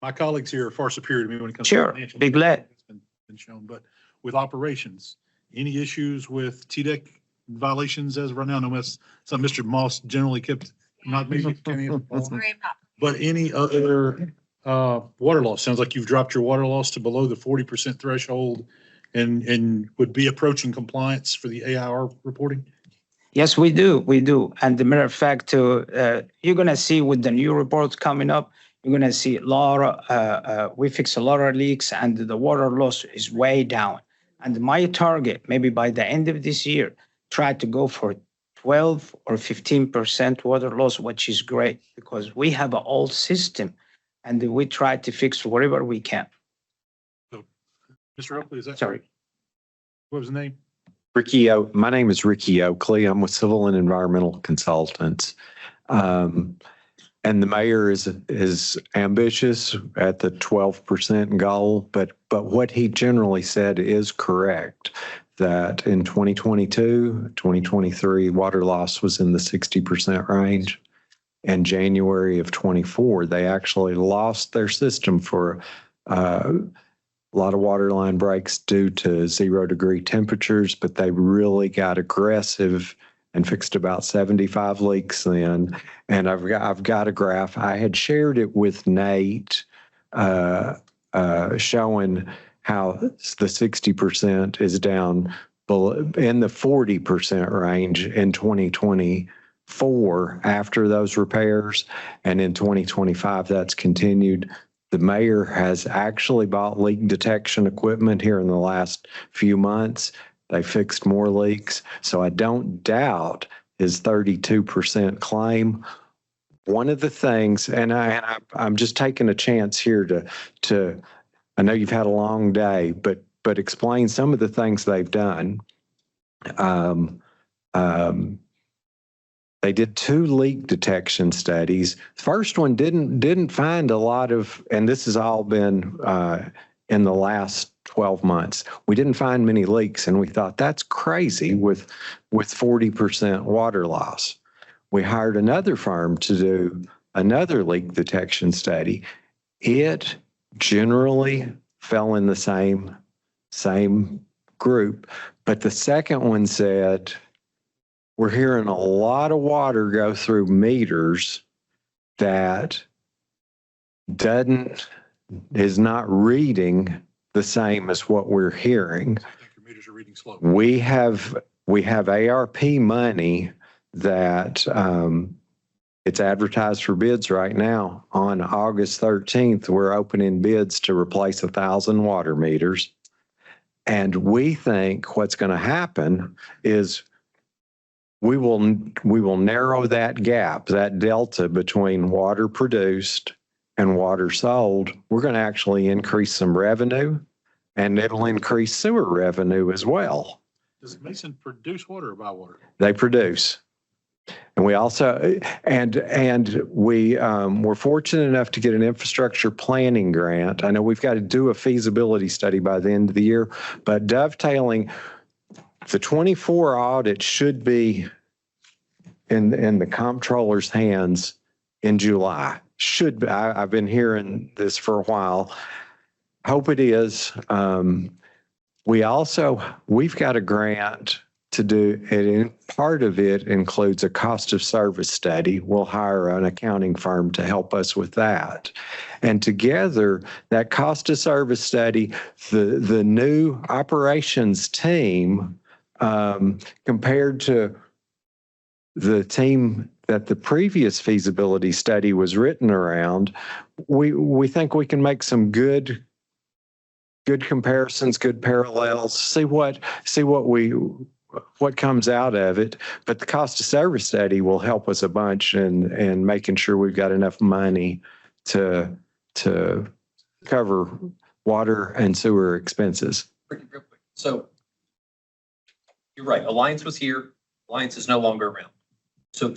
My colleagues here are far superior to me when it comes to sure, financial. be glad. It's been shown, but with operations, any issues with TDEC violations as of right now? No, that's something Mr. Moss generally kept, not maybe, but any other water loss? Sounds like you've dropped your water loss to below the 40% threshold and would be approaching compliance for the AIR reporting? Yes, we do. We do. And the matter of fact, you're going to see with the new reports coming up, you're going to see a lot of, we fix a lot of leaks and the water loss is way down. And my target, maybe by the end of this year, try to go for 12 or 15% water loss, which is great because we have an old system and we try to fix whatever we can. So, Mr. Oakley, is that? Sorry. What was the name? My name is Ricky Oakley. I'm with Civil and Environmental Consultants. And the mayor is ambitious at the 12% goal, but what he generally said is correct, that in 2022, 2023, water loss was in the 60% range. In January of 24, they actually lost their system for a lot of water line breaks due to 0-degree temperatures, but they really got aggressive and fixed about 75 leaks then. And I've got a graph. I had shared it with Nate, showing how the 60% is down in the 40% range in 2024 after those repairs. And in 2025, that's continued. The mayor has actually bought leak detection equipment here in the last few months. They fixed more leaks. So I don't doubt his 32% claim. One of the things, and I'm just taking a chance here to I know you've had a long day, but explain some of the things they've done. They did 2 leak detection studies. First one didn't find a lot of, and this has all been in the last 12 months. We didn't find many leaks, and we thought that's crazy with 40% water loss. We hired another firm to do another leak detection study. It generally fell in the same group, but the second one said, we're hearing a lot of water go through meters that is not reading the same as what we're hearing. Your meters are reading slow. We have ARP money that it's advertised for bids right now. On August 13th, we're opening bids to replace 1,000 water meters. And we think what's going to happen is we will narrow that gap, that delta between water produced and water sold. We're going to actually increase some revenue, and it'll increase sewer revenue as well. Does Mason produce water or buy water? They produce. And we also, and we were fortunate enough to get an infrastructure planning grant. I know we've got to do a feasibility study by the end of the year, but dovetailing, the 24 audit should be in the comptroller's hands in July. Should be. I've been hearing this for a while. Hope it is. We've got a grant to do it, and part of it includes a cost of service study. We'll hire an accounting firm to help us with that. And together, that cost of service study, the new operations team, compared to the team that the previous feasibility study was written around, we think we can make some good comparisons, good parallels, see what comes out of it. But the cost of service study will help us a bunch in making sure we've got enough money to cover water and sewer expenses. Real quick. So you're right. Alliance was here. Alliance is no longer around. So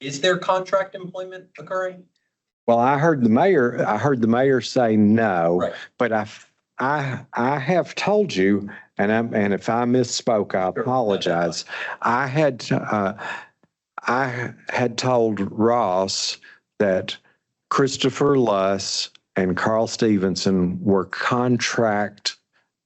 is there contract employment occurring? Well, I heard the mayor say no, Right. but I have told you, and if I misspoke, I apologize. I had told Ross that Christopher Luss and Carl Stevenson were contract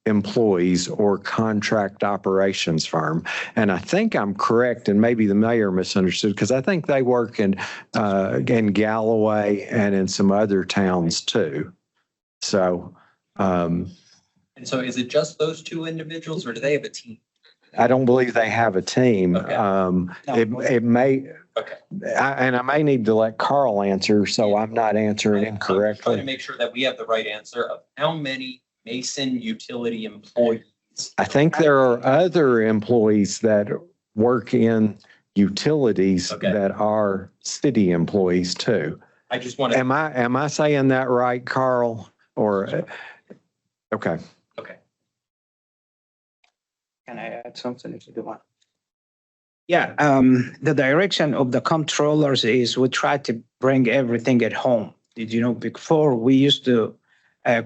employees or contract operations firm. And I think I'm correct, and maybe the mayor misunderstood, because I think they work in Galloway and in some other towns too. So, And so is it just those two individuals or do they have a team? I don't believe they have a team. Okay. It may, Okay. and I may need to let Carl answer, so I'm not answering I'm trying to incorrectly. make sure that we have the right answer of how many Mason utility employees. I think there are other employees that work in utilities Okay. that are city employees too. I just want to. Am I saying that right, Carl? Or, okay. Okay. Can I add something if you don't want? Yeah, the direction of the comptrollers is we try to bring everything at home. Did you know before we used to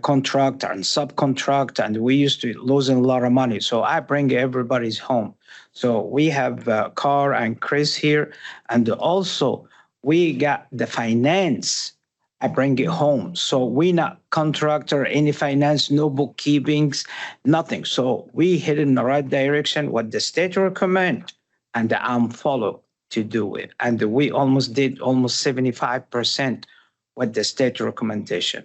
contract and subcontract, and we used to losing a lot of money. So I bring everybody's home. So we have Carl and Chris here, and also we got the finance. I bring it home. So we not contractor, any finance, no bookkeepings, nothing. So we head in the right direction, what the state recommend, and I'm follow to do it. And we did almost 75% what the state recommendation.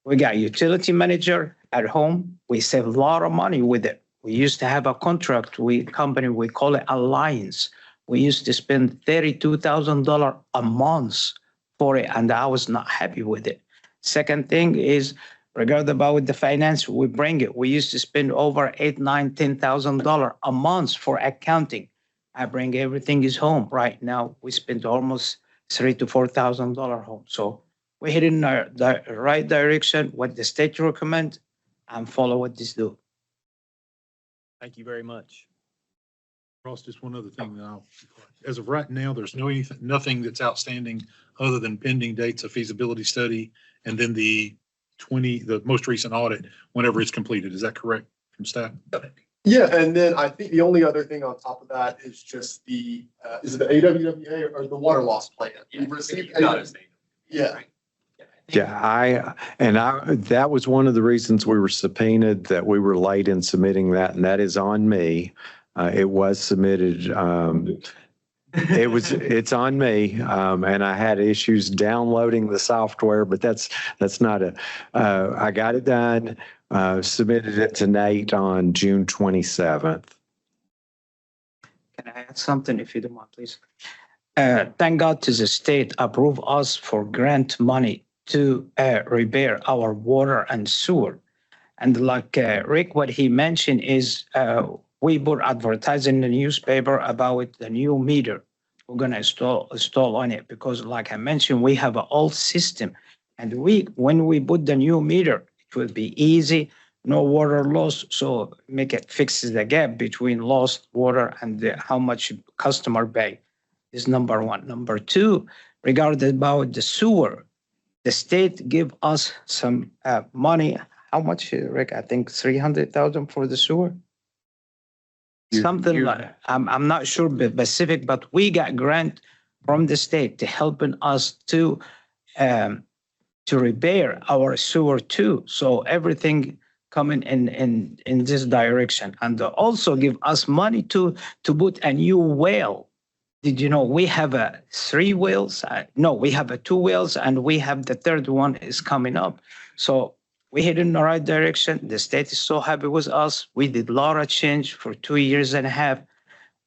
We got utility manager at home. We save a lot of money with it. We used to have a contract with company, we call it Alliance. We used to spend $32,000 a month for it, and I was not happy with it. Second thing is, regarding about the finance, we bring it. We used to spend over $8,000, $9,000, $10,000 a month for accounting. I bring everything is home. Right now, we spend almost $3,000 to $4,000 home. So we're heading in the right direction, what the state recommend, and follow what this do. Thank you very much. Ross, just one other thing now. As of right now, there's nothing that's outstanding other than pending dates of feasibility study and then the most recent audit whenever it's completed. Is that correct from staff? Yeah, and then I think the only other thing on top of that is just is it the AWWA or the water loss plan? We've received. Yeah. Yeah, that was one of the reasons we were subpoenaed, that we were late in submitting that, and that is on me. It was submitted. It's on me, and I had issues downloading the software, but that's not I got it done, submitted it to Nate on June 27th. Can I add something if you don't mind, please? Thank God to the state approve us for grant money to repair our water and sewer. And like Rick, what he mentioned is we put advertising in the newspaper about the new meter we're going to install on it, because like I mentioned, we have an old system, and when we put the new meter, it will be easy, no water loss. So fixes the gap between lost water and how much customer pay is number one. Number two, regarding about the sewer, the state give us some money. How much, Rick? I think 300,000 for the sewer. Something like, I'm not sure specific, but we got grant from the state to helping us to repair our sewer too. So everything coming in this direction, and also give us money to put a new well. Did you know we have 3 wells? No, we have 2 wells, and we have the third one is coming up. So we head in the right direction. The state is so happy with us. We did a lot of change for 2.5 years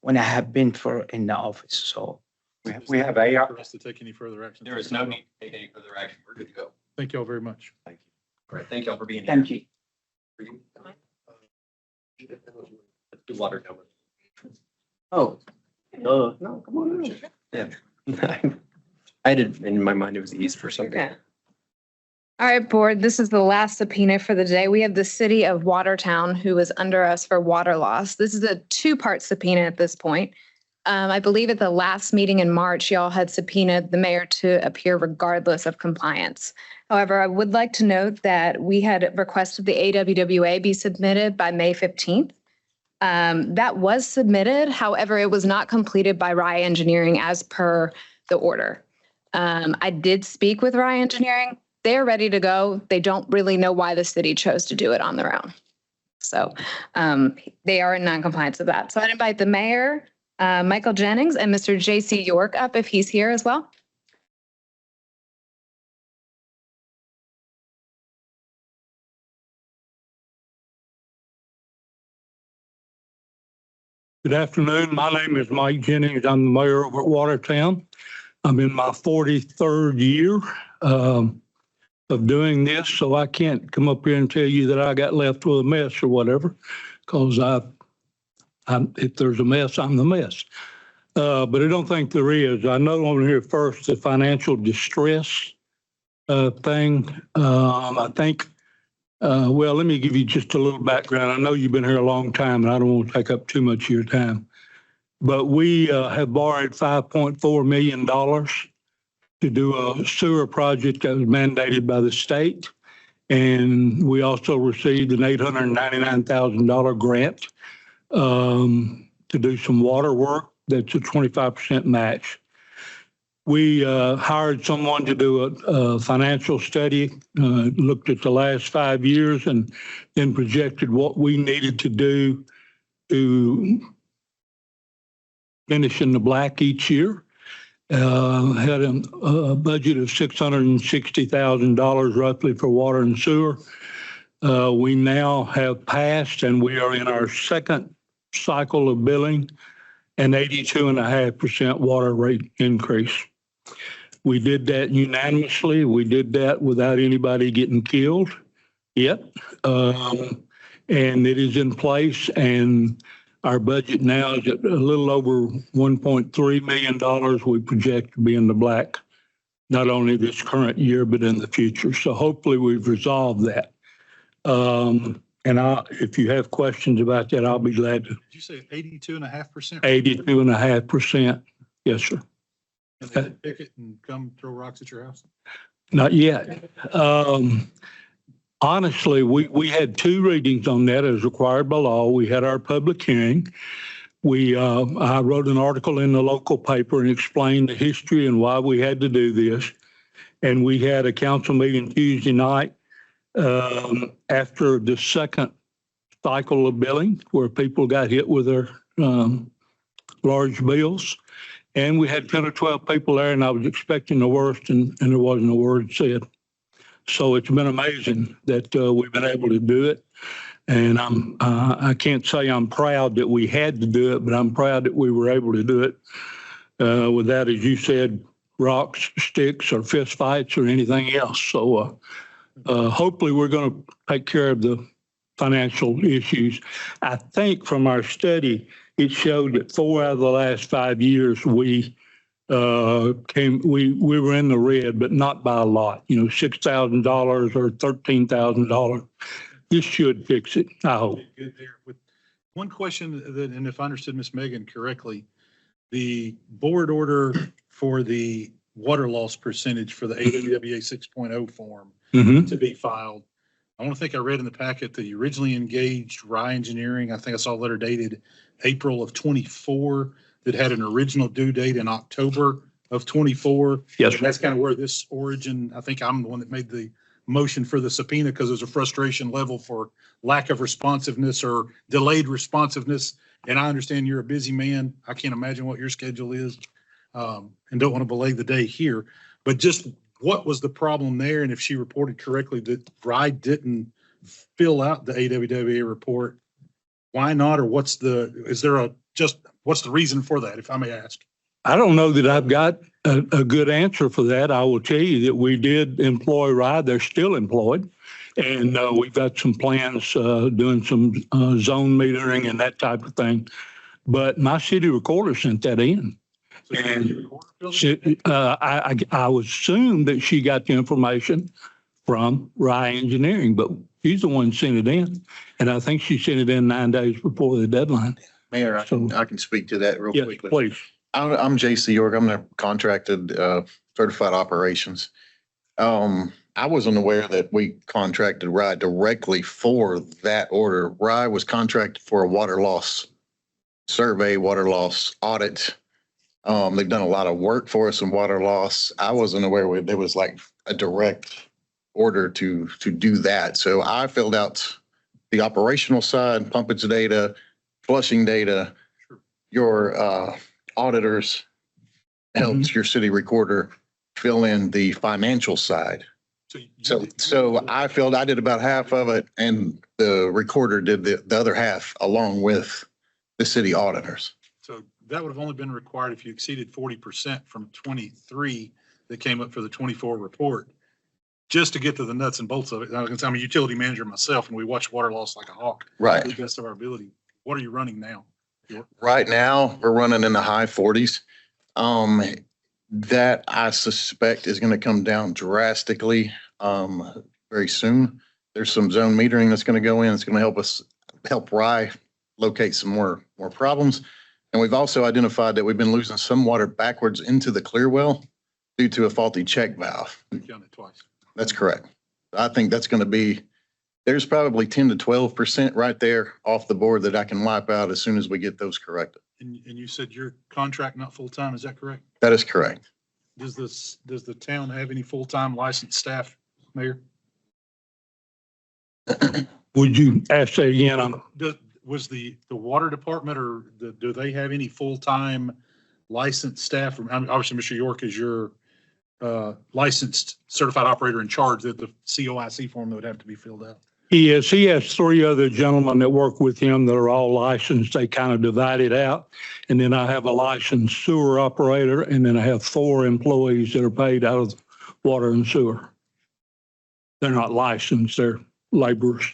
when I have been in the office. So We have AR. For us to take any further action. There is no need to take any further action. We're good to go. Thank you all very much. All right. Thank y'all for being here. Thank you. The water tower. Oh, no, come on. Yeah. I had it in my mind, it was east for something. Okay. All right, board, this is the last subpoena for the day. We have the city of Watertown who is under us for water loss. This is a two-part subpoena at this point. I believe at the last meeting in March, y'all had subpoenaed the mayor to appear regardless of compliance. However, I would like to note that we had requested the AWWA be submitted by May 15th. That was submitted. However, it was not completed by Rye Engineering as per the order. I did speak with Rye Engineering. They're ready to go. They don't really know why the city chose to do it on their own. So they are in non-compliance with that. So I'd invite the mayor, Michael Jennings, and Mr. J.C. York up if he's here as well. Good afternoon. My name is Mike Jennings. I'm the mayor over at Watertown. I'm in my 43rd year of doing this, so I can't come up here and tell you that I got left with a mess or whatever, because if there's a mess, I'm the mess. But I don't think there is. I know on here first the financial distress thing. I think, well, let me give you just a little background. I know you've been here a long time, and I don't want to take up too much of your time. But we have borrowed $5.4 million to do a sewer project that was mandated by the state. And we also received an $899,000 grant to do some water work. That's a 25% match. We hired someone to do a financial study, looked at the last 5 years and then projected what we needed to do to finish in the black each year. Had a budget of $660,000 roughly for water and sewer. We now have passed, and we are in our second cycle of billing, an 82.5% water rate increase. We did that unanimously. We did that without anybody getting killed yet. And it is in place, and our budget now is at a little over $1.3 million. We project to be in the black, not only this current year, but in the future. So hopefully we've resolved that. And if you have questions about that, I'll be glad to. Did you say 82.5%? 82.5%. Yes, sir. And they pick it and come throw rocks at your house? Not yet. Honestly, we had 2 readings on that as required by law. We had our public hearing. I wrote an article in the local paper and explained the history and why we had to do this. And we had a council meeting Tuesday night after the second cycle of billing where people got hit with their large bills. And we had 10 or 12 people there, and I was expecting the worst, and there wasn't a word said. So it's been amazing that we've been able to do it. And I can't say I'm proud that we had to do it, but I'm proud that we were able to do it without, as you said, rocks, sticks, or fist fights or anything else. So hopefully we're going to take care of the financial issues. I think from our study, it showed that 4 out of the last 5 years we were in the red, but not by a lot, $6,000 or $13,000. This should fix it, I hope. Good there. With one question, and if I understood Ms. Megan correctly, the board order for the water loss percentage for the AWWA 6.0 form to be filed. I want to think I read in the packet that you originally engaged Rye Engineering. I think I saw a letter dated April of 24 that had an original due date in October of 24. Yes. And that's kind of where this origin, I think I'm the one that made the motion for the subpoena because there's a frustration level for lack of responsiveness or delayed responsiveness. And I understand you're a busy man. I can't imagine what your schedule is and don't want to belay the day here. But just what was the problem there? And if she reported correctly that Rye didn't fill out the AWWA report, why not? Or what's the reason for that, if I may ask? I don't know that I've got a good answer for that. I will tell you that we did employ RIDE. They're still employed. And we've got some plans doing some zone metering and that type of thing. But my city recorder sent that in. And I would assume that she got the information from Rye Engineering, but she's the one who sent it in. And I think she sent it in 9 days before the deadline. Mayor, I can speak to that real Yes, quickly. please. I'm J.C. York. I'm the contracted certified operations. I wasn't aware that we contracted Rye directly for that order. Rye was contracted for a water loss survey, water loss audit. They've done a lot of work for us in water loss. I wasn't aware there was like a direct order to do that. So I filled out the operational side, pumpage data, flushing data. Your auditors helped your city recorder fill in the financial side. So I did about half of it, and the recorder did the other half along with the city auditors. So that would have only been required if you exceeded 40% from 23 that came up for the 24 report, just to get to the nuts and bolts of it. I'm a utility manager myself, and we watch water loss like a hawk. Right. To the best of our ability. What are you running now? Right now, we're running in the high 40s. That I suspect is going to come down drastically very soon. There's some zone metering that's going to go in. It's going to help Rye locate some more problems. And we've also identified that we've been losing some water backwards into the clear well due to a faulty check valve. We've done it twice. That's correct. I think that's going to be, there's probably 10 to 12% right there off the board that I can wipe out as soon as we get those corrected. And you said your contract not full-time, is that correct? That is correct. Does the town have any full-time licensed staff, Mayor? Would you ask that again? Was the water department or do they have any full-time licensed staff? Obviously, Mr. York is your licensed certified operator in charge, that the COIC form that would have to be filled out. He has 3 other gentlemen that work with him that are all licensed. They kind of divide it out. And then I have a licensed sewer operator, and then I have 4 employees that are paid out of water and sewer. They're not licensed, they're laborers.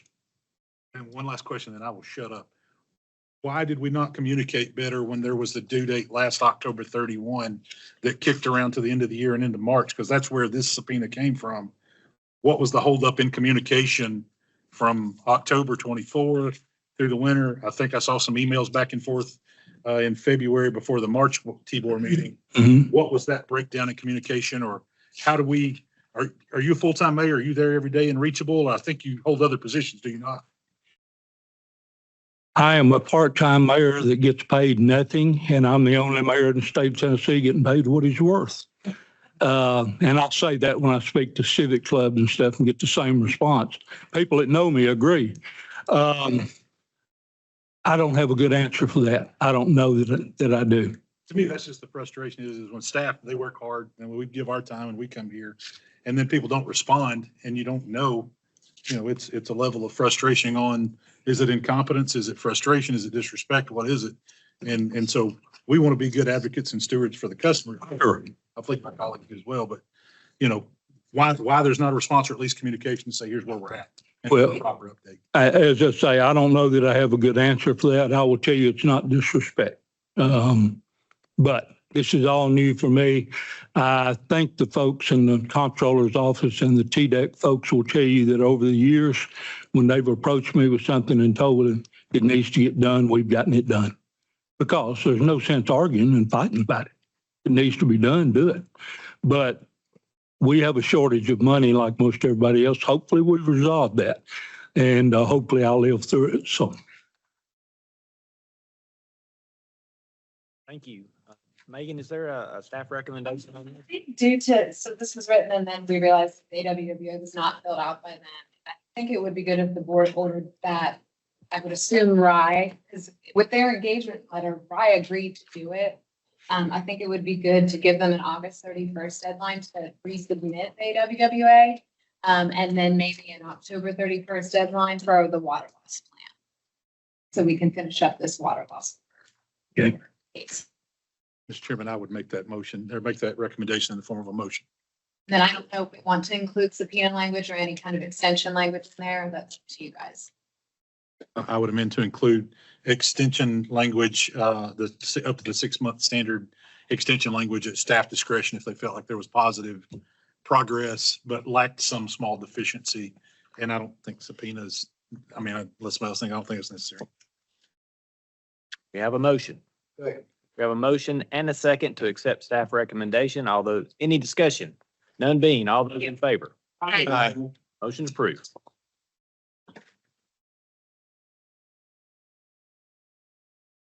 And one last question, then I will shut up. Why did we not communicate better when there was the due date last October 31 that kicked around to the end of the year and into March? Because that's where this subpoena came from. What was the holdup in communication from October 24 through the winter? I think I saw some emails back and forth in February before the March T-Board meeting. Mm-hmm. What was that breakdown in communication, or how do we, are you a full-time mayor? Are you there every day and reachable? I think you hold other positions, do you not? I am a part-time mayor that gets paid nothing, and I'm the only mayor in the state of Tennessee getting paid what he's worth. And I'll say that when I speak to civic clubs and stuff and get the same response. People that know me agree. I don't have a good answer for that. I don't know that I do. To me, that's just the frustration is when staff, they work hard and we give our time and we come here and then people don't respond and you don't know, it's a level of frustration on, is it incompetence? Is it frustration? Is it disrespect? What is it? And so we want to be good advocates and stewards for the customer. Sure. I think my colleagues as well, but why there's not a response or at least communication to say, here's where we're at. Well, Proper update. As I say, I don't know that I have a good answer for that. I will tell you it's not disrespect. But this is all new for me. I think the folks in the comptroller's office and the TDEC folks will tell you that over the years, when they've approached me with something and told them it needs to get done, we've gotten it done. Because there's no sense arguing and fighting about it. It needs to be done, do it. But we have a shortage of money like most everybody else. Hopefully we've resolved that. And hopefully I'll live through it. So. Thank you. Megan, is there a staff recommendation on this? So this was written and then we realized the AWWA was not filled out by then. I think it would be good if the board ordered that. I would assume Rye, because with their engagement letter, Rye agreed to do it. I think it would be good to give them an August 31st deadline to resubmit the AWWA. And then maybe an October 31st deadline for the water loss plan. So we can finish up this water loss Okay. case. Mr. Chairman, I would make that motion or make that recommendation in the form of a motion. Then I don't know if we want to include subpoena language or any kind of extension language in there. That's up to you guys. I would amend to include extension language, up to the 6-month standard extension language at staff discretion if they felt like there was positive progress, but lacked some small deficiency. And I don't think subpoenas, unless somebody else thinks, I don't think it's necessary. We have a motion. We have a motion and a second to accept staff recommendation. Although, any discussion? None being, all those in favor? Aye. Motion approved.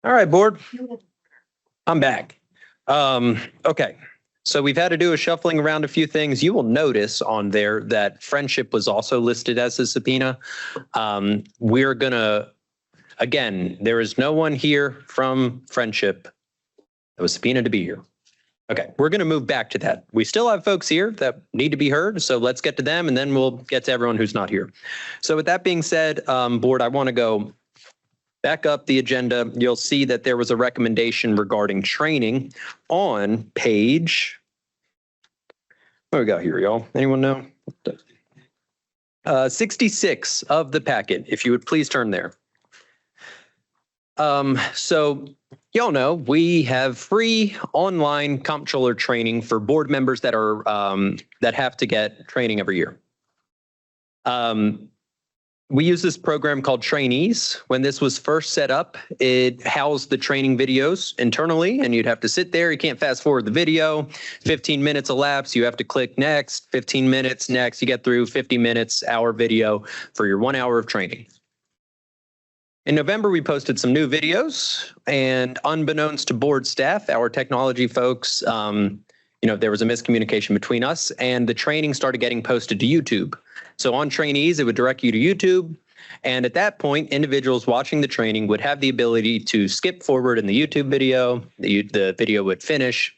All right, board. I'm back. Okay. So we've had to do a shuffling around a few things. You will notice on there that Friendship was also listed as a subpoena. We're gonna, again, there is no one here from Friendship that was subpoenaed to be here. Okay, we're gonna move back to that. We still have folks here that need to be heard, so let's get to them and then we'll get to everyone who's not here. So with that being said, board, I want to go back up the agenda. You'll see that there was a recommendation regarding training on page, what do we got here, y'all? Anyone know? 66 of the packet, if you would please turn there. So y'all know we have free online comptroller training for board members that are that have to get training every year. We use this program called Trainees. When this was first set up, it housed the training videos internally, and you'd have to sit there. You can't fast forward the video. 15 minutes elapse. You have to click next. 15 minutes next. You get through 50 minutes, hour video for your 1 hour of training. In November, we posted some new videos, and unbeknownst to board staff, our technology folks, there was a miscommunication between us, and the training started getting posted to YouTube. So on Trainees, it would direct you to YouTube. And at that point, individuals watching the training would have the ability to skip forward in the YouTube video. The video would finish.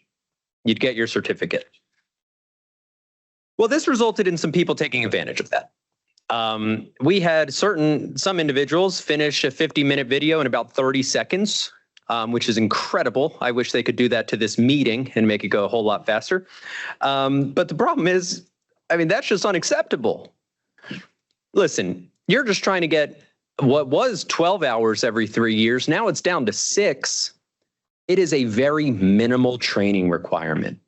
You'd get your certificate. Well, this resulted in some people taking advantage of that. We had some individuals finish a 50-minute video in about 30 seconds, which is incredible. I wish they could do that to this meeting and make it go a whole lot faster. But the problem is, that's just unacceptable. Listen, you're just trying to get what was 12 hours every 3 years. Now it's down to 6. It is a very minimal training requirement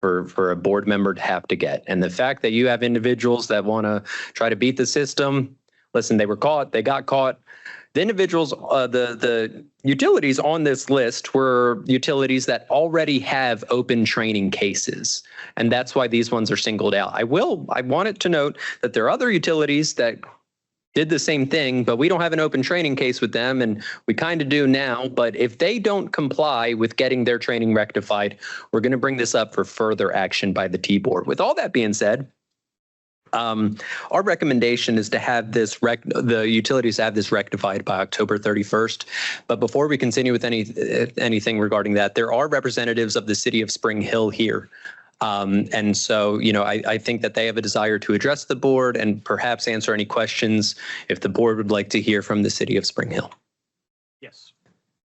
for a board member to have to get. And the fact that you have individuals that want to try to beat the system, listen, they were caught, they got caught. The individuals, the utilities on this list were utilities that already have open training cases. And that's why these ones are singled out. I wanted to note that there are other utilities that did the same thing, but we don't have an open training case with them, and we kind of do now. But if they don't comply with getting their training rectified, we're going to bring this up for further action by the T-Board. With all that being said, our recommendation is to have the utilities have this rectified by October 31st. But before we continue with anything regarding that, there are representatives of the city of Spring Hill here. And so, I think that they have a desire to address the board and perhaps answer any questions if the board would like to hear from the city of Spring Hill. Yes.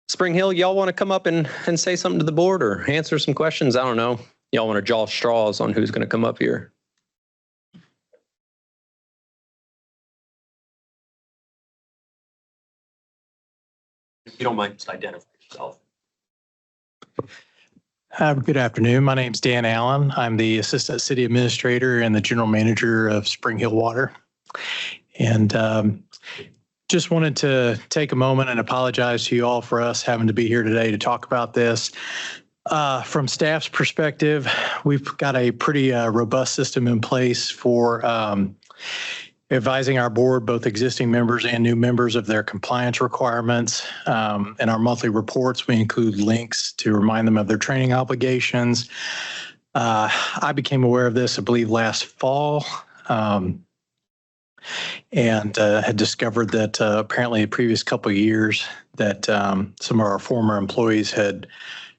Spring Hill, y'all want to come up and say something to the board or answer some questions? I don't know. Y'all want to draw straws on who's going to come up here? If you don't mind, just identify yourself. Good afternoon. My name's Dan Allen. I'm the Assistant City Administrator and the General Manager of Spring Hill Water. And just wanted to take a moment and apologize to you all for us having to be here today to talk about this. From staff's perspective, we've got a pretty robust system in place for advising our board, both existing members and new members, of their compliance requirements. In our monthly reports, we include links to remind them of their training obligations. I became aware of this, I believe, last fall, and had discovered that apparently the previous couple of years that some of our former employees had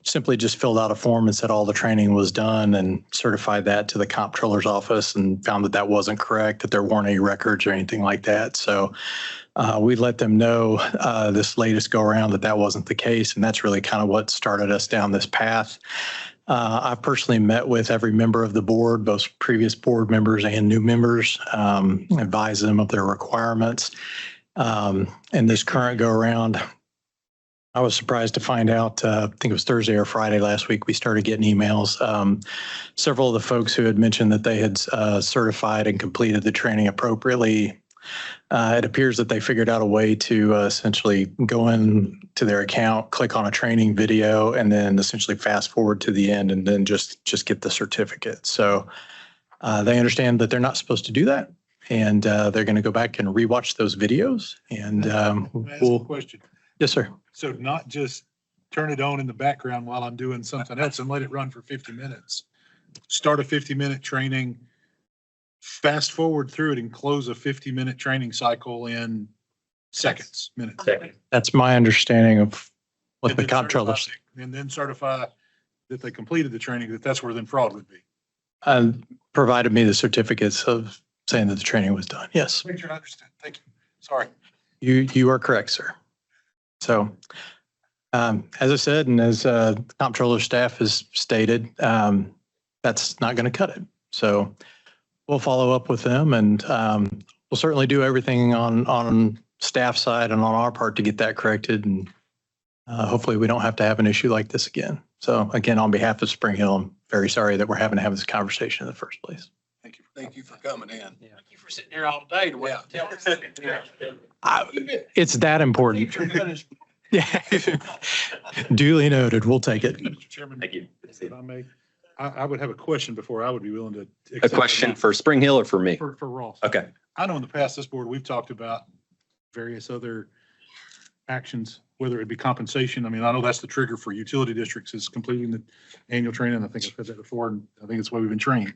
simply just filled out a form and said all the training was done and certified that to the comptroller's office, and found that that wasn't correct, that there weren't any records or anything like that. So We let them know this latest go around that wasn't the case, and that's really kind of what started us down this path. I've personally met with every member of the board, both previous board members and new members, advise them of their requirements. And this current go around, I was surprised to find out, I think it was Thursday or Friday last week, we started getting emails. Several of the folks who had mentioned that they had certified and completed the training appropriately, it appears that they figured out a way to essentially go in to their account, click on a training video, and then essentially fast forward to the end and then just get the certificate. So they understand that they're not supposed to do that. And they're going to go back and rewatch those videos. And We'll question. Yes, sir. So not just turn it on in the background while I'm doing something else and let it run for 50 minutes. Start a 50-minute training, fast forward through it and close a 50-minute training cycle in seconds, minutes. That's my understanding of what And the then comptrollers certify- And then certify that they completed the training, that's where then fraud would be. provided me the certificates of saying that the training was done. Yes, Make sure I understand. Thank you. Sorry. you are correct, sir. So as I said, and as the comptroller staff has stated, that's not going to cut it. So we'll follow up with them, and we'll certainly do everything on staff side and on our part to get that corrected. And hopefully we don't have to have an issue like this again. So again, on behalf of Spring Hill, I'm very sorry that we're having to have this conversation in the first place. Thank you for coming in. Thank you for sitting here all day to wait. Tell us. It's that important. Yeah. Duly noted. We'll take it. Mr. Chairman. Thank you. If I may, I would have a question before I would be willing to. A accept question it. for Spring Hill or for me? For Ross. Okay. I know in the past, this board, we've talked about various other actions, whether it be compensation. I mean, I know that's the trigger for utility districts is completing the annual training. I think I've said that before, and I think it's why we've been trained.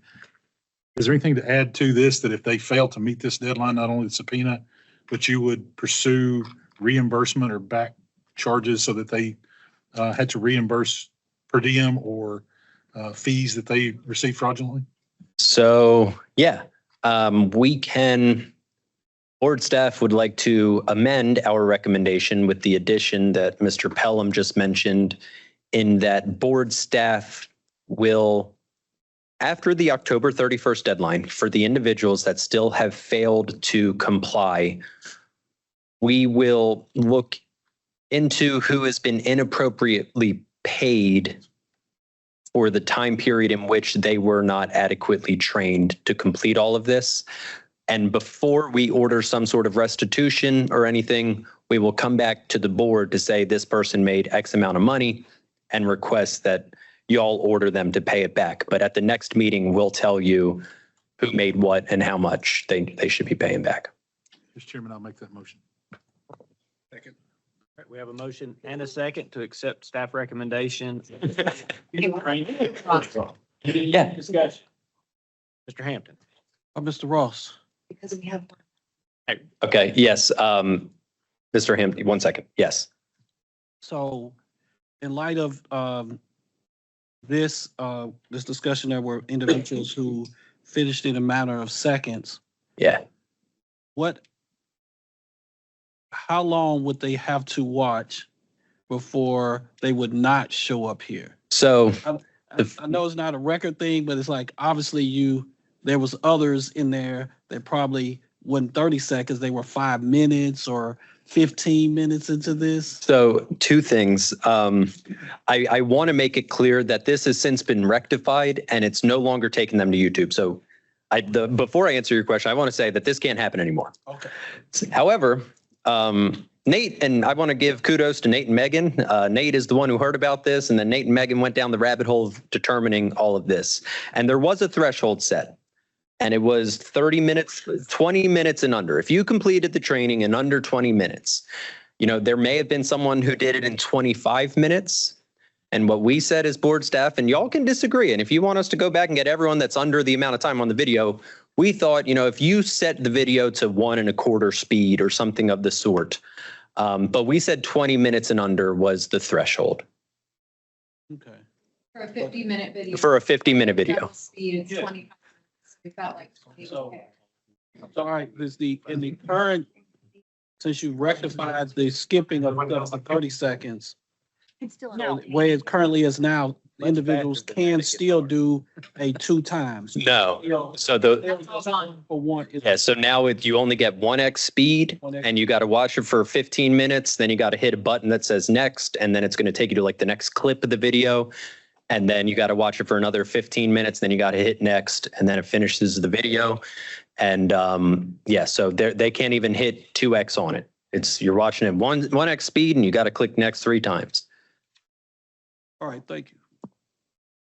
Is there anything to add to this that if they fail to meet this deadline, not only the subpoena, but you would pursue reimbursement or back charges so that they had to reimburse per diem or fees that they received fraudulently? So, yeah, we can, board staff would like to amend our recommendation with the addition that Mr. Pelham just mentioned, in that board staff will, after the October 31st deadline, for the individuals that still have failed to comply, we will look into who has been inappropriately paid for the time period in which they were not adequately trained to complete all of this. And before we order some sort of restitution or anything, we will come back to the board to say this person made X amount of money and request that y'all order them to pay it back. But at the next meeting, we'll tell you who made what and how much they should be paying back. Mr. Chairman, I'll make that motion. Second. All right, we have a motion and a second to accept staff recommendation. Yeah. Discussion. Mr. Hampton. Mr. Ross. Because we have. Okay, yes. Mr. Hampton, 1 second. Yes. So in light of this discussion, there were individuals who finished in a matter of seconds. Yeah. How long would they have to watch before they would not show up here? So I know it's not a record thing, but it's like, obviously there was others in there that probably wasn't 30 seconds. They were 5 minutes or 15 minutes into this. So 2 things. I want to make it clear that this has since been rectified and it's no longer taking them to YouTube. So before I answer your question, I want to say that this can't happen anymore. Okay. However, Nate, and I want to give kudos to Nate and Megan. Nate is the one who heard about this, and then Nate and Megan went down the rabbit hole of determining all of this. And there was a threshold set, and it was 30 minutes, 20 minutes and under. If you completed the training in under 20 minutes, there may have been someone who did it in 25 minutes. And what we said as board staff, and y'all can disagree, and if you want us to go back and get everyone that's under the amount of time on the video, we thought, if you set the video to 1 1/4 speed or something of the sort, but we said 20 minutes and under was the threshold. Okay. For a 50-minute video. For a 50-minute video. Speed is 25 minutes. We felt like. So, all right, in the current since you rectified the skipping of the 30 seconds, It's still. the way it currently is now, individuals can still do a 2 times. No. So For one. yeah, so now you only get 1x speed and you got to watch it for 15 minutes. Then you got to hit a button that says next, and then it's going to take you to like the next clip of the video. And then you got to watch it for another 15 minutes. Then you got to hit next, and then it finishes the video. And yeah, so they can't even hit 2x on it. You're watching it 1x speed, and you got to click next 3 times. All right, thank you.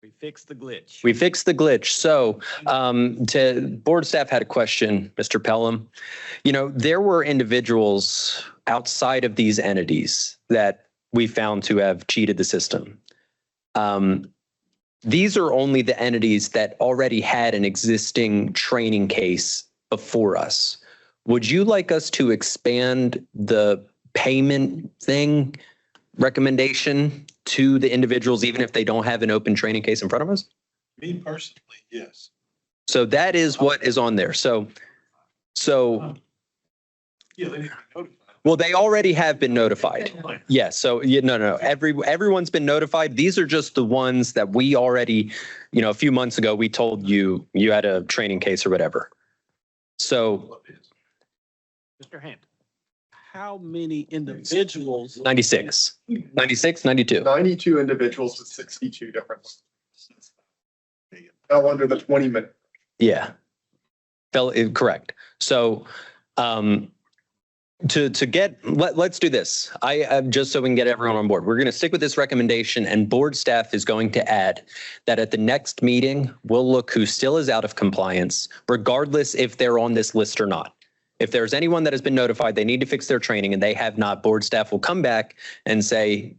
We fixed the glitch. We fixed the glitch. So board staff had a question, Mr. Pelham. You know, there were individuals outside of these entities that we found to have cheated the system. These are only the entities that already had an existing training case before us. Would you like us to expand the payment thing recommendation to the individuals, even if they don't have an open training case in front of us? Me personally, yes. So that is what is on there. So Yeah, they need to be notified. well, they already have been notified. Yes. So no. Everyone's been notified. These are just the ones that we already, a few months ago, we told you had a training case or whatever. So Mr. Hampton. How many individuals? 96, 92. 92 individuals with 62 different ones. Fell under the 20-minute. Yeah. Correct. So let's do this. Just so we can get everyone on board. We're going to stick with this recommendation, and board staff is going to add that at the next meeting, we'll look who still is out of compliance, regardless if they're on this list or not. If there's anyone that has been notified, they need to fix their training and they have not, board staff will come back and say,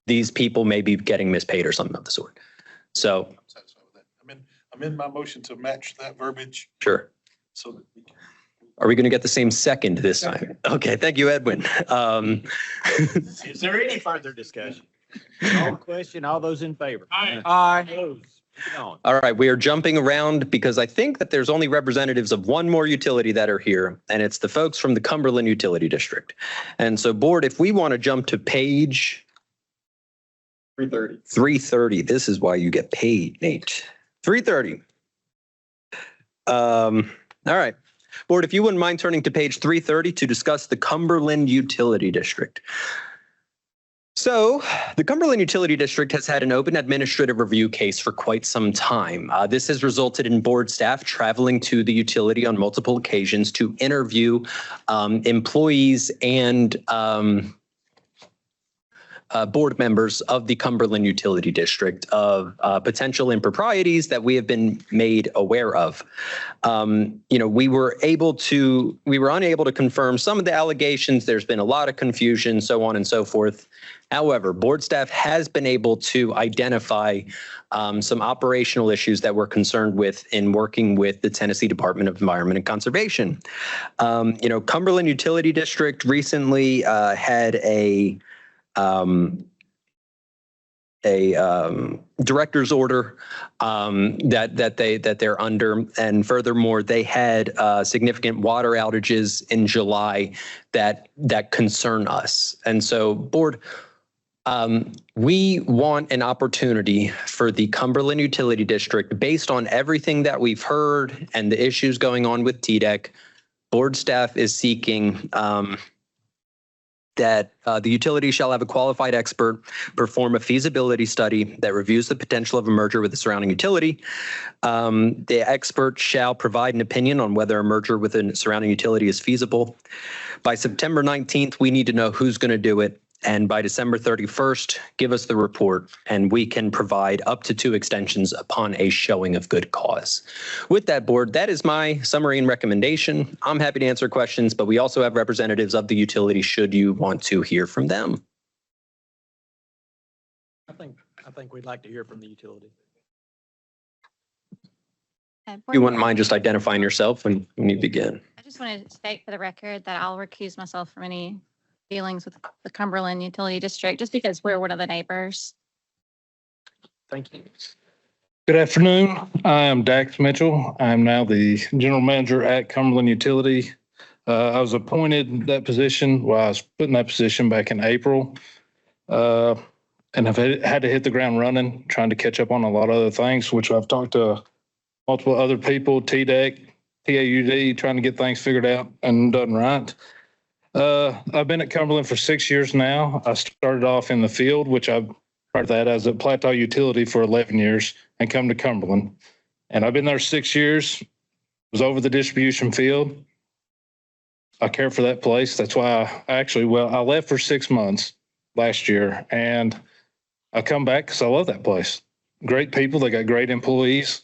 these people may be getting mispaid or something of the sort. So. I'm satisfied with that. I'm in my motion to match that verbiage. Sure. So that we can. Are we going to get the same second this time? Okay, thank you, Edwin. Is there any further discussion? No question, all those in favor? Aye. Opposed? Moving on. All right, we are jumping around because I think that there's only representatives of one more utility that are here, and it's the folks from the Cumberland Utility District. And so, board, if we want to jump to page 330, this is why you get paid, Nate. 330. All right. Board, if you wouldn't mind turning to page 330 to discuss the Cumberland Utility District. So the Cumberland Utility District has had an open administrative review case for quite some time. This has resulted in board staff traveling to the utility on multiple occasions to interview employees and board members of the Cumberland Utility District of potential improprieties that we have been made aware of. We were unable to confirm some of the allegations. There's been a lot of confusion, so on and so forth. However, board staff has been able to identify some operational issues that we're concerned with in working with the Tennessee Department of Environment and Conservation. Cumberland Utility District recently had a director's order that they're under, and furthermore, they had significant water outages in July that concern us. And so, board, we want an opportunity for the Cumberland Utility District, based on everything that we've heard and the issues going on with TDEC. Board staff is seeking that the utility shall have a qualified expert perform a feasibility study that reviews the potential of a merger with the surrounding utility. The expert shall provide an opinion on whether a merger with a surrounding utility is feasible. By September 19th, we need to know who's going to do it. And by December 31st, give us the report, and we can provide up to 2 extensions upon a showing of good cause. With that, board, that is my summary and recommendation. I'm happy to answer questions, but we also have representatives of the utility should you want to hear from them. I think we'd like to hear from the utility. You wouldn't mind just identifying yourself when you begin. I just want to state for the record that I'll recuse myself from any dealings with the Cumberland Utility District, just because we're one of the neighbors. Thank you. Good afternoon. I am Dax Mitchell. I am now the general manager at Cumberland Utility. I was appointed that position, well, I was put in that position back in April. And I've had to hit the ground running, trying to catch up on a lot of other things, which I've talked to multiple other people, TDEC, TAUD, trying to get things figured out and done right. I've been at Cumberland for 6 years now. I started off in the field, which I started that as a Plateau utility for 11 years and come to Cumberland. And I've been there 6 years, was over the distribution field. I care for that place. That's why I left for 6 months last year and I come back because I love that place. Great people. They got great employees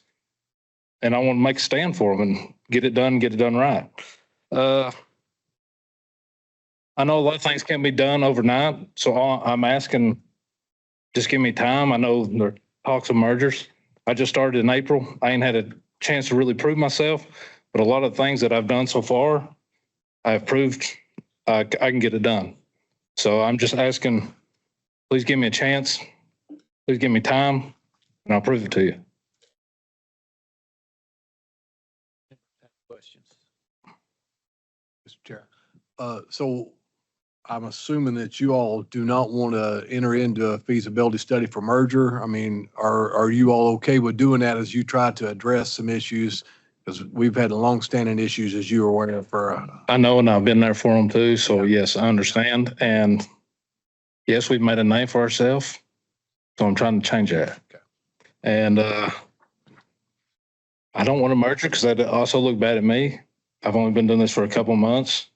and I want to make a stand for them and get it done right. I know a lot of things can't be done overnight. So I'm asking, just give me time. I know there are talks of mergers. I just started in April. I ain't had a chance to really prove myself, but a lot of things that I've done so far, I've proved I can get it done. So I'm just asking, please give me a chance. Please give me time and I'll prove it to you. Questions? Mr. Chair. So I'm assuming that you all do not want to enter into a feasibility study for merger. I mean, are you all okay with doing that as you try to address some issues? Because we've had longstanding issues, as you are aware of, for. I know, and I've been there for them too. So yes, I understand. And yes, we've made a name for ourselves. So I'm trying to change that. Okay. And I don't want to merge it because that also look bad at me. I've only been doing this for a couple months.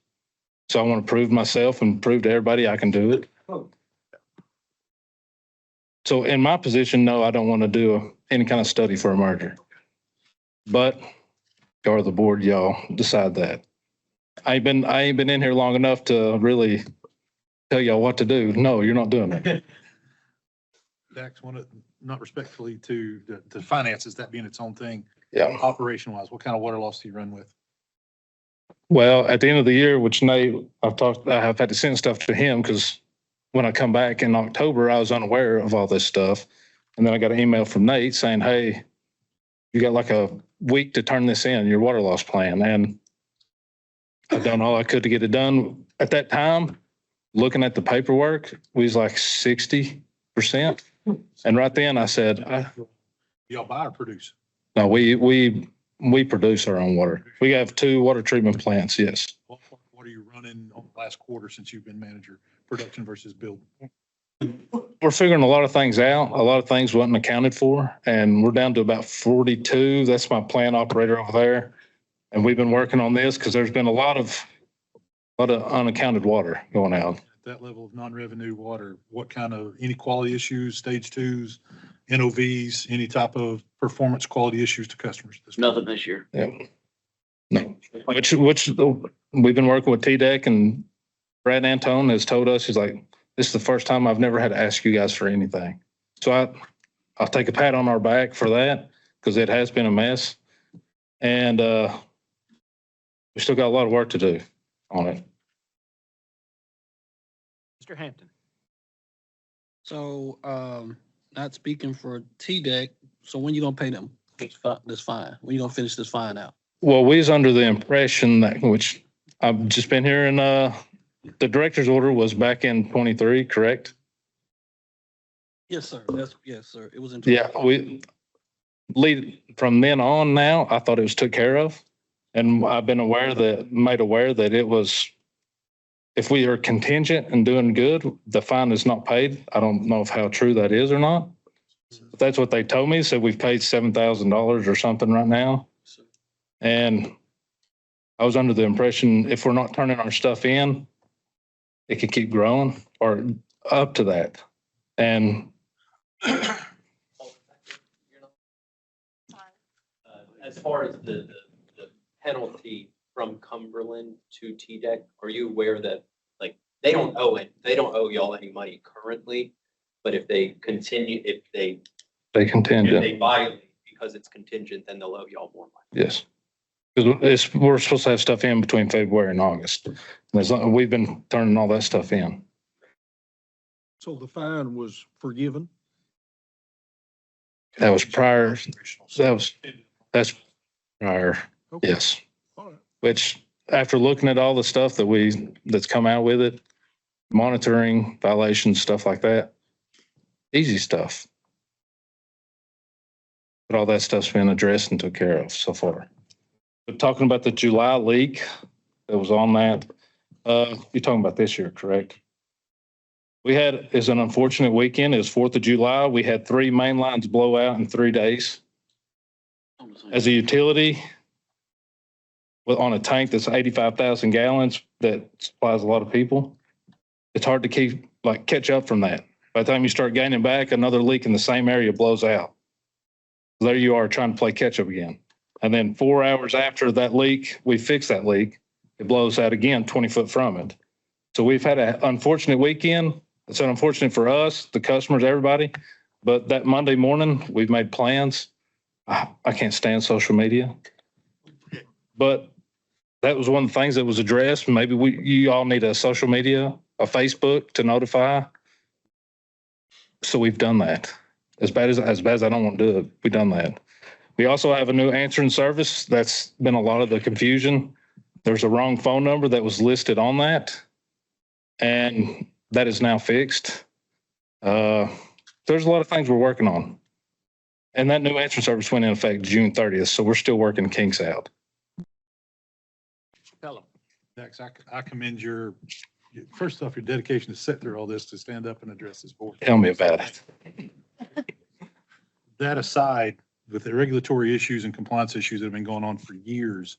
So I want to prove myself and prove to everybody I can do it. So in my position, no, I don't want to do any kind of study for a merger. But or the board, y'all decide that. I ain't been in here long enough to really tell y'all what to do. No, you're not doing it. Dax, not respectfully to the finances, that being its own thing. Yeah. Operation wise, what kind of water loss do you run with? Well, at the end of the year, which Nate, I have had to send stuff to him because when I come back in October, I was unaware of all this stuff. And then I got an email from Nate saying, hey, you got like a week to turn this in, your water loss plan. And I've done all I could to get it done. At that time, looking at the paperwork, we was like 60%. And right then I said, Y'all buy or produce? no, we produce our own water. We have 2 water treatment plants, yes. What are you running on the last quarter since you've been manager, production versus build? We're figuring a lot of things out. A lot of things wasn't accounted for, and we're down to about 42. That's my plant operator over there. And we've been working on this because there's been a lot of unaccounted water going out. At that level of non-revenue water, what kind of inequality issues, stage 2s, NOVs, any type of performance quality issues to customers? Nothing this year. Yeah. No, which we've been working with TDEC, and Brad Antone has told us, he's like, this is the first time I've never had to ask you guys for anything. So I'll take a pat on our back for that because it has been a mess. And we still got a lot of work to do on it. Mr. Hampton. So, not speaking for TDEC, so when you gonna pay them this fine? When you gonna finish this fine out? Well, we was under the impression that, which I've just been here in, the director's order was back in 23, correct? Yes, sir. Yes, sir. It was in. Yeah, from then on now, I thought it was took care of. And I've been made aware that it was, if we are contingent and doing good, the fine is not paid. I don't know if how true that is or not. But that's what they told me. Said we've paid $7,000 or something right now. And I was under the impression if we're not turning our stuff in, it could keep growing or up to that. And as far as the penalty from Cumberland to TDEC, are you aware that like they don't owe y'all any money currently, but if they continue, if they violate because it's contingent, then they'll owe y'all more money? yes. Because we're supposed to have stuff in between February and August. And we've been turning all that stuff in. So the fine was forgiven? That was prior. That's prior. Okay. Yes. All right. Which after looking at all the stuff that's come out with it, monitoring violations, stuff like that, easy stuff. But all that stuff's been addressed and took care of so far. But talking about the July leak that was on that, you're talking about this year, correct? We had, it's an unfortunate weekend. It was 4th of July. We had 3 main lines blow out in 3 days. As a utility, on a tank that's 85,000 gallons that supplies a lot of people, it's hard to catch up from that. By the time you start gaining back, another leak in the same area blows out. There you are trying to play catch up again. And then 4 hours after that leak, we fix that leak, it blows out again 20 foot from it. So we've had an unfortunate weekend. It's unfortunate for us, the customers, everybody. But that Monday morning, we've made plans. I can't stand social media. But that was one of the things that was addressed. Maybe you all need a social media, a Facebook to notify. So we've done that. As bad as I don't want to do it, we've done that. We also have a new answering service. That's been a lot of the confusion. There's a wrong phone number that was listed on that, and that is now fixed. There's a lot of things we're working on. And that new answering service went in effect June 30th, so we're still working kinks out. Dax, I commend first off, your dedication to sit through all this, to stand up and address this board. Tell me about it. That aside, with the regulatory issues and compliance issues that have been going on for years,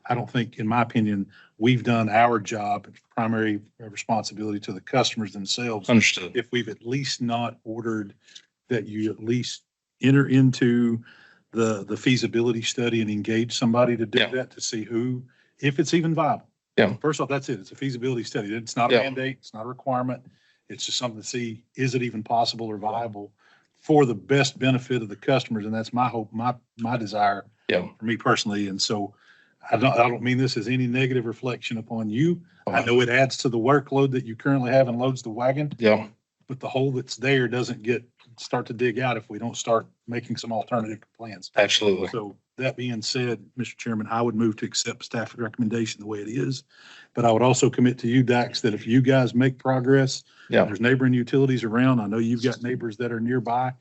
I don't think, in my opinion, we've done our job, primary responsibility to the customers themselves. Understood. If we've at least not ordered that you at least enter into the feasibility study and engage somebody to do that, to see if it's even viable. Yeah. First off, that's it. It's a feasibility study. It's not a mandate. It's not a requirement. It's just something to see, is it even possible or viable for the best benefit of the customers? And that's my hope, my desire for me personally. And so I don't mean this as any negative reflection upon you. I know it adds to the workload that you currently have and loads the wagon. Yeah. But the hole that's there doesn't start to dig out if we don't start making some alternative plans. Absolutely. So that being said, Mr. Chairman, I would move to accept staff recommendation the way it is. But I would also commit to you, Dax, that if you guys make progress, there's neighboring utilities around. I know you've got neighbors that are nearby.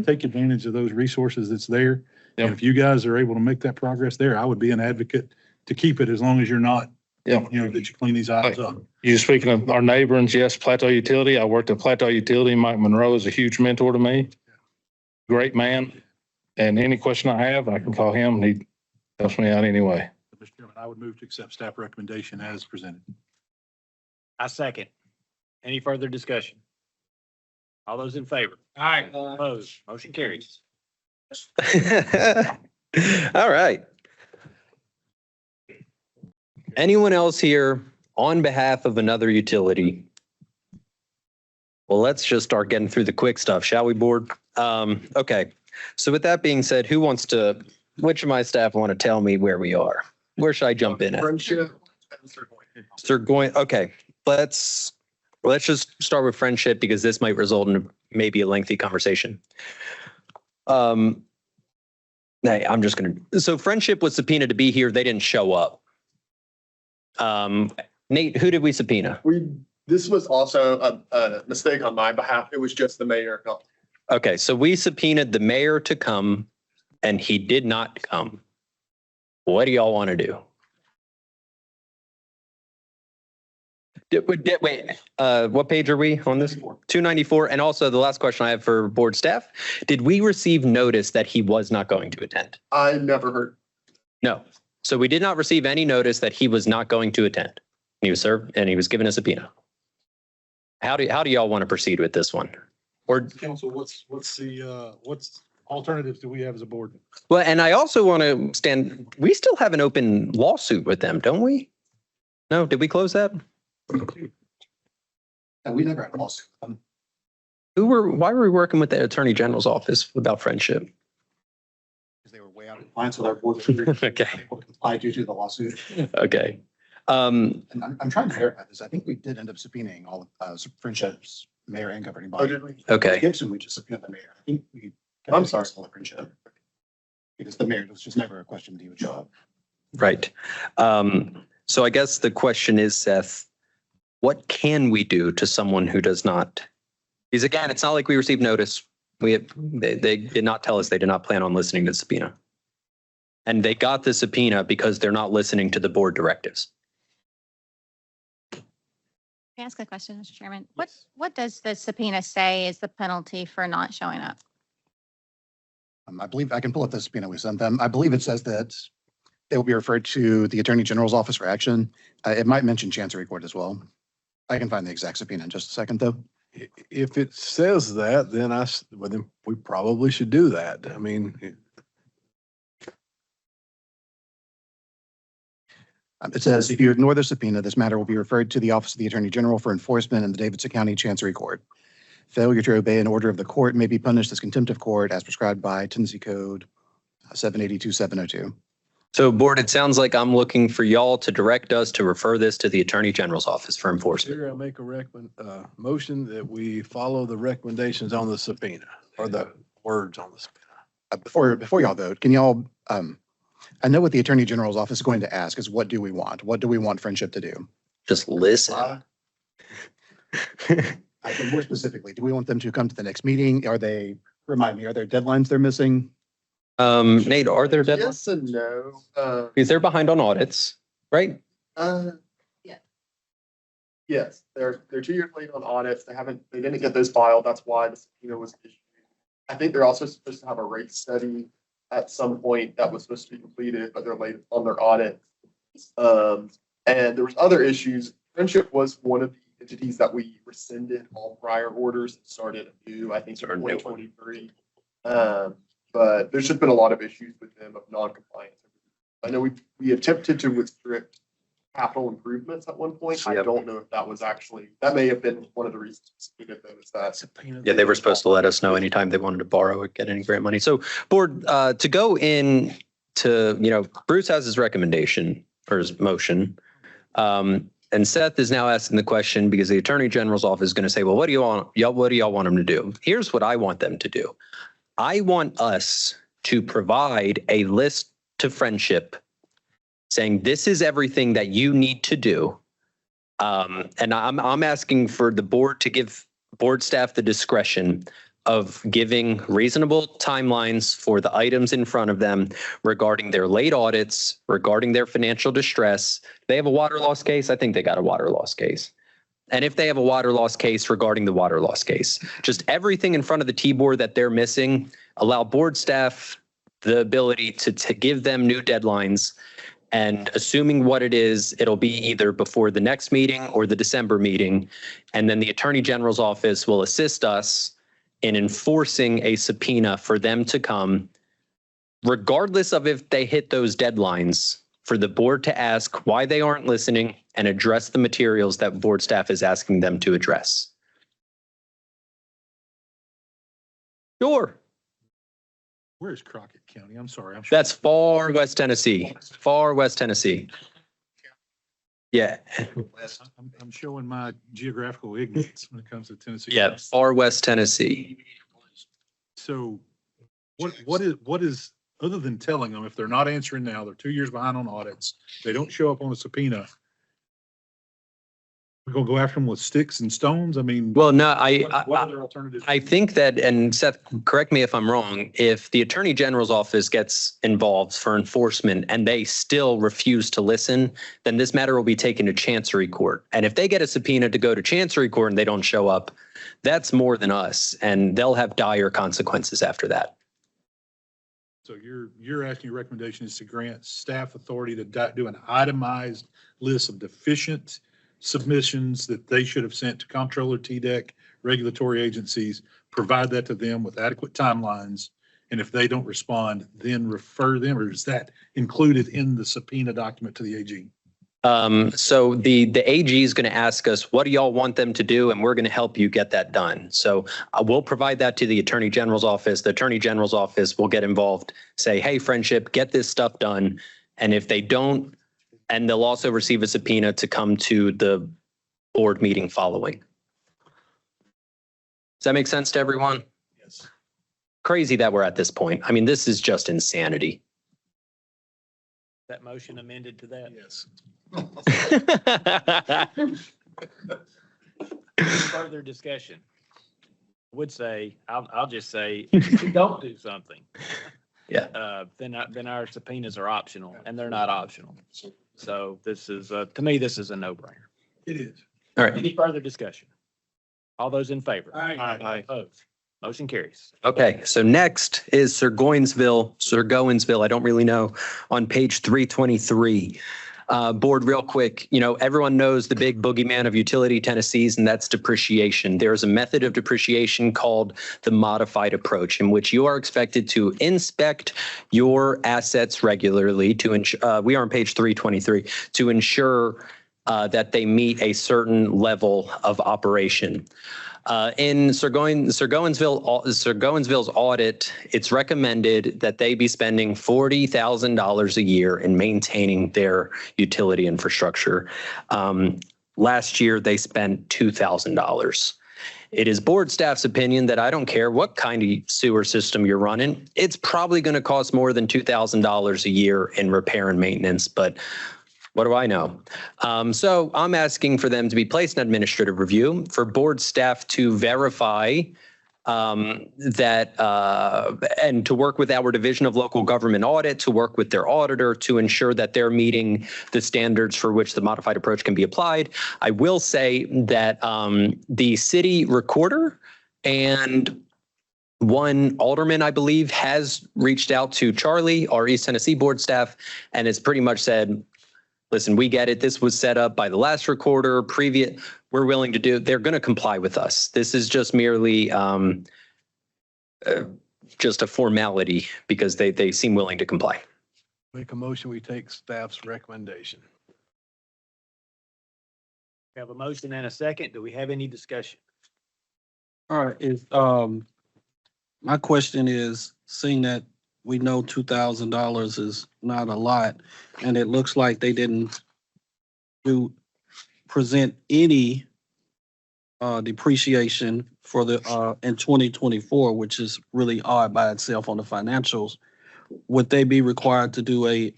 Take advantage of those resources that's there. And if you guys are able to make that progress there, I would be an advocate to keep it as long as you're not, that you clean these items up. You're speaking of our neighbors, yes, Plateau Utility. I worked at Plateau Utility. Mike Monroe is a huge mentor to me. Great man. And any question I have, I can call him and he helps me out anyway. Mr. Chairman, I would move to accept staff recommendation as presented. I second. Any further discussion? All those in favor? Aye. Opposed? Motion carries. All right. Anyone else here on behalf of another utility? Well, let's just start getting through the quick stuff, shall we, board? Okay. So with that being said, which of my staff want to tell me where we are? Where should I jump in at? Friendship. Okay, let's just start with friendship because this might result in maybe a lengthy conversation. So friendship was subpoenaed to be here. They didn't show up. Nate, who did we subpoena? This was also a mistake on my behalf. It was just the mayor. Okay, so we subpoenaed the mayor to come and he did not come. What do y'all want to do? Wait, what page are we on this? 294. And also the last question I have for board staff, did we receive notice that he was not going to attend? I never heard. No. So we did not receive any notice that he was not going to attend. He was served and he was given a subpoena. How do y'all want to proceed with this one? Or Council, what's alternatives do we have as a board? well, and I also want to we still have an open lawsuit with them, don't we? No, did we close that? We never had a lawsuit. Why were we working with the Attorney General's office about friendship? Because they were way out of compliance with our board. Okay. Comply due to the lawsuit. Okay. And I'm trying to verify this. I think we did end up subpoenaing all of Friendship's mayor and governing body. Oh, did we? Okay. Gibson, we just subpoenaed the mayor. I think we. I'm sorry. All the Friendship. Because the mayor was just never a question that he would show up. Right. So I guess the question is, Seth, what can we do to someone who does not? Because again, it's not like we received notice. They did not tell us they did not plan on listening to the subpoena. And they got the subpoena because they're not listening to the board directives. Can I ask a question, Mr. Chairman? What does the subpoena say is the penalty for not showing up? I believe I can pull up the subpoena we sent them. I believe it says that they will be referred to the Attorney General's office for action. It might mention Chancery Court as well. I can find the exact subpoena in just a second, though. If it says that, then then we probably should do that. I mean, It says, if you ignore the subpoena, this matter will be referred to the Office of the Attorney General for enforcement in the Davidson County Chancery Court. Failure to obey an order of the court may be punished as contempt of court as prescribed by Tennessee Code 782-702. So board, it sounds like I'm looking for y'all to direct us to refer this to the Attorney General's office for enforcement. here I make a motion that we follow the recommendations on the subpoena or the words on the subpoena. Before y'all vote, can y'all, I know what the Attorney General's office is going to ask is, what do we want? What do we want Friendship to do? Just listen. More specifically, do we want them to come to the next meeting? Remind me, are there deadlines they're missing? Nate, are there deadlines? Yes and no. Because they're behind on audits, right? Yes, they're 2 years late on audits. They didn't get those filed. That's why the subpoena was issued. I think they're also supposed to have a rate study at some point that was supposed to be completed, but they're late on their audit. And there was other issues. Friendship was one of the entities that we rescinded all prior orders and started anew, I think, in 2023. But there's just been a lot of issues with them of non-compliance. I know we attempted to restrict capital improvements at one point. I don't know if that was that may have been one of the reasons we did that. Yeah, they were supposed to let us know anytime they wanted to borrow or get any grant money. So board, to go in to, Bruce has his recommendation for his motion. And Seth is now asking the question because the Attorney General's office is going to say, well, what do y'all want them to do? Here's what I want them to do. I want us to provide a list to Friendship saying this is everything that you need to do. And I'm asking for the board to give board staff the discretion of giving reasonable timelines for the items in front of them regarding their late audits, regarding their financial distress. They have a water loss case. I think they got a water loss case. And if they have a water loss case, regarding the water loss case, just everything in front of the T-board that they're missing, allow board staff the ability to give them new deadlines. And assuming what it is, it'll be either before the next meeting or the December meeting. And then the Attorney General's office will assist us in enforcing a subpoena for them to come, regardless of if they hit those deadlines, for the board to ask why they aren't listening and address the materials that board staff is asking them to address. Sure. Where's Crockett County? I'm sorry. That's far West Tennessee. Far West Tennessee. Yeah. I'm showing my geographical ignorance when it comes to Tennessee. Yeah, far West Tennessee. So what is, other than telling them if they're not answering now, they're 2 years behind on audits, they don't show up on a subpoena, we're gonna go after them with sticks and stones? I mean, well, no, what other alternatives? I think that, and Seth, correct me if I'm wrong, if the Attorney General's office gets involved for enforcement and they still refuse to listen, then this matter will be taken to Chancery Court. And if they get a subpoena to go to Chancery Court and they don't show up, that's more than us, and they'll have dire consequences after that. So you're asking, your recommendation is to grant staff authority to do an itemized list of deficient submissions that they should have sent to Comptroller, TDEC, regulatory agencies, provide that to them with adequate timelines. And if they don't respond, then refer them, or is that included in the subpoena document to the AG? So the AG is going to ask us, what do y'all want them to do? And we're going to help you get that done. So we'll provide that to the Attorney General's office. The Attorney General's office will get involved, say, hey, Friendship, get this stuff done. And if they don't, and they'll also receive a subpoena to come to the board meeting following. Does that make sense to everyone? Yes. Crazy that we're at this point. I mean, this is just insanity. That motion amended to that? Yes. Any further discussion? Would say, I'll just say, if you don't do something. Yeah. Then our subpoenas are optional, and they're not optional. So this is, to me, this is a no-brainer. It is. All right. Any further discussion? All those in favor? Aye. Opposed? Motion carries. Okay, so next is Sir Gowensville, I don't really know, on page 323. Board, real quick, everyone knows the big boogeyman of utility Tennessee's, and that's depreciation. There's a method of depreciation called the modified approach, in which you are expected to inspect your assets regularly we are on page 323, to ensure that they meet a certain level of operation. In Sir Gowensville's audit, it's recommended that they be spending $40,000 a year in maintaining their utility infrastructure. Last year, they spent $2,000. It is board staff's opinion that I don't care what kind of sewer system you're running, it's probably going to cost more than $2,000 a year in repair and maintenance, but what do I know? So I'm asking for them to be placed in administrative review, for board staff to verify that and to work with our Division of Local Government Audit, to work with their auditor to ensure that they're meeting the standards for which the modified approach can be applied. I will say that the city recorder and one alderman, I believe, has reached out to Charlie, our East Tennessee board staff, and has pretty much said, listen, we get it. This was set up by the last recorder. We're willing to do. They're going to comply with us. This is just merely just a formality because they seem willing to comply. Make a motion, we take staff's recommendation. We have a motion and a second. Do we have any discussion? All right, my question is, seeing that we know $2,000 is not a lot, and it looks like they didn't present any depreciation for the in 2024, which is really odd by itself on the financials. Would they be required to do a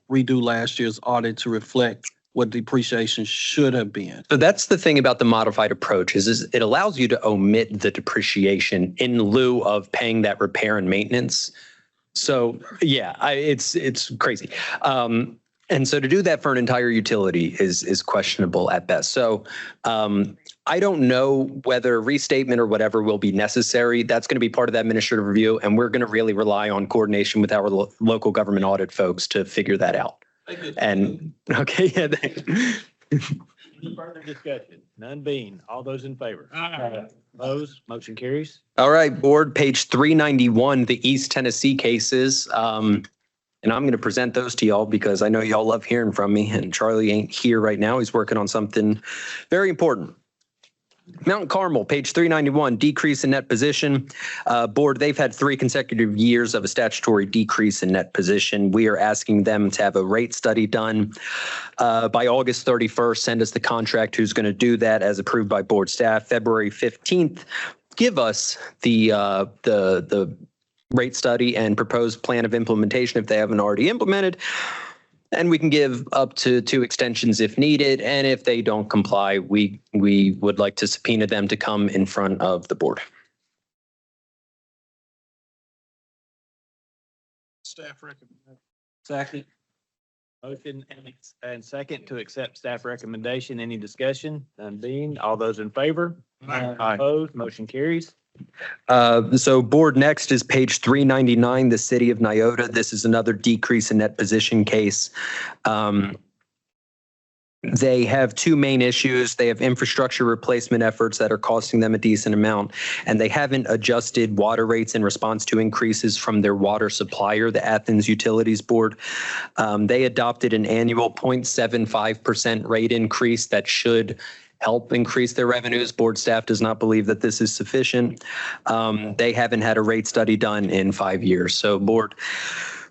redo last year's audit to reflect what depreciation should have been? So that's the thing about the modified approach is it allows you to omit the depreciation in lieu of paying that repair and maintenance. So yeah, it's crazy. And so to do that for an entire utility is questionable at best. So I don't know whether restatement or whatever will be necessary. That's going to be part of that administrative review, and we're going to really rely on coordination with our local government audit folks to figure that out. And okay, yeah. Any further discussion? None being, all those in favor? Opposed? Motion carries. All right, board, page 391, the East Tennessee cases. And I'm going to present those to y'all because I know y'all love hearing from me, and Charlie ain't here right now. He's working on something very important. Mount Carmel, page 391, decrease in net position. Board, they've had 3 consecutive years of a statutory decrease in net position. We are asking them to have a rate study done by August 31st. Send us the contract who's going to do that as approved by board staff. February 15th, give us the rate study and proposed plan of implementation if they haven't already implemented. And we can give up to 2 extensions if needed. And if they don't comply, we would like to subpoena them to come in front of the board. Staff recommend. Second. Motion and second to accept staff recommendation. Any discussion? None being, all those in favor? Aye. Opposed? Motion carries. So board, next is page 399, the city of Nyota. This is another decrease in net position case. They have 2 main issues. They have infrastructure replacement efforts that are costing them a decent amount, and they haven't adjusted water rates in response to increases from their water supplier, the Athens Utilities Board. They adopted an annual 0.75% rate increase that should help increase their revenues. Board staff does not believe that this is sufficient. They haven't had a rate study done in 5 years. So board,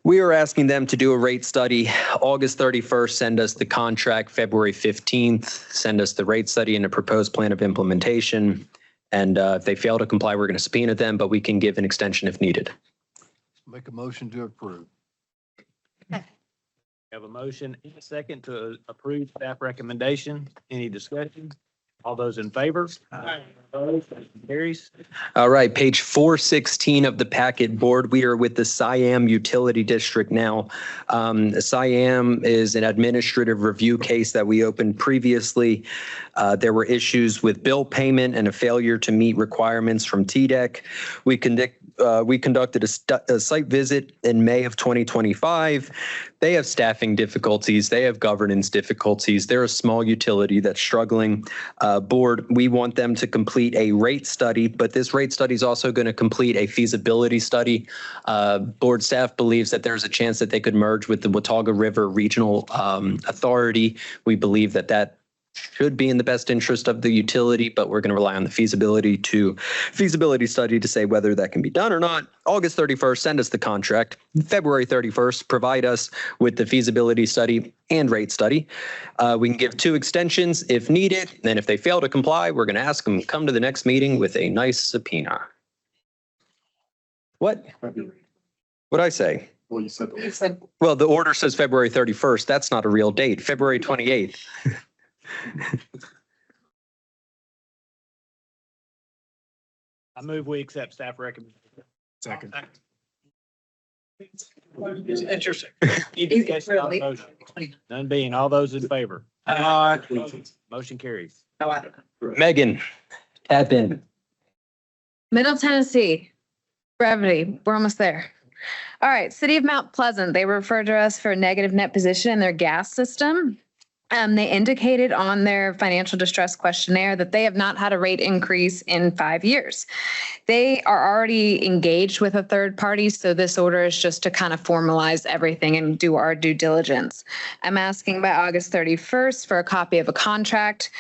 we are asking them to do a rate study. August 31st, send us the contract. February 15th, send us the rate study and a proposed plan of implementation. And if they fail to comply, we're going to subpoena them, but we can give an extension if needed. Make a motion to approve. Have a motion and a second to approve staff recommendation. Any discussion? All those in favor? Opposed? Motion carries. All right, page 416 of the packet board. We are with the Siam Utility District now. Siam is an administrative review case that we opened previously. There were issues with bill payment and a failure to meet requirements from TDEC. We conducted a site visit in May of 2025. They have staffing difficulties. They have governance difficulties. They're a small utility that's struggling. Board, we want them to complete a rate study, but this rate study is also going to complete a feasibility study. Board staff believes that there's a chance that they could merge with the Watauga River Regional Authority. We believe that that should be in the best interest of the utility, but we're going to rely on the feasibility study to say whether that can be done or not. August 31st, send us the contract. February 31st, provide us with the feasibility study and rate study. We can give 2 extensions if needed. Then if they fail to comply, we're going to ask them to come to the next meeting with a nice subpoena. What? What'd I say? Well, you said. Well, the order says February 31st. That's not a real date. February 28th. I move we accept staff recommendation. Second. It's interesting. Any discussion on the motion? None being, all those in favor? Motion carries. Megan, tap in. Middle Tennessee, brevity, we're almost there. All right, City of Mount Pleasant, they referred to us for a negative net position in their gas system. They indicated on their financial distress questionnaire that they have not had a rate increase in 5 years. They are already engaged with a third party, so this order is just to kind of formalize everything and do our due diligence. I'm asking by August 31st for a copy of a contract,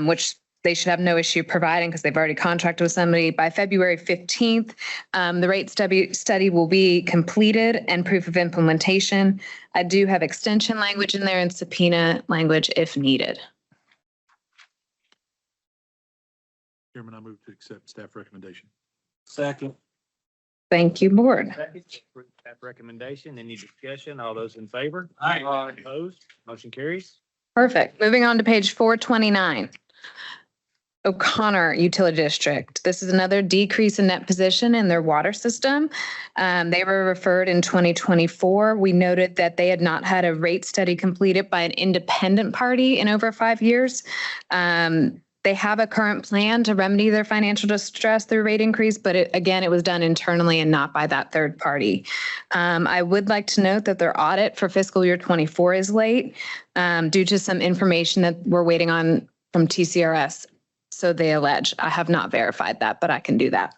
which they should have no issue providing because they've already contracted with somebody. By February 15th, the rate study will be completed and proof of implementation. I do have extension language in there and subpoena language if needed. Chairman, I move to accept staff recommendation. Second. Thank you, board. Second, approve staff recommendation. Any discussion? All those in favor? Opposed? Motion carries. Perfect. Moving on to page 429. O'Connor Utility District. This is another decrease in net position in their water system. They were referred in 2024. We noted that they had not had a rate study completed by an independent party in over 5 years. They have a current plan to remedy their financial distress through rate increase, but it was done internally and not by that third party. I would like to note that their audit for fiscal year 24 is late due to some information that we're waiting on from TCRS. So they allege. I have not verified that, but I can do that.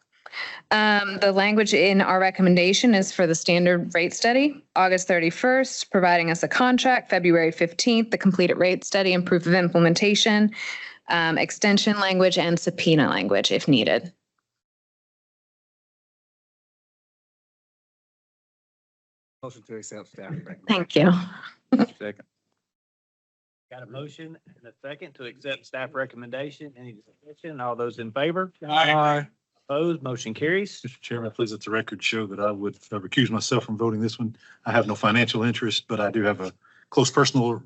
The language in our recommendation is for the standard rate study, August 31st, providing us a contract, February 15th, the completed rate study and proof of implementation, extension language and subpoena language if needed. Motion to accept staff. Thank you. Second. Got a motion and a second to accept staff recommendation. Any discussion? All those in favor? Opposed? Motion carries. Mr. Chairman, please let the record show that I would recuse myself from voting this one. I have no financial interest, but I do have a close personal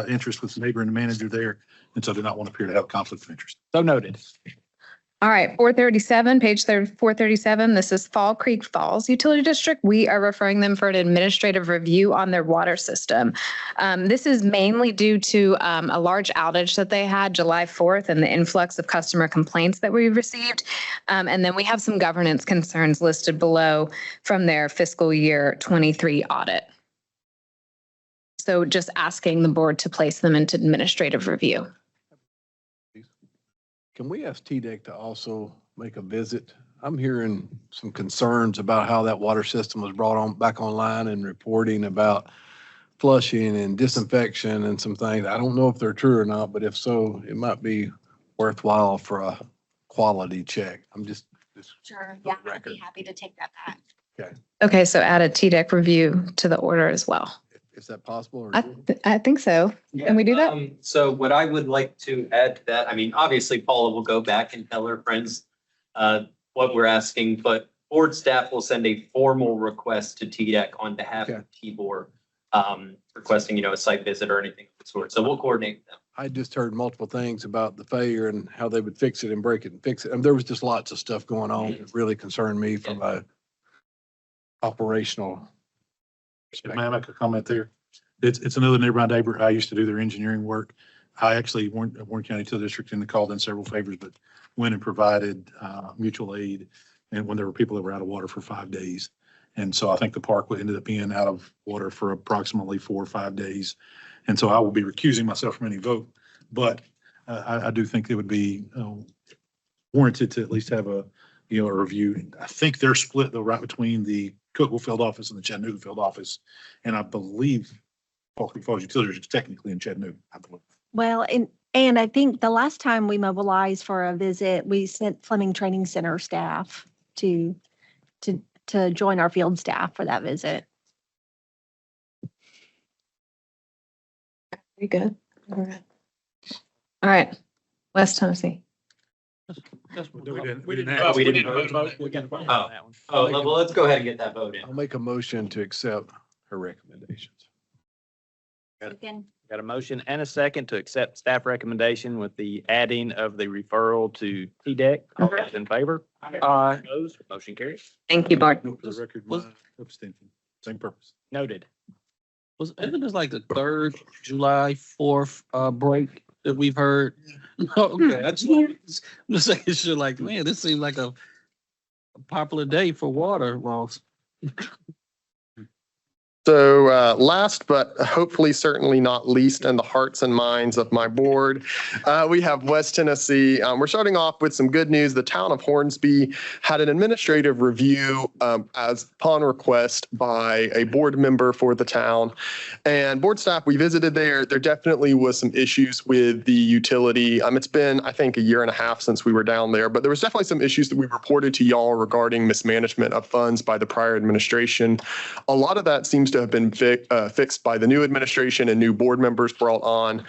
interest with the neighbor and the manager there, and so I do not want to appear to have a conflict of interest. So noted. All right, 437, page 437. This is Fall Creek Falls Utility District. We are referring them for an administrative review on their water system. This is mainly due to a large outage that they had July 4th and the influx of customer complaints that we received. And then we have some governance concerns listed below from their fiscal year 23 audit. So just asking the board to place them into administrative review. Can we ask TDEC to also make a visit? I'm hearing some concerns about how that water system was brought back online and reporting about flushing and disinfection and some things. I don't know if they're true or not, but if so, it might be worthwhile for a quality check. I'm just Sure, yeah, I'd be happy to take that back. Okay. Okay, so add a TDEC review to the order as well. Is that possible? Or I think so. Can we do that? So what I would like to add to that, I mean, obviously Paula will go back and tell her friends what we're asking, but board staff will send a formal request to TDEC on behalf of TBOR requesting, a site visit or anything of the sort. So we'll coordinate them. I just heard multiple things about the failure and how they would fix it and break it and fix it. And there was just lots of stuff going on that really concerned me from a operational May I perspective. make a comment there? It's another neighbor I used to do their engineering work. I actually Warren County Utility District and called in several favors, but went and provided mutual aid. And when there were people that were out of water for 5 days. And so I think the park ended up being out of water for approximately 4 or 5 days. And so I will be recusing myself from any vote, but I do think it would be warranted to at least have a review. I think they're split though, right between the Cookville field office and the Chattanooga field office. And I believe Falls Utilities is technically in Chattanooga, I believe. Well, and I think the last time we mobilized for a visit, we sent Fleming Training Center staff to join our field staff for that visit. Very good. All right. West Tennessee. We didn't have. Well, let's go ahead and get that vote in. I'll make a motion to accept her recommendations. Got a motion and a second to accept staff recommendation with the adding of the referral to TDEC. All those in favor? Opposed? Motion carries. Thank you, Bart. For the record, my abstention, same purpose. Noted. Isn't this like the third July 4th break that we've heard? Okay, I'm just saying shit like, man, this seems like a popular day for water loss. So last, but hopefully certainly not least in the hearts and minds of my board, we have West Tennessee. We're starting off with some good news. The town of Hornsby had an administrative review as upon request by a board member for the town. And board staff, we visited there. There definitely was some issues with the utility. It's been, I think, 1.5 years since we were down there, but there was definitely some issues that we reported to y'all regarding mismanagement of funds by the prior administration. A lot of that seems to have been fixed by the new administration and new board members brought on.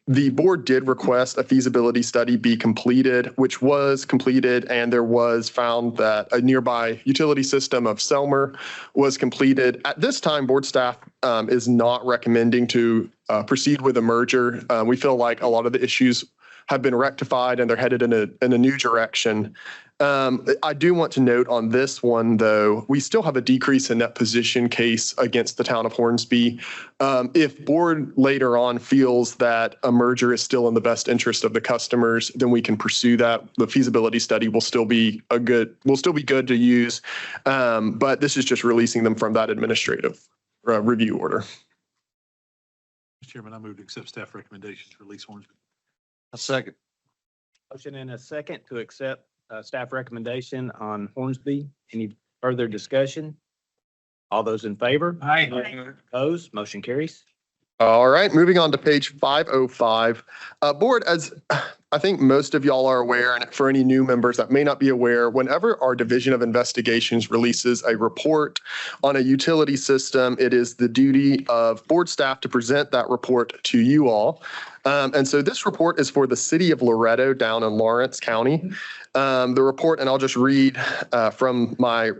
The board did request a feasibility study be completed, which was completed, and there was found that a nearby utility system of Selmer was completed. At this time, board staff is not recommending to proceed with a merger. We feel like a lot of the issues have been rectified and they're headed in a new direction. I do want to note on this one, though, we still have a decrease in net position case against the town of Hornsby. If board later on feels that a merger is still in the best interest of the customers, then we can pursue that. The feasibility study will still be good to use. But this is just releasing them from that administrative review order. Mr. Chairman, I move to accept staff recommendations for Release Hornsby. A second. Motion and a second to accept staff recommendation on Hornsby. Any further discussion? All those in favor? Aye. Opposed? Motion carries. All right, moving on to page 505. Board, as I think most of y'all are aware, and for any new members that may not be aware, whenever our Division of Investigations releases a report on a utility system, it is the duty of board staff to present that report to you all. And so this report is for the city of Loretto down in Lawrence County. The report, and I'll just read from my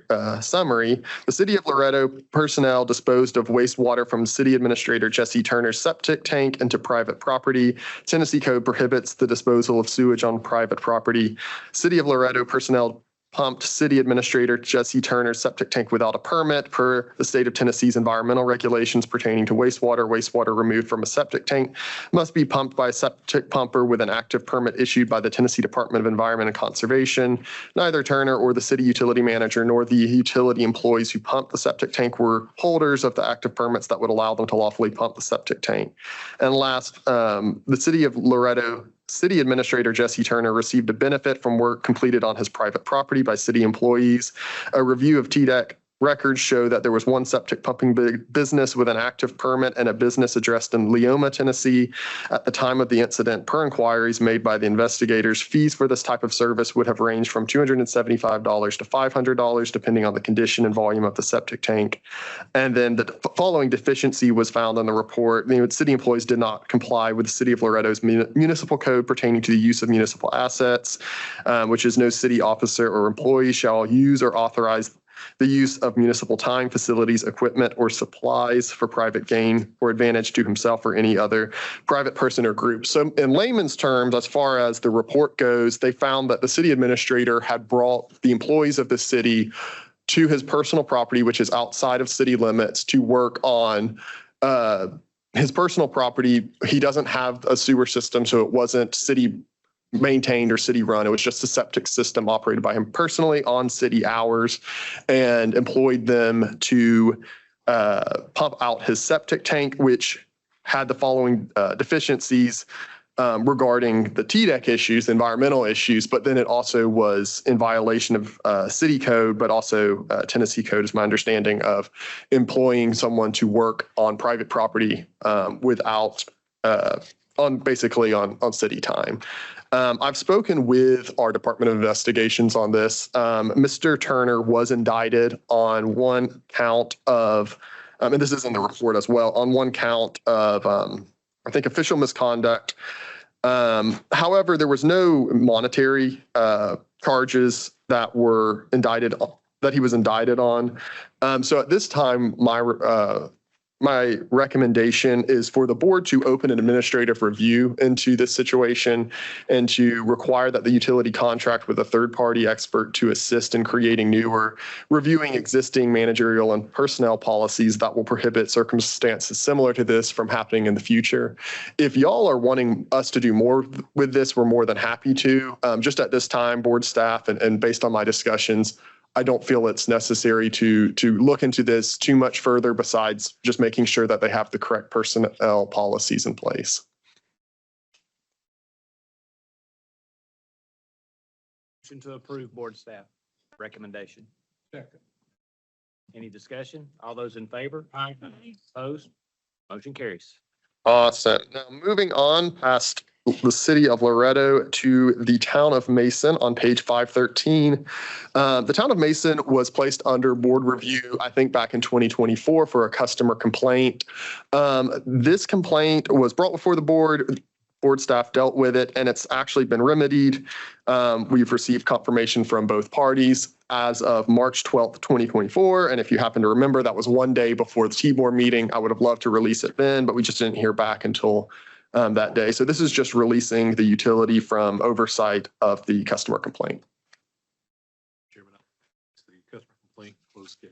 summary. The city of Loretto personnel disposed of wastewater from City Administrator Jesse Turner's septic tank into private property. Tennessee Code prohibits the disposal of sewage on private property. City of Loretto personnel pumped City Administrator Jesse Turner's septic tank without a permit per the state of Tennessee's environmental regulations pertaining to wastewater. Wastewater removed from a septic tank must be pumped by a septic pumper with an active permit issued by the Tennessee Department of Environment and Conservation. Neither Turner or the city utility manager nor the utility employees who pumped the septic tank were holders of the active permits that would allow them to lawfully pump the septic tank. And last, the city of Loretto City Administrator Jesse Turner received a benefit from work completed on his private property by city employees. A review of TDEC records show that there was one septic pumping business with an active permit and a business addressed in Leoma, Tennessee. At the time of the incident, per inquiries made by the investigators, fees for this type of service would have ranged from $275 to $500, depending on the condition and volume of the septic tank. And then the following deficiency was found in the report. The city employees did not comply with the City of Loretto's municipal code pertaining to the use of municipal assets, which is no city officer or employee shall use or authorize the use of municipal time, facilities, equipment, or supplies for private gain or advantage to himself or any other private person or group. So in layman's terms, as far as the report goes, they found that the city administrator had brought the employees of the city to his personal property, which is outside of city limits, to work on his personal property. He doesn't have a sewer system, so it wasn't city maintained or city run. It was just a septic system operated by him personally on city hours, and employed them to pump out his septic tank, which had the following deficiencies regarding the TDEC issues, environmental issues, but then it also was in violation of city code, but also Tennessee code is my understanding of employing someone to work on private property without, basically on city time. I've spoken with our Department of Investigations on this. Mr. Turner was indicted on one count of, and this is in the report as well, on one count of, I think, official misconduct. However, there was no monetary charges that were indicted, that he was indicted on. So at this time, my recommendation is for the board to open an administrative review into this situation and to require that the utility contract with a third-party expert to assist in creating new or reviewing existing managerial and personnel policies that will prohibit circumstances similar to this from happening in the future. If y'all are wanting us to do more with this, we're more than happy to. Just at this time, board staff and based on my discussions, I don't feel it's necessary to look into this too much further besides just making sure that they have the correct personnel policies in place. Motion to approve board staff recommendation. Second. Any discussion? All those in favor? Aye. Opposed? Motion carries. Awesome. Now moving on past the city of Loretto to the town of Mason on page 513. The town of Mason was placed under board review, I think back in 2024 for a customer complaint. This complaint was brought before the board. Board staff dealt with it, and it's actually been remedied. We've received confirmation from both parties as of March 12th, 2024. And if you happen to remember, that was one day before the T-board meeting. I would have loved to release it then, but we just didn't hear back until that day. So this is just releasing the utility from oversight of the customer complaint. Chairman, the customer complaint closed case.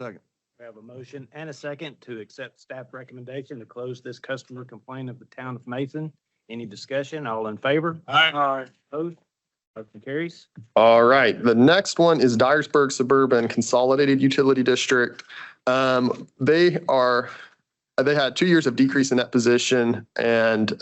Second. We have a motion and a second to accept staff recommendation to close this customer complaint of the town of Mason. Any discussion? All in favor? Aye. Opposed? Motion carries. All right. The next one is Dyersburg Suburban Consolidated Utility District. They had 2 years of decrease in that position, and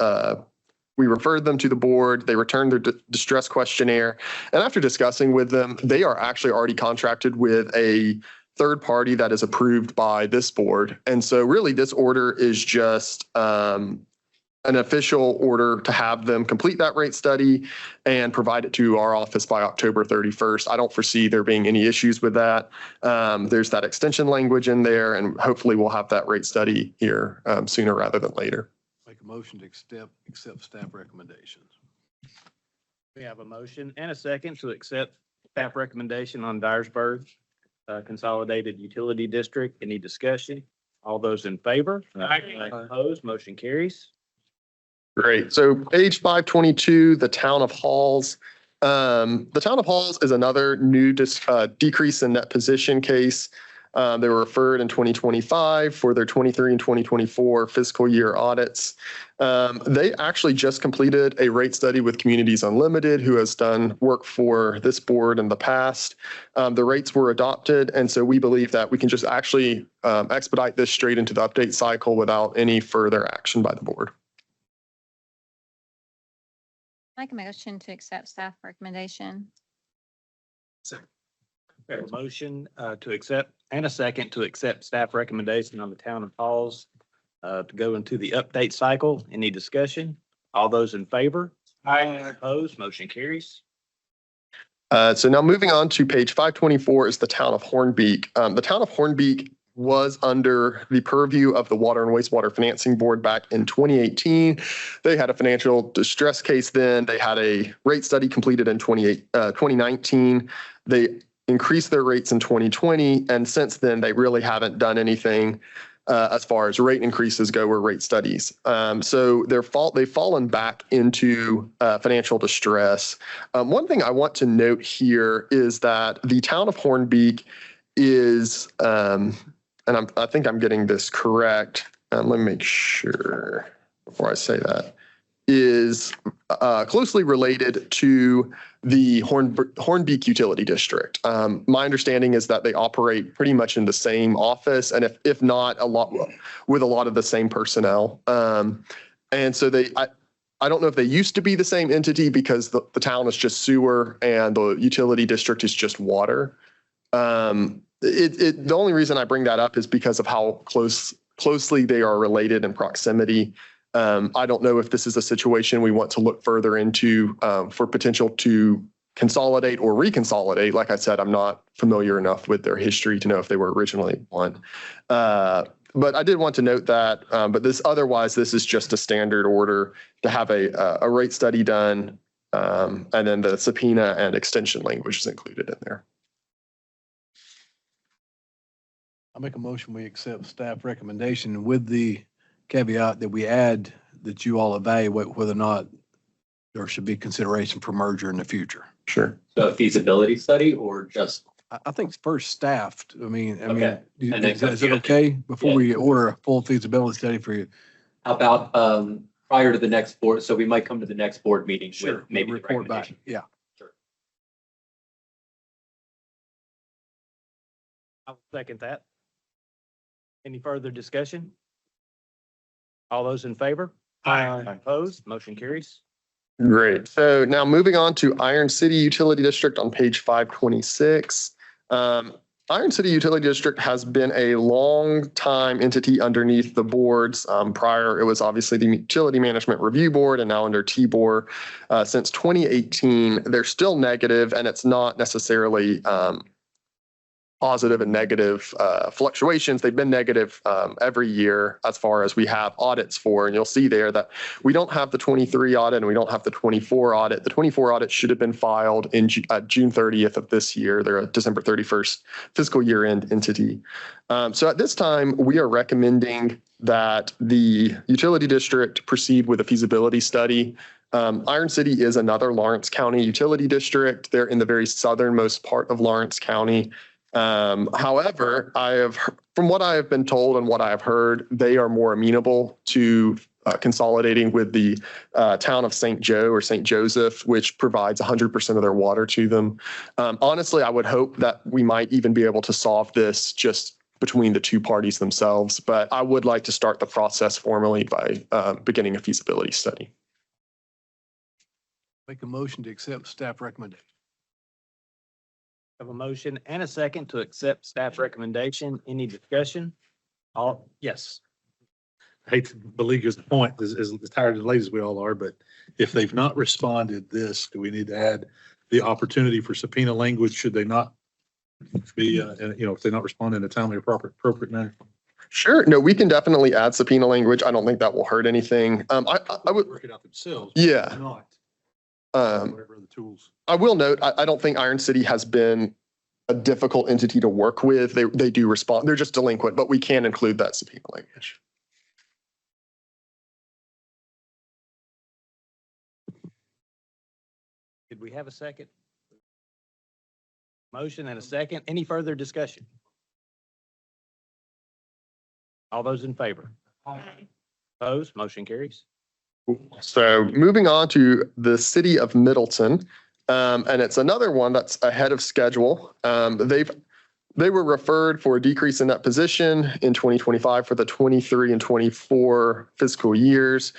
we referred them to the board. They returned their distress questionnaire. And after discussing with them, they are actually already contracted with a third party that is approved by this board. And so really this order is just an official order to have them complete that rate study and provide it to our office by October 31st. I don't foresee there being any issues with that. There's that extension language in there, and hopefully we'll have that rate study here sooner rather than later. Make a motion to accept staff recommendations. We have a motion and a second to accept staff recommendation on Dyersburg Consolidated Utility District. Any discussion? All those in favor? Aye. Opposed? Motion carries. Great. So page 522, the town of Halls. The town of Halls is another new decrease in net position case. They were referred in 2025 for their 23 and 2024 fiscal year audits. They actually just completed a rate study with Communities Unlimited, who has done work for this board in the past. The rates were adopted, and so we believe that we can just actually expedite this straight into the update cycle without any further action by the board. Make a motion to accept staff recommendation. We have a motion to accept and a second to accept staff recommendation on the town of Halls to go into the update cycle. Any discussion? All those in favor? Aye. Opposed? Motion carries. So now moving on to page 524 is the town of Hornbeak. The town of Hornbeak was under the purview of the Water and Wastewater Financing Board back in 2018. They had a financial distress case then. They had a rate study completed in 2019. They increased their rates in 2020, and since then, they really haven't done anything as far as rate increases go or rate studies. So they've fallen back into financial distress. One thing I want to note here is that the town of Hornbeak is, and I think I'm getting this correct. Let me make sure before I say that, is closely related to the Hornbeak Utility District. My understanding is that they operate pretty much in the same office, and if not, with a lot of the same personnel. And so I don't know if they used to be the same entity because the town is just sewer and the utility district is just water. The only reason I bring that up is because of how closely they are related in proximity. I don't know if this is a situation we want to look further into for potential to consolidate or reconsolidate. Like I said, I'm not familiar enough with their history to know if they were originally one. But I did want to note that, but this is just a standard order to have a rate study done, and then the subpoena and extension language is included in there. I make a motion, we accept staff recommendation with the caveat that we add that you all evaluate whether or not there should be consideration for merger in the future. Sure. So a feasibility study or just? I think it's first staffed. Okay. Is it okay before we order a full feasibility study for you? How about prior to the next board? So we might come to the next board meeting Sure. with maybe the Report back. recommendation. Yeah. I'll second that. Any further discussion? All those in favor? Aye. Opposed? Motion carries. Great. So now moving on to Iron City Utility District on page 526. Iron City Utility District has been a long time entity underneath the boards. Prior, it was obviously the Utility Management Review Board and now under TBOR. Since 2018, they're still negative, and it's not necessarily positive and negative fluctuations. They've been negative every year as far as we have audits for. And you'll see there that we don't have the 23 audit and we don't have the 24 audit. The 24 audit should have been filed in June 30th of this year. They're a December 31st fiscal year end entity. So at this time, we are recommending that the utility district proceed with a feasibility study. Iron City is another Lawrence County utility district. They're in the very southernmost part of Lawrence County. However, from what I have been told and what I have heard, they are more amenable to consolidating with the town of St. Joe or St. Joseph, which provides 100% of their water to them. Honestly, I would hope that we might even be able to solve this just between the two parties themselves, but I would like to start the process formally by beginning a feasibility study. Make a motion to accept staff recommendation. Have a motion and a second to accept staff recommendation. Any discussion? Yes. I hate to belabor the point, as tired and late as we all are, but if they've not responded this, do we need to add the opportunity for subpoena language? Should they not be, if they not respond in a timely or appropriate manner? Sure. No, we can definitely add subpoena language. I don't think that will hurt anything. I would work it out themselves. Yeah. Not. Whatever other tools. I will note, I don't think Iron City has been a difficult entity to work with. They do respond. They're just delinquent, but we can include that subpoena language. Did we have a second? Motion and a second. Any further discussion? All those in favor? Aye. Opposed? Motion carries. So moving on to the city of Middleton, and it's another one that's ahead of schedule. They were referred for a decrease in that position in 2025 for the 23 and 24 fiscal years.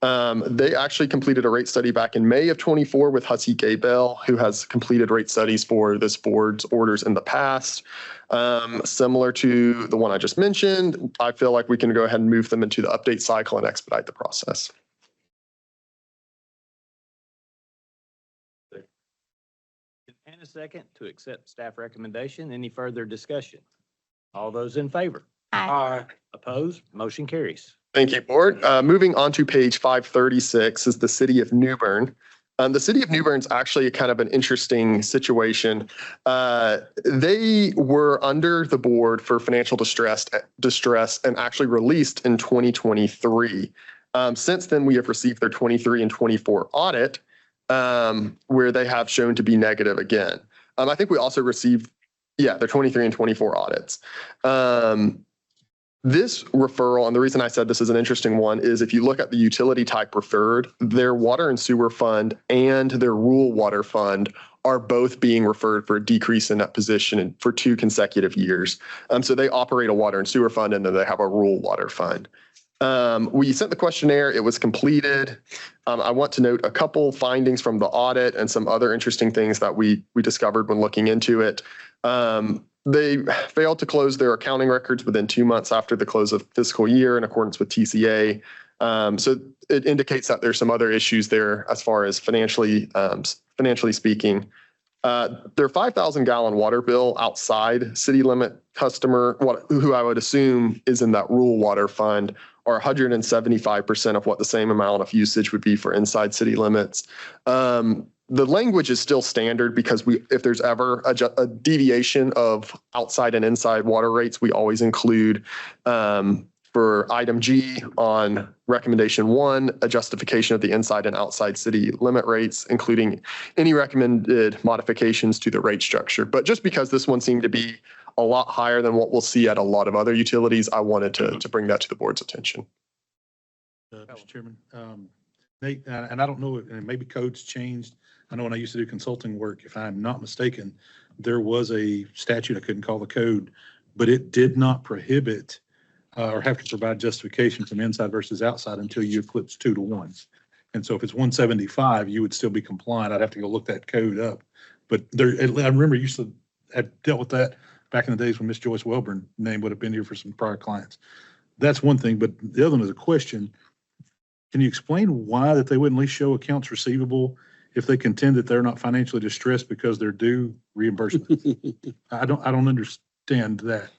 They actually completed a rate study back in May of 24 with Hussey Gaybell, who has completed rate studies for this board's orders in the past. Similar to the one I just mentioned, I feel like we can go ahead and move them into the update cycle and expedite the process. And a second to accept staff recommendation. Any further discussion? All those in favor? Aye. Opposed? Motion carries. Thank you, board. Moving on to page 536 is the city of New Bern. The city of New Bern's actually kind of an interesting situation. They were under the board for financial distress and actually released in 2023. Since then, we have received their 23 and 24 audit, where they have shown to be negative again. I think we also received, their 23 and 24 audits. This referral, and the reason I said this is an interesting one, is if you look at the utility type referred, their water and sewer fund and their rural water fund are both being referred for a decrease in that position for 2 consecutive years. So they operate a water and sewer fund, and then they have a rural water fund. We sent the questionnaire. It was completed. I want to note a couple findings from the audit and some other interesting things that we discovered when looking into it. They failed to close their accounting records within 2 months after the close of fiscal year in accordance with TCA. So it indicates that there's some other issues there as far as financially speaking. Their 5,000 gallon water bill outside city limit customer, who I would assume is in that rural water fund, are 175% of what the same amount of usage would be for inside city limits. The language is still standard because if there's ever a deviation of outside and inside water rates, we always include for item G on recommendation 1, a justification of the inside and outside city limit rates, including any recommended modifications to the rate structure. But just because this one seemed to be a lot higher than what we'll see at a lot of other utilities, I wanted to bring that to the board's attention. Mr. Chairman, Nate, and I don't know, and maybe codes changed. I know when I used to do consulting work, if I'm not mistaken, there was a statute, I couldn't call the code, but it did not prohibit or have to provide justification from inside versus outside until you eclipse 2 to 1. And so if it's 175, you would still be compliant. I'd have to go look that code up. But there, I remember you used to have dealt with that back in the days when Miss Joyce Welburn name would have been here for some prior clients. That's one thing, but the other one is a question. Can you explain why that they wouldn't at least show accounts receivable if they contend that they're not financially distressed because they're due reimbursement? I don't understand that.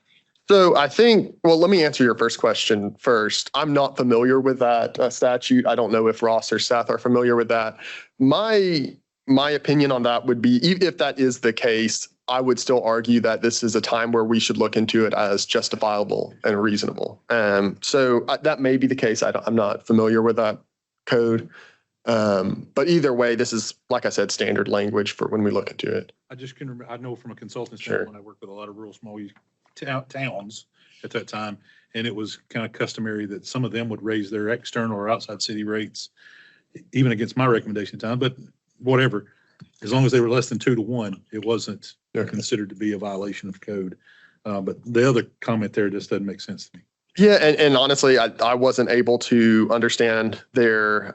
So I think, well, let me answer your first question first. I'm not familiar with that statute. I don't know if Ross or Seth are familiar with that. My opinion on that would be, even if that is the case, I would still argue that this is a time where we should look into it as justifiable and reasonable. So that may be the case. I'm not familiar with that code. But either way, this is, like I said, standard language for when we look into it. I just can remember, I know from a consultant Sure. standpoint, I worked with a lot of rural small towns at that time. And it was kind of customary that some of them would raise their external or outside city rates, even against my recommendation at the time, but whatever. As long as they were less than 2 to 1, it wasn't considered to be a violation of code. But the other comment there just doesn't make sense to me. Yeah, and honestly, I wasn't able to understand their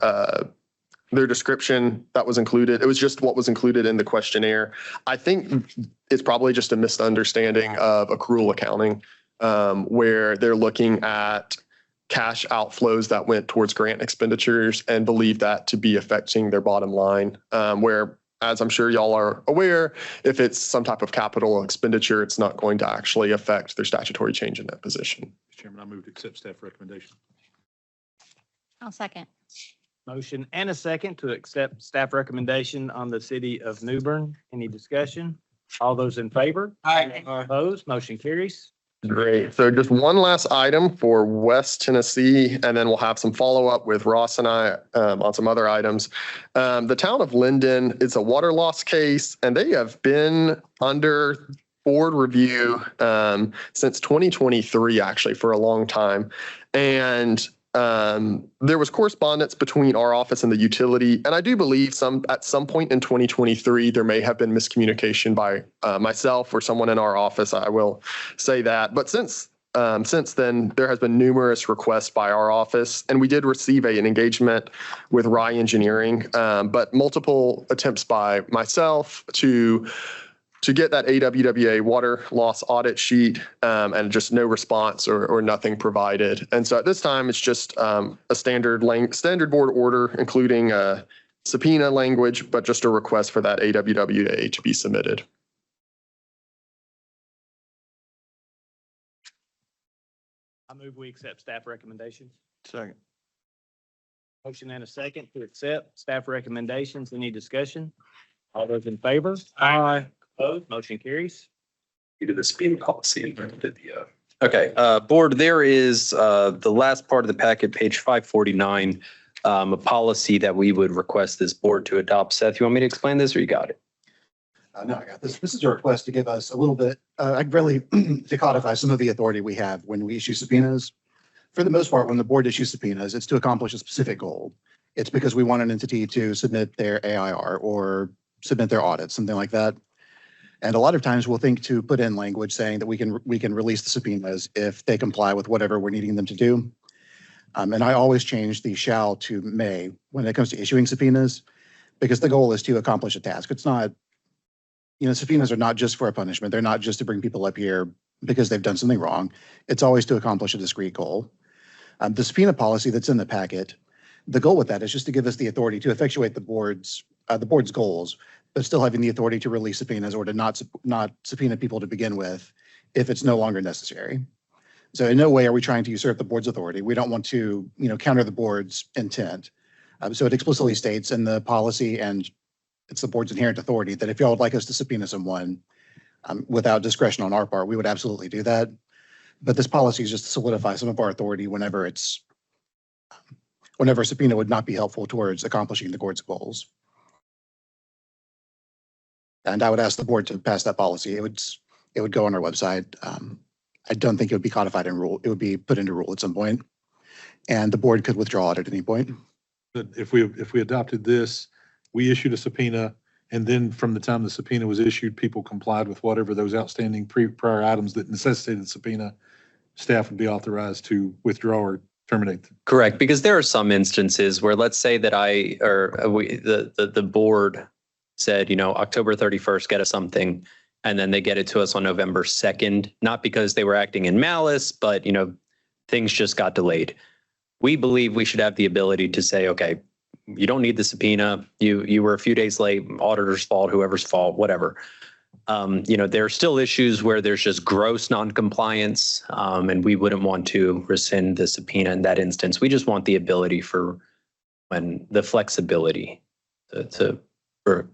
description that was included. It was just what was included in the questionnaire. I think it's probably just a misunderstanding of accrual accounting, where they're looking at cash outflows that went towards grant expenditures and believe that to be affecting their bottom line, where, as I'm sure y'all are aware, if it's some type of capital expenditure, it's not going to actually affect their statutory change in that position. Mr. Chairman, I move to accept staff recommendation. I'll second. Motion and a second to accept staff recommendation on the city of New Bern. Any discussion? All those in favor? Aye. Opposed? Motion carries. Great. So just one last item for West Tennessee, and then we'll have some follow-up with Ross and I on some other items. The town of Linden is a water loss case, and they have been under board review since 2023, actually, for a long time. And there was correspondence between our office and the utility, and I do believe at some point in 2023 there may have been miscommunication by myself or someone in our office. I will say that, but since then there has been numerous requests by our office, and we did receive an engagement with Rye Engineering, but multiple attempts by myself to get that AWWA water loss audit sheet, and just no response or nothing provided. And so at this time, it's just a standard board order, including subpoena language, but just a request for that AWWA to be submitted. I move we accept staff recommendations. Second. Motion and a second to accept staff recommendations. Any discussion? All those in favor? Aye. Opposed? Motion carries. You did the speed policy and did the. Okay, board, there is the last part of the packet, page 549, a policy that we would request this board to adopt. Seth, you want me to explain this or you got it? No, I got this. This is a request to give us a little bit, really to codify some of the authority we have when we issue subpoenas. For the most part, when the board issues subpoenas, it's to accomplish a specific goal. It's because we want an entity to submit their AIR or submit their audit, something like that. And a lot of times we'll think to put in language saying that we can release the subpoenas if they comply with whatever we're needing them to do. And I always change the shall to may when it comes to issuing subpoenas, because the goal is to accomplish a task. It's not, subpoenas are not just for a punishment. They're not just to bring people up here because they've done something wrong. It's always to accomplish a discrete goal. The subpoena policy that's in the packet, the goal with that is just to give us the authority to effectuate the board's goals, but still having the authority to release subpoenas or to not subpoena people to begin with if it's no longer necessary. So in no way are we trying to usurp the board's authority. We don't want to, counter the board's intent. So it explicitly states in the policy, and it's the board's inherent authority, that if y'all would like us to subpoena someone without discretion on our part, we would absolutely do that. But this policy is just to solidify some of our authority whenever a subpoena would not be helpful towards accomplishing the board's goals. And I would ask the board to pass that policy. It would go on our website. I don't think it would be codified in rule. It would be put into rule at some point, and the board could withdraw it at any point. But if we adopted this, we issued a subpoena, and then from the time the subpoena was issued, people complied with whatever those outstanding prior items that necessitated the subpoena, staff would be authorized to withdraw or terminate. Correct, because there are some instances where, let's say that the board said, October 31st, get us something, and then they get it to us on November 2nd, not because they were acting in malice, but, things just got delayed. We believe we should have the ability to say, okay, you don't need the subpoena. You were a few days late, auditor's fault, whoever's fault, whatever. There are still issues where there's just gross noncompliance, and we wouldn't want to rescind the subpoena in that instance. We just want the ability for when the flexibility to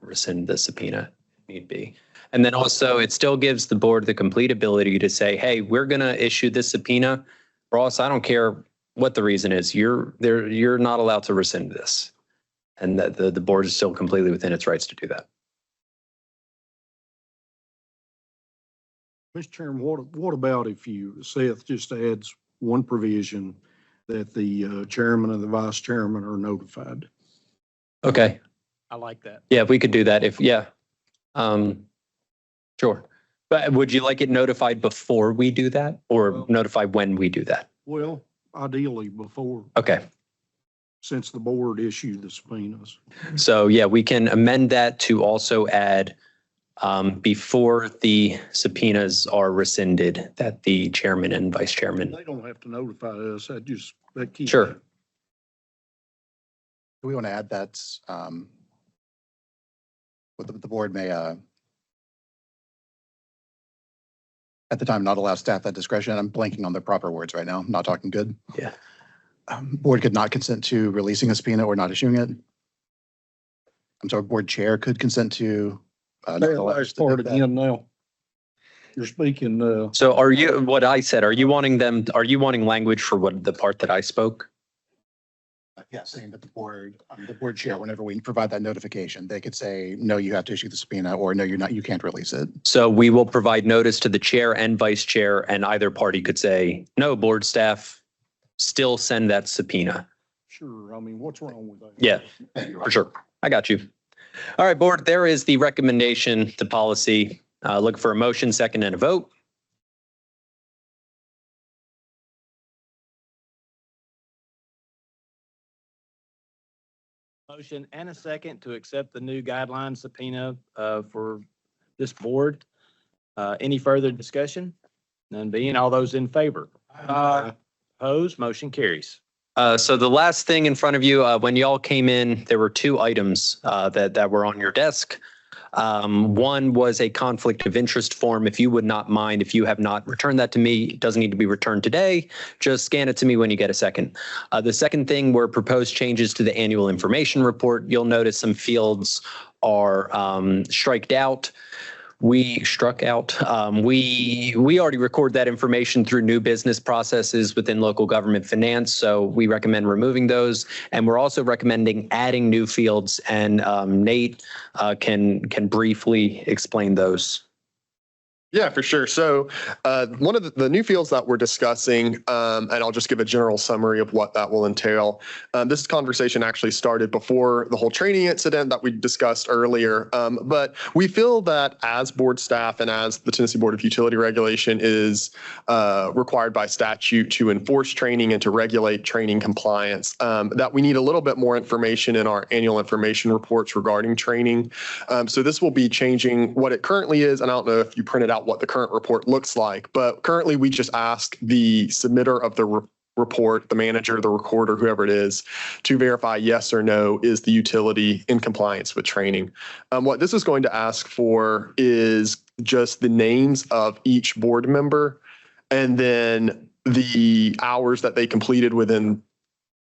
rescind the subpoena if need be. And then also it still gives the board the complete ability to say, hey, we're going to issue this subpoena. Ross, I don't care what the reason is. You're not allowed to rescind this. And that the board is still completely within its rights to do that. Mr. Chairman, what about if Seth just adds one provision that the chairman and the vice chairman are notified? Okay. I like that. Yeah, we could do that sure. But would you like it notified before we do that or notify when we do that? Well, ideally before. Okay. Since the board issued the subpoenas. So yeah, we can amend that to also add before the subpoenas are rescinded that the chairman and vice chairman. They don't have to notify us. That keeps. Sure. Do we want to add that what the board may at the time not allow staff that discretion? I'm blanking on the proper words right now. I'm not talking good. Yeah. Board could not consent to releasing a subpoena or not issuing it. I'm sorry, board chair could consent to. Last part again now. You're speaking. So are you, what I said, are you wanting language for what the part that I spoke? Yeah, saying that the board chair, whenever we provide that notification, they could say, no, you have to issue the subpoena, or no, you can't release it. So we will provide notice to the chair and vice chair, and either party could say, no, board staff, still send that subpoena. Sure. I mean, what's wrong with that? Yeah, for sure. I got you. All right, board, there is the recommendation to policy. Look for a motion, second, and a vote. Motion and a second to accept the new guideline subpoena for this board. Any further discussion? None being, all those in favor? Opposed, motion carries. So the last thing in front of you, when y'all came in, there were two items that were on your desk. One was a conflict of interest form. If you would not mind, if you have not returned that to me, it doesn't need to be returned today. Just scan it to me when you get a second. The second thing were proposed changes to the annual information report. You'll notice some fields are striked out. We struck out. We already record that information through new business processes within local government finance, so we recommend removing those. And we're also recommending adding new fields, and Nate can briefly explain those. Yeah, for sure. So one of the new fields that we're discussing, and I'll just give a general summary of what that will entail. This conversation actually started before the whole training incident that we discussed earlier. But we feel that as board staff and as the Tennessee Board of Utility Regulation is required by statute to enforce training and to regulate training compliance, that we need a little bit more information in our annual information reports regarding training. So this will be changing what it currently is. And I don't know if you printed out what the current report looks like, but currently we just ask the submitter of the report, the manager, the recorder, whoever it is, to verify yes or no, is the utility in compliance with training. What this is going to ask for is just the names of each board member and then the hours that they completed within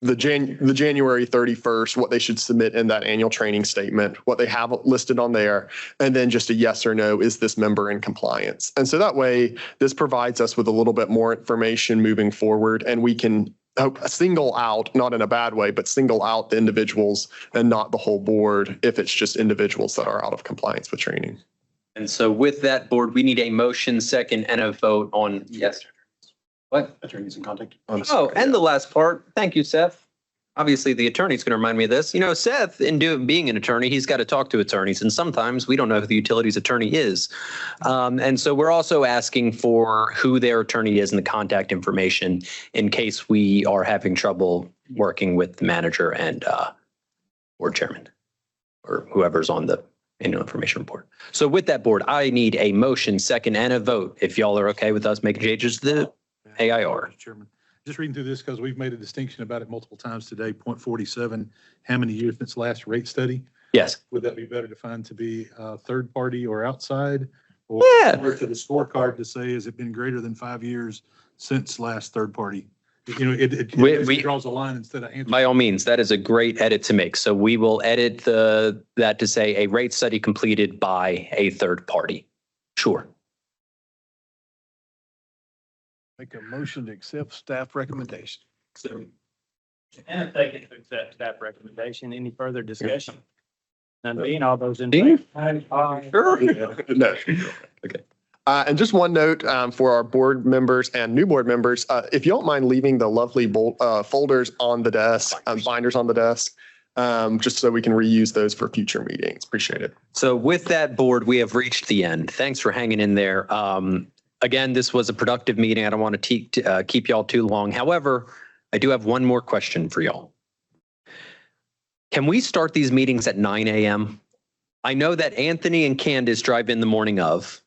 the January 31st, what they should submit in that annual training statement, what they have listed on there, and then just a yes or no, is this member in compliance? And so that way, this provides us with a little bit more information moving forward, and we can single out, not in a bad way, but single out the individuals and not the whole board if it's just individuals that are out of compliance with training. And so with that, board, we need a motion, second, and a vote on yes. What? Attorneys in contact. Oh, and the last part. Thank you, Seth. Obviously, the attorney's going to remind me of this. You know, Seth, in being an attorney, he's got to talk to attorneys. And sometimes we don't know who the utilities attorney is. And so we're also asking for who their attorney is and the contact information in case we are having trouble working with the manager and board chairman or whoever's on the annual information report. So with that, board, I need a motion, second, and a vote. If y'all are okay with us making changes to the AIR. Mr. Chairman, just reading through this because we've made a distinction about it multiple times today. Point 47, how many years since last rate study? Yes. Would that be better defined to be third party or outside? Or Yeah. or to the scorecard to say, has it been greater than 5 years since last third party? You know, it draws a line instead of answering. By all means, that is a great edit to make. So we will edit that to say a rate study completed by a third party. Sure. Make a motion to accept staff recommendation. And a second to accept staff recommendation. Any further discussion? None being, all those in favor? Sure. No. Okay. And just one note for our board members and new board members, if you don't mind leaving the lovely folders on the desk, binders on the desk, just so we can reuse those for future meetings. Appreciate it. So with that, board, we have reached the end. Thanks for hanging in there. Again, this was a productive meeting. I don't want to keep y'all too long. However, I do have one more question for y'all. Can we start these meetings at 9 a.m.? I know that Anthony and Candace drive in the morning of.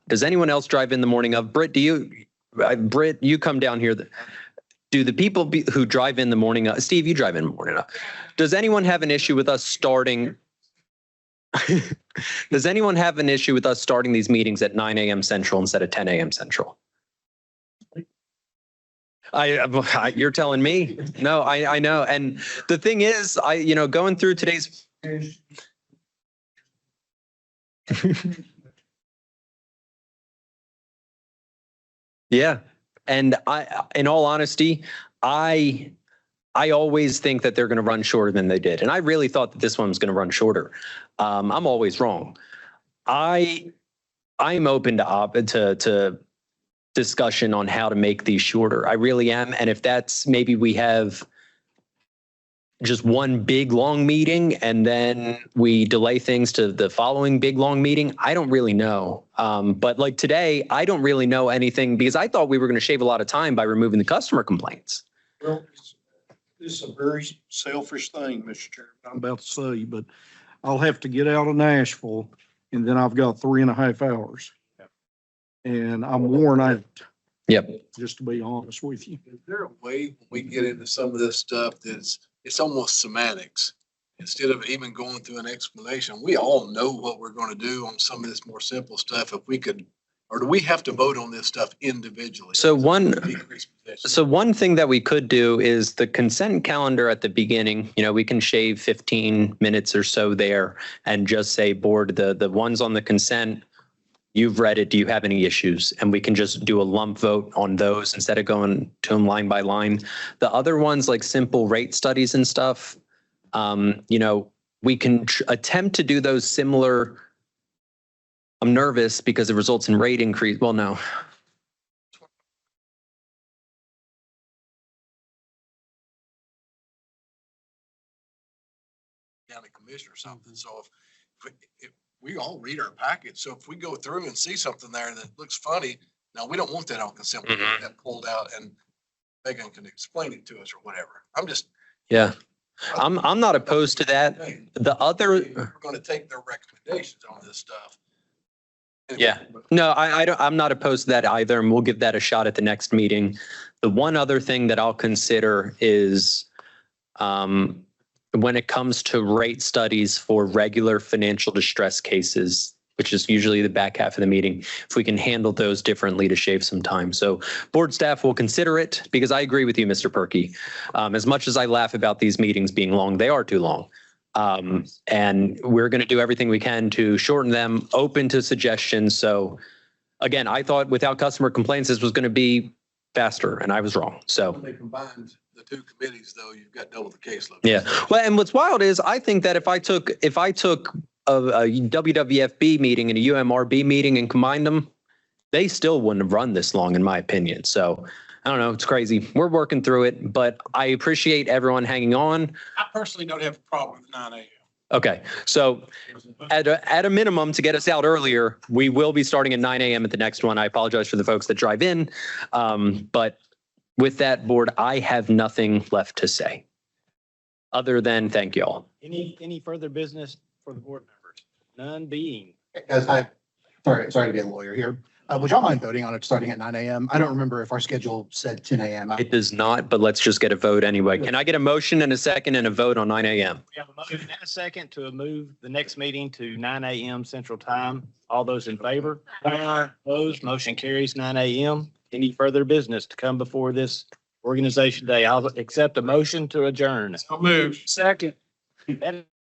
Does anyone else drive in the morning of? Britt, you come down here. Do the people who drive in the morning of, Steve, you drive in the morning of. Does anyone have an issue with us starting? Does anyone have an issue with us starting these meetings at 9 a.m. Central instead of 10 a.m. Central? You're telling me? No, I know. And the thing is, going through today's. Yeah. And in all honesty, I always think that they're going to run shorter than they did. And I really thought that this one was going to run shorter. I'm always wrong. I'm open to discussion on how to make these shorter. I really am. And if that's maybe we have just one big long meeting and then we delay things to the following big long meeting, I don't really know. But like today, I don't really know anything because I thought we were going to shave a lot of time by removing the customer complaints. Well, this is a very selfish thing, Mr. Chairman, I'm about to say, but I'll have to get out of Nashville and then I've got 3.5 hours. And I'm worn out. Yep. Just to be honest with you. Is there a way when we get into some of this stuff it's almost semantics? instead of even going through an explanation, we all know what we're going to do on some of this more simple stuff. If we could, or do we have to vote on this stuff individually? So one Decrease thing that we could do is the consent calendar at the beginning, we can shave 15 minutes or so there and just say, board, the ones on the consent, you've read it. Do you have any issues? And we can just do a lump vote on those instead of going to them line by line. The other ones like simple rate studies and stuff, we can attempt to do those similar. I'm nervous because it results in rate increase. Well, no. County commissioner or something. So if we all read our package, so if we go through and see something there that looks funny, now we don't want that on consent. We want that pulled out and Megan can explain it to us or whatever. Yeah. I'm not opposed to that. The other, We're going to take their recommendations on this stuff. yeah, no, I'm not opposed to that either. And we'll give that a shot at the next meeting. The one other thing that I'll consider is, when it comes to rate studies for regular financial distress cases, which is usually the back half of the meeting, if we can handle those differently to shave some time. So board staff will consider it because I agree with you, Mr. Perky. As much as I laugh about these meetings being long, they are too long. And we're going to do everything we can to shorten them, open to suggestions. So again, I thought without customer complaints, this was going to be faster and I was wrong. So When they combined the two committees though, you've got double the caseload. yeah. Well, and what's wild is I think that if I took a WWFB meeting and a UMRB meeting and combined them, they still wouldn't have run this long in my opinion. So I don't know. It's crazy. We're working through it, but I appreciate everyone hanging on. I personally don't have a problem with 9 a.m. Okay. So at a minimum to get us out earlier, we will be starting at 9 a.m. at the next one. I apologize for the folks that drive in. But with that, board, I have nothing left to say other than thank you all. Any further business for the board members? None being. Sorry to be a lawyer here. Would y'all mind voting on it starting at 9 a.m.? I don't remember if our schedule said 10 a.m. It does not, but let's just get a vote anyway. Can I get a motion and a second and a vote on 9 a.m.? We have a motion and a second to move the next meeting to 9 a.m. Central Time. All those in favor? Aye. Opposed? Motion carries 9 a.m. Any further business to come before this organization today? I'll accept a motion to adjourn. I'll move. Second. That